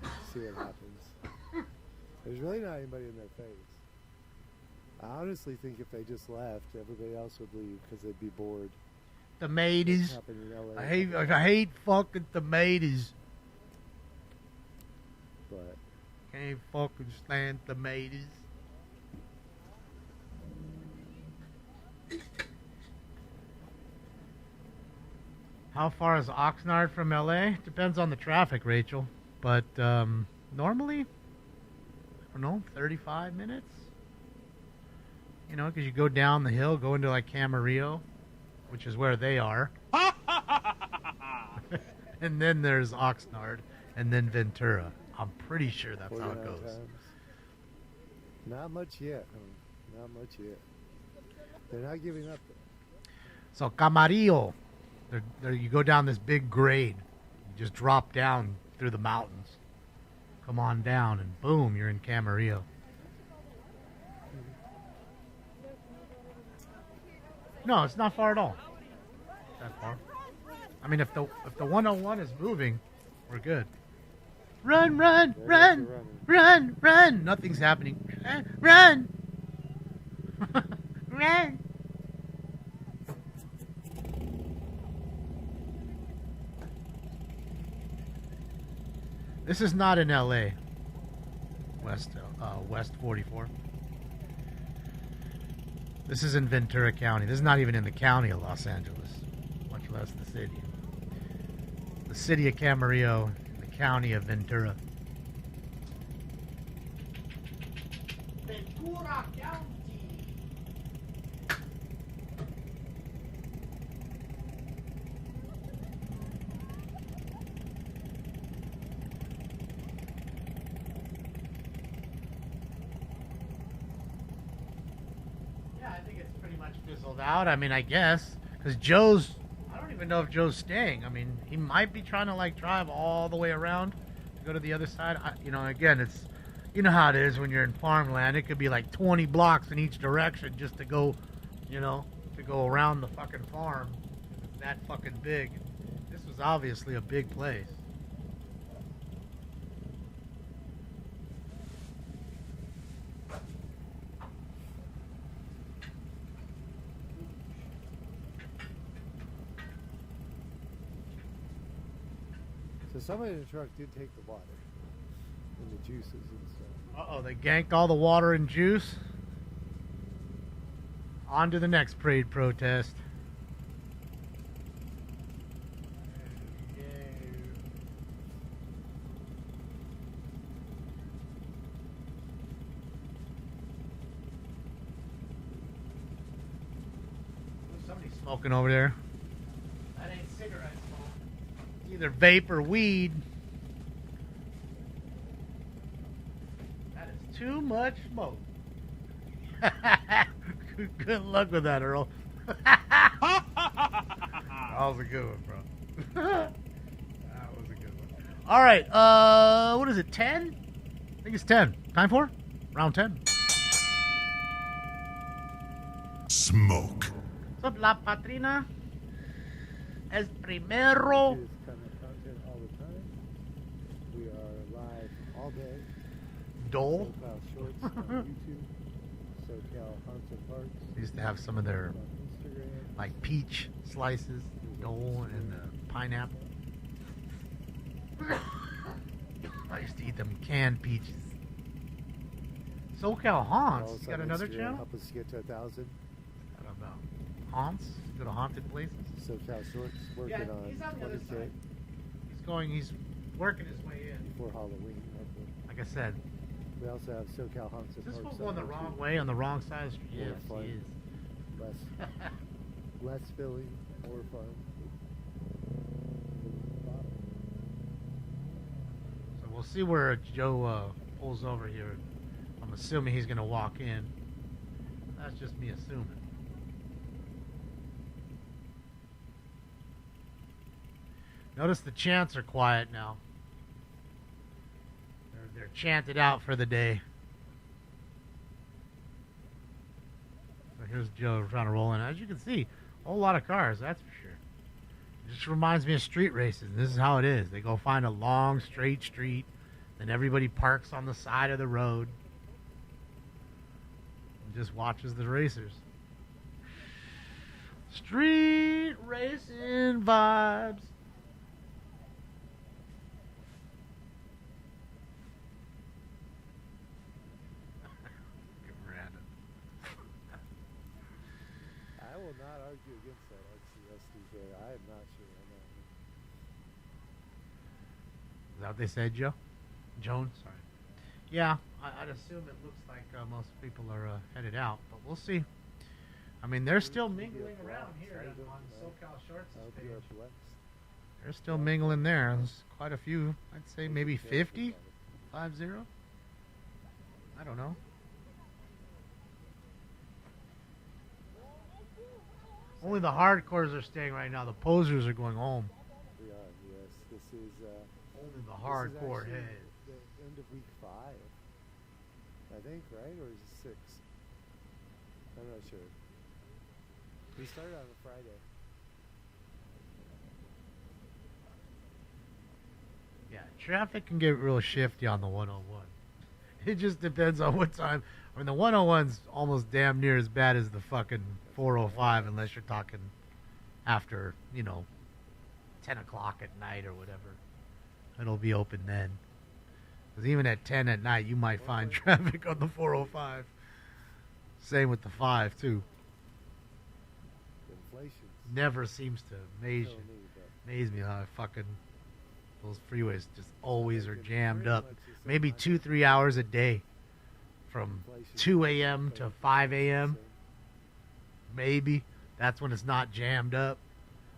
and see what happens. There's really not anybody in their face. I honestly think if they just left, everybody else would leave because they'd be bored. Tomatoes. I hate fucking tomatoes. But can't fucking stand tomatoes. How far is Oxnard from LA? Depends on the traffic, Rachel. But normally, I don't know, 35 minutes. You know, because you go down the hill, go into like Camarillo, which is where they are. And then there's Oxnard, and then Ventura. I'm pretty sure that's how it goes. Times. Not much yet. Not much yet. They're not giving up. So Camarillo, you go down this big grade. You just drop down through the mountains. Come on down, and boom, you're in Camarillo. No, it's not far at all. That far. I mean, if the 101 is moving, we're good. Run, run, run, run, run. Nothing's happening. Run. Run. This is not in LA. West 44. This is in Ventura County. This is not even in the county of Los Angeles, much less the city. the city of Camarillo, the county of Ventura. Ventura County. Yeah, I think it's pretty much fizzled out. I mean, I guess, because Joe's, I don't even know if Joe's staying. I mean, he might be trying to like drive all the way around to go to the other side. You know, again, it's, you know how it is when you're in farmland. It could be like 20 blocks in each direction just to go, you know, to go around the fucking farm. It's that fucking big. This was obviously a big place. So somebody in the truck did take the water and the juices and stuff. Uh-oh, they ganked all the water and juice. On to the next parade protest. Somebody's smoking over there. That ain't cigarette smoke. It's either vape or weed. That is too much smoke. Good luck with that, Earl. That was a good one, bro. That was a good one. All right, what is it, 10? I think it's 10. Time for? Round 10. Smoke. What's up, La Patrina? Es primero. This kind of content all the time. We are live all day. Dole. SoCal Shorts on YouTube. SoCal Haunted Parks. Used to have some of their, on Instagram. like, peach slices, Dole, and pineapple. I used to eat them canned peaches. SoCal Haunts. Follow us You got on another Instagram. channel? Help us get to 1,000. I don't know. Haunts? Go to haunted places? SoCal Shorts working Yeah, on he's on the other 20K side. He's working his way in. before Halloween. Hopefully. Like I said, We also have SoCal Haunted is this Parks. fool going the on wrong YouTube. way on the wrong side of the street? More Yes, fun. he is. Less, less filling, more fun. So we'll see where Joe pulls over here. I'm assuming he's going to walk in. That's just me assuming. Notice the chants are quiet now. They're chanted out for the day. So here's Joe trying to roll in. As you can see, a whole lot of cars, that's for sure. It just reminds me of street races. This is how it is. They go find a long, straight street, then everybody parks on the side of the road and just watches the racers. Street racing vibes. I will not argue against that SDJ. I am not sure on that one. Is that what they said, Joe? Jones? Sorry. Yeah, I'd assume it looks like most people are headed out, but we'll see. I mean, they're still mingling around here on SoCal Shorts page. They're still mingling there. There's quite a few. I'd say maybe 50? 50? I don't know. Only the hardcores are staying right now. The posers are going home. We are, yes. This is only the hardcore this is actually heads. the end of week 5, I think, right? Or is it 6? I'm not sure. We started on a Friday. Yeah, traffic can get real shifty on the 101. It just depends on what time. I mean, the 101's almost damn near as bad as the fucking 405, unless you're talking after, 10 o'clock at night or whatever. It'll be open then. Because even at 10 at night, you might find traffic on the 405. Same with the 5, too. Inflation. Never seems to amaze me how fucking Those freeways just always are jammed up. Maybe 2-3 hours a day from 2 a.m. to 5 a.m. Maybe. That's when it's not jammed up.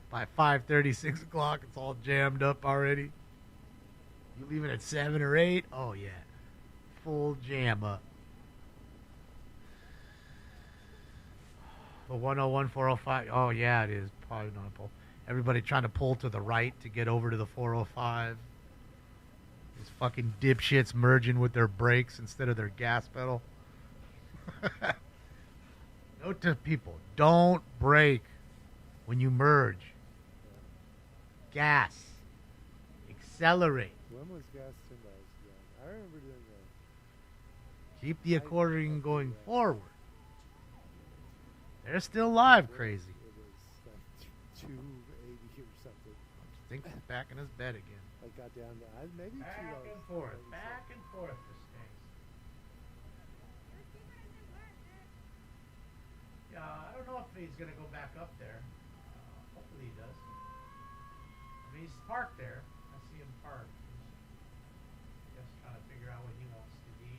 By 5:30, 6 o'clock, it's all jammed up already. You leave it at 7 or 8? Oh, yeah. Full jam up. The 101, 405. Oh, yeah, it is. Probably not a pull. Everybody trying to pull to the right to get over to the 405. These fucking dipshits merging with their brakes instead of their gas pedal. Note to people, don't brake when you merge. Gas. Accelerate. When was gas 10 miles again? I remember doing that. Keep the accordion going forward. They're still live, crazy. It was like 280 or something. I think he's back in his bed again. I got down to maybe back 2 hours. Back and forth, this thing. Yeah, I don't know if he's going to go back up there. Hopefully he does. I mean, he's parked there. I see him parked. He's just trying to figure out what he wants to do.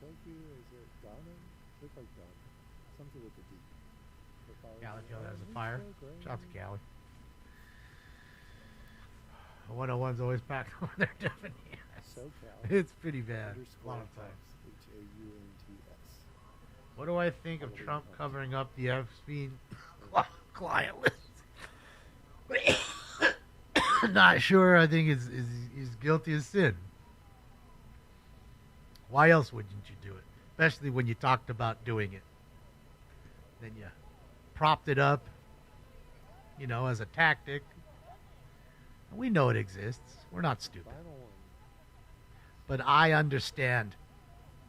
Thank you. Is it Donna? Look like Donna. Something with a D. Galley Joe has a fire. Shout out to Galley. 101's always packed over there, definitely. It's pretty bad. A lot of times. H-A-U-N-T-S. What do I think of Trump covering up the Epstein client list? Not sure. I think he's guilty of sin. Why else wouldn't you do it? Especially when you talked about doing it. Then you propped it up, as a tactic. We know it exists. We're not stupid. But I understand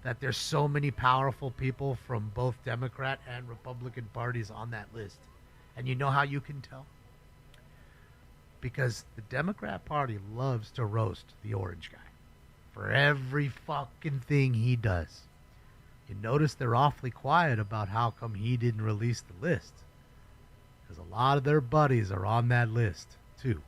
that there's so many powerful people from both Democrat and Republican parties on that list. And you know how you can tell? Because the Democrat Party loves to roast the orange guy for every fucking thing he does. You notice they're awfully quiet about how come he didn't release the list. Because a lot of their buddies are on that list, too.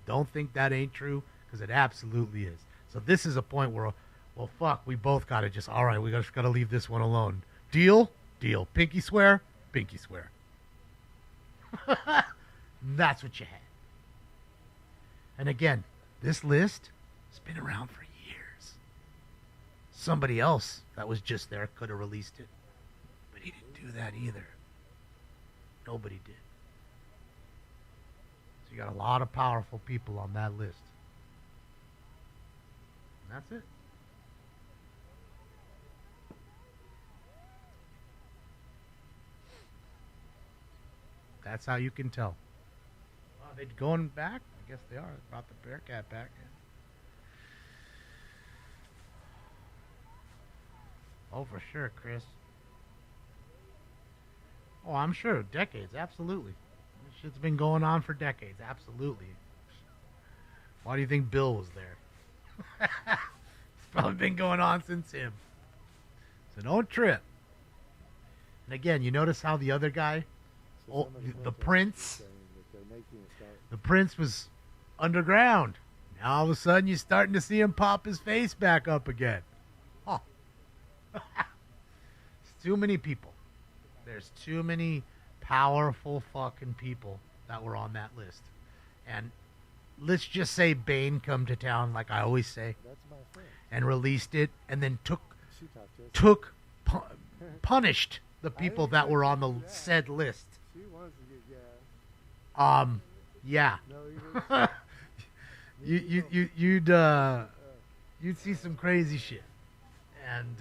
Don't think that ain't true, because it absolutely is. So this is a point where, well, fuck, we both got to just, all right, we just got to leave this one alone. Deal? Deal. Pinky swear? Pinky swear. That's what you had. And again, this list has been around for years. Somebody else that was just there could have released it. But he didn't do that either. Nobody did. So you got a lot of powerful people on that list. And that's it. That's how you can tell. Are they going back? I guess they are. They brought the Bearcat back. Oh, for sure, Chris. Oh, I'm sure. Decades, absolutely. This shit's been going on for decades, absolutely. Why do you think Bill was there? It's probably been going on since him. So don't trip. And again, you notice how the other guy, the Prince, the Prince was underground. Now all of a sudden you're starting to see him pop his face back up again. Oh. It's too many people. There's too many powerful fucking people that were on that list. And let's just say Bane come to town, like I always say, and released it, and then punished the people that were on the said list. She wants to get gas. Yeah. You'd see some crazy shit, and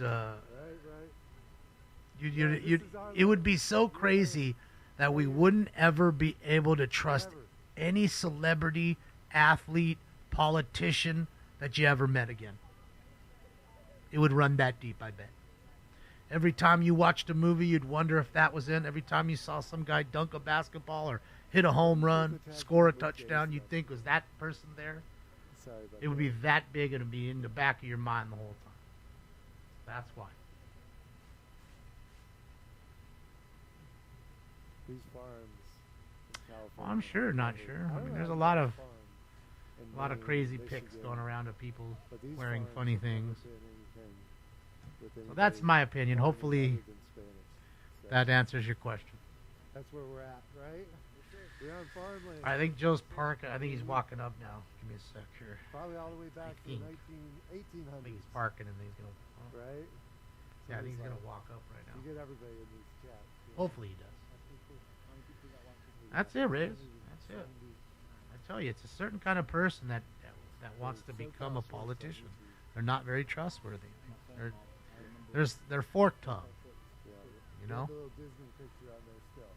it would be so crazy that we wouldn't ever be able to trust any celebrity, athlete, politician that you ever met again. It would run that deep, I bet. Every time you watched a movie, you'd wonder if that was in. Every time you saw some guy dunk a basketball or hit a home run, score a touchdown, you'd think, was that person there? It would be that big, and it would be in the back of your mind the whole time. That's why. These farms in California. Well, I'm sure, not sure. I mean, there's a lot of crazy pics going around of people wearing funny things. So that's my opinion. Hopefully that answers your question. That's where we're at, right? We're on farmland. I think Joe's parked. I think he's walking up now. Give me a sec here. Probably all the way back to the 1800s. I think he's parking and he's going to... Right? Yeah, I think he's going to walk up right now. You get everybody in these chats. Hopefully he does. That's it, Riz. That's it. I tell you, it's a certain kind of person that wants to become a politician. They're not very trustworthy. They're fork-tongued. You know? Little Disney picture on there still.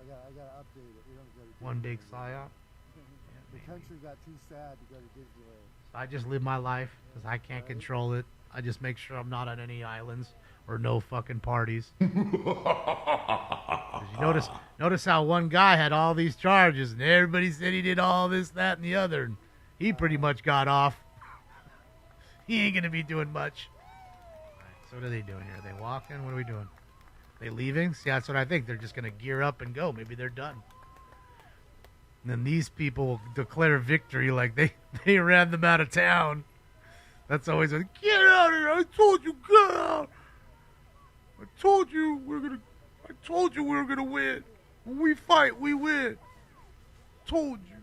I got to update it. We don't go to One big Disneyland. psyop. The country got too sad to go to Disneyland. So I just live my life because I can't control it. I just make sure I'm not on any islands or no fucking parties. 'Cause you notice how one guy had all these charges and everybody said he did all this, that, and the other. And he pretty much got off. He ain't going to be doing much. All right, so what are they doing here? Are they walking? What are we doing? They leaving? See, that's what I think. They're just going to gear up and go. Maybe they're done. And then these people will declare victory like they ran them out of town. That's always like, get out of here! I told you, get out! I told you we were gonna win. When we fight, we win. Told you.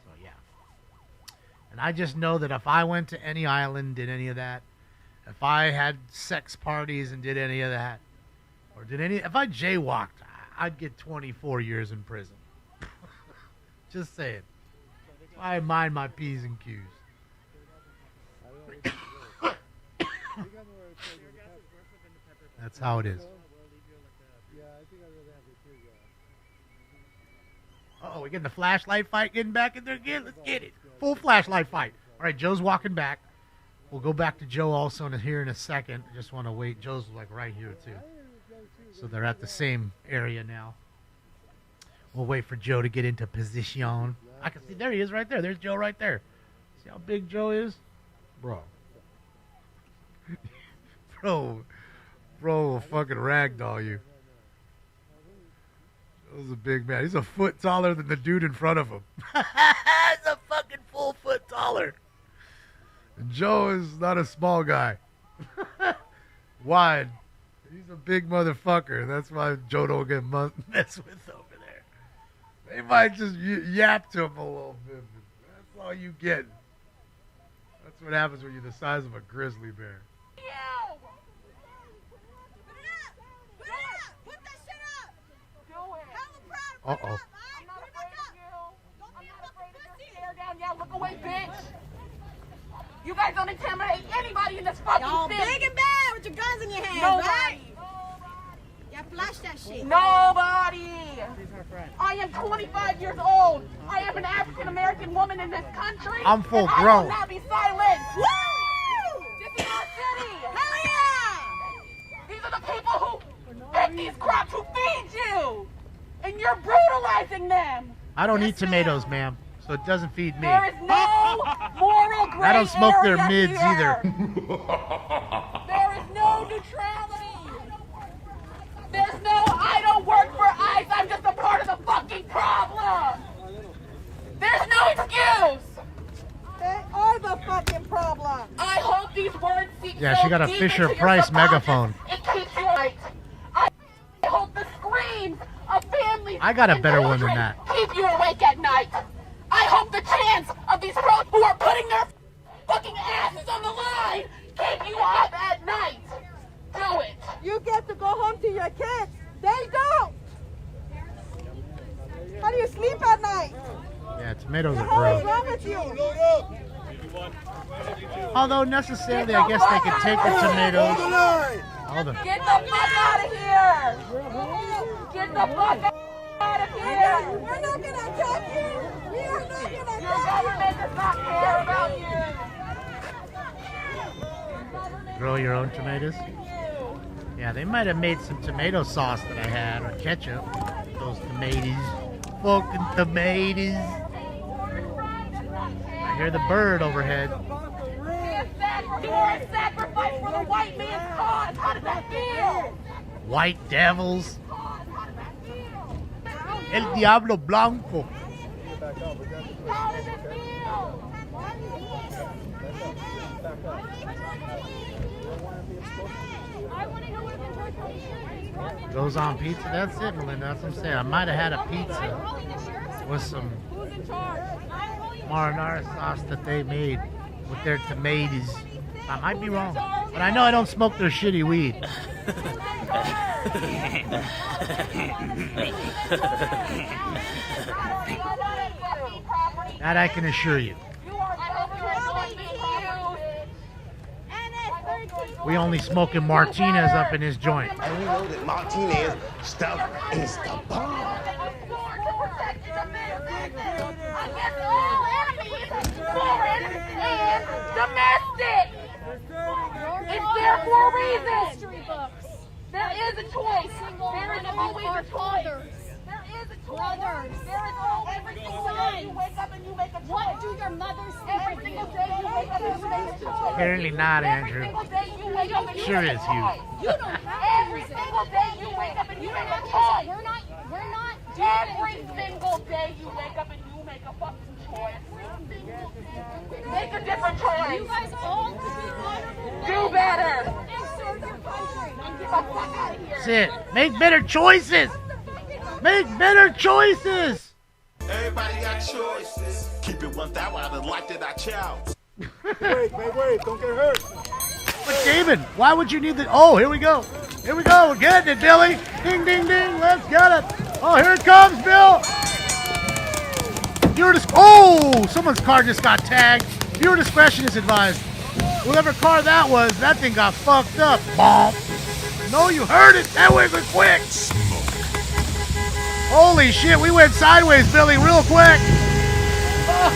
So yeah. And I just know that if I went to any island, did any of that, if I had sex parties and did any of that, or if I jaywalked, I'd get 24 years in prison. Just saying. I mind my P's and Q's. That's how it is. Uh-oh, we're getting the flashlight fight getting back in there again? Let's get it. Full flashlight fight. All right, Joe's walking back. We'll go back to Joe also here in a second. I just want to wait. Joe's like right here, too. So they're at the same area now. We'll wait for Joe to get into position. I can see. There he is right there. There's Joe right there. See how big Joe is? Bro, will fucking ragdoll you. Joe's a big man. He's a foot taller than the dude in front of him. He's a fucking full foot taller. And Joe is not a small guy. Wide. He's a big motherfucker. That's why Joe don't get messed with over there. They might just yap to him a little bit. But that's all you get. That's what happens when you're the size of a grizzly bear. Uh-oh. I'm not afraid of you. I'm not afraid of your stare down. Yeah, look away, bitch. You guys don't intimidate anybody in this fucking Y'all city. big and bad with your guns in your hands, Nobody. right? Yeah, flash that shit. Nobody. I am 25 years old. I am an African American woman in this country. I'm full and grown. I will not be silent. Woo! This is our city. Hell yeah! These are the people who pick these crops, who feed you, and you're brutalizing them. I don't eat tomatoes, ma'am, so it doesn't feed me. There is no moral gray I don't smoke their area mids here. either. There is no neutrality. There's no, I don't work for ICE. I'm just a part of the fucking problem. There's no excuse. They are the fucking problem. I hope these words seep Yeah, so she got a deep Fisher into your Price subconscious, megaphone. It keeps you right. I hope the screams of families I got a and better one children than that. keep you awake at night. I hope the chants of these pros who are putting their fucking asses on the line keep you up at night. Do it. You get to go home to your kids. They don't. How do you sleep at night? Yeah, tomatoes The are hell is gross. wrong with you? Although necessarily, I guess they could take the tomatoes. All the Get the fuck out of here. Get the fuck out of here. We're not going to attack you. We are not going to Your attack government does not care about you. grow your own tomatoes. Yeah, they might have made some tomato sauce that I had, or ketchup. Those tomatoes. Fucking tomatoes. I hear the bird overhead. Be a fat You were a sacrifice for the white man's cause. How does that feel? White devils. El Diablo Blanco. How does it feel? Goes on pizza. That's it, Melinda. That's what I'm saying. I might have had a pizza with some marinara sauce that they made with their tomatoes. I might be wrong, but I know I don't smoke their shitty weed. That I can assure you. We only smoking Martinez up in his joint. And we know that Martinez stuff is the bomb. Foreign and domestic. It's there for a reason. There is a choice. There is always a choice. There is a choice. There is always every single day you wake up and you make a choice. What do your mothers say? Every single day you wake up and you make a choice. Apparently not, Andrew. Every single day you wake up and you Sure make a is choice. you. You don't have every single day you wake up and you make a choice. We're not every single day you wake up and you make a fucking choice. Make a different choice. You guys all do better. And serve your country. And get the fuck out of here. That's it. Make better choices. Make better choices. Everybody got choices. Keep it 1,000 out of life that I chose. Wait, don't get hurt. But David, why would you need the... Oh, here we go. Here we go. We're getting it, Billy. Ding, ding, ding. Let's get it. Oh, here it comes, Bill. Viewer oh, someone's car just got tagged. Viewer discretion is advised. Whoever car that was, that thing got fucked up. Bomb. No, you heard it. That was quick. Holy shit, we went sideways, Billy, real quick.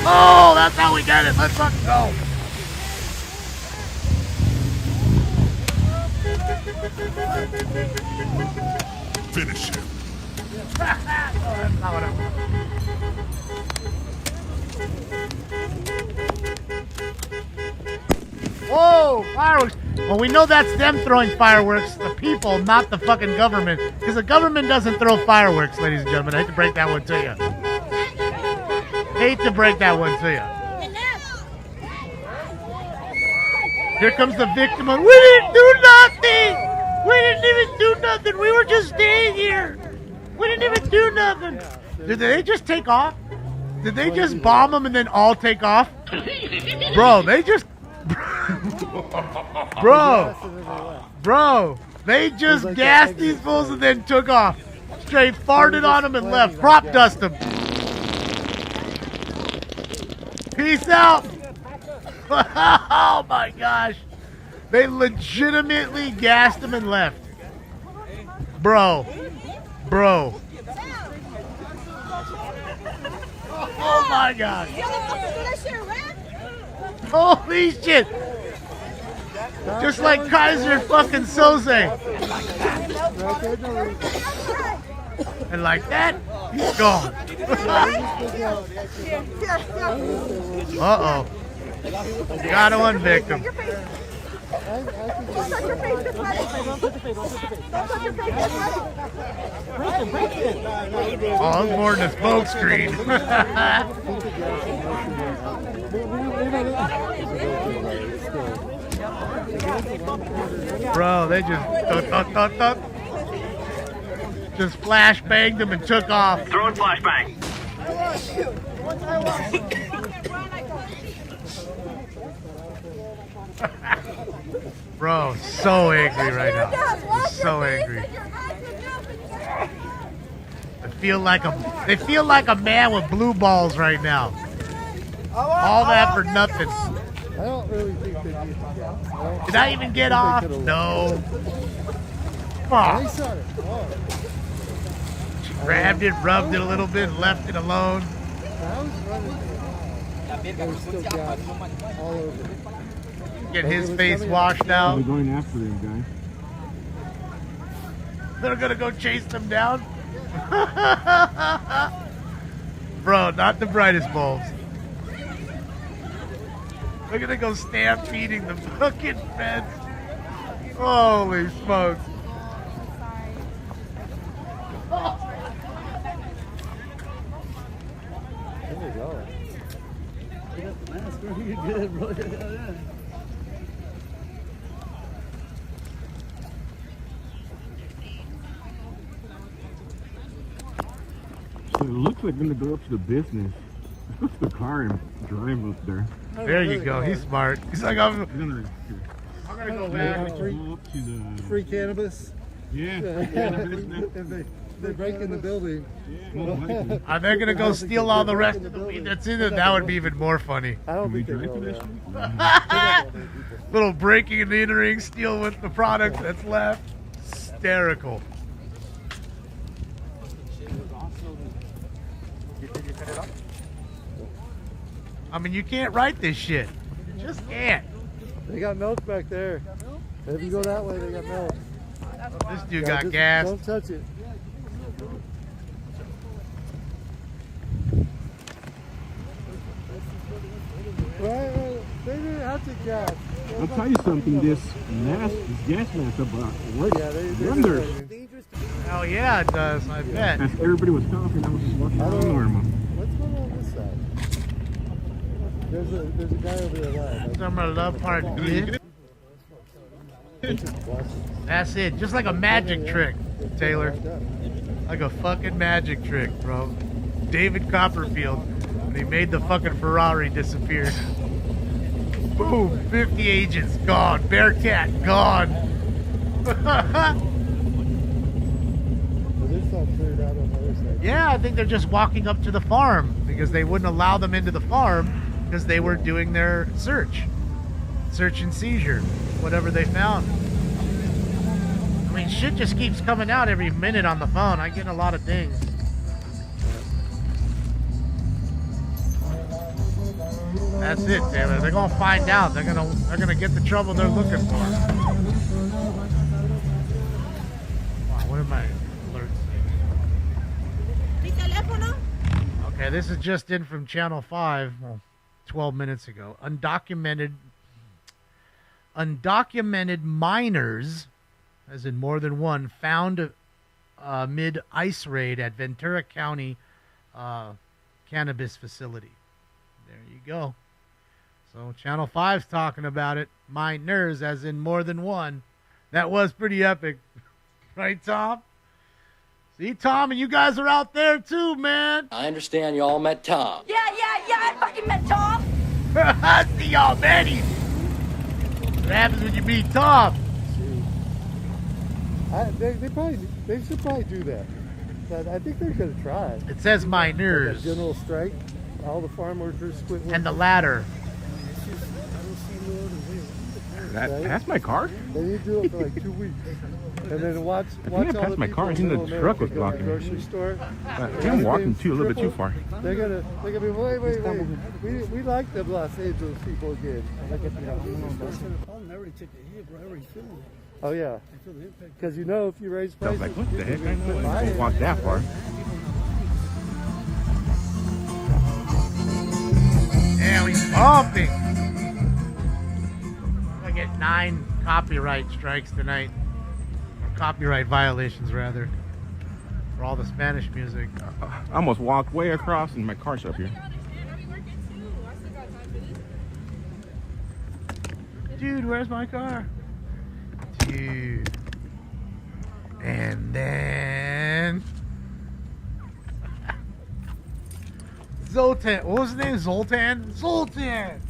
Oh, that's how we get it. Let's fucking go. Finish him. Oh, that's not what I want. Whoa, fireworks. Well, we know that's them throwing fireworks, the people, not the fucking government. Because the government doesn't throw fireworks, ladies and gentlemen. I hate to break that one to you. Hate to break that one to you. Here comes the victim. We didn't do nothing. We didn't even do nothing. We were just staying here. We didn't even do nothing. Did they just take off? Did they just bomb them and then all take off? Bro, they just... Bro, they just gassed these fools and then took off. Straight farted on them and left. Prop dust them. Peace out. Oh my gosh. They legitimately gassed them and left. Bro. Oh my god. Holy shit. Just like Kaiser fucking Soze. And like that, he's gone. Uh-oh. Got one victim. Oh, it's more than a smoke screen. Bro, they just flash banged them and took off. Throwing flashbang. Bro, so angry right now. So angry. They feel like a man with blue balls right now. All that for nothing. I don't really think they need to get. Did I even get off? No. Fuck. She grabbed it, rubbed it a little bit, and left it alone. I was running. There was still gas all over. Get his face washed out. We're going after them, guys. They're gonna go chase them down? Bro, not the brightest bulbs. They're gonna go stampeding the fucking fence. Holy smokes. There we go. You got the mask. You did, bro. Yeah. So it looks like I'm gonna go up to the business. Go to the car and drive up there. There you go. He's smart. He's like, I'm gonna go back. Free cannabis. Yeah. If they break in the building. Are they gonna go steal all the rest of the weed that's in it? That would be even more funny. I don't think they will. Little breaking and entering, steal with the product that's left. Hysterical. I mean, you can't write this shit. You just can't. They got milk back there. If you go that way, they got milk. This dude got gas. Don't touch it. Well, they didn't have to gas. I'll tell you something. This gas mask about works wonders. Hell yeah, it does. I bet. As everybody was talking, I was just walking around normal. What's going on this side? There's a guy over there. Summer love part, dude. That's it. Just like a magic trick, Taylor. Like a fucking magic trick, bro. David Copperfield. When he made the fucking Ferrari disappear. Boom. 50 agents gone. Bearcat gone. Yeah, I think they're just walking up to the farm because they wouldn't allow them into the farm because they were doing their search and seizure, whatever they found. I mean, shit just keeps coming out every minute on the phone. I get a lot of things. That's it, Taylor. They're gonna find out. They're gonna get the trouble they're looking for. Wow, what am I? Okay, this is just in from Channel 5, well, 12 minutes ago. Undocumented minors, as in more than one, found mid ICE raid at Ventura County cannabis facility. There you go. So Channel 5's talking about it. Minors, as in more than one. That was pretty epic. Right, Tom? See, Tom, and you guys are out there too, man. I understand you all met Tom. Yeah, I fucking met Tom. I see y'all, Betty. What happens when you meet Tom? They should probably do that. I think they're gonna try. It says minors. Like a general strike. All the farm workers quit. And the ladder. That's my car? They need to do it for like 2 weeks. And then watch all the passed my car. I think the truck was blocking. Grocery store. I'm walking a little bit too far. They're gonna be wait. We like the Los Angeles people again. I already took a hit, bro. I already feel it. Oh yeah. Because if you raise prices, like, what the heck? I don't walk that far. Damn, he's bumping. I get 9 copyright strikes tonight. Or copyright violations, rather. For all the Spanish music. I almost walked way across and my car's up here. Dude, where's my car? Dude. And then... Zoltan. What was his name? Zoltan? Zoltan!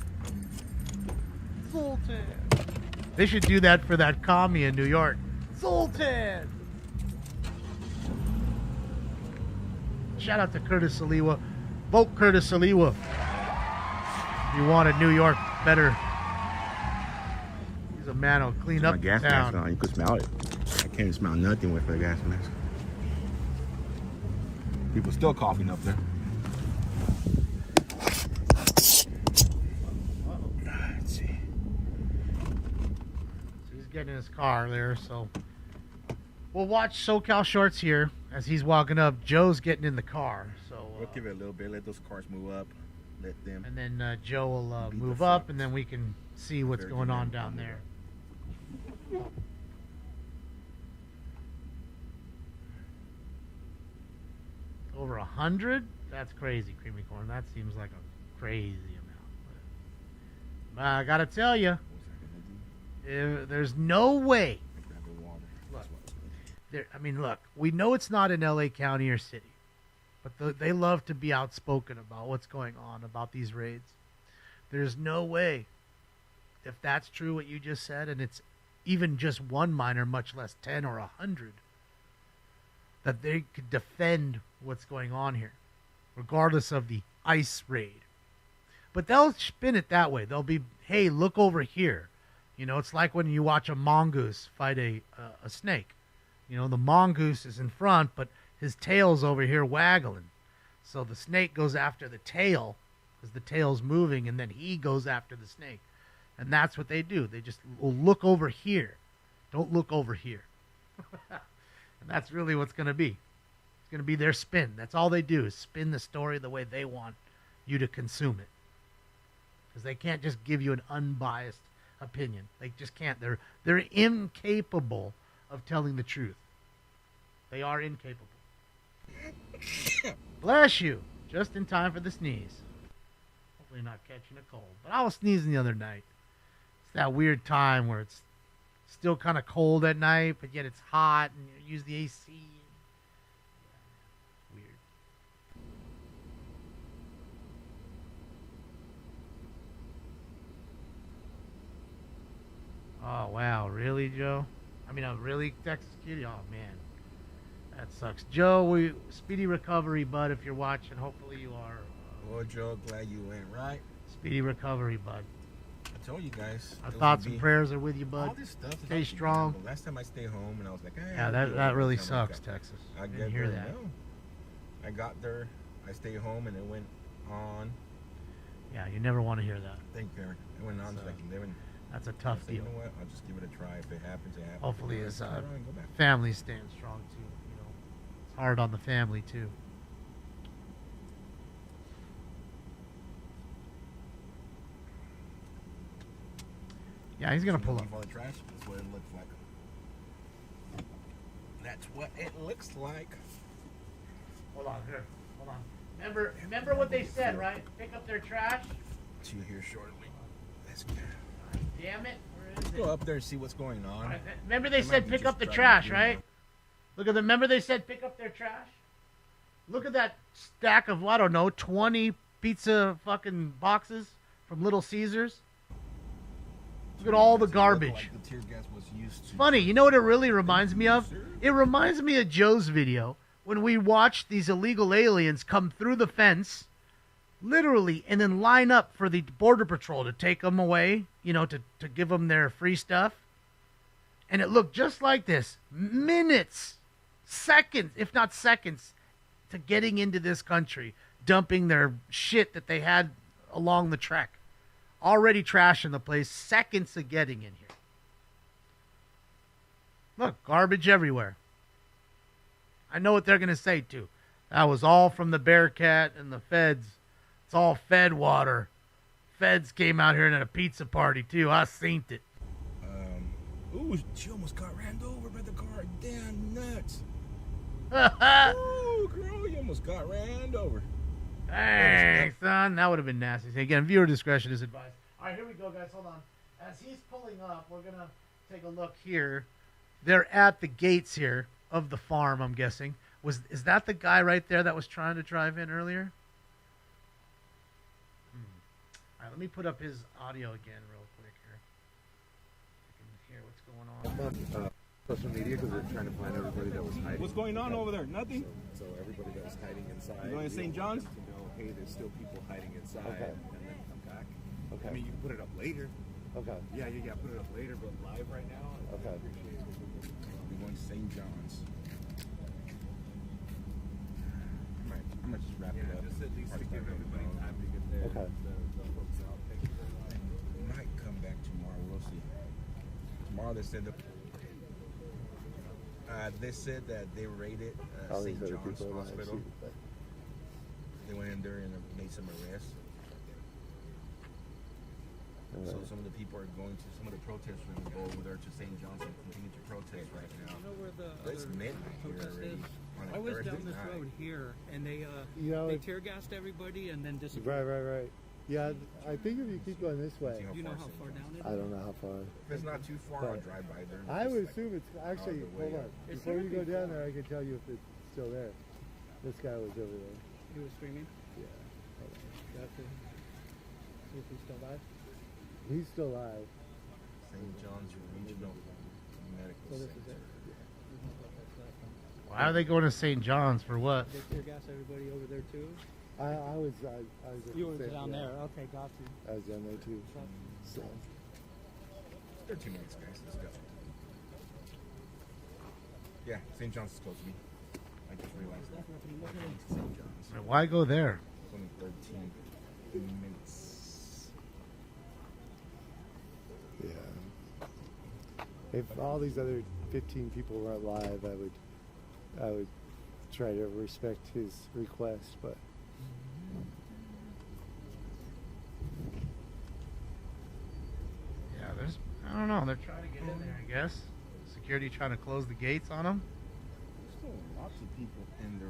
They should do that for that commie in New York. Zoltan! Shout out to Curtis Saliwa. Vote Curtis Saliwa. If you want a New York better. He's a man who'll clean up my gas the town. mask on. You could smell it. I can't smell nothing with the gas mask. People still coughing up there. Let's see. He's getting in his car there, so we'll watch SoCal Shorts here as he's walking up. Joe's getting in the car, so we'll give it a little bit. Let those cars move up. let them. And then Joe will Beat the move up, front. and then we can see what's They're going on gonna down there. Over 100? That's crazy, Creamy Corn. That seems like a crazy amount. But I gotta tell you, there's no way. Look, I mean, look, we know it's not in LA County or city, but they love to be outspoken about what's going on, about these raids. There's no way, if that's true what you just said, and it's even just one miner, much less 10 or 100, that they could defend what's going on here, regardless of the ICE raid. But they'll spin it that way. They'll be, hey, look over here. You know, it's like when you watch a mongoose fight a snake. You know, the mongoose is in front, but his tail's over here waggling. So the snake goes after the tail because the tail's moving, and then he goes after the snake. And that's what they do. They just will look over here. Don't look over here. And that's really what's going to be. It's going to be their spin. That's all they do is spin the story the way they want you to consume it. Because they can't just give you an unbiased opinion. They just can't. They're incapable of telling the truth. They are incapable. Bless you. Just in time for the sneeze. Hopefully not catching a cold. But I was sneezing the other night. It's that weird time where it's still kind of cold at night, but yet it's hot, and you use the AC. Weird. Oh, wow. Really, Joe? I mean, really, Texas Kitty? Oh, man. That sucks. Joe, speedy recovery, bud, if you're watching. Hopefully you are. Well, Joe, glad you went right. Speedy recovery, bud. I told you guys. Our thoughts and prayers are with you, bud. All this stuff is Stay strong. bad, last time I stayed home and I was like, yeah, that really sucks, Texas. I didn't hear that. No. I got there, I stayed home, and it went on. Yeah, you never want to hear that. Thank you, Eric. It went on like 11. That's a tough deal. You know what? I'll just give it a try. If it happens, it happens. Hopefully his family's staying strong, too. You know, it's hard on the family, too. Yeah, he's going to pull up. All the trash. That's what it looks like. That's what it looks like. Hold on, here. Hold on. Remember what they said, right? Pick up their trash. See you here shortly. Let's go. Damn it. Let's go up there and see what's going on. Right, remember they said pick up the trash, right? Look at them. Remember they said pick up their trash? Look at that stack of, I don't know, 20 pizza fucking boxes from Little Caesars. Look at all the garbage. It's funny. You know what it really reminds me of? It reminds me of Joe's video when we watched these illegal aliens come through the fence, literally, and then line up for the Border Patrol to take them away, you know, to give them their free stuff. And it looked just like this. Minutes, seconds, if not seconds, to getting into this country, dumping their shit that they had along the trek. Already trashing the place, seconds of getting in here. Look, garbage everywhere. I know what they're going to say, too. That was all from the Bearcat and the feds. It's all Fed water. Feds came out here and had a pizza party, too. I seen it. Ooh, she almost got ran over by the car. Damn nuts. Ooh, girl, you almost got ran over. Dang, son. That would have been nasty. Again, viewer discretion is advised. All right, here we go, guys. Hold on. As he's pulling up, we're going to take a look here. They're at the gates here of the farm, I'm guessing. Is that the guy right there that was trying to drive in earlier? All right, let me put up his audio again real quick here. I can hear what's going on. Social media because they're trying to find everybody that was hiding. What's going on over there? Nothing. So everybody that was hiding inside. You going to St. John's? To know, hey, there's still people hiding inside. Okay. And then come back. Okay. I mean, you can put it up later. Okay. Yeah, put it up later, but live right now. Okay. We're going to St. John's. I'm going to just wrap it up. Just at least to give everybody time to get there. Okay. The folks out. Thank you very much. We might come back tomorrow. We'll see. Tomorrow they said that they raided St. John's Hospital. They went in there and made some arrests. So some of the people are going to, some of the protesters are going to go over there to St. John's and continue to protest right now. You know where the It's midnight here already. On a I was Thursday down this night. road here, and they tear gassed everybody and then disappeared. Right. Yeah, I think if you keep going this way. Do you know how far down it is? I don't know how far. If it's not too far, I'll drive by there. I would assume it's actually, hold on. It's Before you go gotta be down far. there, I can tell you if it's still there. This guy was over there. He was streaming? Yeah. Hold on. Gotcha. See if he's still alive. He's still alive. St. John's Regional Medical So this is Center. it. Why are they going to St. John's for what? They tear gas everybody over there too? I was at You were the- down yeah. there. Okay, got you. I was down there too. So. 13 minutes, guys. Let's go. Yeah, St. John's is close to me. I just realized that. St. John's. Why go there? It's only 13 minutes. Yeah. If all these other 15 people weren't live, I would try to respect his request, but Yeah, I don't know. They're trying to get in there, I guess. Security trying to close the gates on them. There's still lots of people in there.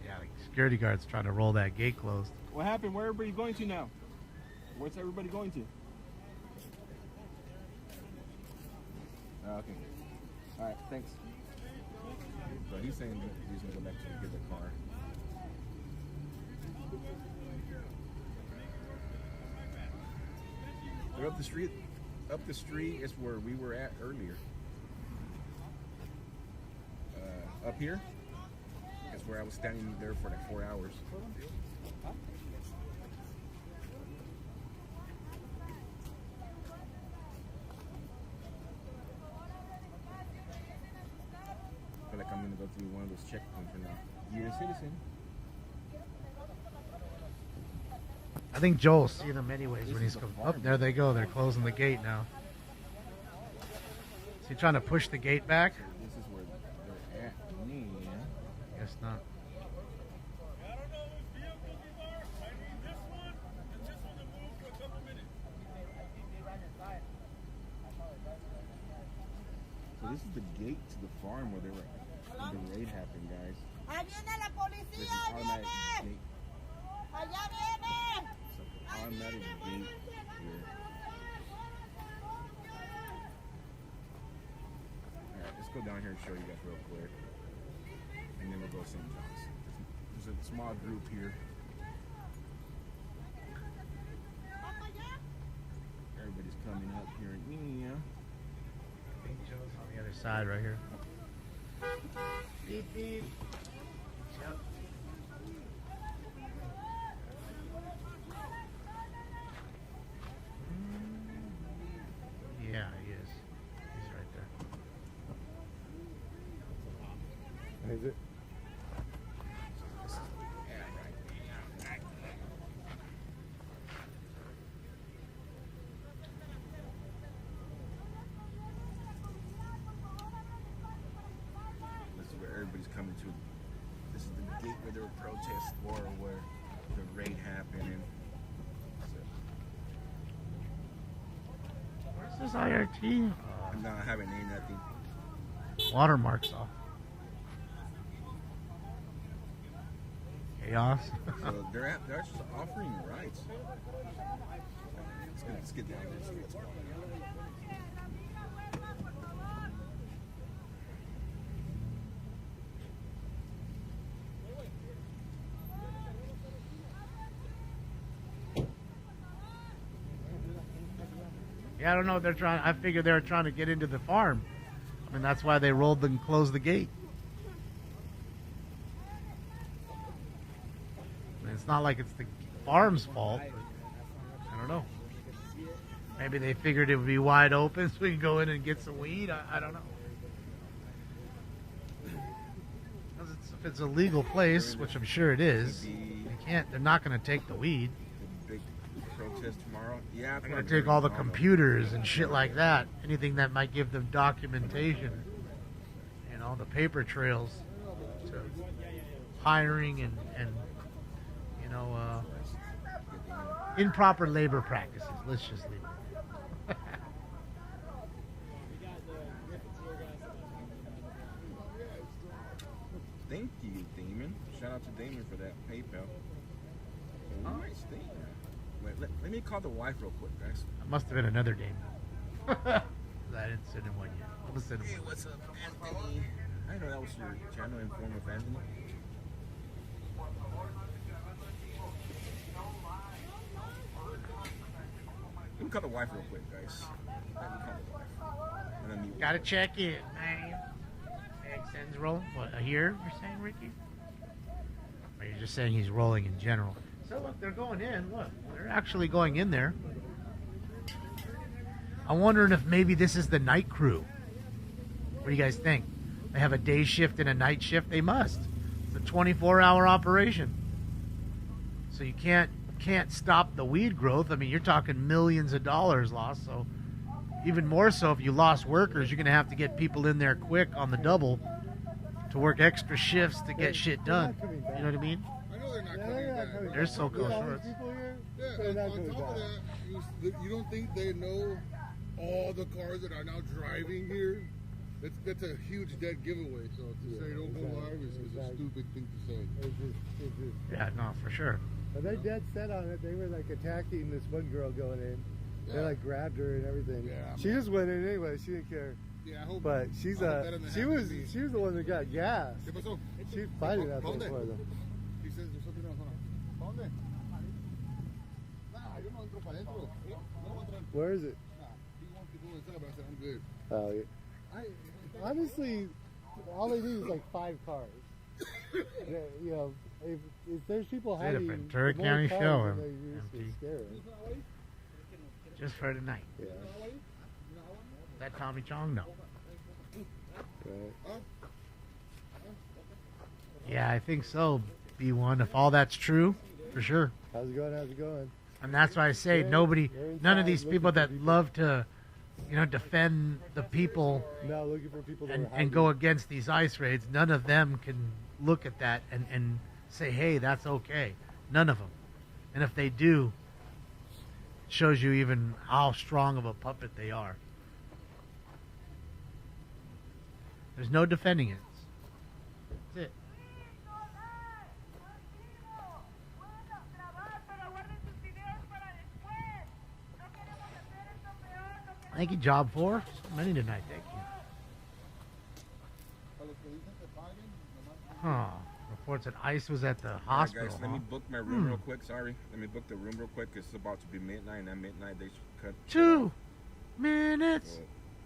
Yeah, the security guard's trying to roll that gate closed. What happened? Where are everybody going to now? Where's everybody going to? Okay. Alright, thanks. So he's saying that he's going to go back to get the car. They're up the street. Up the street is where we were at earlier. Up here is where I was standing there for like 4 hours. I feel like I'm gonna go through one of those checkpoints right now. You're a citizen. I think Joel's seen them anyways when he's coming. Oh, there they go. They're closing the gate now. Is he trying to push the gate back? This is where they're at. Yeah. Guess not. So this is the gate to the farm where they were when the raid happened, guys. ¡Ahí viene la There's policía! an automatic ¡Viene! gate. ¡Allá viene! It's like an automatic gate here. Alright, let's go down here and show you guys real quick. And then we'll go St. John's. There's a small group here. Everybody's coming up here. Yeah. I think Joe's on the other side right here. Beep, beep. Yep. Yeah, he is. He's right there. is it? This is where everybody's coming to. This is the gate where there were protests or where the raid happened. And Where's this IRT? no, I haven't named nothing. Watermarks off. Chaos. So they're just offering rights. Let's get down there and see what's going on. Yeah, I don't know what they're trying. I figured they were trying to get into the farm. I mean, that's why they rolled and closed the gate. I mean, it's not like it's the farm's fault. But I don't know. Maybe they figured it would be wide open so we can go in and get some weed. I don't know. 'Cause if it's a legal place, which I'm sure it is, they're not going to take the weed. The big protest tomorrow. Yeah, They're going to take all the computers and shit like that. Anything that might give them documentation. You know, the paper trails to hiring and you know, improper labor practices. Let's just leave it. Thank you, Damon. Shout out to Damon for that PayPal. Oh, nice thing. Wait, let me call the wife real quick, guys. It must have been another Damon. I didn't send him one yet. I'm gonna send him Hey, one. what's up, Anthony? I didn't know that was your channel in form of Anthony. Let me call the wife real quick, guys. Let me call the wife. And then you Gotta check in, man. Extends rolling. What, a year, you're saying, Ricky? Or you're just saying he's rolling in general? So look, they're going in. Look, they're actually going in there. I'm wondering if maybe this is the night crew. What do you guys think? They have a day shift and a night shift? They must. It's a 24-hour operation. So you can't stop the weed growth. I mean, you're talking millions of dollars lost. So even more so if you lost workers, you're going to have to get people in there quick on the double to work extra shifts to get shit done. You know what I mean? I know they're not coming back. They're so-called shorts. Yeah, on top of that, you don't think they know all the cars that are now driving here? That's a huge dead giveaway. So to say don't go live is a stupid thing to say. Yeah, no, for sure. But they dead set on it. They were like attacking this one girl going in. They like grabbed her and everything. Yeah, she just went in anyway. She didn't care. Yeah, I hope. But she was the one that got gas. She's fighting out there for them. He says there's something else. Hold on. Nah, yo no entro para adentro. No voy a entrar. Where is it? Nah, he wants to go inside, but I said I'm good. Oh yeah. Honestly, all they need is like 5 cars. You know, if there's people It's a hiding, Ventura the more County cars, show, then they use to empty. scare them. Just for tonight. Yeah. That Tommy Chong? No. Right. Yeah, I think so, B1. If all that's true, for sure. How's it going? How's it going? And that's why I say none of these people that love to, defend the people No, looking for people that and go against these ICE raids, none of them can look at that and say, hey, that's okay. None of them. And if they do, it shows you even how strong of a puppet they are. There's no defending it. That's it. Thank you, Job 4. So many tonight, thank you. Huh. Reports that ICE was at the hospital. Alright, guys, let me book my room real quick. Sorry. Let me book the room real quick. It's about to be midnight, and at midnight they should cut 2 minutes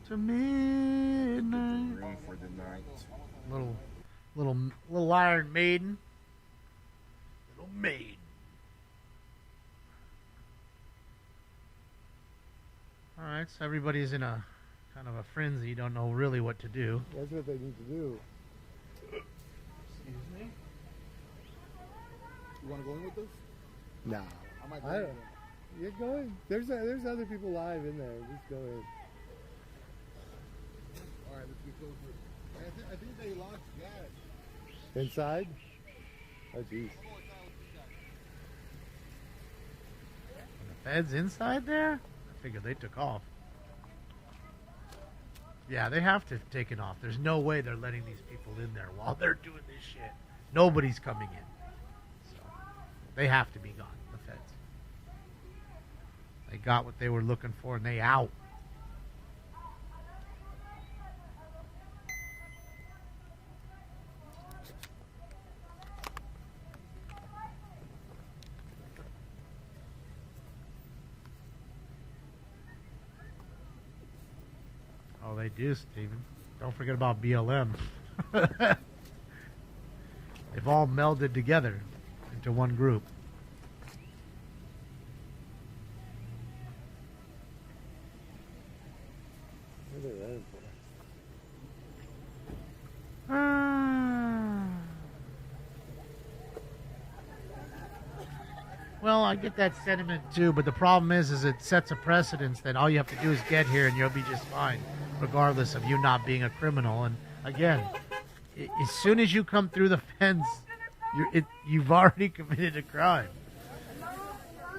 to midnight. room for the night. Little Iron Maiden. Little maid. All right, so everybody's in a kind of a frenzy. You don't know really what to do. That's what they need to do. Excuse me. You want to go in with us? Nah. I might go I in. don't. You're going. There's other people live in there. Just go in. All right, let's get closer. I think they lost gas. Inside? Oh, jeez. The feds inside there? I figured they took off. Yeah, they have to have taken off. There's no way they're letting these people in there while they're doing this shit. Nobody's coming in. So they have to be gone, the feds. They got what they were looking for and they out. Oh, they do, Steven. Don't forget about BLM. They've all melded together into one group. What are they running for? Well, I get that sentiment too, but the problem is it sets a precedence that all you have to do is get here and you'll be just fine, regardless of you not being a criminal. And again, as soon as you come through the fence, you've already committed a crime.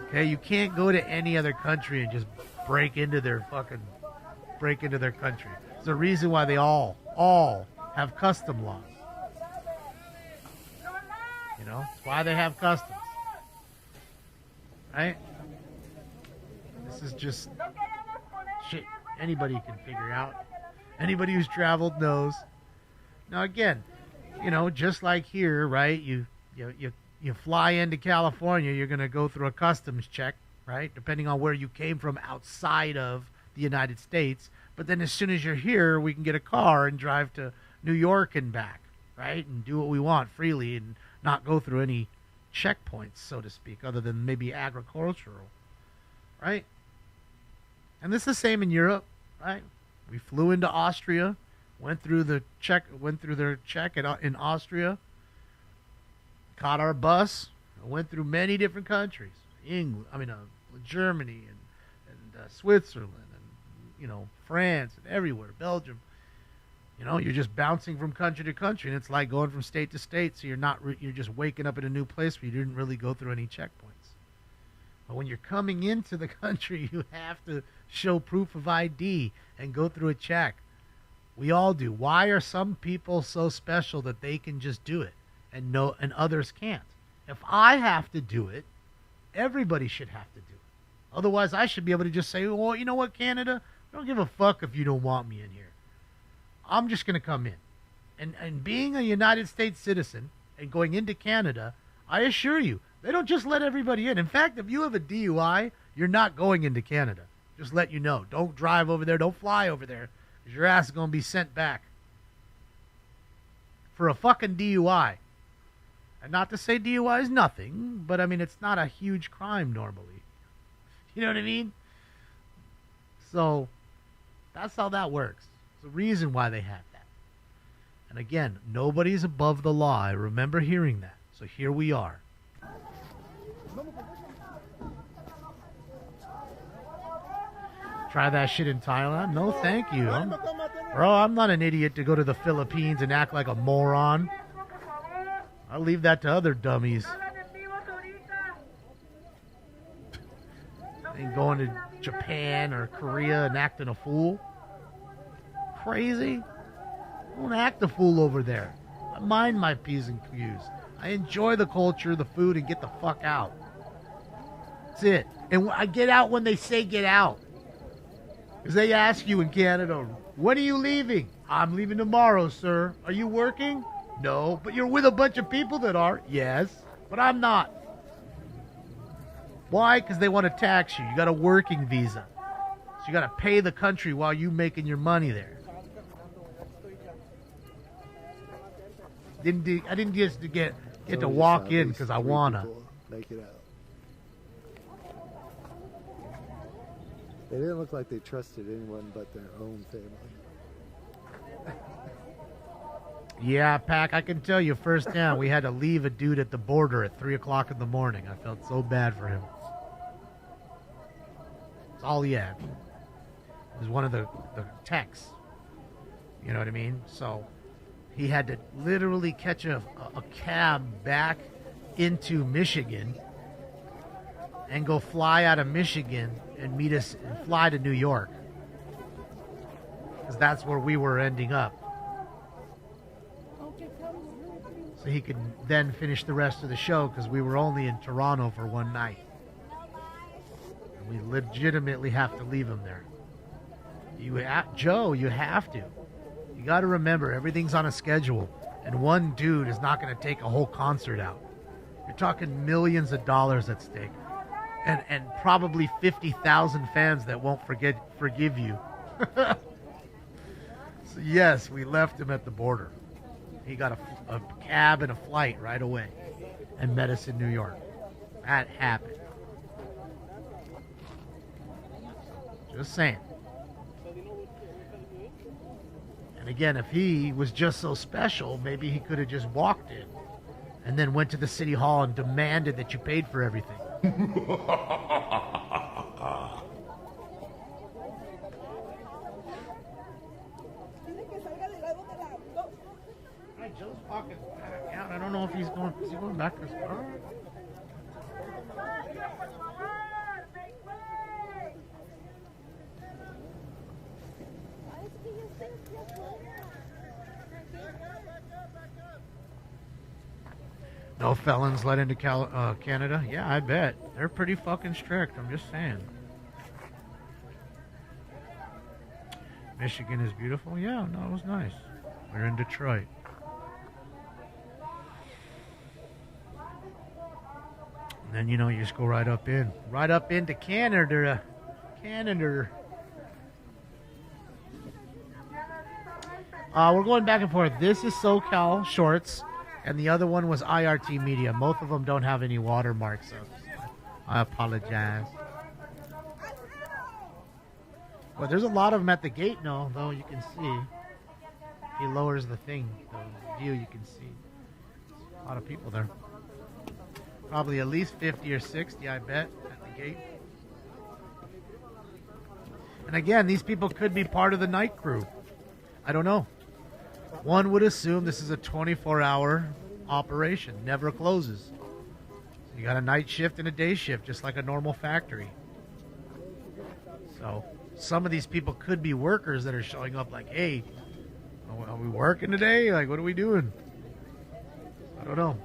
Okay, you can't go to any other country and just break into their country. There's a reason why they all have custom laws. You know, it's why they have customs. Right? This is just shit anybody can figure out. Anybody who's traveled knows. Now again, you know, just like here, right? You fly into California, you're going to go through a customs check, right? Depending on where you came from outside of the United States. But then as soon as you're here, we can get a car and drive to New York and back, right? And do what we want freely and not go through any checkpoints, so to speak, other than maybe agricultural, right? And this is the same in Europe, right? We flew into Austria, went through their check in Austria, caught our bus, went through many different countries, Germany and Switzerland and, you know, France and everywhere, Belgium. You know, you're just bouncing from country to country, and it's like going from state to state. So you're just waking up in a new place where you didn't really go through any checkpoints. But when you're coming into the country, you have to show proof of ID and go through a check. We all do. Why are some people so special that they can just do it and others can't? If I have to do it, everybody should have to do it. Otherwise, I should be able to just say, well, you know what, Canada? I don't give a fuck if you don't want me in here. I'm just going to come in. And being a United States citizen and going into Canada, I assure you, they don't just let everybody in. In fact, if you have a DUI, you're not going into Canada. Just let you know. Don't drive over there. Don't fly over there. Because your ass is going to be sent back. For a fucking DUI. And not to say DUI is nothing, but I mean, it's not a huge crime normally. You know what I mean? So, that's how that works. The reason why they have that. And again, nobody's above the law. I remember hearing that. So here we are. Try that shit in Thailand? No, thank you. I'm not an idiot to go to the Philippines and act like a moron. I'll leave that to other dummies. Ain't going to Japan or Korea and acting a fool. Crazy? Don't act a fool over there. I mind my P's and Q's. I enjoy the culture, the food, and get the fuck out. That's it. And I get out when they say get out. Because they ask you in Canada, when are you leaving? I'm leaving tomorrow, sir. Are you working? No. But you're with a bunch of people that are? Yes. But I'm not. Why? Because they want to tax you. You got a working visa. So you got to pay the country while you making your money there. I didn't just get to walk in because I wanna. Make it out. They didn't look like they trusted anyone but their own family. Yeah, Pac, I can tell you firsthand, we had to leave a dude at the border at 3 o'clock in the morning. I felt so bad for him. That's all he had. It was one of the techs. You know what I mean? So he had to literally catch a cab back into Michigan and go fly out of Michigan and meet us and fly to New York. Because that's where we were ending up. So he could then finish the rest of the show because we were only in Toronto for one night. And we legitimately have to leave him there. Joe, you have to. You got to remember, everything's on a schedule, and one dude is not going to take a whole concert out. You're talking millions of dollars at stake, and probably 50,000 fans that won't forgive you. So yes, we left him at the border. He got a cab and a flight right away, and met us in New York. That happened. Just saying. And again, if he was just so special, maybe he could have just walked in and then went to the city hall and demanded that you paid for everything. Joe's walking back out. I don't know if he's going. Is he going back to his car? No felons let into Canada? Yeah, I bet. They're pretty fucking strict, I'm just saying. Michigan is beautiful? Yeah, no, it was nice. We're in Detroit. And then, you know, you just go right up into Canada. We're going back and forth. This is SoCal Shorts, and the other one was IRT Media. Both of them don't have any watermarks, so I apologize. Well, there's a lot of them at the gate now, though, you can see. He lowers the thing, the view, you can see. A lot of people there. Probably at least 50 or 60, I bet, at the gate. And again, these people could be part of the night crew. I don't know. One would assume this is a 24-hour operation, never closes. So you got a night shift and a day shift, just like a normal factory. So some of these people could be workers that are showing up like, hey, are we working today? Like, what are we doing? I don't know.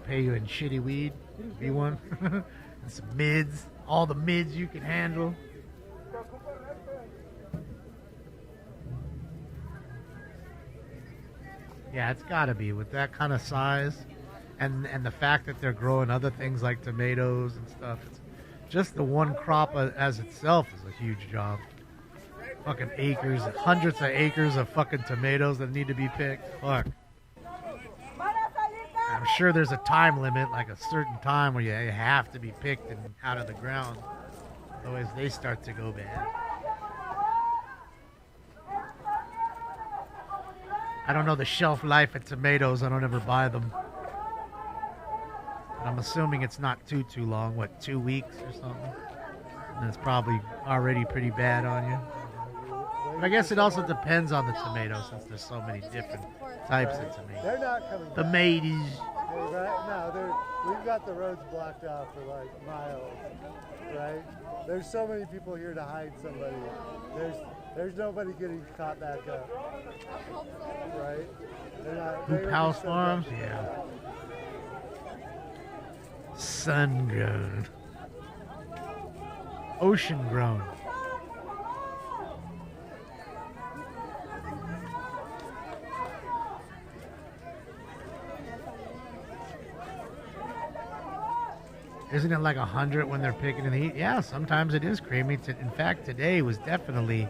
Pay you in shitty weed, if you want. And some mids, all the mids you can handle. Yeah, it's gotta be with that kind of size, and the fact that they're growing other things like tomatoes and stuff. It's just the one crop as itself is a huge job. Fucking acres, hundreds of acres of fucking tomatoes that need to be picked. Fuck. I'm sure there's a time limit, like a certain time where you have to be picked and out of the ground. Otherwise they start to go bad. I don't know the shelf life of tomatoes. I don't ever buy them. But I'm assuming it's not too long. What, 2 weeks or something? And it's probably already pretty bad on you. But I guess it also depends on the tomato, since there's so many different types of tomatoes. They're not coming back. Tomatoes. No, we've got the roads blocked off for like miles, right? There's so many people here to hide somebody. There's nobody getting caught back up, right? Hoop House Farms, yeah. Sun grown. Ocean grown. Isn't it like 100 when they're picking in the heat? Yeah, sometimes it is creamy. In fact, today was definitely,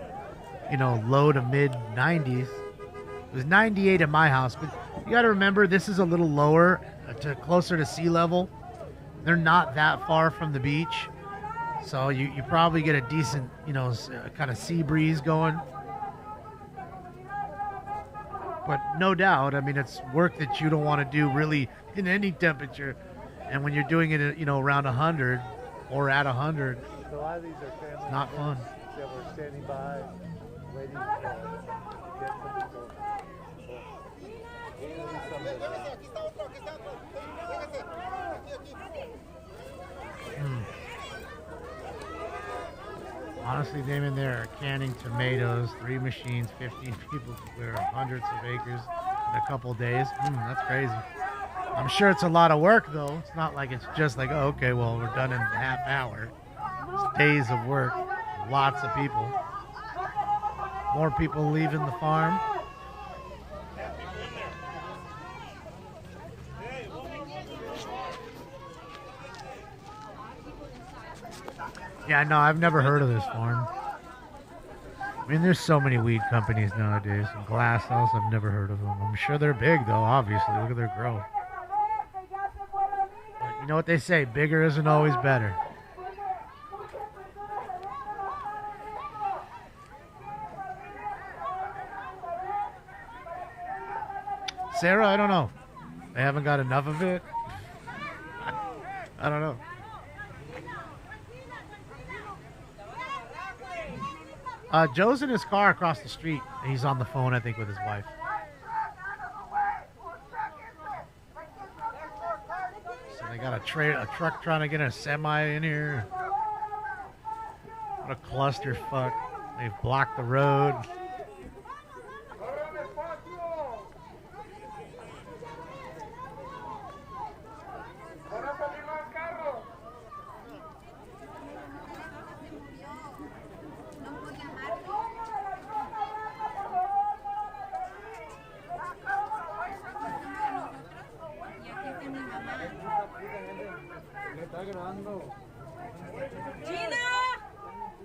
low to mid 90s. It was 98 at my house, but you got to remember this is a little lower, closer to sea level. They're not that far from the beach, so you probably get a decent, kind of sea breeze going. But no doubt, I mean, it's work that you don't want to do really in any temperature. And when you're doing it, around 100 or at 100, so a lot of these are family. It's not fun. That we're standing by, waiting to get some people. Honestly, Damon, they're canning tomatoes, 3 machines, 15 people to clear hundreds of acres in a couple days. That's crazy. I'm sure it's a lot of work, though. It's not like it's just like, oh, okay, well, we're done in a half hour. It's days of work. Lots of people. More people leaving the farm. Yeah, no, I've never heard of this farm. I mean, there's so many weed companies nowadays. Glass House, I've never heard of them. I'm sure they're big, though, obviously. Look at their growth. You know what they say, bigger isn't always better. Sarah, I don't know. They haven't got enough of it. I don't know. Joe's in his car across the street. He's on the phone, I think, with his wife. So they got a truck trying to get a semi in here. What a clusterfuck. They've blocked the road.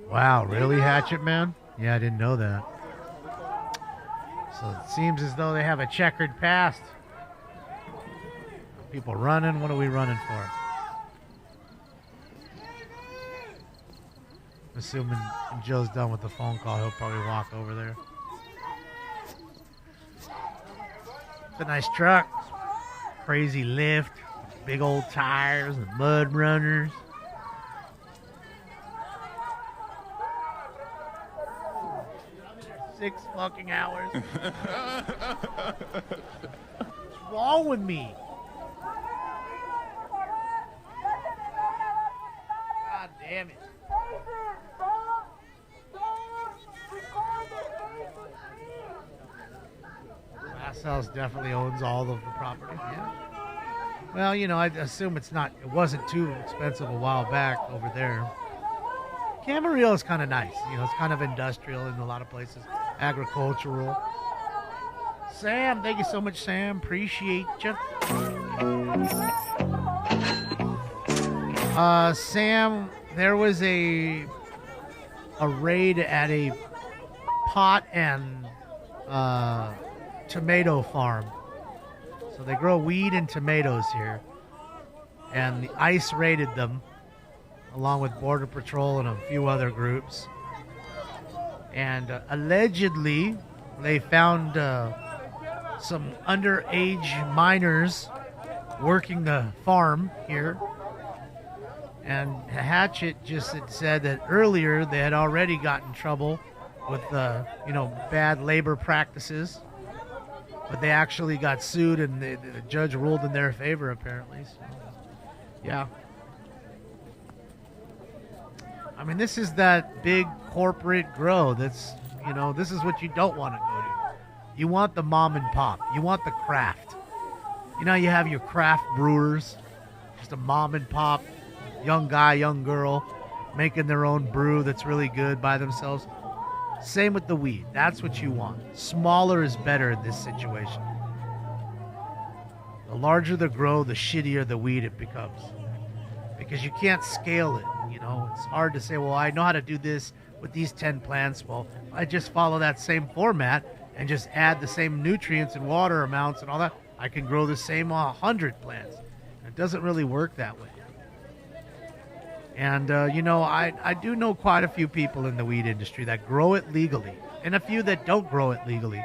Wow, really, Hatchet Man? Yeah, I didn't know that. So it seems as though they have a checkered past. People running. What are we running for? Assuming when Joe's done with the phone call, he'll probably walk over there. It's a nice truck. Crazy lift. Big old tires and mud runners. Six fucking hours. What's wrong with me? God damn it. Glass House definitely owns all of the property. Yeah. Well, you know, I assume it wasn't too expensive a while back over there. Camarillo is kind of nice. You know, it's kind of industrial in a lot of places. Agricultural. Sam, thank you so much, Sam. Appreciate you. Sam, there was a raid at a pot and tomato farm. So they grow weed and tomatoes here. And the ICE raided them, along with Border Patrol and a few other groups. And allegedly, they found some underage minors working the farm here. And Hatchet just had said that earlier they had already gotten in trouble with, bad labor practices. But they actually got sued, and the judge ruled in their favor, apparently. So, yeah. I mean, this is that big corporate grow that's, this is what you don't want to go to. You want the mom and pop. You want the craft. You have your craft brewers, just a mom and pop, young guy, young girl, making their own brew that's really good by themselves. Same with the weed. That's what you want. Smaller is better in this situation. The larger the grow, the shittier the weed it becomes. Because you can't scale it. It's hard to say, well, I know how to do this with these 10 plants. Well, I just follow that same format and just add the same nutrients and water amounts and all that. I can grow the same 100 plants. It doesn't really work that way. And, I do know quite a few people in the weed industry that grow it legally and a few that don't grow it legally.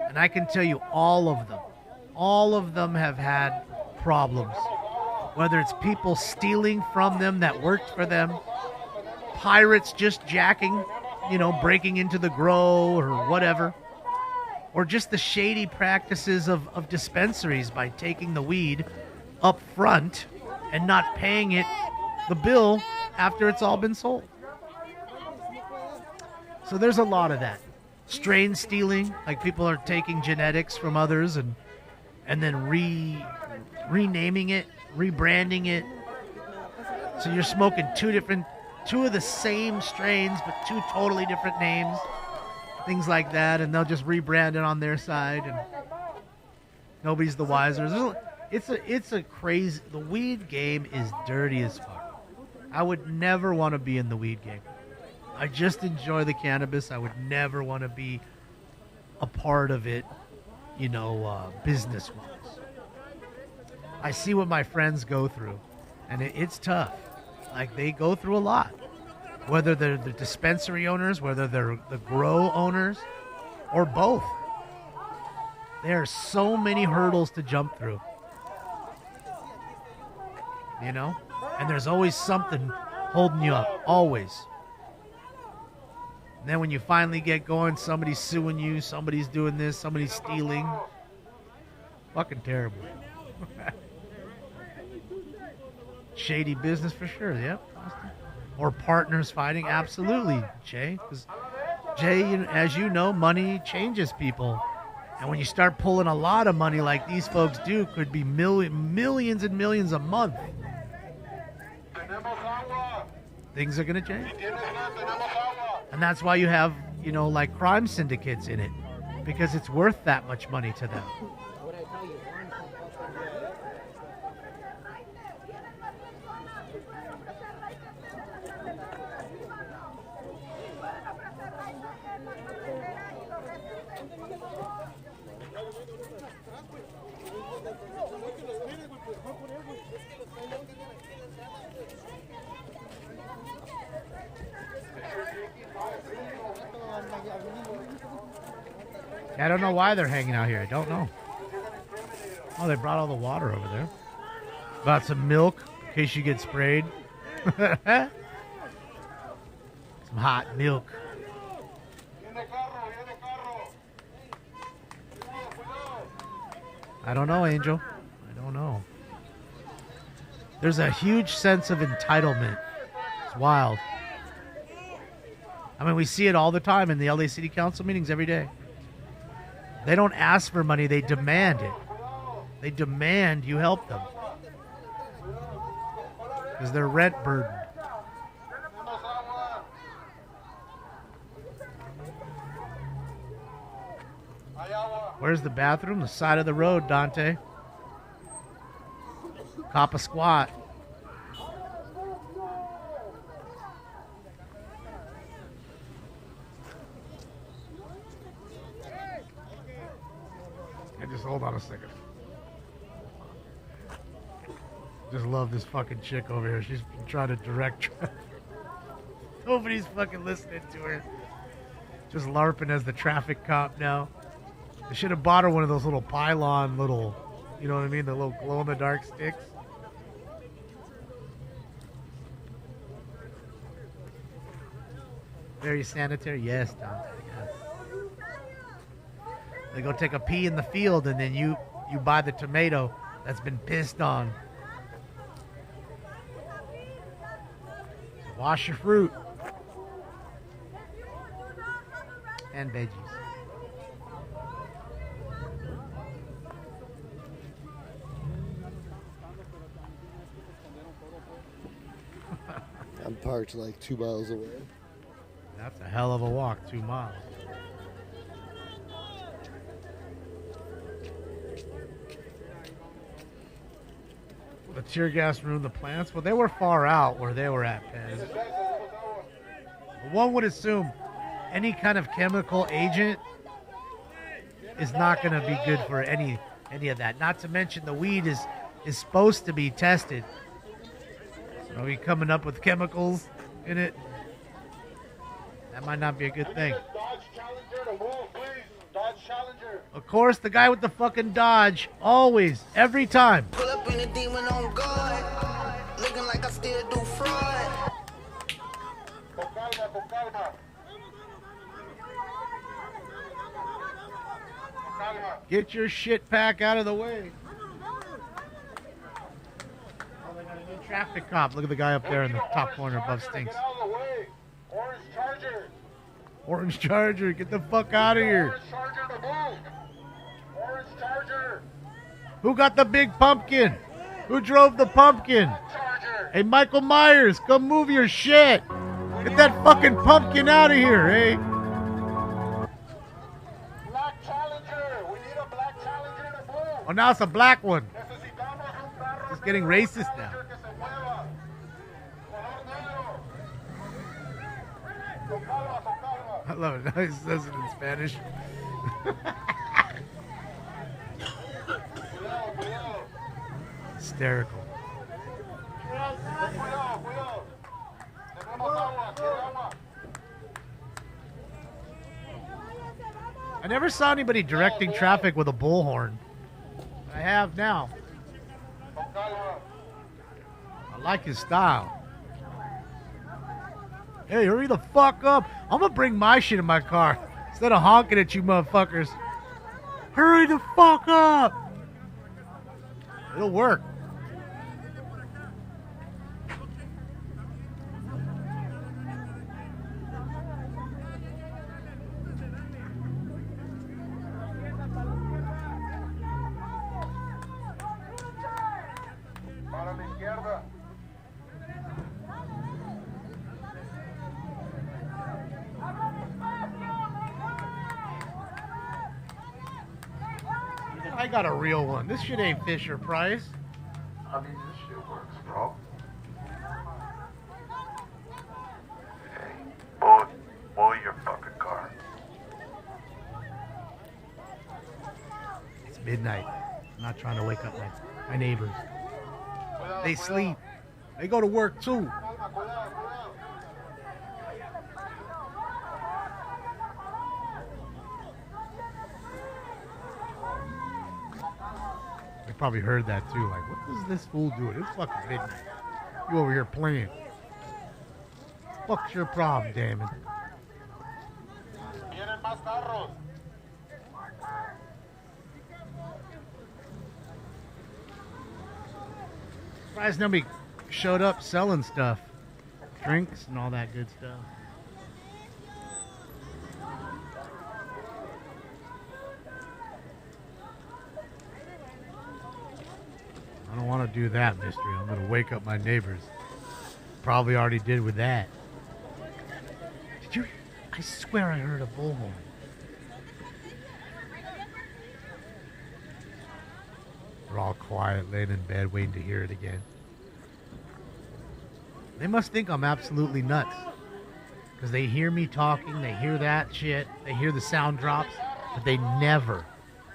And I can tell you all of them have had problems. Whether it's people stealing from them that worked for them, pirates just jacking, breaking into the grow or whatever, or just the shady practices of dispensaries by taking the weed up front and not paying it the bill after it's all been sold. So there's a lot of that. Strain stealing, like people are taking genetics from others and then renaming it, rebranding it. So you're smoking two of the same strains, but two totally different names, things like that, and they'll just rebrand it on their side, and nobody's the wiser. It's a crazy. The weed game is dirty as fuck. I would never want to be in the weed game. I just enjoy the cannabis. I would never want to be a part of it, business-wise. I see what my friends go through, and it's tough. Like, they go through a lot. Whether they're the dispensary owners, whether they're the grow owners, or both. There are so many hurdles to jump through. And there's always something holding you up. Always. then when you finally get going, somebody's suing you, somebody's doing this, somebody's stealing. Fucking terrible. Shady business for sure, yep. Or partners fighting, absolutely, Jay. Because Jay, as you know, money changes people. And when you start pulling a lot of money like these folks do, could be millions and millions a month. Things are going to change. And that's why you have, like crime syndicates in it. Because it's worth that much money to them. I don't know why they're hanging out here. I don't know. Oh, they brought all the water over there. Brought some milk in case you get sprayed. Some hot milk. I don't know, Angel. I don't know. There's a huge sense of entitlement. It's wild. I mean, we see it all the time in the LA City Council meetings every day. They don't ask for money, they demand it. They demand you help them. Because they're rent burdened. Where's the bathroom? The side of the road, Dante. Cop a squat. Just hold on a second. Just love this fucking chick over here. She's been trying to direct traffic. Nobody's fucking listening to her. Just LARPing as the traffic cop now. I should have bought her one of those little pylon little, you know what I mean? The little glow-in-the-dark sticks. Very sanitary? Yes, Dante. Yes. They go take a pee in the field, and then you buy the tomato that's been pissed on. So wash your fruit. And veggies. I'm parked like 2 miles away. That's a hell of a walk, 2 miles. The tear gas ruined the plants. Well, they were far out where they were at, Pez. One would assume any kind of chemical agent is not going to be good for any of that. Not to mention the weed is supposed to be tested. So are we coming up with chemicals in it? That might not be a good thing. Of course, the guy with the fucking Dodge. Always. Every time. Pull up in a demon on guard. Looking like I still do fraud. Get your shit pack out of the way. Oh, they got a new traffic cop. Look at the guy up there in the top corner above Stinks. Orange Charger. Orange Charger, get the fuck out of here. Orange Charger to move. Orange Charger. Who got the big pumpkin? Who drove the pumpkin? Hey, Michael Myers, come move your shit. Get that fucking pumpkin out of here, eh? Black Challenger. We need a black Challenger to move. Oh, now it's a black one. It's getting racist now. I love it. He says it in Spanish. Hysterical. I never saw anybody directing traffic with a bullhorn. I have now. I like his style. Hey, hurry the fuck up. I'm gonna bring my shit in my car instead of honking at you motherfuckers. Hurry the fuck up. It'll work. Para la izquierda. I got a real one. This shit ain't Fisher Price. I mean, this shit works, bro. Hey, pull your fucking car. It's midnight. I'm not trying to wake up my neighbors. They sleep. They go to work too. They probably heard that too. Like, what is this fool doing? It's fucking midnight. You over here playing. What's your problem, Damon? Vienen más carros. Surprised nobody showed up selling stuff. Drinks and all that good stuff. I don't want to do that, mystery. I'm going to wake up my neighbors. Probably already did with that. Did you? I swear I heard a bullhorn. We're all quiet, laying in bed, waiting to hear it again. They must think I'm absolutely nuts. Because they hear me talking, they hear that shit, they hear the sound drops, but they never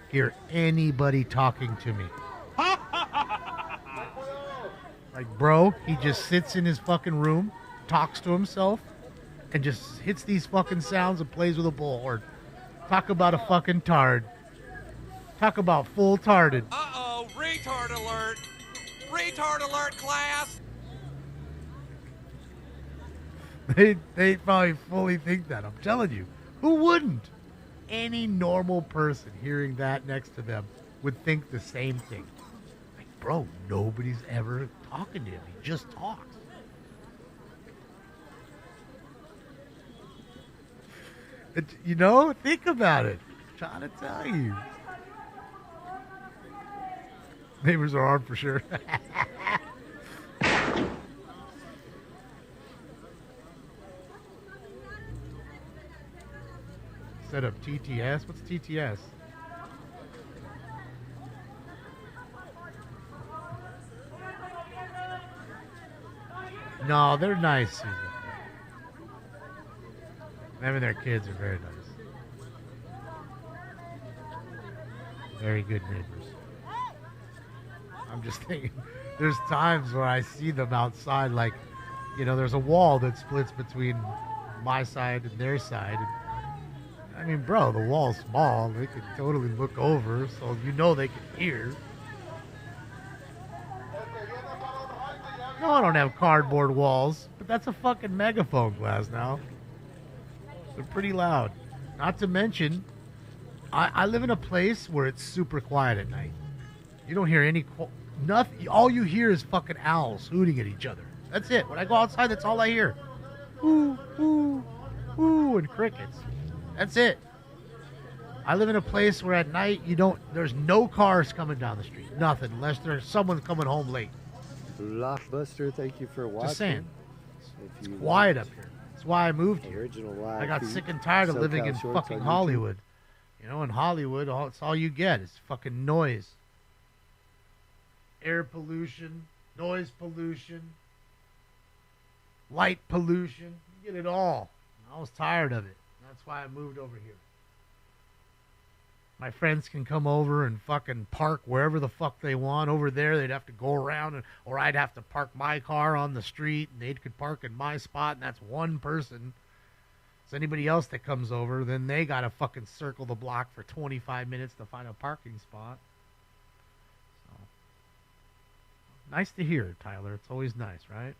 hear anybody talking to me. Like, bro, he just sits in his fucking room, talks to himself, and just hits these fucking sounds and plays with a bullhorn. Talk about a fucking tard. Talk about full tarded. Uh-oh, retard alert. Retard alert, class. They probably fully think that. I'm telling you. Who wouldn't? Any normal person hearing that next to them would think the same thing. Like, bro, nobody's ever talking to him. He just talks. You know, think about it. I'm trying to tell you. Neighbors are armed for sure. Set up TTS? What's TTS? No, they're nice, Susan. Them and their kids are very nice. Very good neighbors. I'm just thinking, there's times where I see them outside, like, you know, there's a wall that splits between my side and their side. And, I mean, bro, the wall's small. They can totally look over, so you know they can hear. No, I don't have cardboard walls, but that's a fucking megaphone glass now. They're pretty loud. Not to mention, I live in a place where it's super quiet at night. You don't hear any... nothing. All you hear is fucking owls hooting at each other. That's it. When I go outside, that's all I hear. Ooh, ooh, ooh, and crickets. That's it. I live in a place where at night there's no cars coming down the street. Nothing, unless there's someone coming home late. Blockbuster, thank you for watching. Just saying. It's quiet up here. That's why I moved here. Original live I got feed. sick and tired of living in SoCal fucking Shorts on Hollywood. You know, in Hollywood, it's all you get is fucking noise. Air pollution, noise pollution, light pollution. You get it all. I was tired of it. That's why I moved over here. My friends can come over and fucking park wherever the fuck they want. Over there, they'd have to go around, or I'd have to park my car on the street, and they could park in my spot, and that's one person. So anybody else that comes over, then they got to fucking circle the block for 25 minutes to find a parking spot. So, nice to hear, Tyler. It's always nice, right?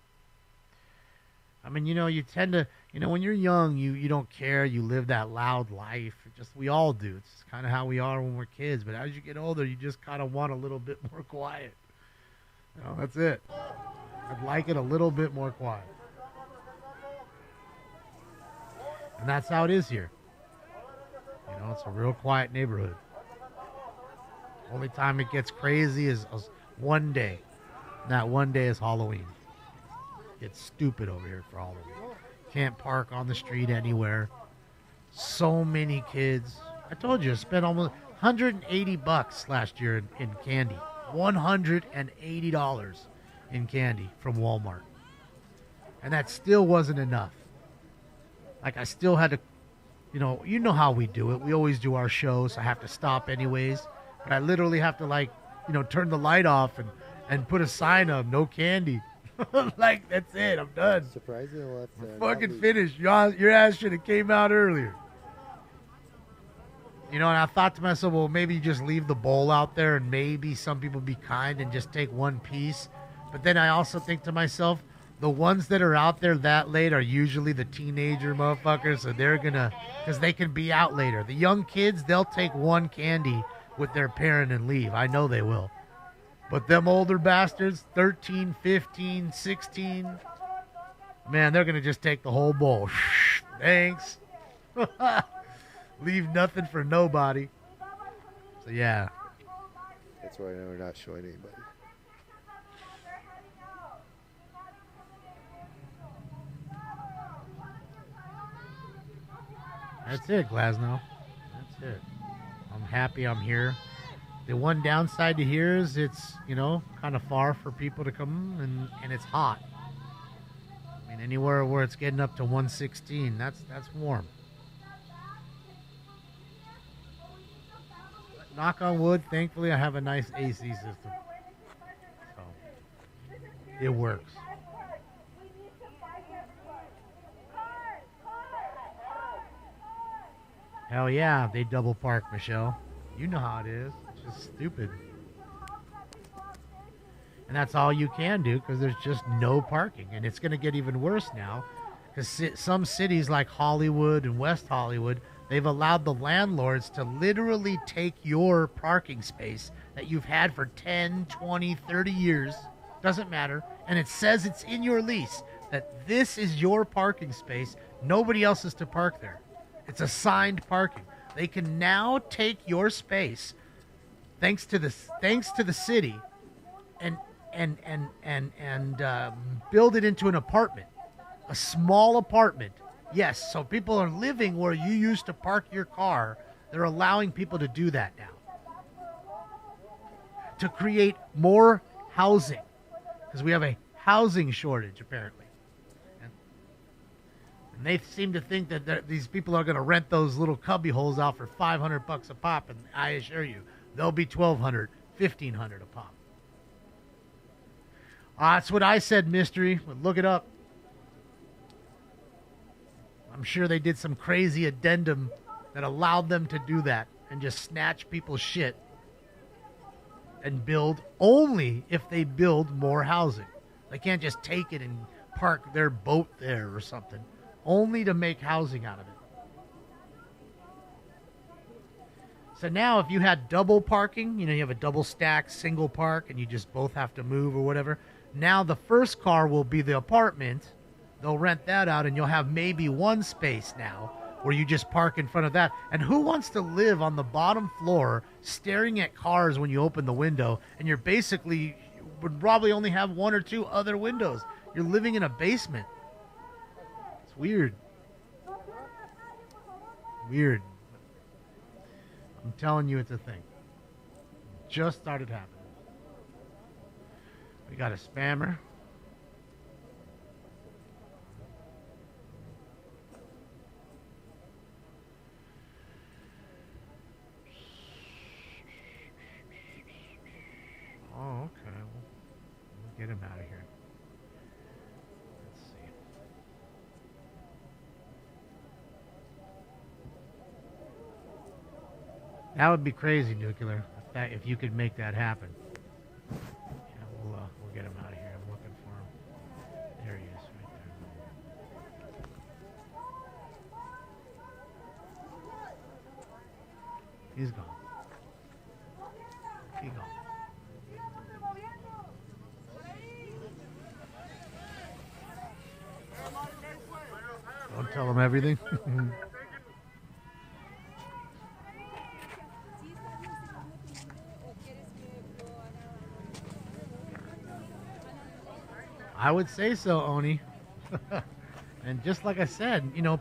I mean, you tend to, when you're young, you don't care. You live that loud life. We all do. It's kind of how we are when we're kids. But as you get older, you just kind of want a little bit more quiet. That's it. I'd like it a little bit more quiet. And that's how it is here. It's a real quiet neighborhood. Only time it gets crazy is one day. And that one day is Halloween. It's stupid over here for Halloween. Can't park on the street anywhere. So many kids. I told you, I spent almost $180 last year in candy. $180 in candy from Walmart. And that still wasn't enough. Like, I still had to, you know how we do it. We always do our shows. I have to stop anyways. But I literally have to, turn the light off and put a sign up, no candy. Like, that's it. I'm done. Surprisingly enough, fucking finished. Your ass should have came out earlier. And I thought to myself, well, maybe you just leave the bowl out there and maybe some people be kind and just take one piece. But then I also think to myself, the ones that are out there that late are usually the teenager motherfuckers, so they're gonna, because they can be out later. The young kids, they'll take one candy with their parent and leave. I know they will. But them older bastards, 13, 15, 16, man, they're going to just take the whole bowl. Thanks. Leave nothing for nobody. So, yeah. That's why I know we're not showing anybody. That's it, Glasnow. That's it. I'm happy I'm here. The one downside to here is it's, kind of far for people to come, and it's hot. I mean, anywhere where it's getting up to 116, that's warm. But knock on wood, thankfully I have a nice AC system. So, it works. Hell yeah, they double park, Michelle. You know how it is. It's just stupid. And that's all you can do because there's just no parking. And it's going to get even worse now because some cities like Hollywood and West Hollywood, they've allowed the landlords to literally take your parking space that you've had for 10, 20, 30 years. Doesn't matter. And it says it's in your lease that this is your parking space. Nobody else is to park there. It's assigned parking. They can now take your space, thanks to the city, and build it into an apartment, a small apartment. Yes, so people are living where you used to park your car. They're allowing people to do that now to create more housing because we have a housing shortage apparently. And they seem to think that these people are going to rent those little cubby holes out for $500 a pop, and I assure you, they'll be $1,200, $1,500 a pop. That's what I said, Mystery. But look it up. I'm sure they did some crazy addendum that allowed them to do that and just snatch people's shit and build only if they build more housing. They can't just take it and park their boat there or something. Only to make housing out of it. So now if you had double parking, you have a double stack, single park, and you just both have to move or whatever. Now the first car will be the apartment. They'll rent that out, and you'll have maybe one space now where you just park in front of that. And who wants to live on the bottom floor staring at cars when you open the window, and you're basically would probably only have one or two other windows. You're living in a basement. It's weird. Weird. I'm telling you, it's a thing. Just started happening. We got a spammer. Oh, okay. We'll get him out of here. Let's see. That would be crazy, Nuclear, if you could make that happen. Yeah, we'll get him out of here. I'm looking for him. There he is, right there. He's gone. He gone. Don't tell him everything. I would say so, Oni. And just like I said, you know,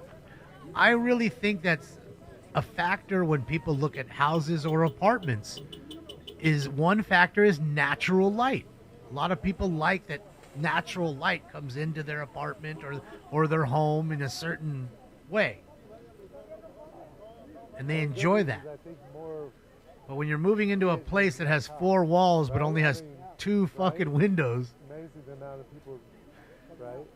I really think that's a factor when people look at houses or apartments. Is one factor is natural light. A lot of people like that natural light comes into their apartment or their home in a certain way. And they enjoy that. But when you're moving into a place that has 4 walls but only has 2 fucking windows, Amazing the amount of people, right?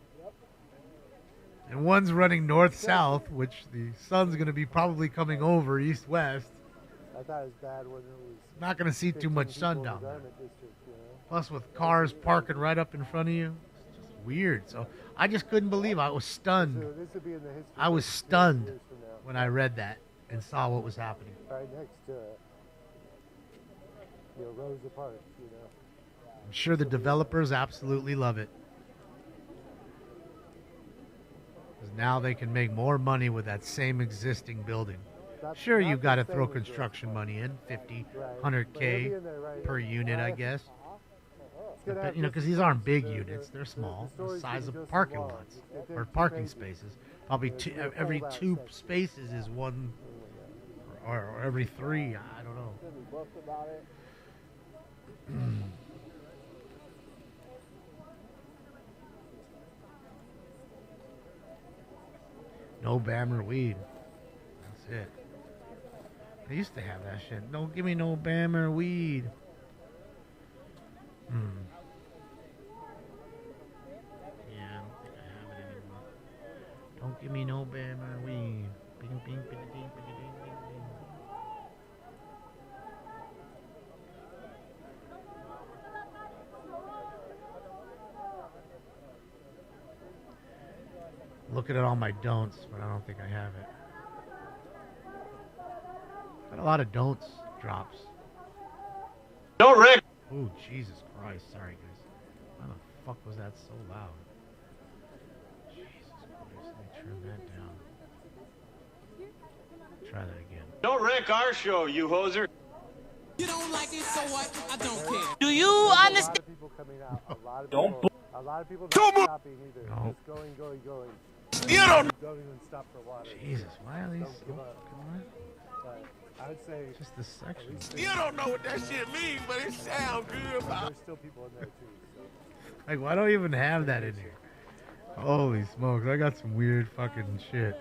and one's running north-south, which the sun's going to be probably coming over east-west, I thought it was bad when it was not going to see too much 15 sun people in down the there. garment district, you know? Plus with cars parking right up in front of you. It's just weird. So I just couldn't believe. I was stunned. This would be in the history I was books 10 stunned years from now. when I read that and saw what was happening. Right next to it. You know, Rosa Parks, you know. I'm sure the developers absolutely love it. Because now they can make more money with that same existing building. Sure, you've got to throw construction money in, 50, 100K per unit, I guess. But, you know, because these aren't big units. They're small, the size of parking lots or parking spaces. Probably every 2 spaces is one, or every 3, I don't know. No Bammer weed. That's it. I used to have that shit. Don't give me no Bammer weed. Yeah, I don't think I have it anymore. Don't give me no Bammer weed. Bing, bing, bing, bing, bing, bing, bing, bing. Looking at all my don'ts, but I don't think I have it. Got a lot of don'ts drops. No, Rick. Oh, Jesus Christ. Sorry, guys. Why the fuck was that so loud? Jesus Christ. Let me turn that down. Try that again. Don't wreck our show, you hoser. You don't like it, so what? I don't care. Do you understand? Don't. A lot of people don't stopping either. No. Just going. You don't. Don't even stop for water. Jesus, why are these Don't so... give up. But I would say Just this section. You don't know what that shit means, but it sounds good. There's still people in there too. So. Like, why don't I even have that in here? Holy smokes, I got some weird fucking shit.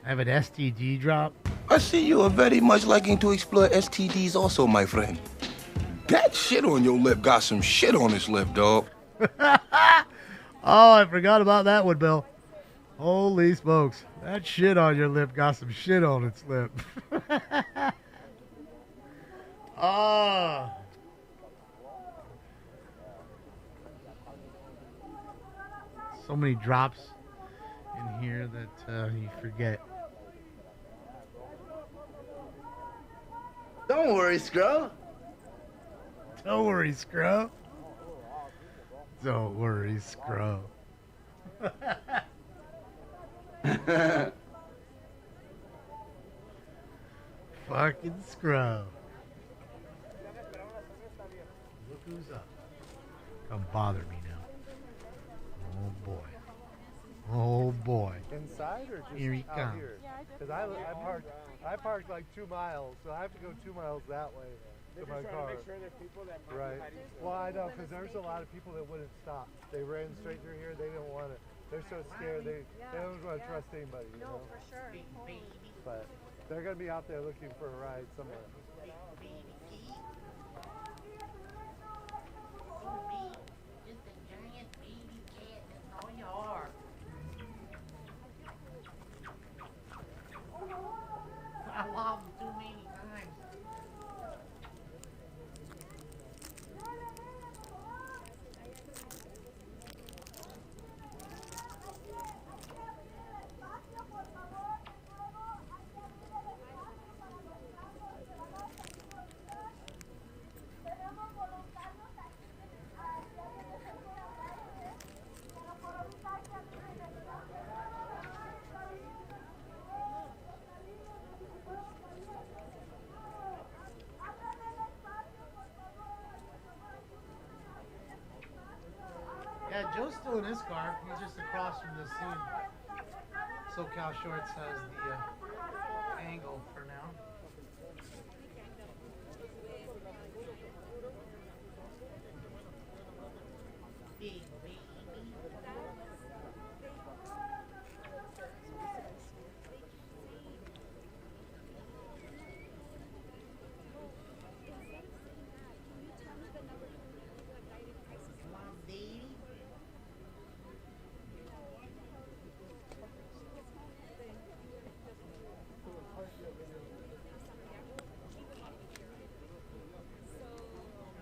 I have an STD drop. I see you are very much liking to explore STDs also, my friend. That shit on your lip got some shit on its lip, dog. Oh, I forgot about that one, Bill. Holy smokes. That shit on your lip got some shit on its lip. Oh. So many drops in here that you forget. Don't worry, Scrub. Don't worry, Scrub. Don't worry, Scrub. Fucking Scrub. Look who's up. Come bother me now. Oh boy. Oh boy. Inside or just Here he out comes. here? Because I parked like 2 miles, so I have to go 2 miles that way to my car. Right. Well, I know, because there's a lot of people that wouldn't stop. They ran straight through here. They didn't want to. They're so scared. They don't want to trust anybody. You know? For sure. But they're going to be out there looking for a ride somewhere. I love him too many times. Yeah, Joe's still in his car. He's just across from the scene. SoCal Shorts has the angle for now.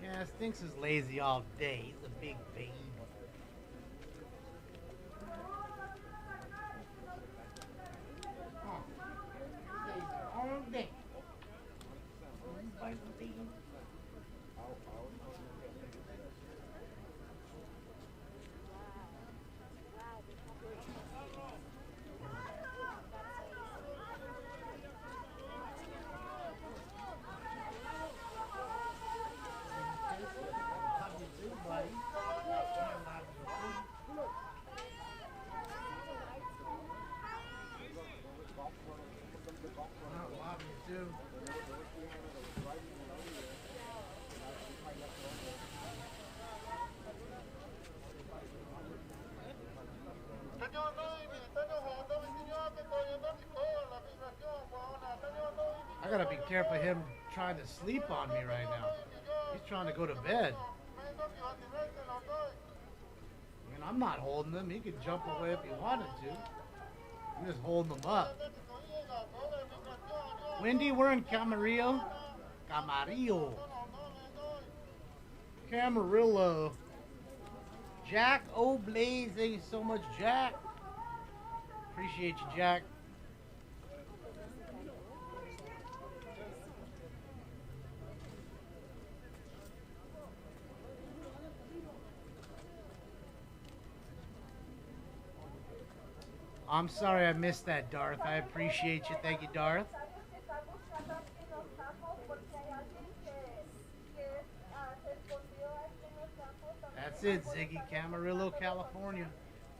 Yeah, Stinks is lazy all day. He's a big baby. All day. I gotta be careful of him trying to sleep on me right now. He's trying to go to bed. I mean, I'm not holding him. He could jump away if he wanted to. I'm just holding him up. Wendy, we're in Camarillo. Camarillo. Camarillo. Jack O'Blaze, thank you so much, Jack. Appreciate you, Jack. I'm sorry I missed that, Darth. I appreciate you. Thank you, Darth. That's it, Ziggy. Camarillo, California.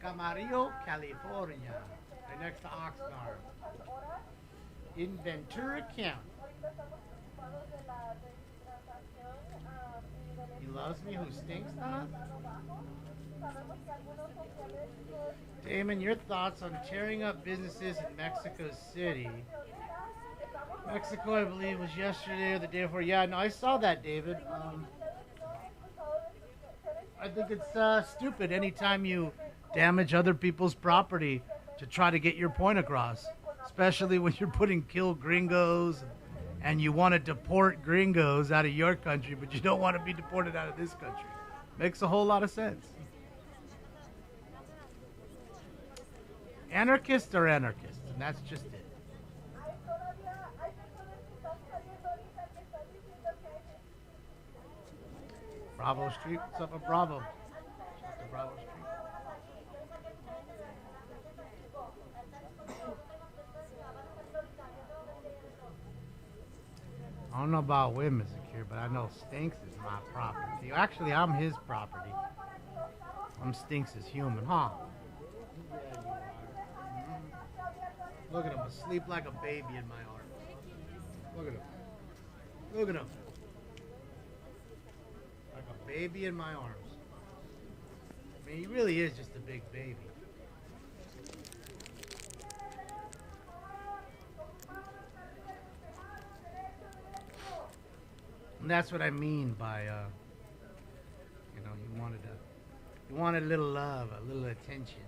Camarillo, California. Right next to Oxnard. In Ventura County. He loves me. Who stinks, does? Damon, your thoughts on tearing up businesses in Mexico City? Mexico, I believe, was yesterday or the day before. Yeah, no, I saw that, David. I think it's stupid anytime you damage other people's property to try to get your point across, especially when you're putting kill gringos and you want to deport gringos out of your country, but you don't want to be deported out of this country. Makes a whole lot of sense. Anarchists are anarchists, and that's just it. Bravo Street, what's up at Bravo? What's up Bravo Street? I don't know about women's secure, but I know Stinks is my property. Actually, I'm his property. I'm Stinks' human, huh? Look at him, asleep like a baby in my arms. Look at him. Look at him. Like a baby in my arms. I mean, he really is just a big baby. And that's what I mean by, you know, he wanted a little love, a little attention.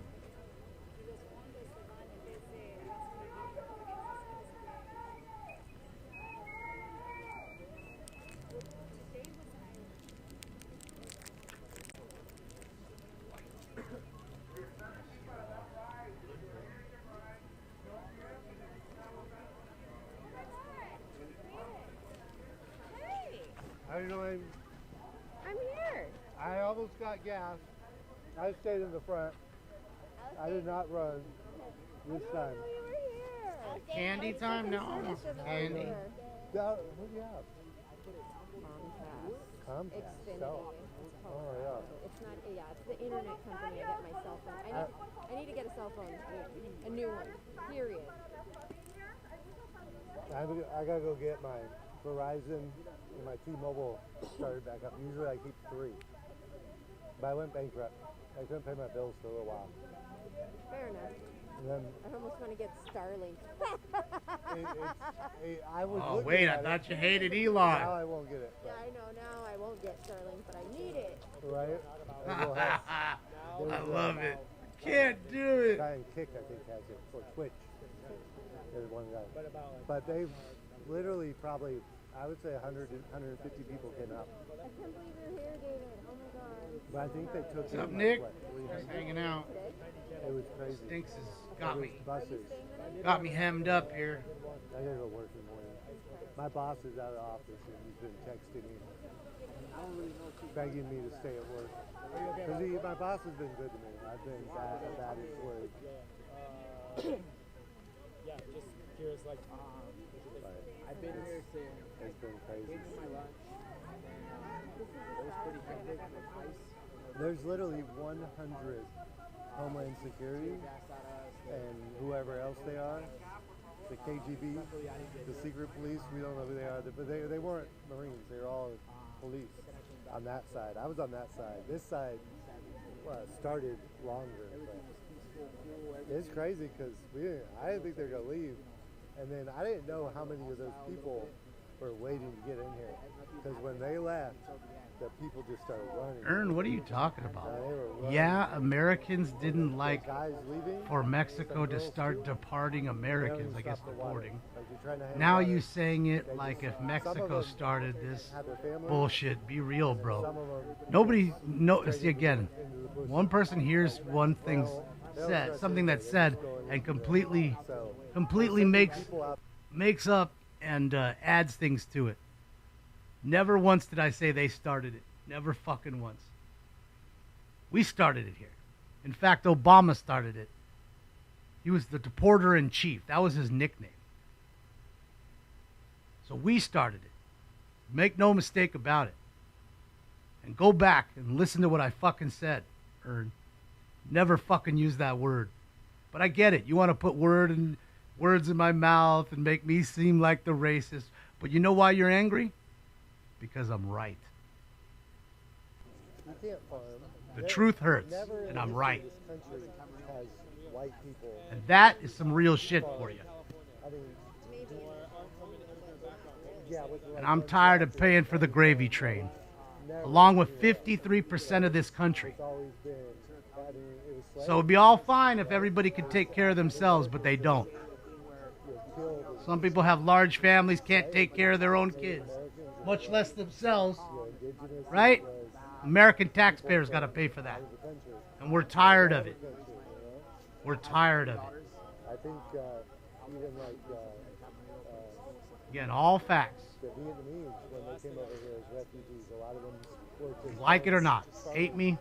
How you doing? I'm here. I almost got gas. I stayed in the front. I did not run this time. Candy time? No, almost candy. What do you have? Comcast. Xfinity. So. It's called. Oh, yeah. It's not. Yeah, it's the internet company. I get my cell phone. I need to get a cell phone. A new one. Period. I gotta go get my Verizon and my T-Mobile started back up. Usually I keep 3, but I went bankrupt. I couldn't pay my bills for a little while. Fair enough. And then I almost want to get Starlink. I was. Oh wait, I thought you hated Elon. Now I won't get it. Yeah, I know. Now I won't get Starlink, but I need it. Right? I love it. Can't do it. Guy in Kick, I think, has it for Twitch. There's one guy. But they've literally probably, I would say 100 to 150 people came out. I can't believe you're here, David. Oh my God. But I think they took. What's up, in, Nick? What, Just hanging out. It was crazy. Stinks has got me. Buses. Got me hemmed up here. I gotta go work in the morning. My boss is out of the office and he's been texting me, begging me to stay at work. Because my boss has been good to me. I've been bad at his word. Yeah, just curious, like, I've been here since. It's been crazy. Came to my lunch, and it was pretty hectic with ICE. There's literally 100 Homeland Security and whoever else they are, the KGB, the secret police, we don't know who they are, but they weren't Marines, they were all police on that side. I was on that side. This side started longer. But it's crazy because I didn't think they were going to leave. And then I didn't know how many of those people were waiting to get in here. Because when they left, the people just started running. Ern, what are you talking about? They were running. Yeah, Americans didn't like guys leaving, for Mexico to start deporting Americans, I guess deporting. Like you're trying to hang Now water. you saying it They like just- if some Mexico of them started this had their family. bullshit. Be real, bro. Some of them Nobody knows. traded See, again, into the bushes. one person hears one thing they'll said, trust something that's anybody said, that's going and into it. completely So, makes up and adds things to it. Never once did I say they started it. Never fucking once. We started it here. In fact, Obama started it. He was the deporter in chief. That was his nickname. So we started it. Make no mistake about it. And go back and listen to what I fucking said. Ern. Never fucking use that word. But I get it. You want to put words in my mouth and make me seem like the racist. But you know why you're angry? Because I'm right. You can't farm. The truth hurts, Never and I'm in right. This country has white people. And that is some real shit for you. I mean, yeah, And I'm tired of paying for the gravy train, along with 53% of this country. it's always been. I mean, it was So it'd be all fine if everybody could take care of themselves, but they don't. Some people have large families, can't take care of their own kids, much less themselves, right? American taxpayers got to pay for that. And we're tired of it. We're tired of it. I think even like Again, all facts. the Vietnamese, when they came over here as refugees, a lot of them worked in Like it or not, hate me,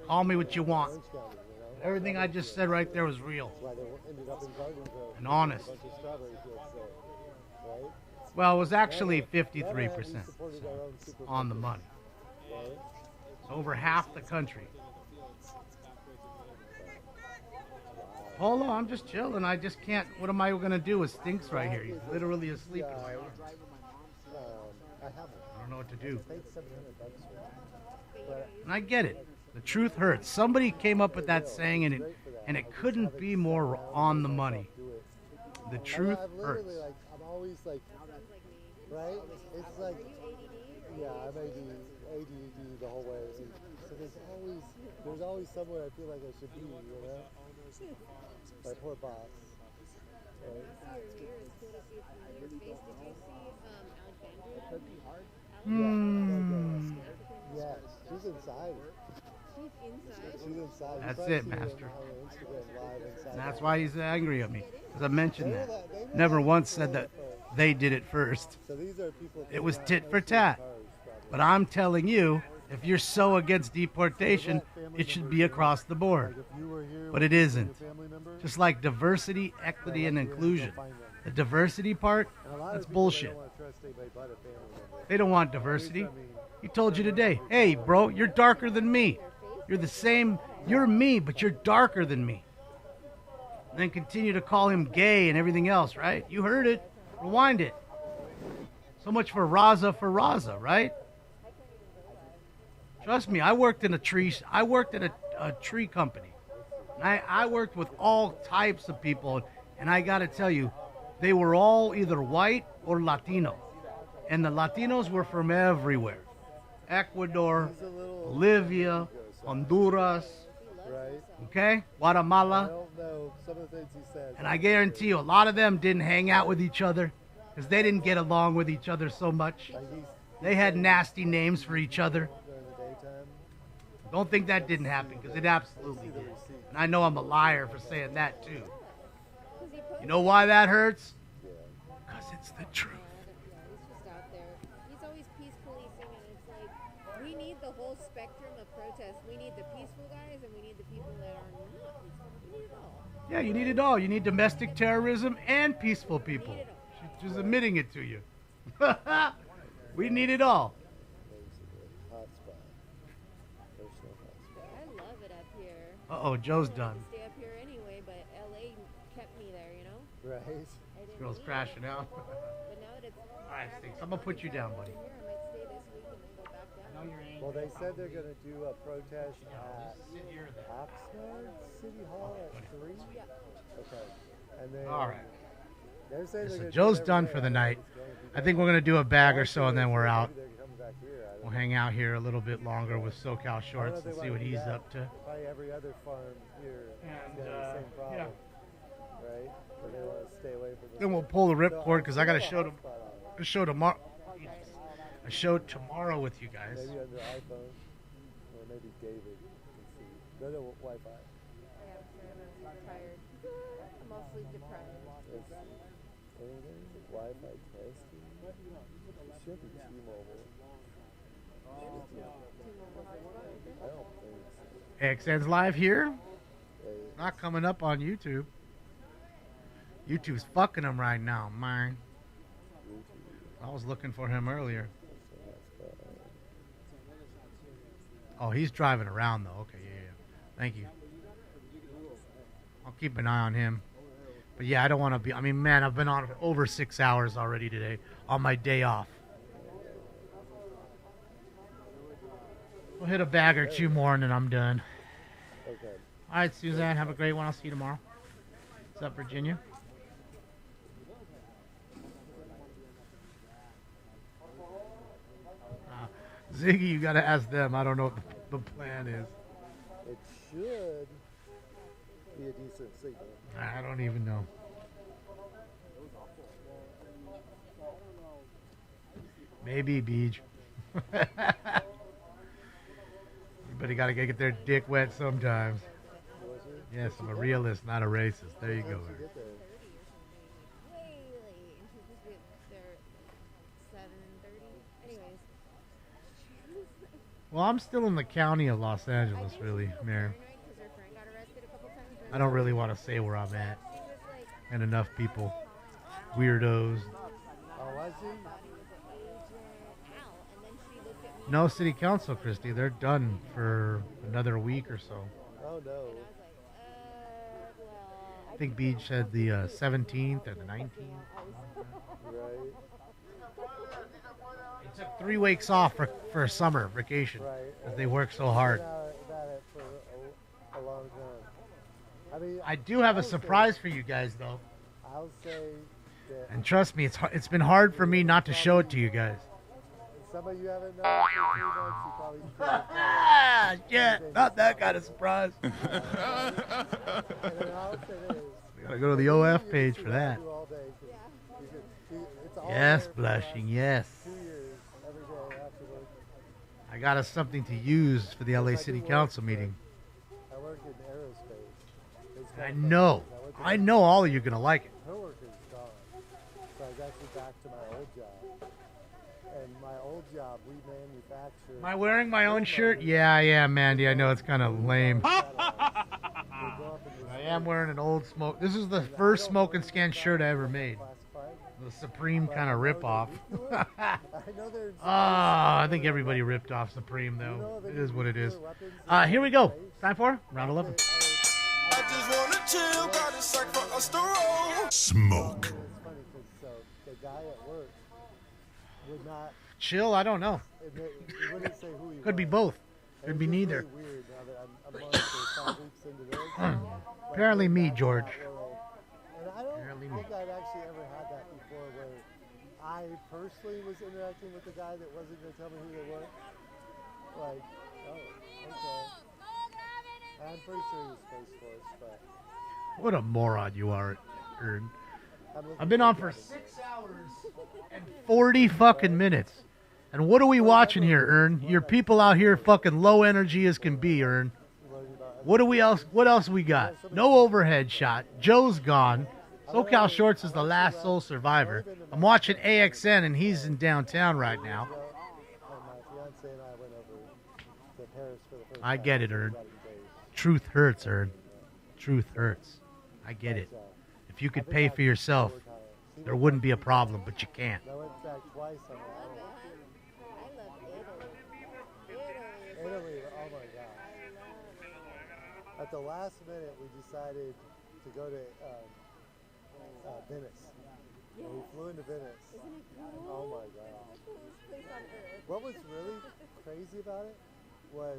call me what you want. Orange County, you know? Everything I just said right there was real That's why they ended up in Gardensville. and honest. A bunch of strawberry fields there, right? Well, it was actually Never 53% have we supported our own super on the money. right? It's over half the country. Polo, I'm just chilling. I just can't. What am I going to do? It stinks right here. He's literally asleep in my arms. I haven't. I don't know what to do. Paid $700 for it. But And I get it. The truth hurts. Somebody came up with that saying, and it couldn't be more on the money. The truth I've hurts. literally, like, I'm always like, right? It's like, yeah, I'm ADD the whole way. So there's always somewhere I feel like I should be, you know? My poor boss. Right? Yeah, she's inside. She's inside. That's You probably it, see her Master. on Instagram Live inside. And that's why he's angry at me, because I mentioned that. Never once said that they did it first. So these are people It was tit for tat. But I'm telling you, if you're so against deportation, it should be across the board. But it isn't. Just like diversity, equity, and inclusion. The diversity part, that's bullshit. They don't want diversity. He told you today, hey, bro, you're darker than me. You're the same. You're me, but you're darker than me. And then continue to call him gay and everything else, right? You heard it. Rewind it. So much for Raza, right? Trust me, I worked in a tree company. And I worked with all types of people, and I got to tell you, they were all either white or Latino. And the Latinos were from everywhere. Ecuador, Bolivia, Honduras, Right. okay? Guatemala. I don't know some of the things he says. And I guarantee you, a lot of them didn't hang out with each other because they didn't get along with each other so much. They had nasty names for each other. During the daytime. Don't think that didn't happen, because it absolutely did. And I know I'm a liar for saying that too. You know why that hurts? Because it's the truth. He's just out there. He's always peace policing, and it's like, we need the whole spectrum of protest. We need the peaceful guys, and we need the people that are not peaceful. We need it all. Yeah, you need it all. You need domestic terrorism and peaceful people. She's just admitting it to you. We need it all. I love it up here. Uh-oh, Joe's done. Stay up here anyway, but LA kept me there, you know? Right. This girl's crashing out. But now that it's All right, Stinks, I'm going to put you down, buddy. here, I might stay this week and then go back down. Well, they said they're going to do a protest at Oxnard City Hall at 3? Yeah. Okay. And then All right. they're saying Listen, they're Joe's gonna done for the night. I think we're going to do a bag or so, and then we're out. We'll hang out here a little bit longer with SoCal Shorts and see what he's up to. Probably every other farm here And, has the same problem. yeah. Right? But they want to stay away from Then we'll pull the ripcord because I got a show tomorrow. A show tomorrow with you guys. Maybe on their iPhone, or maybe David can see. Go to Wi-Fi. Yeah, I'm tired. I'm all sleep deprived. It's anything? Wi-Fi testing? It should be T-Mobile. I don't think so. AXN's live here. Not coming up on YouTube. YouTube's fucking him right now, man. I was looking for him earlier. Oh, he's driving around though. Okay, yeah. Thank you. I'll keep an eye on him. But yeah, I don't want to be. I mean, man, I've been on for over 6 hours already today on my day off. We'll hit a bag or two more and then I'm done. Okay. All right, Suzanne, have a great one. I'll see you tomorrow. What's up, Virginia? Ziggy, you got to ask them. I don't know what the plan is. It should be a decent signal. I don't even know. Maybe, Beej. Everybody got to get their dick wet sometimes. Yes, I'm a realist, not a racist. There you go. Way late. And she's supposed to be there at 7:30. Anyways. Well, I'm still in the county of Los Angeles, really, Mayor. I don't really want to say where I'm at. And enough people. Weirdos. Oh, was he? No city council, Christy. They're done for another week or so. Oh, no. I think Beach said the 17th or the 19th. Right. It took 3 weeks off for a summer vacation because they work so hard. For a long time. I mean, I do have a surprise for you guys, though. I'll say that And trust me, it's been hard for me not to show it to you guys. some of you haven't known for 3 months, you probably Shit, not that kind of surprise. And then I'll say this. We gotta go to the OF page for that. All day, 'cause you can- it's all Yes, there for blushing, yes. 2 years, every day afterwards. I got us something to use for the LA City Council meeting. I work in aerospace. It's I kind of know. fun. I know all of you are gonna like it. Her work is gone. So I was actually back to my old job. And my old job, we manufacture. Am I wearing my own shirt? Yeah, I am, Mandy. I know it's kind of lame. I am wearing an old smoke. This is the first Smoke and Scan shirt I ever made. The Supreme kind of ripoff. I know there's. I think everybody ripped off Supreme, though. It is what it is. Here we go. Time for round 11. I just wanna chill, got a sack for us to roll. Smoke. It's funny because the guy at work would not. Chill? I don't know. He wouldn't say who he Could was. be both. And Could be it's just neither. Really weird now that I'm honestly 5 weeks into this. Apparently me, George. And I don't think I'd actually ever had that before where I personally was interacting with a guy that wasn't going to tell me who they were. Like, oh, okay. I'm pretty sure he was Space Force, but... What a moron you are, Ern. I've been on for 6 hours and 40 fucking minutes. And what are we watching here, Ern? Your people out here fucking low energy as can be, Ern. What else we got? No overhead shot. Joe's gone. SoCal Shorts is the last sole survivor. I'm watching AXN and he's in downtown right now. I get it, Ern. Truth hurts, Ern. Truth hurts. I get it. If you could pay for yourself, there wouldn't be a problem, but you can't. I went back twice on that. Italy, oh my god. At the last minute, we decided to go to Venice. And we flew into Venice. Oh my god. What was really crazy about it was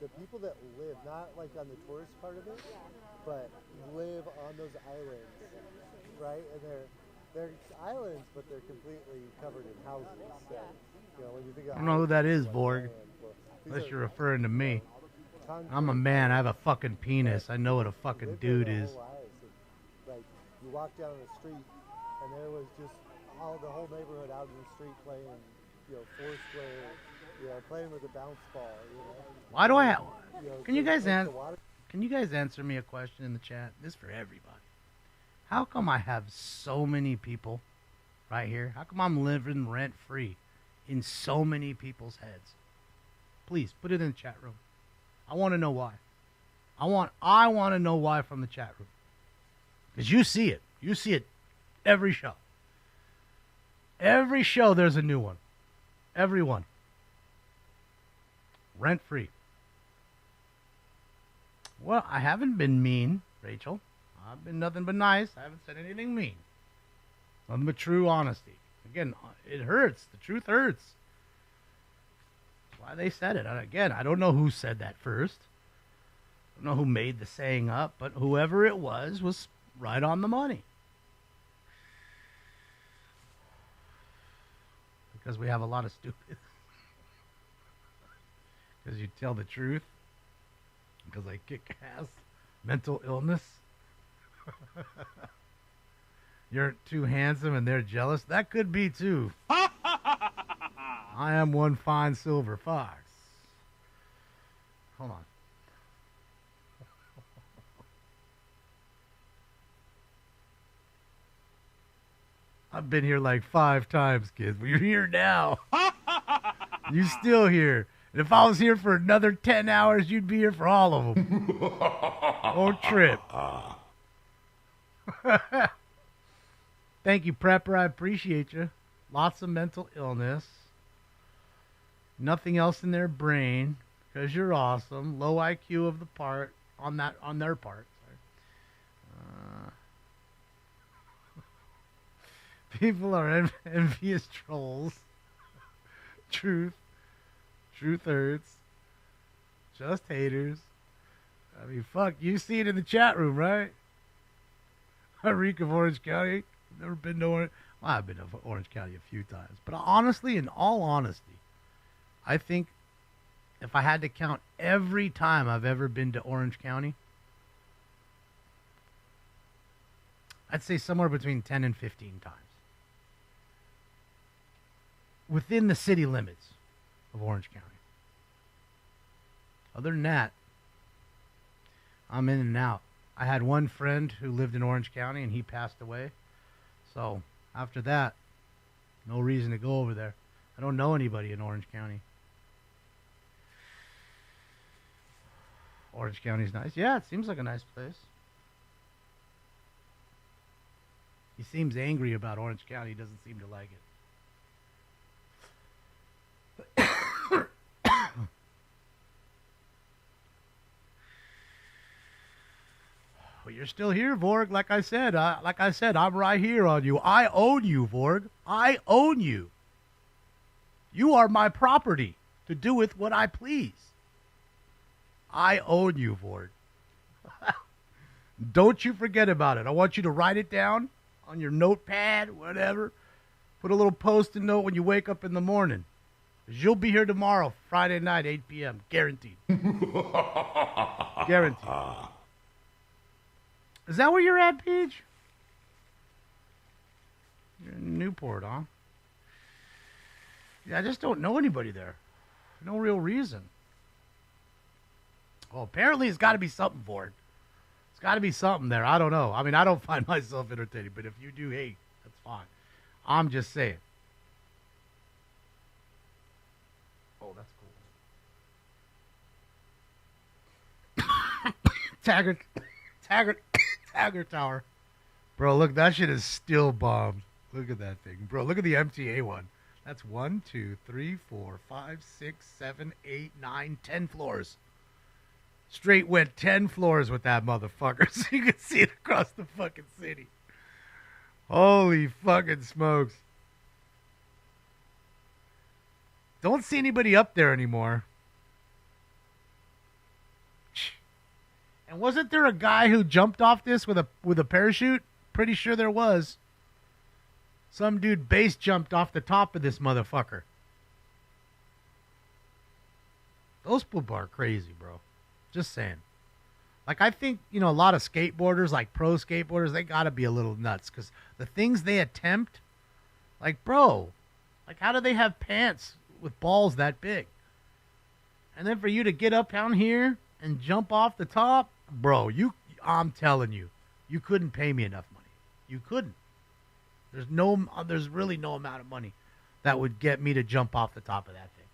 the people that live, not like on the tourist part of it, but live on those islands, right? And they're islands, but they're completely covered in houses. So, you know, when you think of I don't know who that is, Vorg. Unless you're referring to me. I'm a man. I have a fucking penis. I know what a fucking dude is. Like, you walk down the street, and there was just the whole neighborhood out in the street playing, you know, Foursquare, you know, playing with a bounce ball, you know. Why do I have... You know, Can you guys answer me a question in the chat? This is for everybody. How come I have so many people right here? How come I'm living rent-free in so many people's heads? Please, put it in the chat room. I want to know why. I want to know why from the chat room. Because you see it. You see it every show. Every show there's a new one. Every one. Rent-free. Well, I haven't been mean, Rachel. I've been nothing but nice. I haven't said anything mean. Nothing but true honesty. Again, it hurts. The truth hurts. That's why they said it. And again, I don't know who said that first. I don't know who made the saying up, but whoever it was right on the money. Because we have a lot of stupid. Because you tell the truth. Because I kick ass. Mental illness. You're too handsome and they're jealous. That could be too. I am one fine silver fox. Hold on. I've been here like 5 times, kids. But you're here now. You still here. And if I was here for another 10 hours, you'd be here for all of them. Don't trip. Thank you, Prepper. I appreciate you. Lots of mental illness. Nothing else in their brain. Because you're awesome. Low IQ of the part. On their part. People are envious trolls. Truth hurts. Just haters. I mean, fuck, you see it in the chat room, right? Reek of Orange County. Never been to Orange. Well, I've been to Orange County a few times. But honestly, in all honesty, I think if I had to count every time I've ever been to Orange County, I'd say somewhere between 10 and 15 times. Within the city limits of Orange County. Other than that, I'm in and out. I had one friend who lived in Orange County and he passed away. So after that, no reason to go over there. I don't know anybody in Orange County. Orange County's nice. Yeah, it seems like a nice place. He seems angry about Orange County. He doesn't seem to like it. Well, you're still here, Vorg. Like I said, I'm right here on you. I own you, Vorg. I own you. You are my property to do with what I please. I own you, Vorg. Don't you forget about it. I want you to write it down on your notepad, whatever. Put a little post-it note when you wake up in the morning. 'Cause you'll be here tomorrow, Friday night, 8 p.m. Guaranteed. Guaranteed. Is that where you're at, Peach? You're in Newport, huh? Yeah, I just don't know anybody there. No real reason. Well, apparently it's got to be something for it. It's got to be something there. I don't know. I mean, I don't find myself entertaining, but if you do, hey, that's fine. I'm just saying. Oh, that's cool. Taggart Tower. Bro, look, that shit is still bombed. Look at that thing. Bro, look at the MTA one. That's 1, 2, 3, 4, 5, 6, 7, 8, 9, 10 floors. Straight went 10 floors with that motherfucker, so you can see it across the fucking city. Holy fucking smokes. Don't see anybody up there anymore. And wasn't there a guy who jumped off this with a parachute? Pretty sure there was. Some dude base jumped off the top of this motherfucker. Those people are crazy, bro. Just saying. Like, I think, a lot of skateboarders, like pro skateboarders, they gotta be a little nuts. Because the things they attempt, like, bro, like, how do they have pants with balls that big? And then for you to get up down here and jump off the top, bro, I'm telling you, you couldn't pay me enough money. You couldn't. There's really no amount of money that would get me to jump off the top of that thing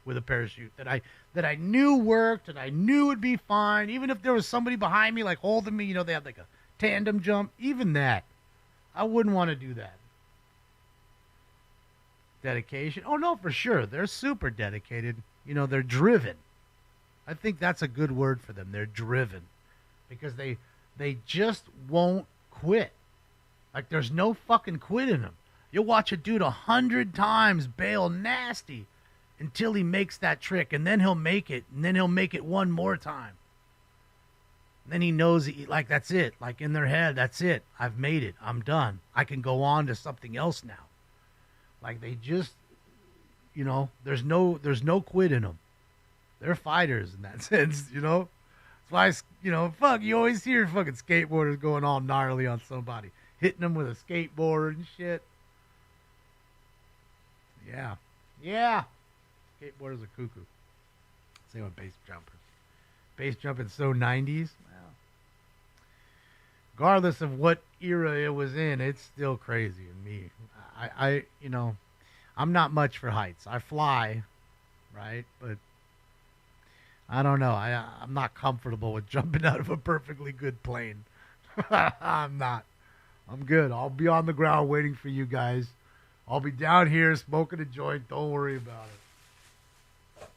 with a parachute that I knew worked and I knew would be fine. Even if there was somebody behind me, like holding me, they had like a tandem jump. Even that, I wouldn't want to do that. Dedication. Oh no, for sure. They're super dedicated. They're driven. I think that's a good word for them. They're driven because they just won't quit. Like, there's no fucking quit in them. You'll watch a dude 100 times bail nasty until he makes that trick, and then he'll make it, and then he'll make it one more time. And then he knows, like, that's it. Like, in their head, that's it. I've made it. I'm done. I can go on to something else now. Like, they just, there's no quit in them. They're fighters in that sense, That's why, fuck, you always hear fucking skateboarders going all gnarly on somebody. Hitting them with a skateboard and shit. Yeah. Yeah. Skateboarders are cuckoo. Same with base jumpers. Base jumping so 90s. Well, regardless of what era it was in, it's still crazy in me. I'm not much for heights. I fly, right? But I don't know. I'm not comfortable with jumping out of a perfectly good plane. I'm not. I'm good. I'll be on the ground waiting for you guys. I'll be down here smoking a joint. Don't worry about it.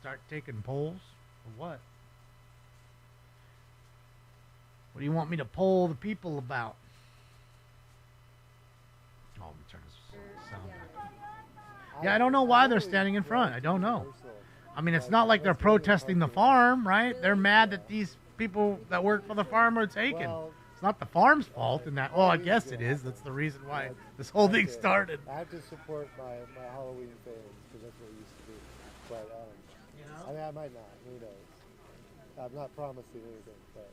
Start taking polls? For what? What do you want me to poll the people about? Oh, let me turn this sound back. Yeah, I don't know why they're standing in front. I don't know. I mean, it's not like they're protesting the farm, right? They're mad that these people that work for the farm are taken. It's not the farm's fault in that. Well, I guess it is. That's the reason why this whole thing started. I have to support my Halloween fans because that's what it used to be. But, I mean, I might not. Who knows? I'm not promising anything, but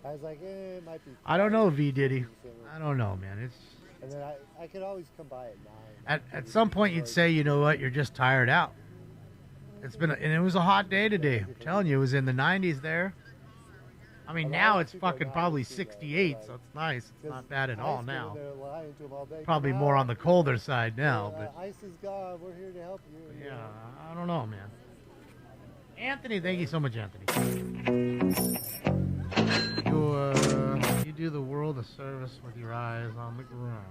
I was like, it might be. I don't know, V. Diddy. I don't know, man. And then I could always come by at 9. At some point, you'd say, you know what? You're just tired out. And it was a hot day today. I'm telling you, it was in the 90s there. I mean, now it's fucking probably 68, so it's nice. It's not bad at all now. Probably more on the colder side now, but ice is gone. We're here to help you. Yeah, I don't know, man. Anthony, thank you so much, Anthony. You do the world a service with your eyes on the ground,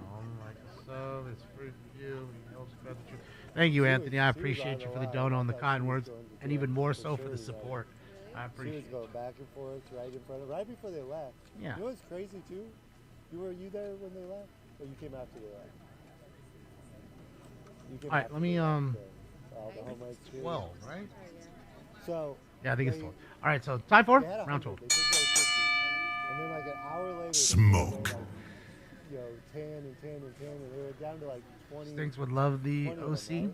like a sub. It's free for you. It helps spread the truth. Thank you, Anthony. I appreciate you for the dono and the kind words, and even more so for the support. I appreciate She was going back and forth right in front of, right before they left. Yeah. You know what's crazy too? Were you there when they left, or you came after they left? You came All right, after let me they left, the Homeland Security. 12, right? So Yeah, I think it's 12. All right, so time for they had round 100, 12. they took away 50, and then like an hour later, Smoke. they were, like, 10 and 10 and 10, and they were down to like 20. Stinks would love the 20 of them, OC. right?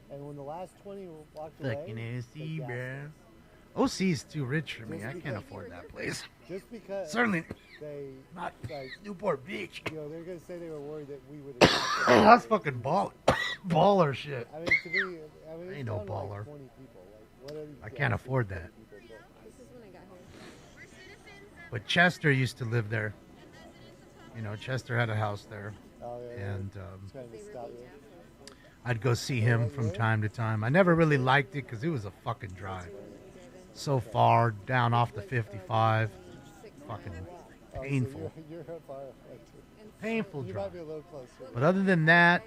And when the last 20 walked Fucking away, OC, they gassed bruh. us. OC is too rich for me. Just I can't because- afford that place. Just because Certainly they not like Newport Beach. You know, they're gonna say they were worried that we would attack them. That's fucking baller shit. I mean, to me, it's Ain't no down to, like, baller. 20 people. Like, what are these I can't guys afford doing? that. This is when I got here. But Chester used to live there. You know, Chester had a house there. Oh, yeah, And trying to stop it. I'd go see him from time to time. I never really liked it because it was a fucking drive. So far down off the 55. Fucking painful. You're far away. Painful You drive. might be a little closer. But other than that,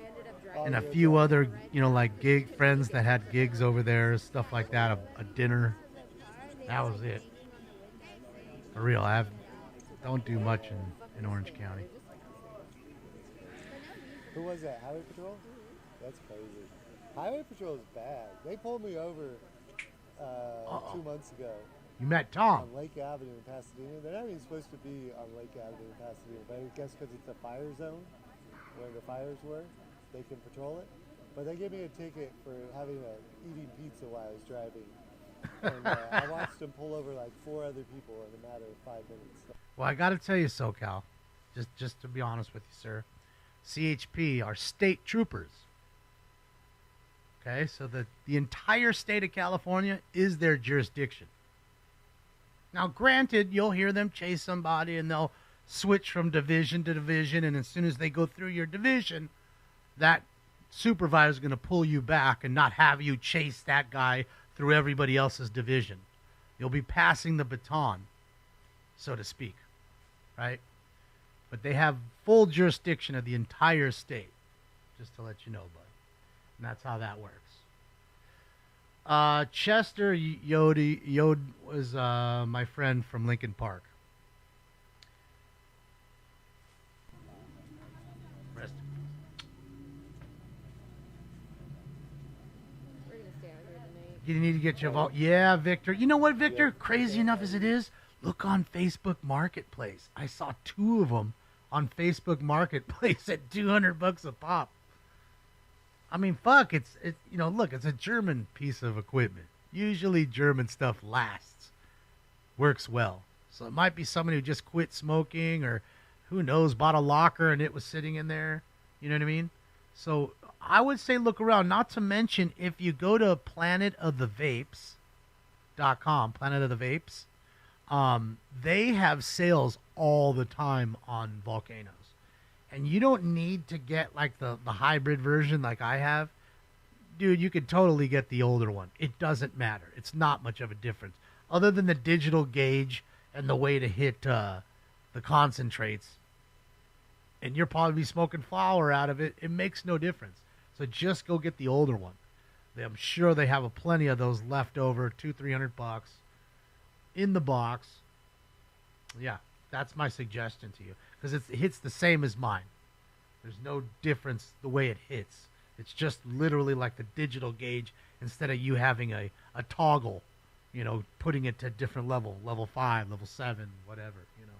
and a few other, you know, like gig friends that had gigs over there, stuff like that, a dinner. That was it. For real, don't do much in Orange County. Who was that? Highway Patrol? That's crazy. Highway Patrol is bad. They pulled me over 2 months ago. You met Tom. On Lake Avenue in Pasadena. They're not even supposed to be on Lake Avenue in Pasadena, but I guess because it's a fire zone where the fires were, they can patrol it. But they gave me a ticket for eating pizza while I was driving. And I watched them pull over like 4 other people in a matter of 5 minutes. Well, I got to tell you, SoCal, just to be honest with you, sir, CHP are state troopers. Okay, so the entire state of California is their jurisdiction. Now, granted, you'll hear them chase somebody and they'll switch from division to division, and as soon as they go through your division, that supervisor is going to pull you back and not have you chase that guy through everybody else's division. You'll be passing the baton, so to speak, right? But they have full jurisdiction of the entire state, just to let you know, bud. And that's how that works. Chester Yode was my friend from Lincoln Park. Rest in peace. We're gonna stay out here tonight. You need to get your vault. Yeah, Victor. You know what, Victor? Crazy enough as it is, look on Facebook Marketplace. I saw 2 of them on Facebook Marketplace at $200 a pop. I mean, fuck, it's you know, look, it's a German piece of equipment. Usually German stuff lasts, works well. So it might be someone who just quit smoking, or who knows, bought a locker and it was sitting in there. You know what I mean? So I would say look around. Not to mention, if you go to planetofthevapes.com, Planet of the Vapes, they have sales all the time on Volcanoes. And you don't need to get like the hybrid version like I have. Dude, you could totally get the older one. It doesn't matter. It's not much of a difference. Other than the digital gauge and the way to hit the concentrates. And you'll probably be smoking flower out of it. It makes no difference. So just go get the older one. I'm sure they have plenty of those left over, $200-300 in the box. Yeah, that's my suggestion to you. Because it hits the same as mine. There's no difference the way it hits. It's just literally like the digital gauge instead of you having a toggle, you know, putting it to a different level 5, level 7, whatever, you know.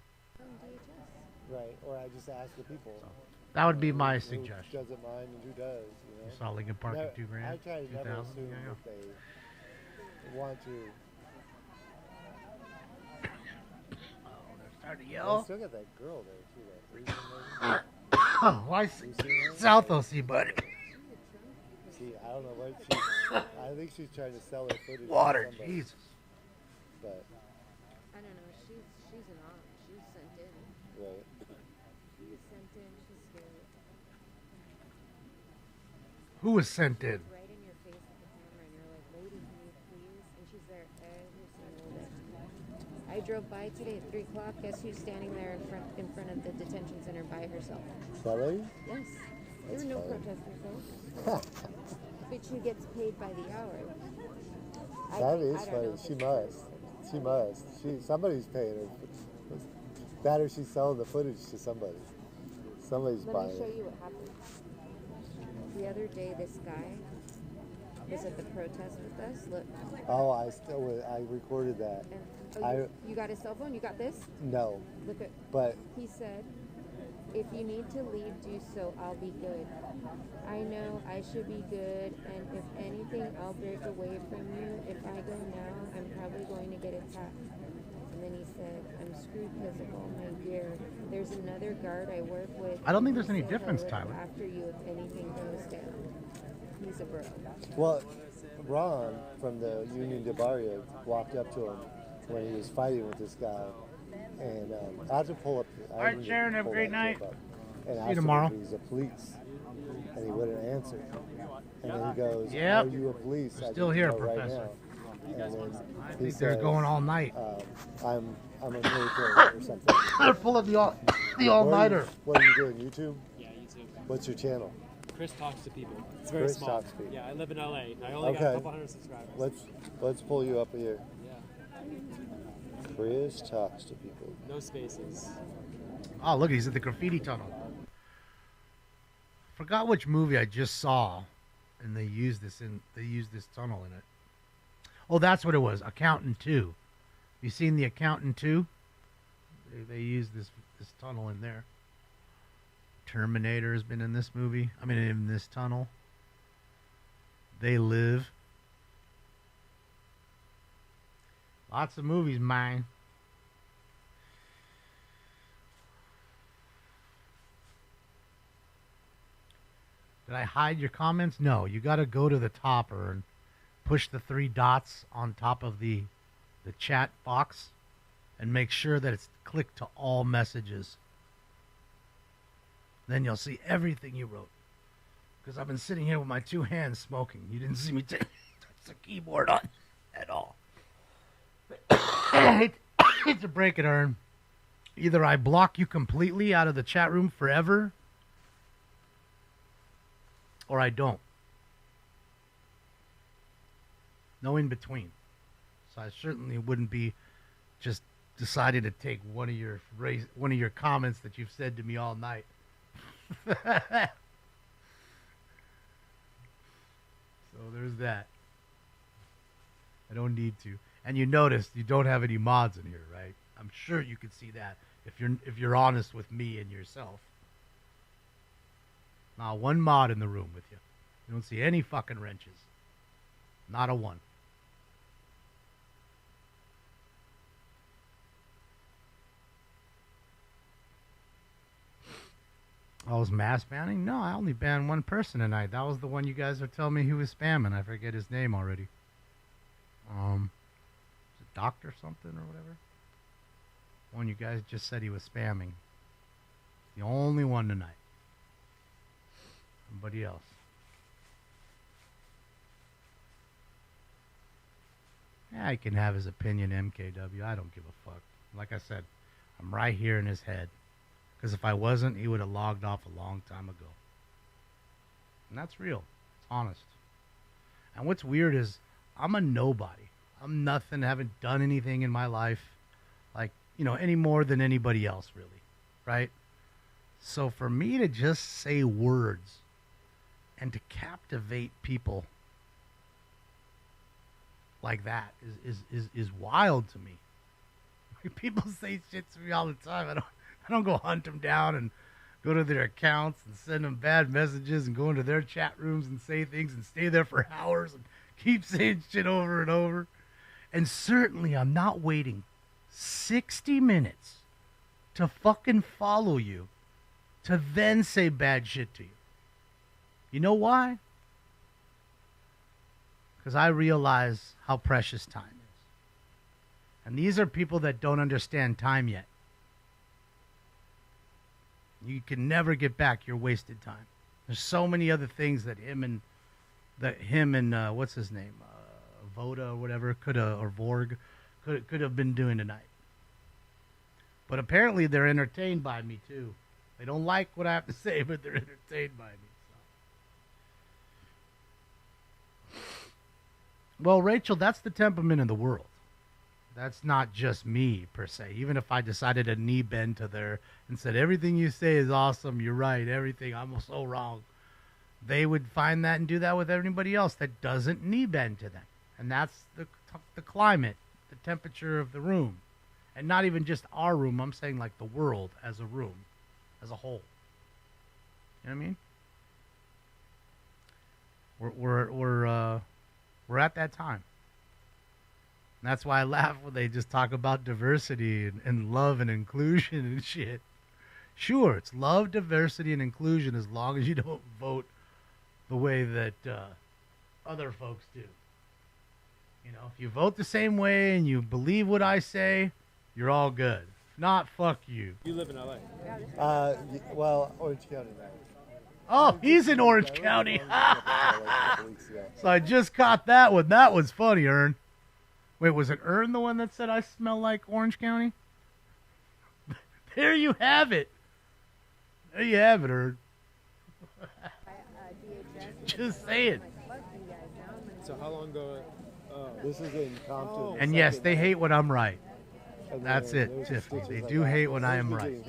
Right, or I just ask the people. So, that would be my who suggestion. doesn't mind and who does, you know. You saw Lincoln Park at $2,000. I try to never 2,000. assume Yeah, that they want to. Starting to yell. They still got that girl there too. That Asian lady. Why South OC, buddy? See, I don't know what she. I think she's trying to sell her footage. to Water, somebody. Jesus. But I don't know. She's an op. She's sent in. right. She's sent in. She's scary. Who was sent in? Right in your face with the camera, and you're like, "Lady, can you please?" And she's there every single day. I drove by today at 3 o'clock. Guess who's standing there in front of the detention center by herself? That lady? Yes. There were no protesters there. But she gets paid by the hour. That is funny. She must. Somebody's paying her. That or she's selling the footage to somebody. Somebody's buying it. Let me show you what happened. The other day, this guy was at the protest with us. Look. Oh, I recorded that. You got his cell phone? You got this? No. Look at. But he said, "If you need to leave, do so. I'll be good. I know I should be good, and if anything, I'll break away from you. If I go now, I'm probably going to get attacked." And then he said, "I'm screwed because of all my gear. There's another guard I work with. I don't think there's any difference, I'll Tyler. look after you if anything goes down." He's a bro. Well, Ron from the Union de Barrio walked up to him when he was fighting with this guy, and I have to pull up. All right, Sharon, have a great night. And See you tomorrow. Him if he's a police, and he wouldn't answer. And then he goes, Yep. "Are you a police?" We're I still need to here, know right Professor. now. And then I he think they're says, going all night. I'm a military or something. They're full of the all-nighter. What are you doing? YouTube? Yeah, YouTube. What's your channel? Chris talks to people. It's very Chris small. talks to people. Yeah, I live in LA. I only got a couple hundred subscribers. Let's pull you up here. Yeah. Chris talks to people. No spaces. Oh, look, he's at the graffiti tunnel. Forgot which movie I just saw, and they used this tunnel in it. Oh, that's what it was. Accountant 2. You seen the Accountant 2? They used this tunnel in there. Terminator has been in this movie. I mean, in this tunnel. They Live. Lots of movies, man. Did I hide your comments? No. You got to go to the topper and push the 3 dots on top of the chat box and make sure that it's clicked to all messages. Then you'll see everything you wrote. Because I've been sitting here with my 2 hands smoking. You didn't see me touch the keyboard on at all. I hate to break it, Ern. Either I block you completely out of the chat room forever, or I don't. No in between. So I certainly wouldn't be just deciding to take one of your comments that you've said to me all night. So there's that. I don't need to. And you notice you don't have any mods in here, right? I'm sure you could see that if you're honest with me and yourself. Not one mod in the room with you. You don't see any fucking wrenches. Not a one. I was mass banning? No, I only banned one person tonight. That was the one you guys are telling me who was spamming. I forget his name already. Is it Doctor something or whatever? One you guys just said he was spamming. The only one tonight. Somebody else. Yeah, he can have his opinion, MKW. I don't give a fuck. Like I said, I'm right here in his head. Because if I wasn't, he would have logged off a long time ago. And that's real. It's honest. And what's weird is I'm a nobody. I'm nothing. Haven't done anything in my life. Like, any more than anybody else, really. Right? So for me to just say words and to captivate people like that is wild to me. People say shit to me all the time. I don't go hunt them down and go to their accounts and send them bad messages and go into their chat rooms and say things and stay there for hours and keep saying shit over and over. And certainly I'm not waiting 60 minutes to fucking follow you to then say bad shit to you. You know why? Because I realize how precious time is. And these are people that don't understand time yet. You can never get back your wasted time. There's so many other things that him and what's his name, Voda or whatever, or Vorg, could have been doing tonight. But apparently they're entertained by me, too. They don't like what I have to say, but they're entertained by me. So. Well, Rachel, that's the temperament of the world. That's not just me, per se. Even if I decided to knee bend to there and said, everything you say is awesome, you're right, everything, I'm so wrong. They would find that and do that with everybody else that doesn't knee bend to them. And that's the climate, the temperature of the room. And not even just our room, I'm saying like the world as a room, as a whole. You know what I mean? We're at that time. And that's why I laugh when they just talk about diversity and love and inclusion and shit. Sure, it's love, diversity, and inclusion as long as you don't vote the way that other folks do. You know, if you vote the same way and you believe what I say, you're all good. If not, fuck you. You live in LA. Well, Orange County now. Oh, he's in Orange County. So I just caught that one. That was funny, Ern. Wait, was it Ern the one that said I smell like Orange County? There you have it. There you have it, Ern. Just saying. So how long ago? This is in Compton. And yes, they hate when I'm right. That's it, Tiffany. They do hate when I am right.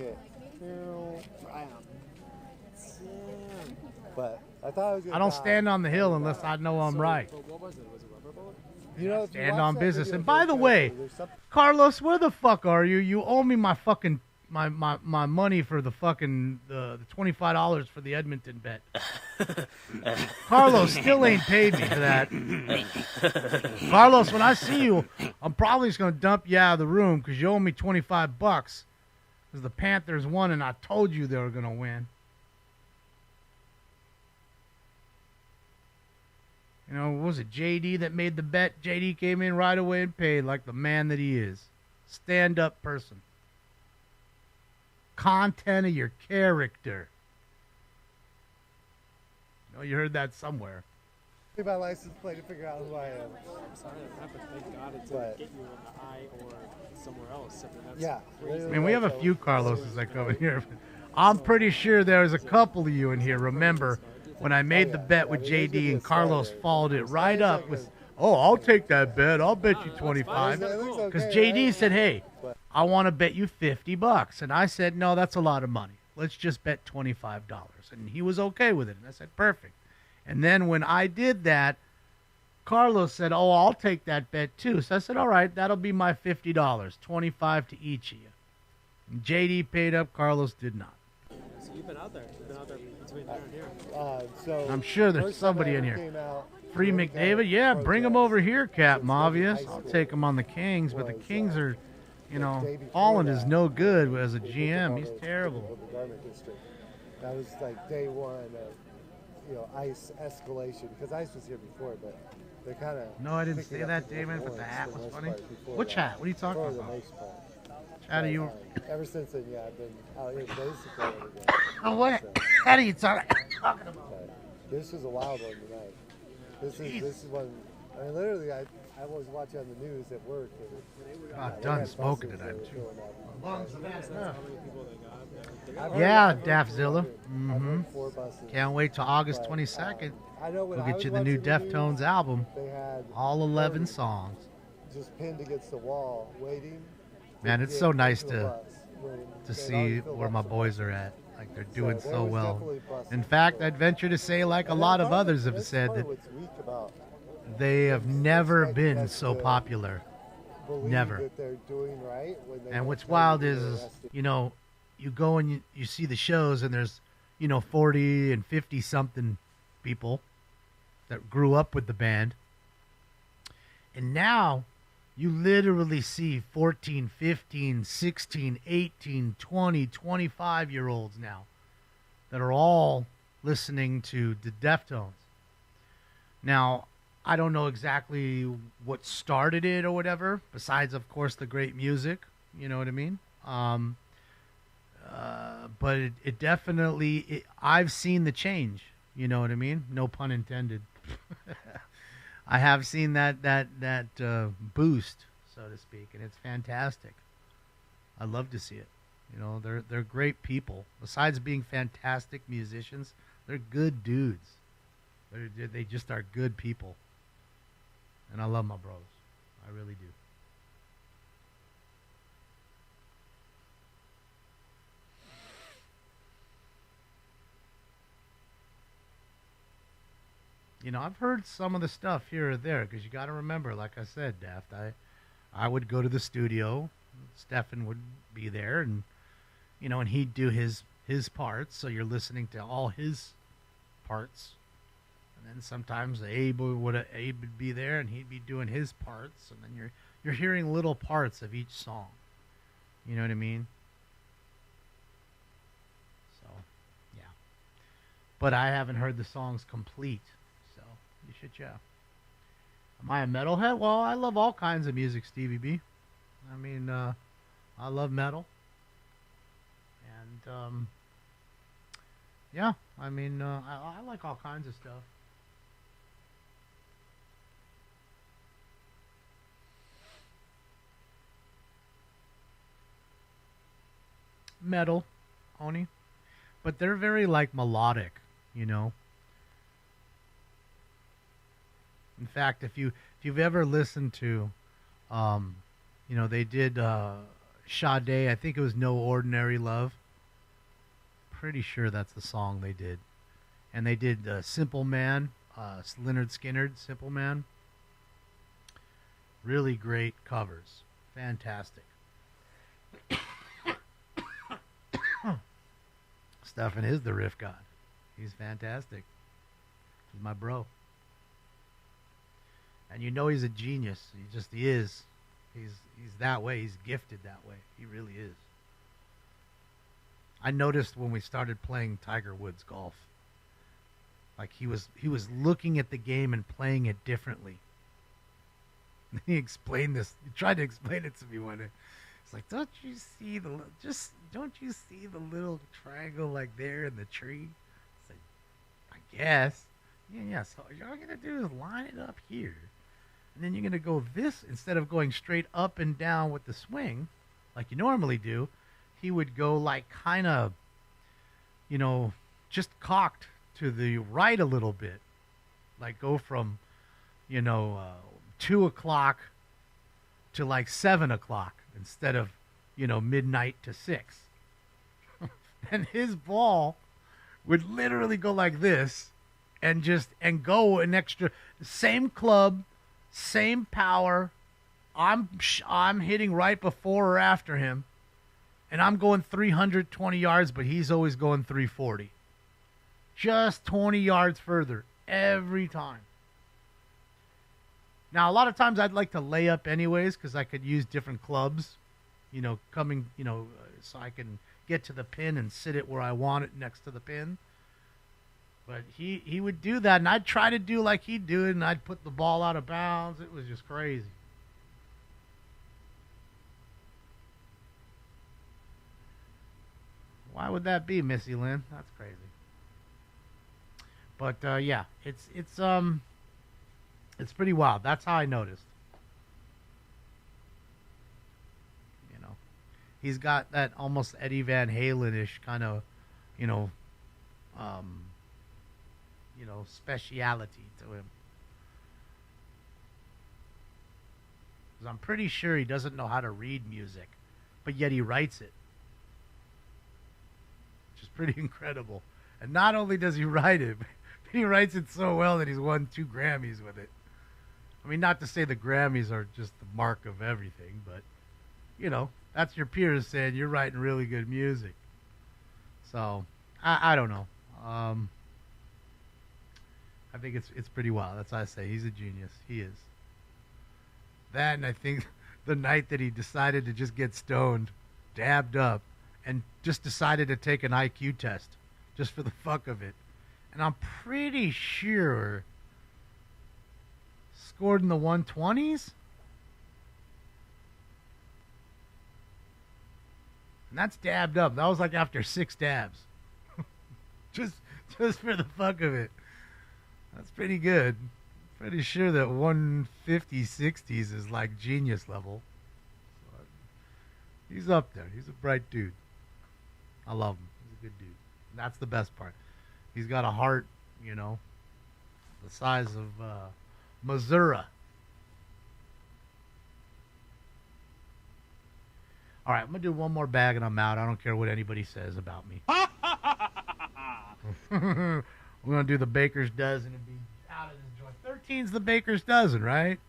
But I thought I was. I don't stand on the hill unless I know I'm right. What was it? Was it rubber bullet? You know, Stand on business. And by the way, Carlos, where the fuck are you? You owe me my fucking my money for the fucking the $25 for the Edmonton bet. Carlos still ain't paid me for that. Carlos, when I see you, I'm probably just gonna dump you out of the room because you owe me $25 because the Panthers won and I told you they were gonna win. You know, what was it JD that made the bet? JD came in right away and paid like the man that he is. Stand-up person. Content of your character. You know, you heard that somewhere. My license plate to figure out who I am. I'm sorry that happened. Thank God it didn't get you in the eye or somewhere else. I mean, that's Yeah. crazy. I mean, we have a few Carloses that come in here. I'm pretty sure there's a couple of you in here. Remember when I made the bet with JD and Carlos followed it right up with, oh, I'll take that bet. I'll bet you 25. Because JD said, hey, I want to bet you $50. And I said, no, that's a lot of money. Let's just bet $25. And he was okay with it. And I said, perfect. And then when I did that, Carlos said, oh, I'll take that bet too. So I said, all right, that'll be my $50, 25 to each of you. And JD paid up, Carlos did not. So you've been out there. You've been out there between there and here. So I'm sure there's somebody in here. Free McDavid? Yeah, bring him over here, Captain Obvious. I'll take him on the Kings, but the Kings are, you know, Holland is no good as a GM. He's terrible. That was like day one of, you know, ICE escalation, because ICE was here before, but they're kind of. No, I didn't say that, Damon, but the hat was funny. Which hat? What are you talking about? Which hat are you? Ever since then, yeah, I've been out here basically every day. Oh, what hat are you talking about? This was a wild one tonight. This is one. I mean, literally, I always watch on the news at work. Got done smoking tonight too. Yeah, Daffzilla. Mm-hmm. Can't wait till August 22nd. We'll get you the new Deftones album. All 11 songs. Just pinned against the wall, waiting. Man, it's so nice to see where my boys are at. Like, they're doing so well. In fact, I'd venture to say, like a lot of others have said, that they have never been so popular. Never. And what's wild is, you know, you go and you see the shows and there's, you know, 40 and 50 something people that grew up with the band. And now you literally see 14, 15, 16, 18, 20, 25-year-olds now that are all listening to the Deftones. Now, I don't know exactly what started it or whatever, besides, of course, the great music. You know what I mean? But it definitely, I've seen the change. You know what I mean? No pun intended. I have seen that boost, so to speak, and it's fantastic. I love to see it. You know, they're great people. Besides being fantastic musicians, they're good dudes. They just are good people. And I love my bros. I really do. You know, I've heard some of the stuff here or there, because you got to remember, like I said, Daft, I would go to the studio. Stefan would be there, and you know, and he'd do his parts. So you're listening to all his parts, and then sometimes Abe would be there, and he'd be doing his parts, and then you're hearing little parts of each song. You know what I mean? So, yeah. But I haven't heard the songs complete. You should, yeah. Am I a metalhead? Well, I love all kinds of music, Stevie B. I mean, I love metal. And, yeah, I mean, I like all kinds of stuff. Metal, Oni. But they're very, like, melodic, you know. In fact, if you've ever listened to, you know, they did Sade, I think it was No Ordinary Love. Pretty sure that's the song they did. And they did Simple Man, Lynyrd Skynyrd, Simple Man. Really great covers. Fantastic. Stefan is the riff god. He's fantastic. He's my bro. And you know he's a genius. He is. He's that way. He's gifted that way. He really is. I noticed when we started playing Tiger Woods golf, like he was looking at the game and playing it differently. He explained this. He tried to explain it to me one day. It's like, don't you see the little triangle like there in the tree? It's like, I guess. Yeah. So all you're gonna do is line it up here. And then you're going to go this, instead of going straight up and down with the swing, like you normally do, he would go like kind of, you know, just cocked to the right a little bit. Like go from, you know, 2 o'clock to like 7 o'clock instead of, you know, midnight to 6. And his ball would literally go like this and go an extra, same club, same power. I'm hitting right before or after him, and I'm going 320 yards, but he's always going 340. Just 20 yards further every time. Now, a lot of times I'd like to lay up anyways because I could use different clubs, you know, so I can get to the pin and sit it where I want it next to the pin. But he would do that, and I'd try to do like he'd do it, and I'd put the ball out of bounds. It was just crazy. Why would that be, Missy Lynn? That's crazy. But yeah, it's pretty wild. That's how I noticed. You know, he's got that almost Eddie Van Halen-ish kind of, you know, speciality to him. 'Cause I'm pretty sure he doesn't know how to read music, but yet he writes it, which is pretty incredible. And not only does he write it, but he writes it so well that he's won 2 Grammys with it. I mean, not to say the Grammys are just the mark of everything, but, you know, that's your peers saying you're writing really good music. So, I don't know. I think it's pretty wild. That's why I say he's a genius. He is. That, and I think the night that he decided to just get stoned, dabbed up, and just decided to take an IQ test just for the fuck of it. And I'm pretty sure scored in the 120s. And that's dabbed up. That was like after 6 dabs. just for the fuck of it. That's pretty good. Pretty sure that 150, 60s is like genius level. So, He's up there. He's a bright dude. I love him. He's a good dude. And that's the best part. He's got a heart, you know, the size of Missouri. All right, I'm going to do one more bag and I'm out. I don't care what anybody says about me. We're going to do the baker's dozen and be out of this joint. 13's the baker's dozen, right?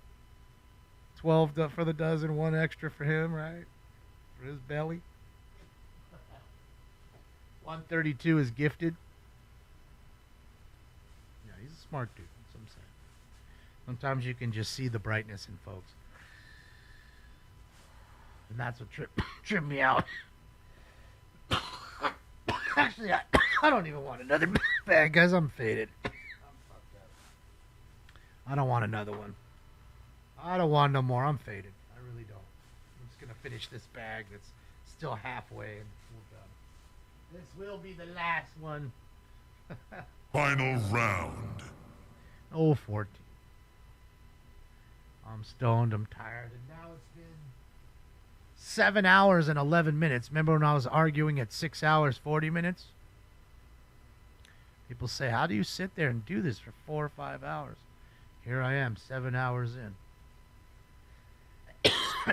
12 for the dozen, 1 extra for him, right? For his belly. 132 is gifted. Yeah, he's a smart dude. That's what I'm saying. Sometimes you can just see the brightness in folks. And that's what tripped me out. Actually, I don't even want another bag, guys. I'm faded. I don't want another one. I don't want no more. I'm faded. I really don't. I'm just going to finish this bag that's still halfway and we're done. This will be the last one. Final round. Oh, 14. I'm stoned. I'm tired. And now it's been 7 hours and 11 minutes. Remember when I was arguing at 6 hours, 40 minutes? People say, how do you sit there and do this for 4 or 5 hours? Here I am, 7 hours in.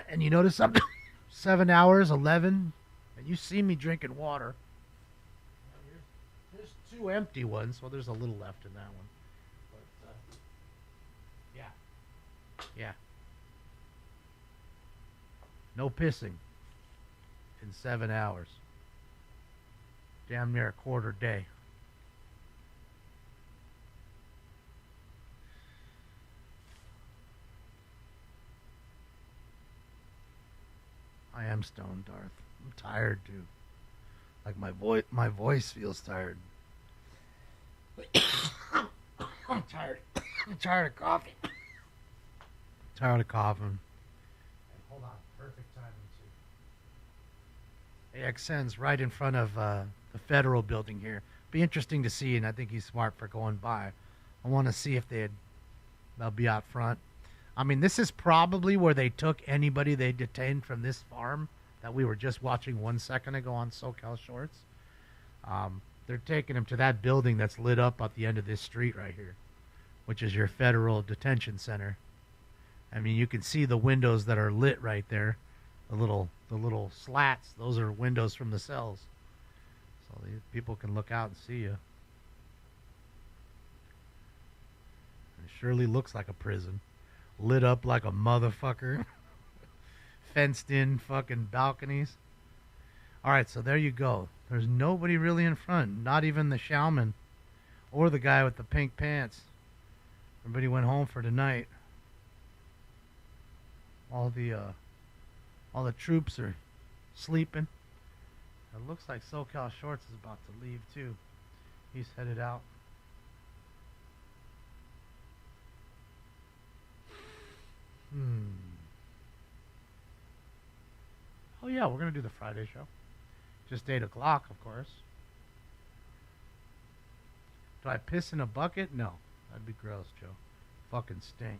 And you notice something? 7 hours, 11, and you see me drinking water. There's 2 empty ones, well, there's a little left in that one. But, yeah. No pissing in 7 hours. Damn near a quarter day. I am stoned, Darth. I'm tired, dude. Like my voice feels tired. I'm tired. I'm tired of coughing. Tired of coughing. Hold on, perfect timing too. AXN's right in front of the federal building here. Be interesting to see, and I think he's smart for going by. I want to see if they'll be out front. I mean, this is probably where they took anybody they detained from this farm that we were just watching 1 second ago on SoCal Shorts. They're taking them to that building that's lit up at the end of this street right here, which is your federal detention center. I mean, you can see the windows that are lit right there. The little slats, those are windows from the cells. So people can look out and see you. It surely looks like a prison. Lit up like a motherfucker. Fenced in fucking balconies. Alright, so there you go. There's nobody really in front. Not even the shaman. Or the guy with the pink pants. Everybody went home for tonight. All the troops are sleeping. It looks like SoCal Shorts is about to leave too. He's headed out. Oh yeah, we're gonna do the Friday show. Just 8 o'clock, of course. Do I piss in a bucket? No. That'd be gross, Joe. Fucking stink.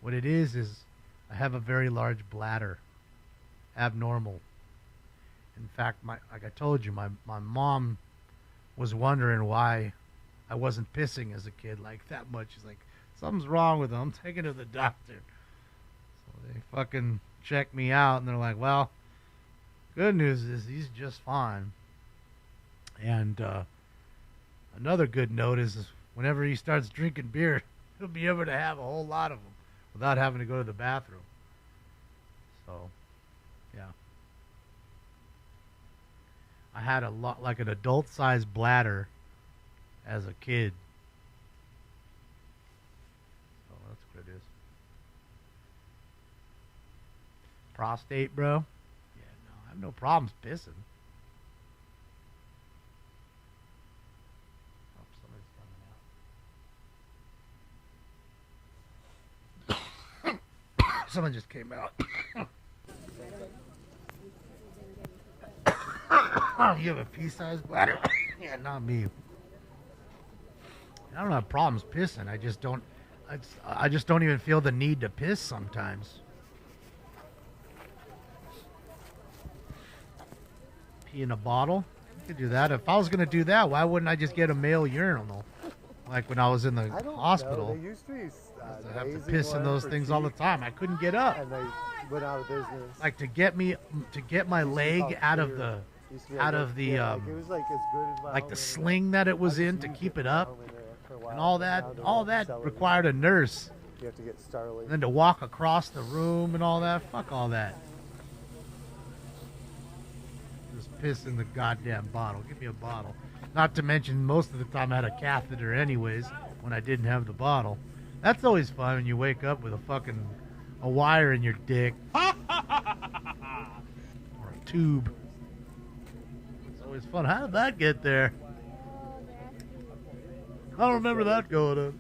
What it is I have a very large bladder. Abnormal. In fact, like I told you, my mom was wondering why I wasn't pissing as a kid like that much. She's like, something's wrong with him. I'm taking him to the doctor. So they fucking checked me out, and they're like, well, good news is he's just fine. And another good note is whenever he starts drinking beer, he'll be able to have a whole lot of them without having to go to the bathroom. So, yeah. I had a lot, like an adult-sized bladder as a kid. So that's what it is. Prostate, bro? Yeah, no, I have no problems pissing. Oh, somebody's coming out. Someone just came out. You have a pea-sized bladder? Yeah, not me. I don't have problems pissing. I just don't even feel the need to piss sometimes. pee in a bottle. I could do that. If I was going to do that, why wouldn't I just get a male urinal? Like when I was in the hospital. They used to be I have to piss in those things all the time. I couldn't get up. And they went out of business. Like to get my leg out of the it was like as good as like the sling that it was in to keep it up, and all that required a nurse. You have to get Starlink. And then to walk across the room and all that. Fuck all that. Just piss in the goddamn bottle. Give me a bottle. Not to mention, most of the time I had a catheter anyways when I didn't have the bottle. That's always fun when you wake up with a wire in your dick. Or a tube. It's always fun. How did that get there? I don't remember that going on.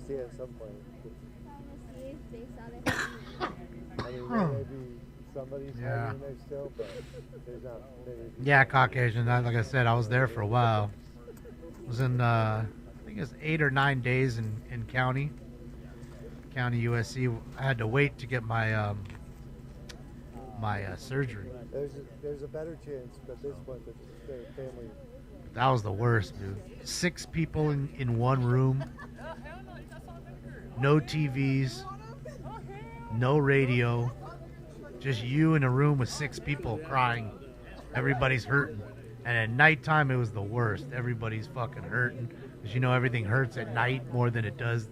See it at some point. I mean, maybe somebody's hiding there still, but there's not many. Yeah, Caucasian. Like I said, I was there for a while. I was in, I think it was 8 or 9 days in county USC. I had to wait to get my surgery. There's a better chance at this point that their family. That was the worst, dude. 6 people in one room. No TVs. No radio. Just you in a room with 6 people crying. Everybody's hurting. And at nighttime, it was the worst. Everybody's fucking hurting. Because you know everything hurts at night more than it does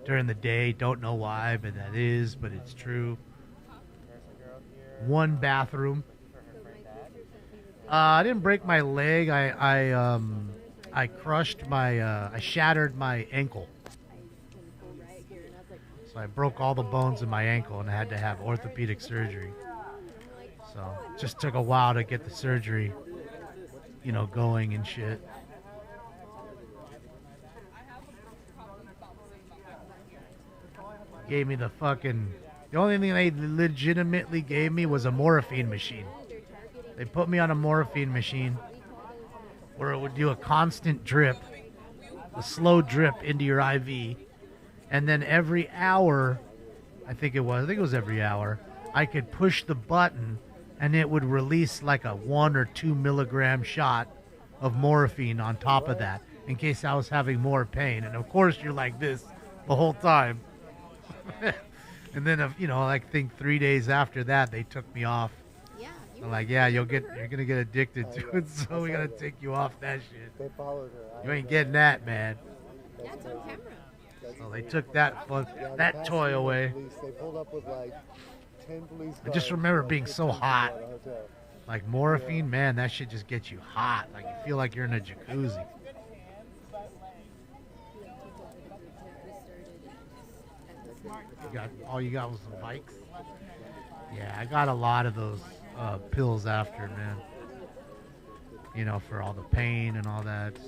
during the day. Don't know why, but that is. But it's true. 1 bathroom. I didn't break my leg. I crushed I shattered my ankle. So I broke all the bones in my ankle and I had to have orthopedic surgery. So it just took a while to get the surgery, going and shit. Gave me the only thing they legitimately gave me was a morphine machine. They put me on a morphine machine where it would do a constant drip, a slow drip into your IV. And then every hour, I think it was every hour, I could push the button and it would release like a 1 or 2 milligram shot of morphine on top of that in case I was having more pain. And of course you're like this the whole time. And then, I think 3 days after that, they took me off. I'm like, yeah, you're gonna get addicted to it, so we gotta take you off that shit. They followed her. You ain't getting that, man. That's on camera. So they took that toy away. They pulled up with like 10 police cars. I just remember being so hot. Like morphine, man, that shit just gets you hot. Like you feel like you're in a jacuzzi. All you got was some bikes. Yeah, I got a lot of those pills after, man. For all the pain and all that.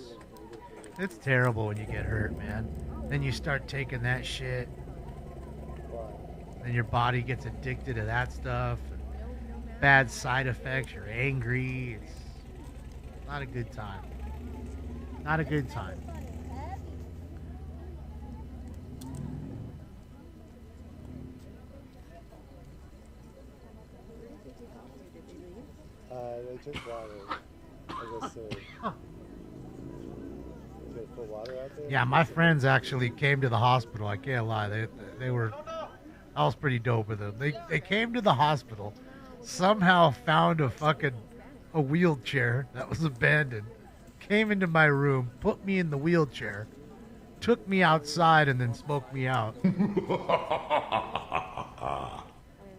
It's terrible when you get hurt, man. Then you start taking that shit. Then your body gets addicted to that stuff. Bad side effects. You're angry. It's not a good time. Not a good time. They took water. I guess they put water out there. Yeah, my friends actually came to the hospital. I can't lie. They were. I was pretty dope with them. They came to the hospital, somehow found a wheelchair that was abandoned, came into my room, put me in the wheelchair, took me outside, and then smoked me out.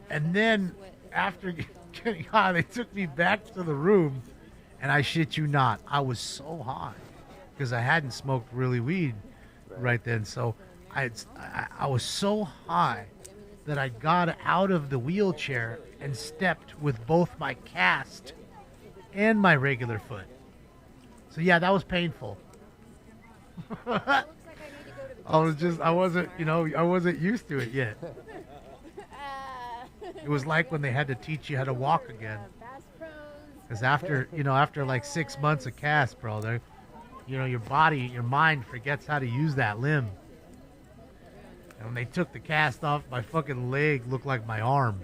And then after getting high, they took me back to the room, and I shit you not, I was so high because I hadn't smoked really weed right then. So I was so high that I got out of the wheelchair and stepped with both my cast and my regular foot. So yeah, that was painful. I wasn't used to it yet. It was like when they had to teach you how to walk again. Because after like 6 months of cast, bro, your body, your mind forgets how to use that limb. And when they took the cast off, my fucking leg looked like my arm.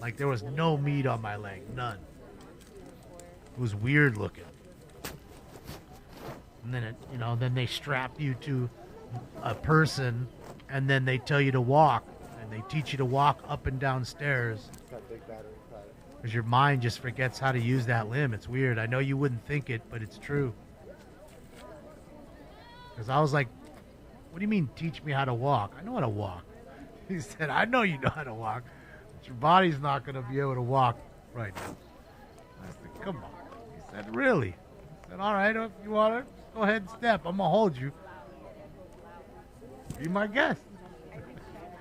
Like there was no meat on my leg, none. It was weird looking. And then then they strap you to a person, and then they tell you to walk, and they teach you to walk up and down stairs. It's got big battery inside it. Because your mind just forgets how to use that limb. It's weird. I know you wouldn't think it, but it's true. Because I was like, what do you mean teach me how to walk? I know how to walk. He said, I know you know how to walk, but your body's not going to be able to walk right now. I said, come on. He said, really? I said, all right, if you want to, go ahead and step. I'm going to hold you. Be my guest.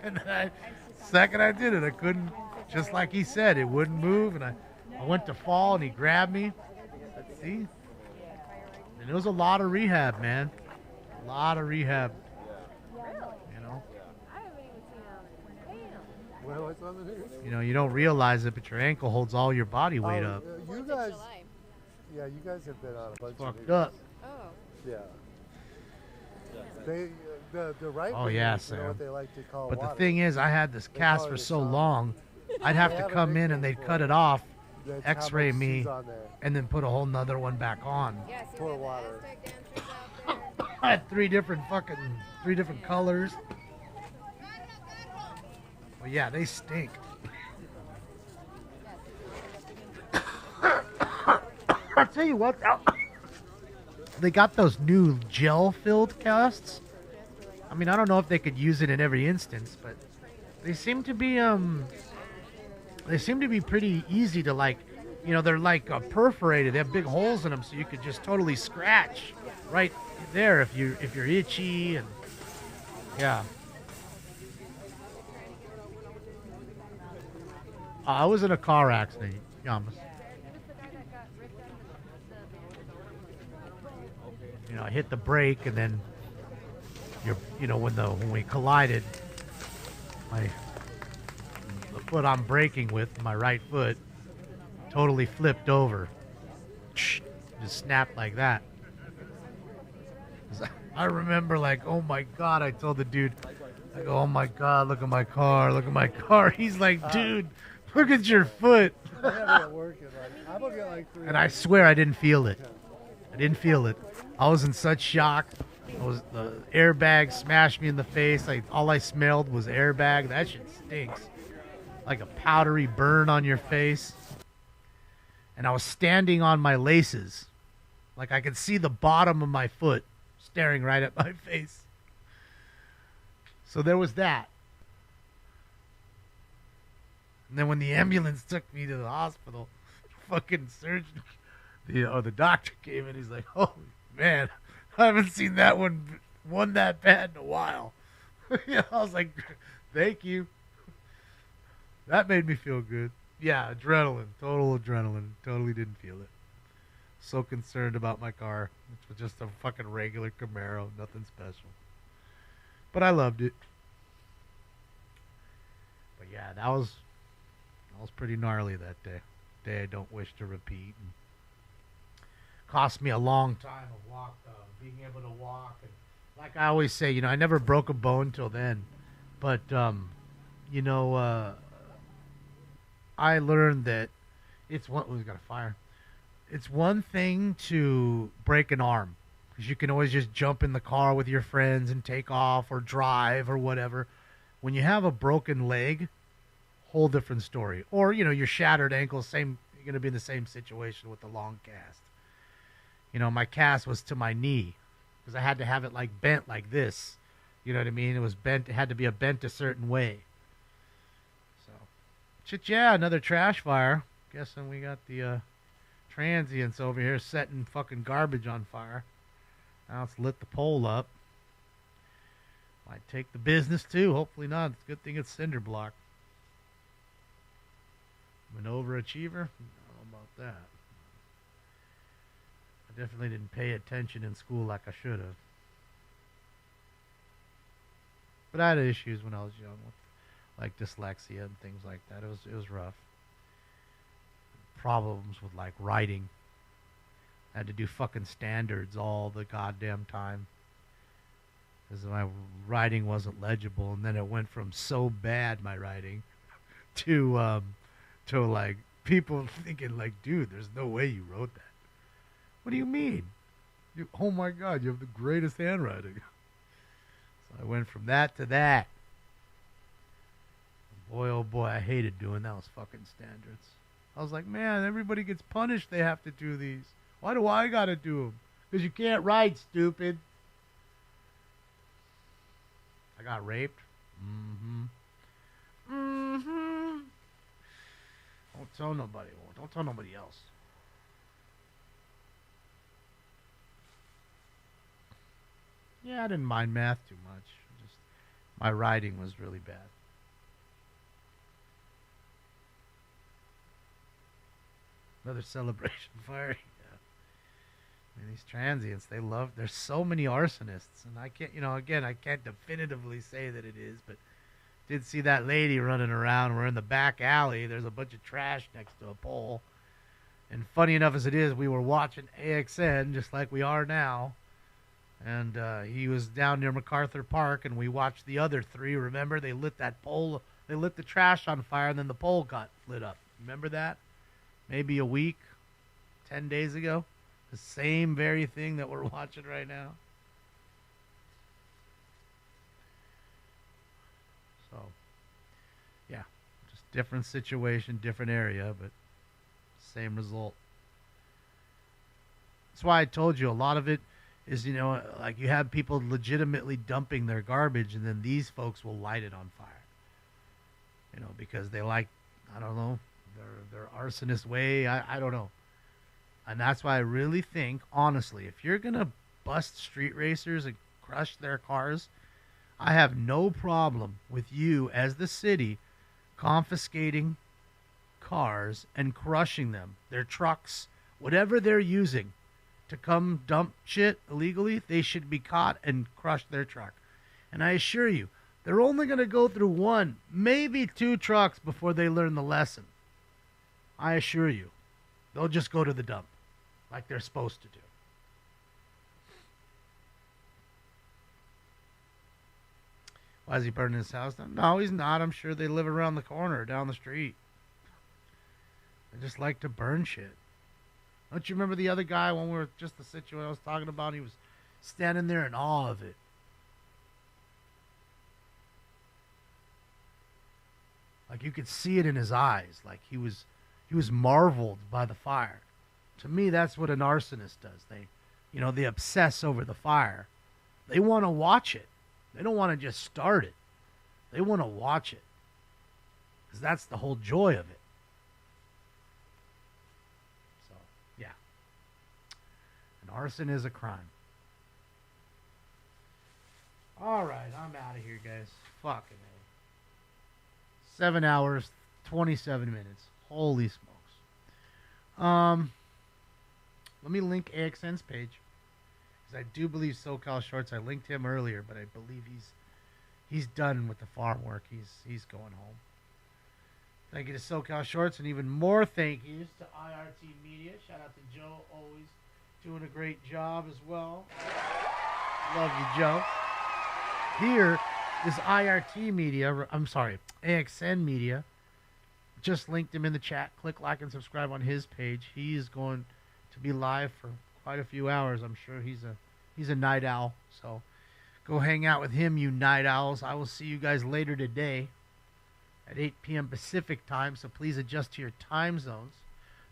And then second I did it, I couldn't, just like he said, it wouldn't move. And I went to fall, and he grabbed me. Let's see. And it was a lot of rehab, man. A lot of rehab. You know? Well, it's on the news. You know, you don't realize it, but your ankle holds all your body weight up. You guys, yeah, you guys have been on a bunch Fucked of up. Oh. Yeah. They, the right. Oh, yeah, wingers, you know Sam. what they like to call But the water. thing is, I had this They cast call for it a so shot. long, I'd have They to have a come in nickname and they'd for cut it. it off, That's how x-ray much me, is on there. and then put a whole nother one back on. Pour water. I had three different colors. Well, yeah, they stink. I'll tell you what, they got those new gel-filled casts. I mean, I don't know if they could use it in every instance, but they seem to be pretty easy to, like, you know, they're like perforated. They have big holes in them, so you could just totally scratch right there if you're itchy, and yeah. I was in a car accident, Yamas. You know, I hit the brake, and then when we collided, the foot I'm braking with, my right foot, totally flipped over. Just snapped like that. I remember, like, oh my God, I told the dude, I go, oh my God, look at my car. He's like, dude, look at your foot. And I swear I didn't feel it. I was in such shock. The airbag smashed me in the face. All I smelled was airbag. That shit stinks. Like a powdery burn on your face. And I was standing on my laces. Like I could see the bottom of my foot staring right at my face. So there was that. And then when the ambulance took me to the hospital, fucking surgeon, the doctor came in. He's like, "Oh man, I haven't seen that one that bad in a while." I was like, "Thank you." That made me feel good. Yeah, adrenaline, total adrenaline. Totally didn't feel it. So concerned about my car, which was just a fucking regular Camaro, nothing special. But I loved it. But yeah, that was pretty gnarly that day. Day I don't wish to repeat. And cost me a long time of being able to walk. And like I always say, I never broke a bone till then. But I learned that it's one. We've got a fire. It's one thing to break an arm, because you can always just jump in the car with your friends and take off or drive or whatever. When you have a broken leg, whole different story. Or your shattered ankle, you're going to be in the same situation with the long cast. My cast was to my knee, because I had to have it like bent like this. You know what I mean? It was bent. It had to be bent a certain way. Yeah, another trash fire. Guessing we got the transients over here setting fucking garbage on fire. Now it's lit the pole up. Might take the business too. Hopefully not. It's a good thing it's cinder block. I'm an overachiever? How about that? I definitely didn't pay attention in school like I should have. But I had issues when I was young with like dyslexia and things like that. It was rough. Problems with like writing. I had to do fucking standards all the goddamn time, because my writing wasn't legible. And then it went from so bad, my writing, to like people thinking like, dude, there's no way you wrote that. What do you mean? Oh my God, you have the greatest handwriting. So I went from that to that. Boy, oh boy, I hated doing those fucking standards. I was like, man, everybody gets punished. They have to do these. Why do I got to do them? Because you can't write, stupid. I got raped. Don't tell nobody. Don't tell nobody else. Yeah, I didn't mind math too much. Just my writing was really bad. Another celebration fire. Yeah. I mean, these transients, there's so many arsonists, and I can't, again, I can't definitively say that it is, but did see that lady running around. We're in the back alley. There's a bunch of trash next to a pole. And funny enough as it is, we were watching AXN just like we are now. And he was down near MacArthur Park, and we watched the other three. Remember, they lit that pole. They lit the trash on fire, and then the pole got lit up. Remember that? Maybe a week, 10 days ago. The same very thing that we're watching right now. So, yeah, just different situation, different area, but same result. That's why I told you a lot of it is, like you have people legitimately dumping their garbage, and then these folks will light it on fire. Because they like, I don't know, their arsonist way. I don't know. And that's why I really think, honestly, if you're going to bust street racers and crush their cars, I have no problem with you as the city confiscating cars and crushing them, their trucks, whatever they're using to come dump shit illegally. They should be caught and crush their truck. And I assure you, they're only going to go through 1, maybe 2 trucks before they learn the lesson. I assure you, they'll just go to the dump like they're supposed to do. Why is he burning his house down? No, he's not. I'm sure they live around the corner, down the street. They just like to burn shit. Don't you remember the other guy when we were just the situation I was talking about? He was standing there in awe of it. Like you could see it in his eyes. Like he was marveled by the fire. To me, that's what an arsonist does. They obsess over the fire. They want to watch it. They don't want to just start it. They want to watch it. Because that's the whole joy of it. So, yeah. An arson is a crime. All right, I'm out of here, guys. Fucking A. 7 hours, 27 minutes. Holy smokes. Let me link AXN's page. I do believe SoCal Shorts. I linked him earlier, but I believe he's done with the farm work. He's going home. Thank you to SoCal Shorts, and even more thank yous to IRT Media. Shout out to Joe, always doing a great job as well. Love you, Joe. Here is IRT Media. I'm sorry, AXN Media. Just linked him in the chat. Click like and subscribe on his page. He is going to be live for quite a few hours. I'm sure he's a night owl, so go hang out with him, you night owls. I will see you guys later today at 8 p.m. Pacific time, so please adjust to your time zones.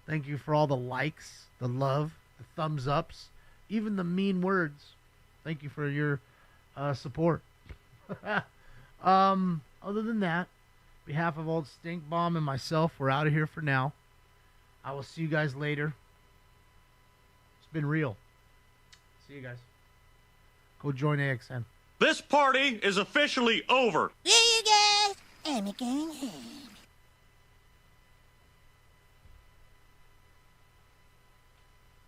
Thank you for all the likes, the love, the thumbs ups, even the mean words. Thank you for your support. Other than that, on behalf of Old Stink Bomb and myself, we're out of here for now. I will see you guys later. Been real. See you guys. Go join AXN. This party is officially over. See you guys. I'm going home.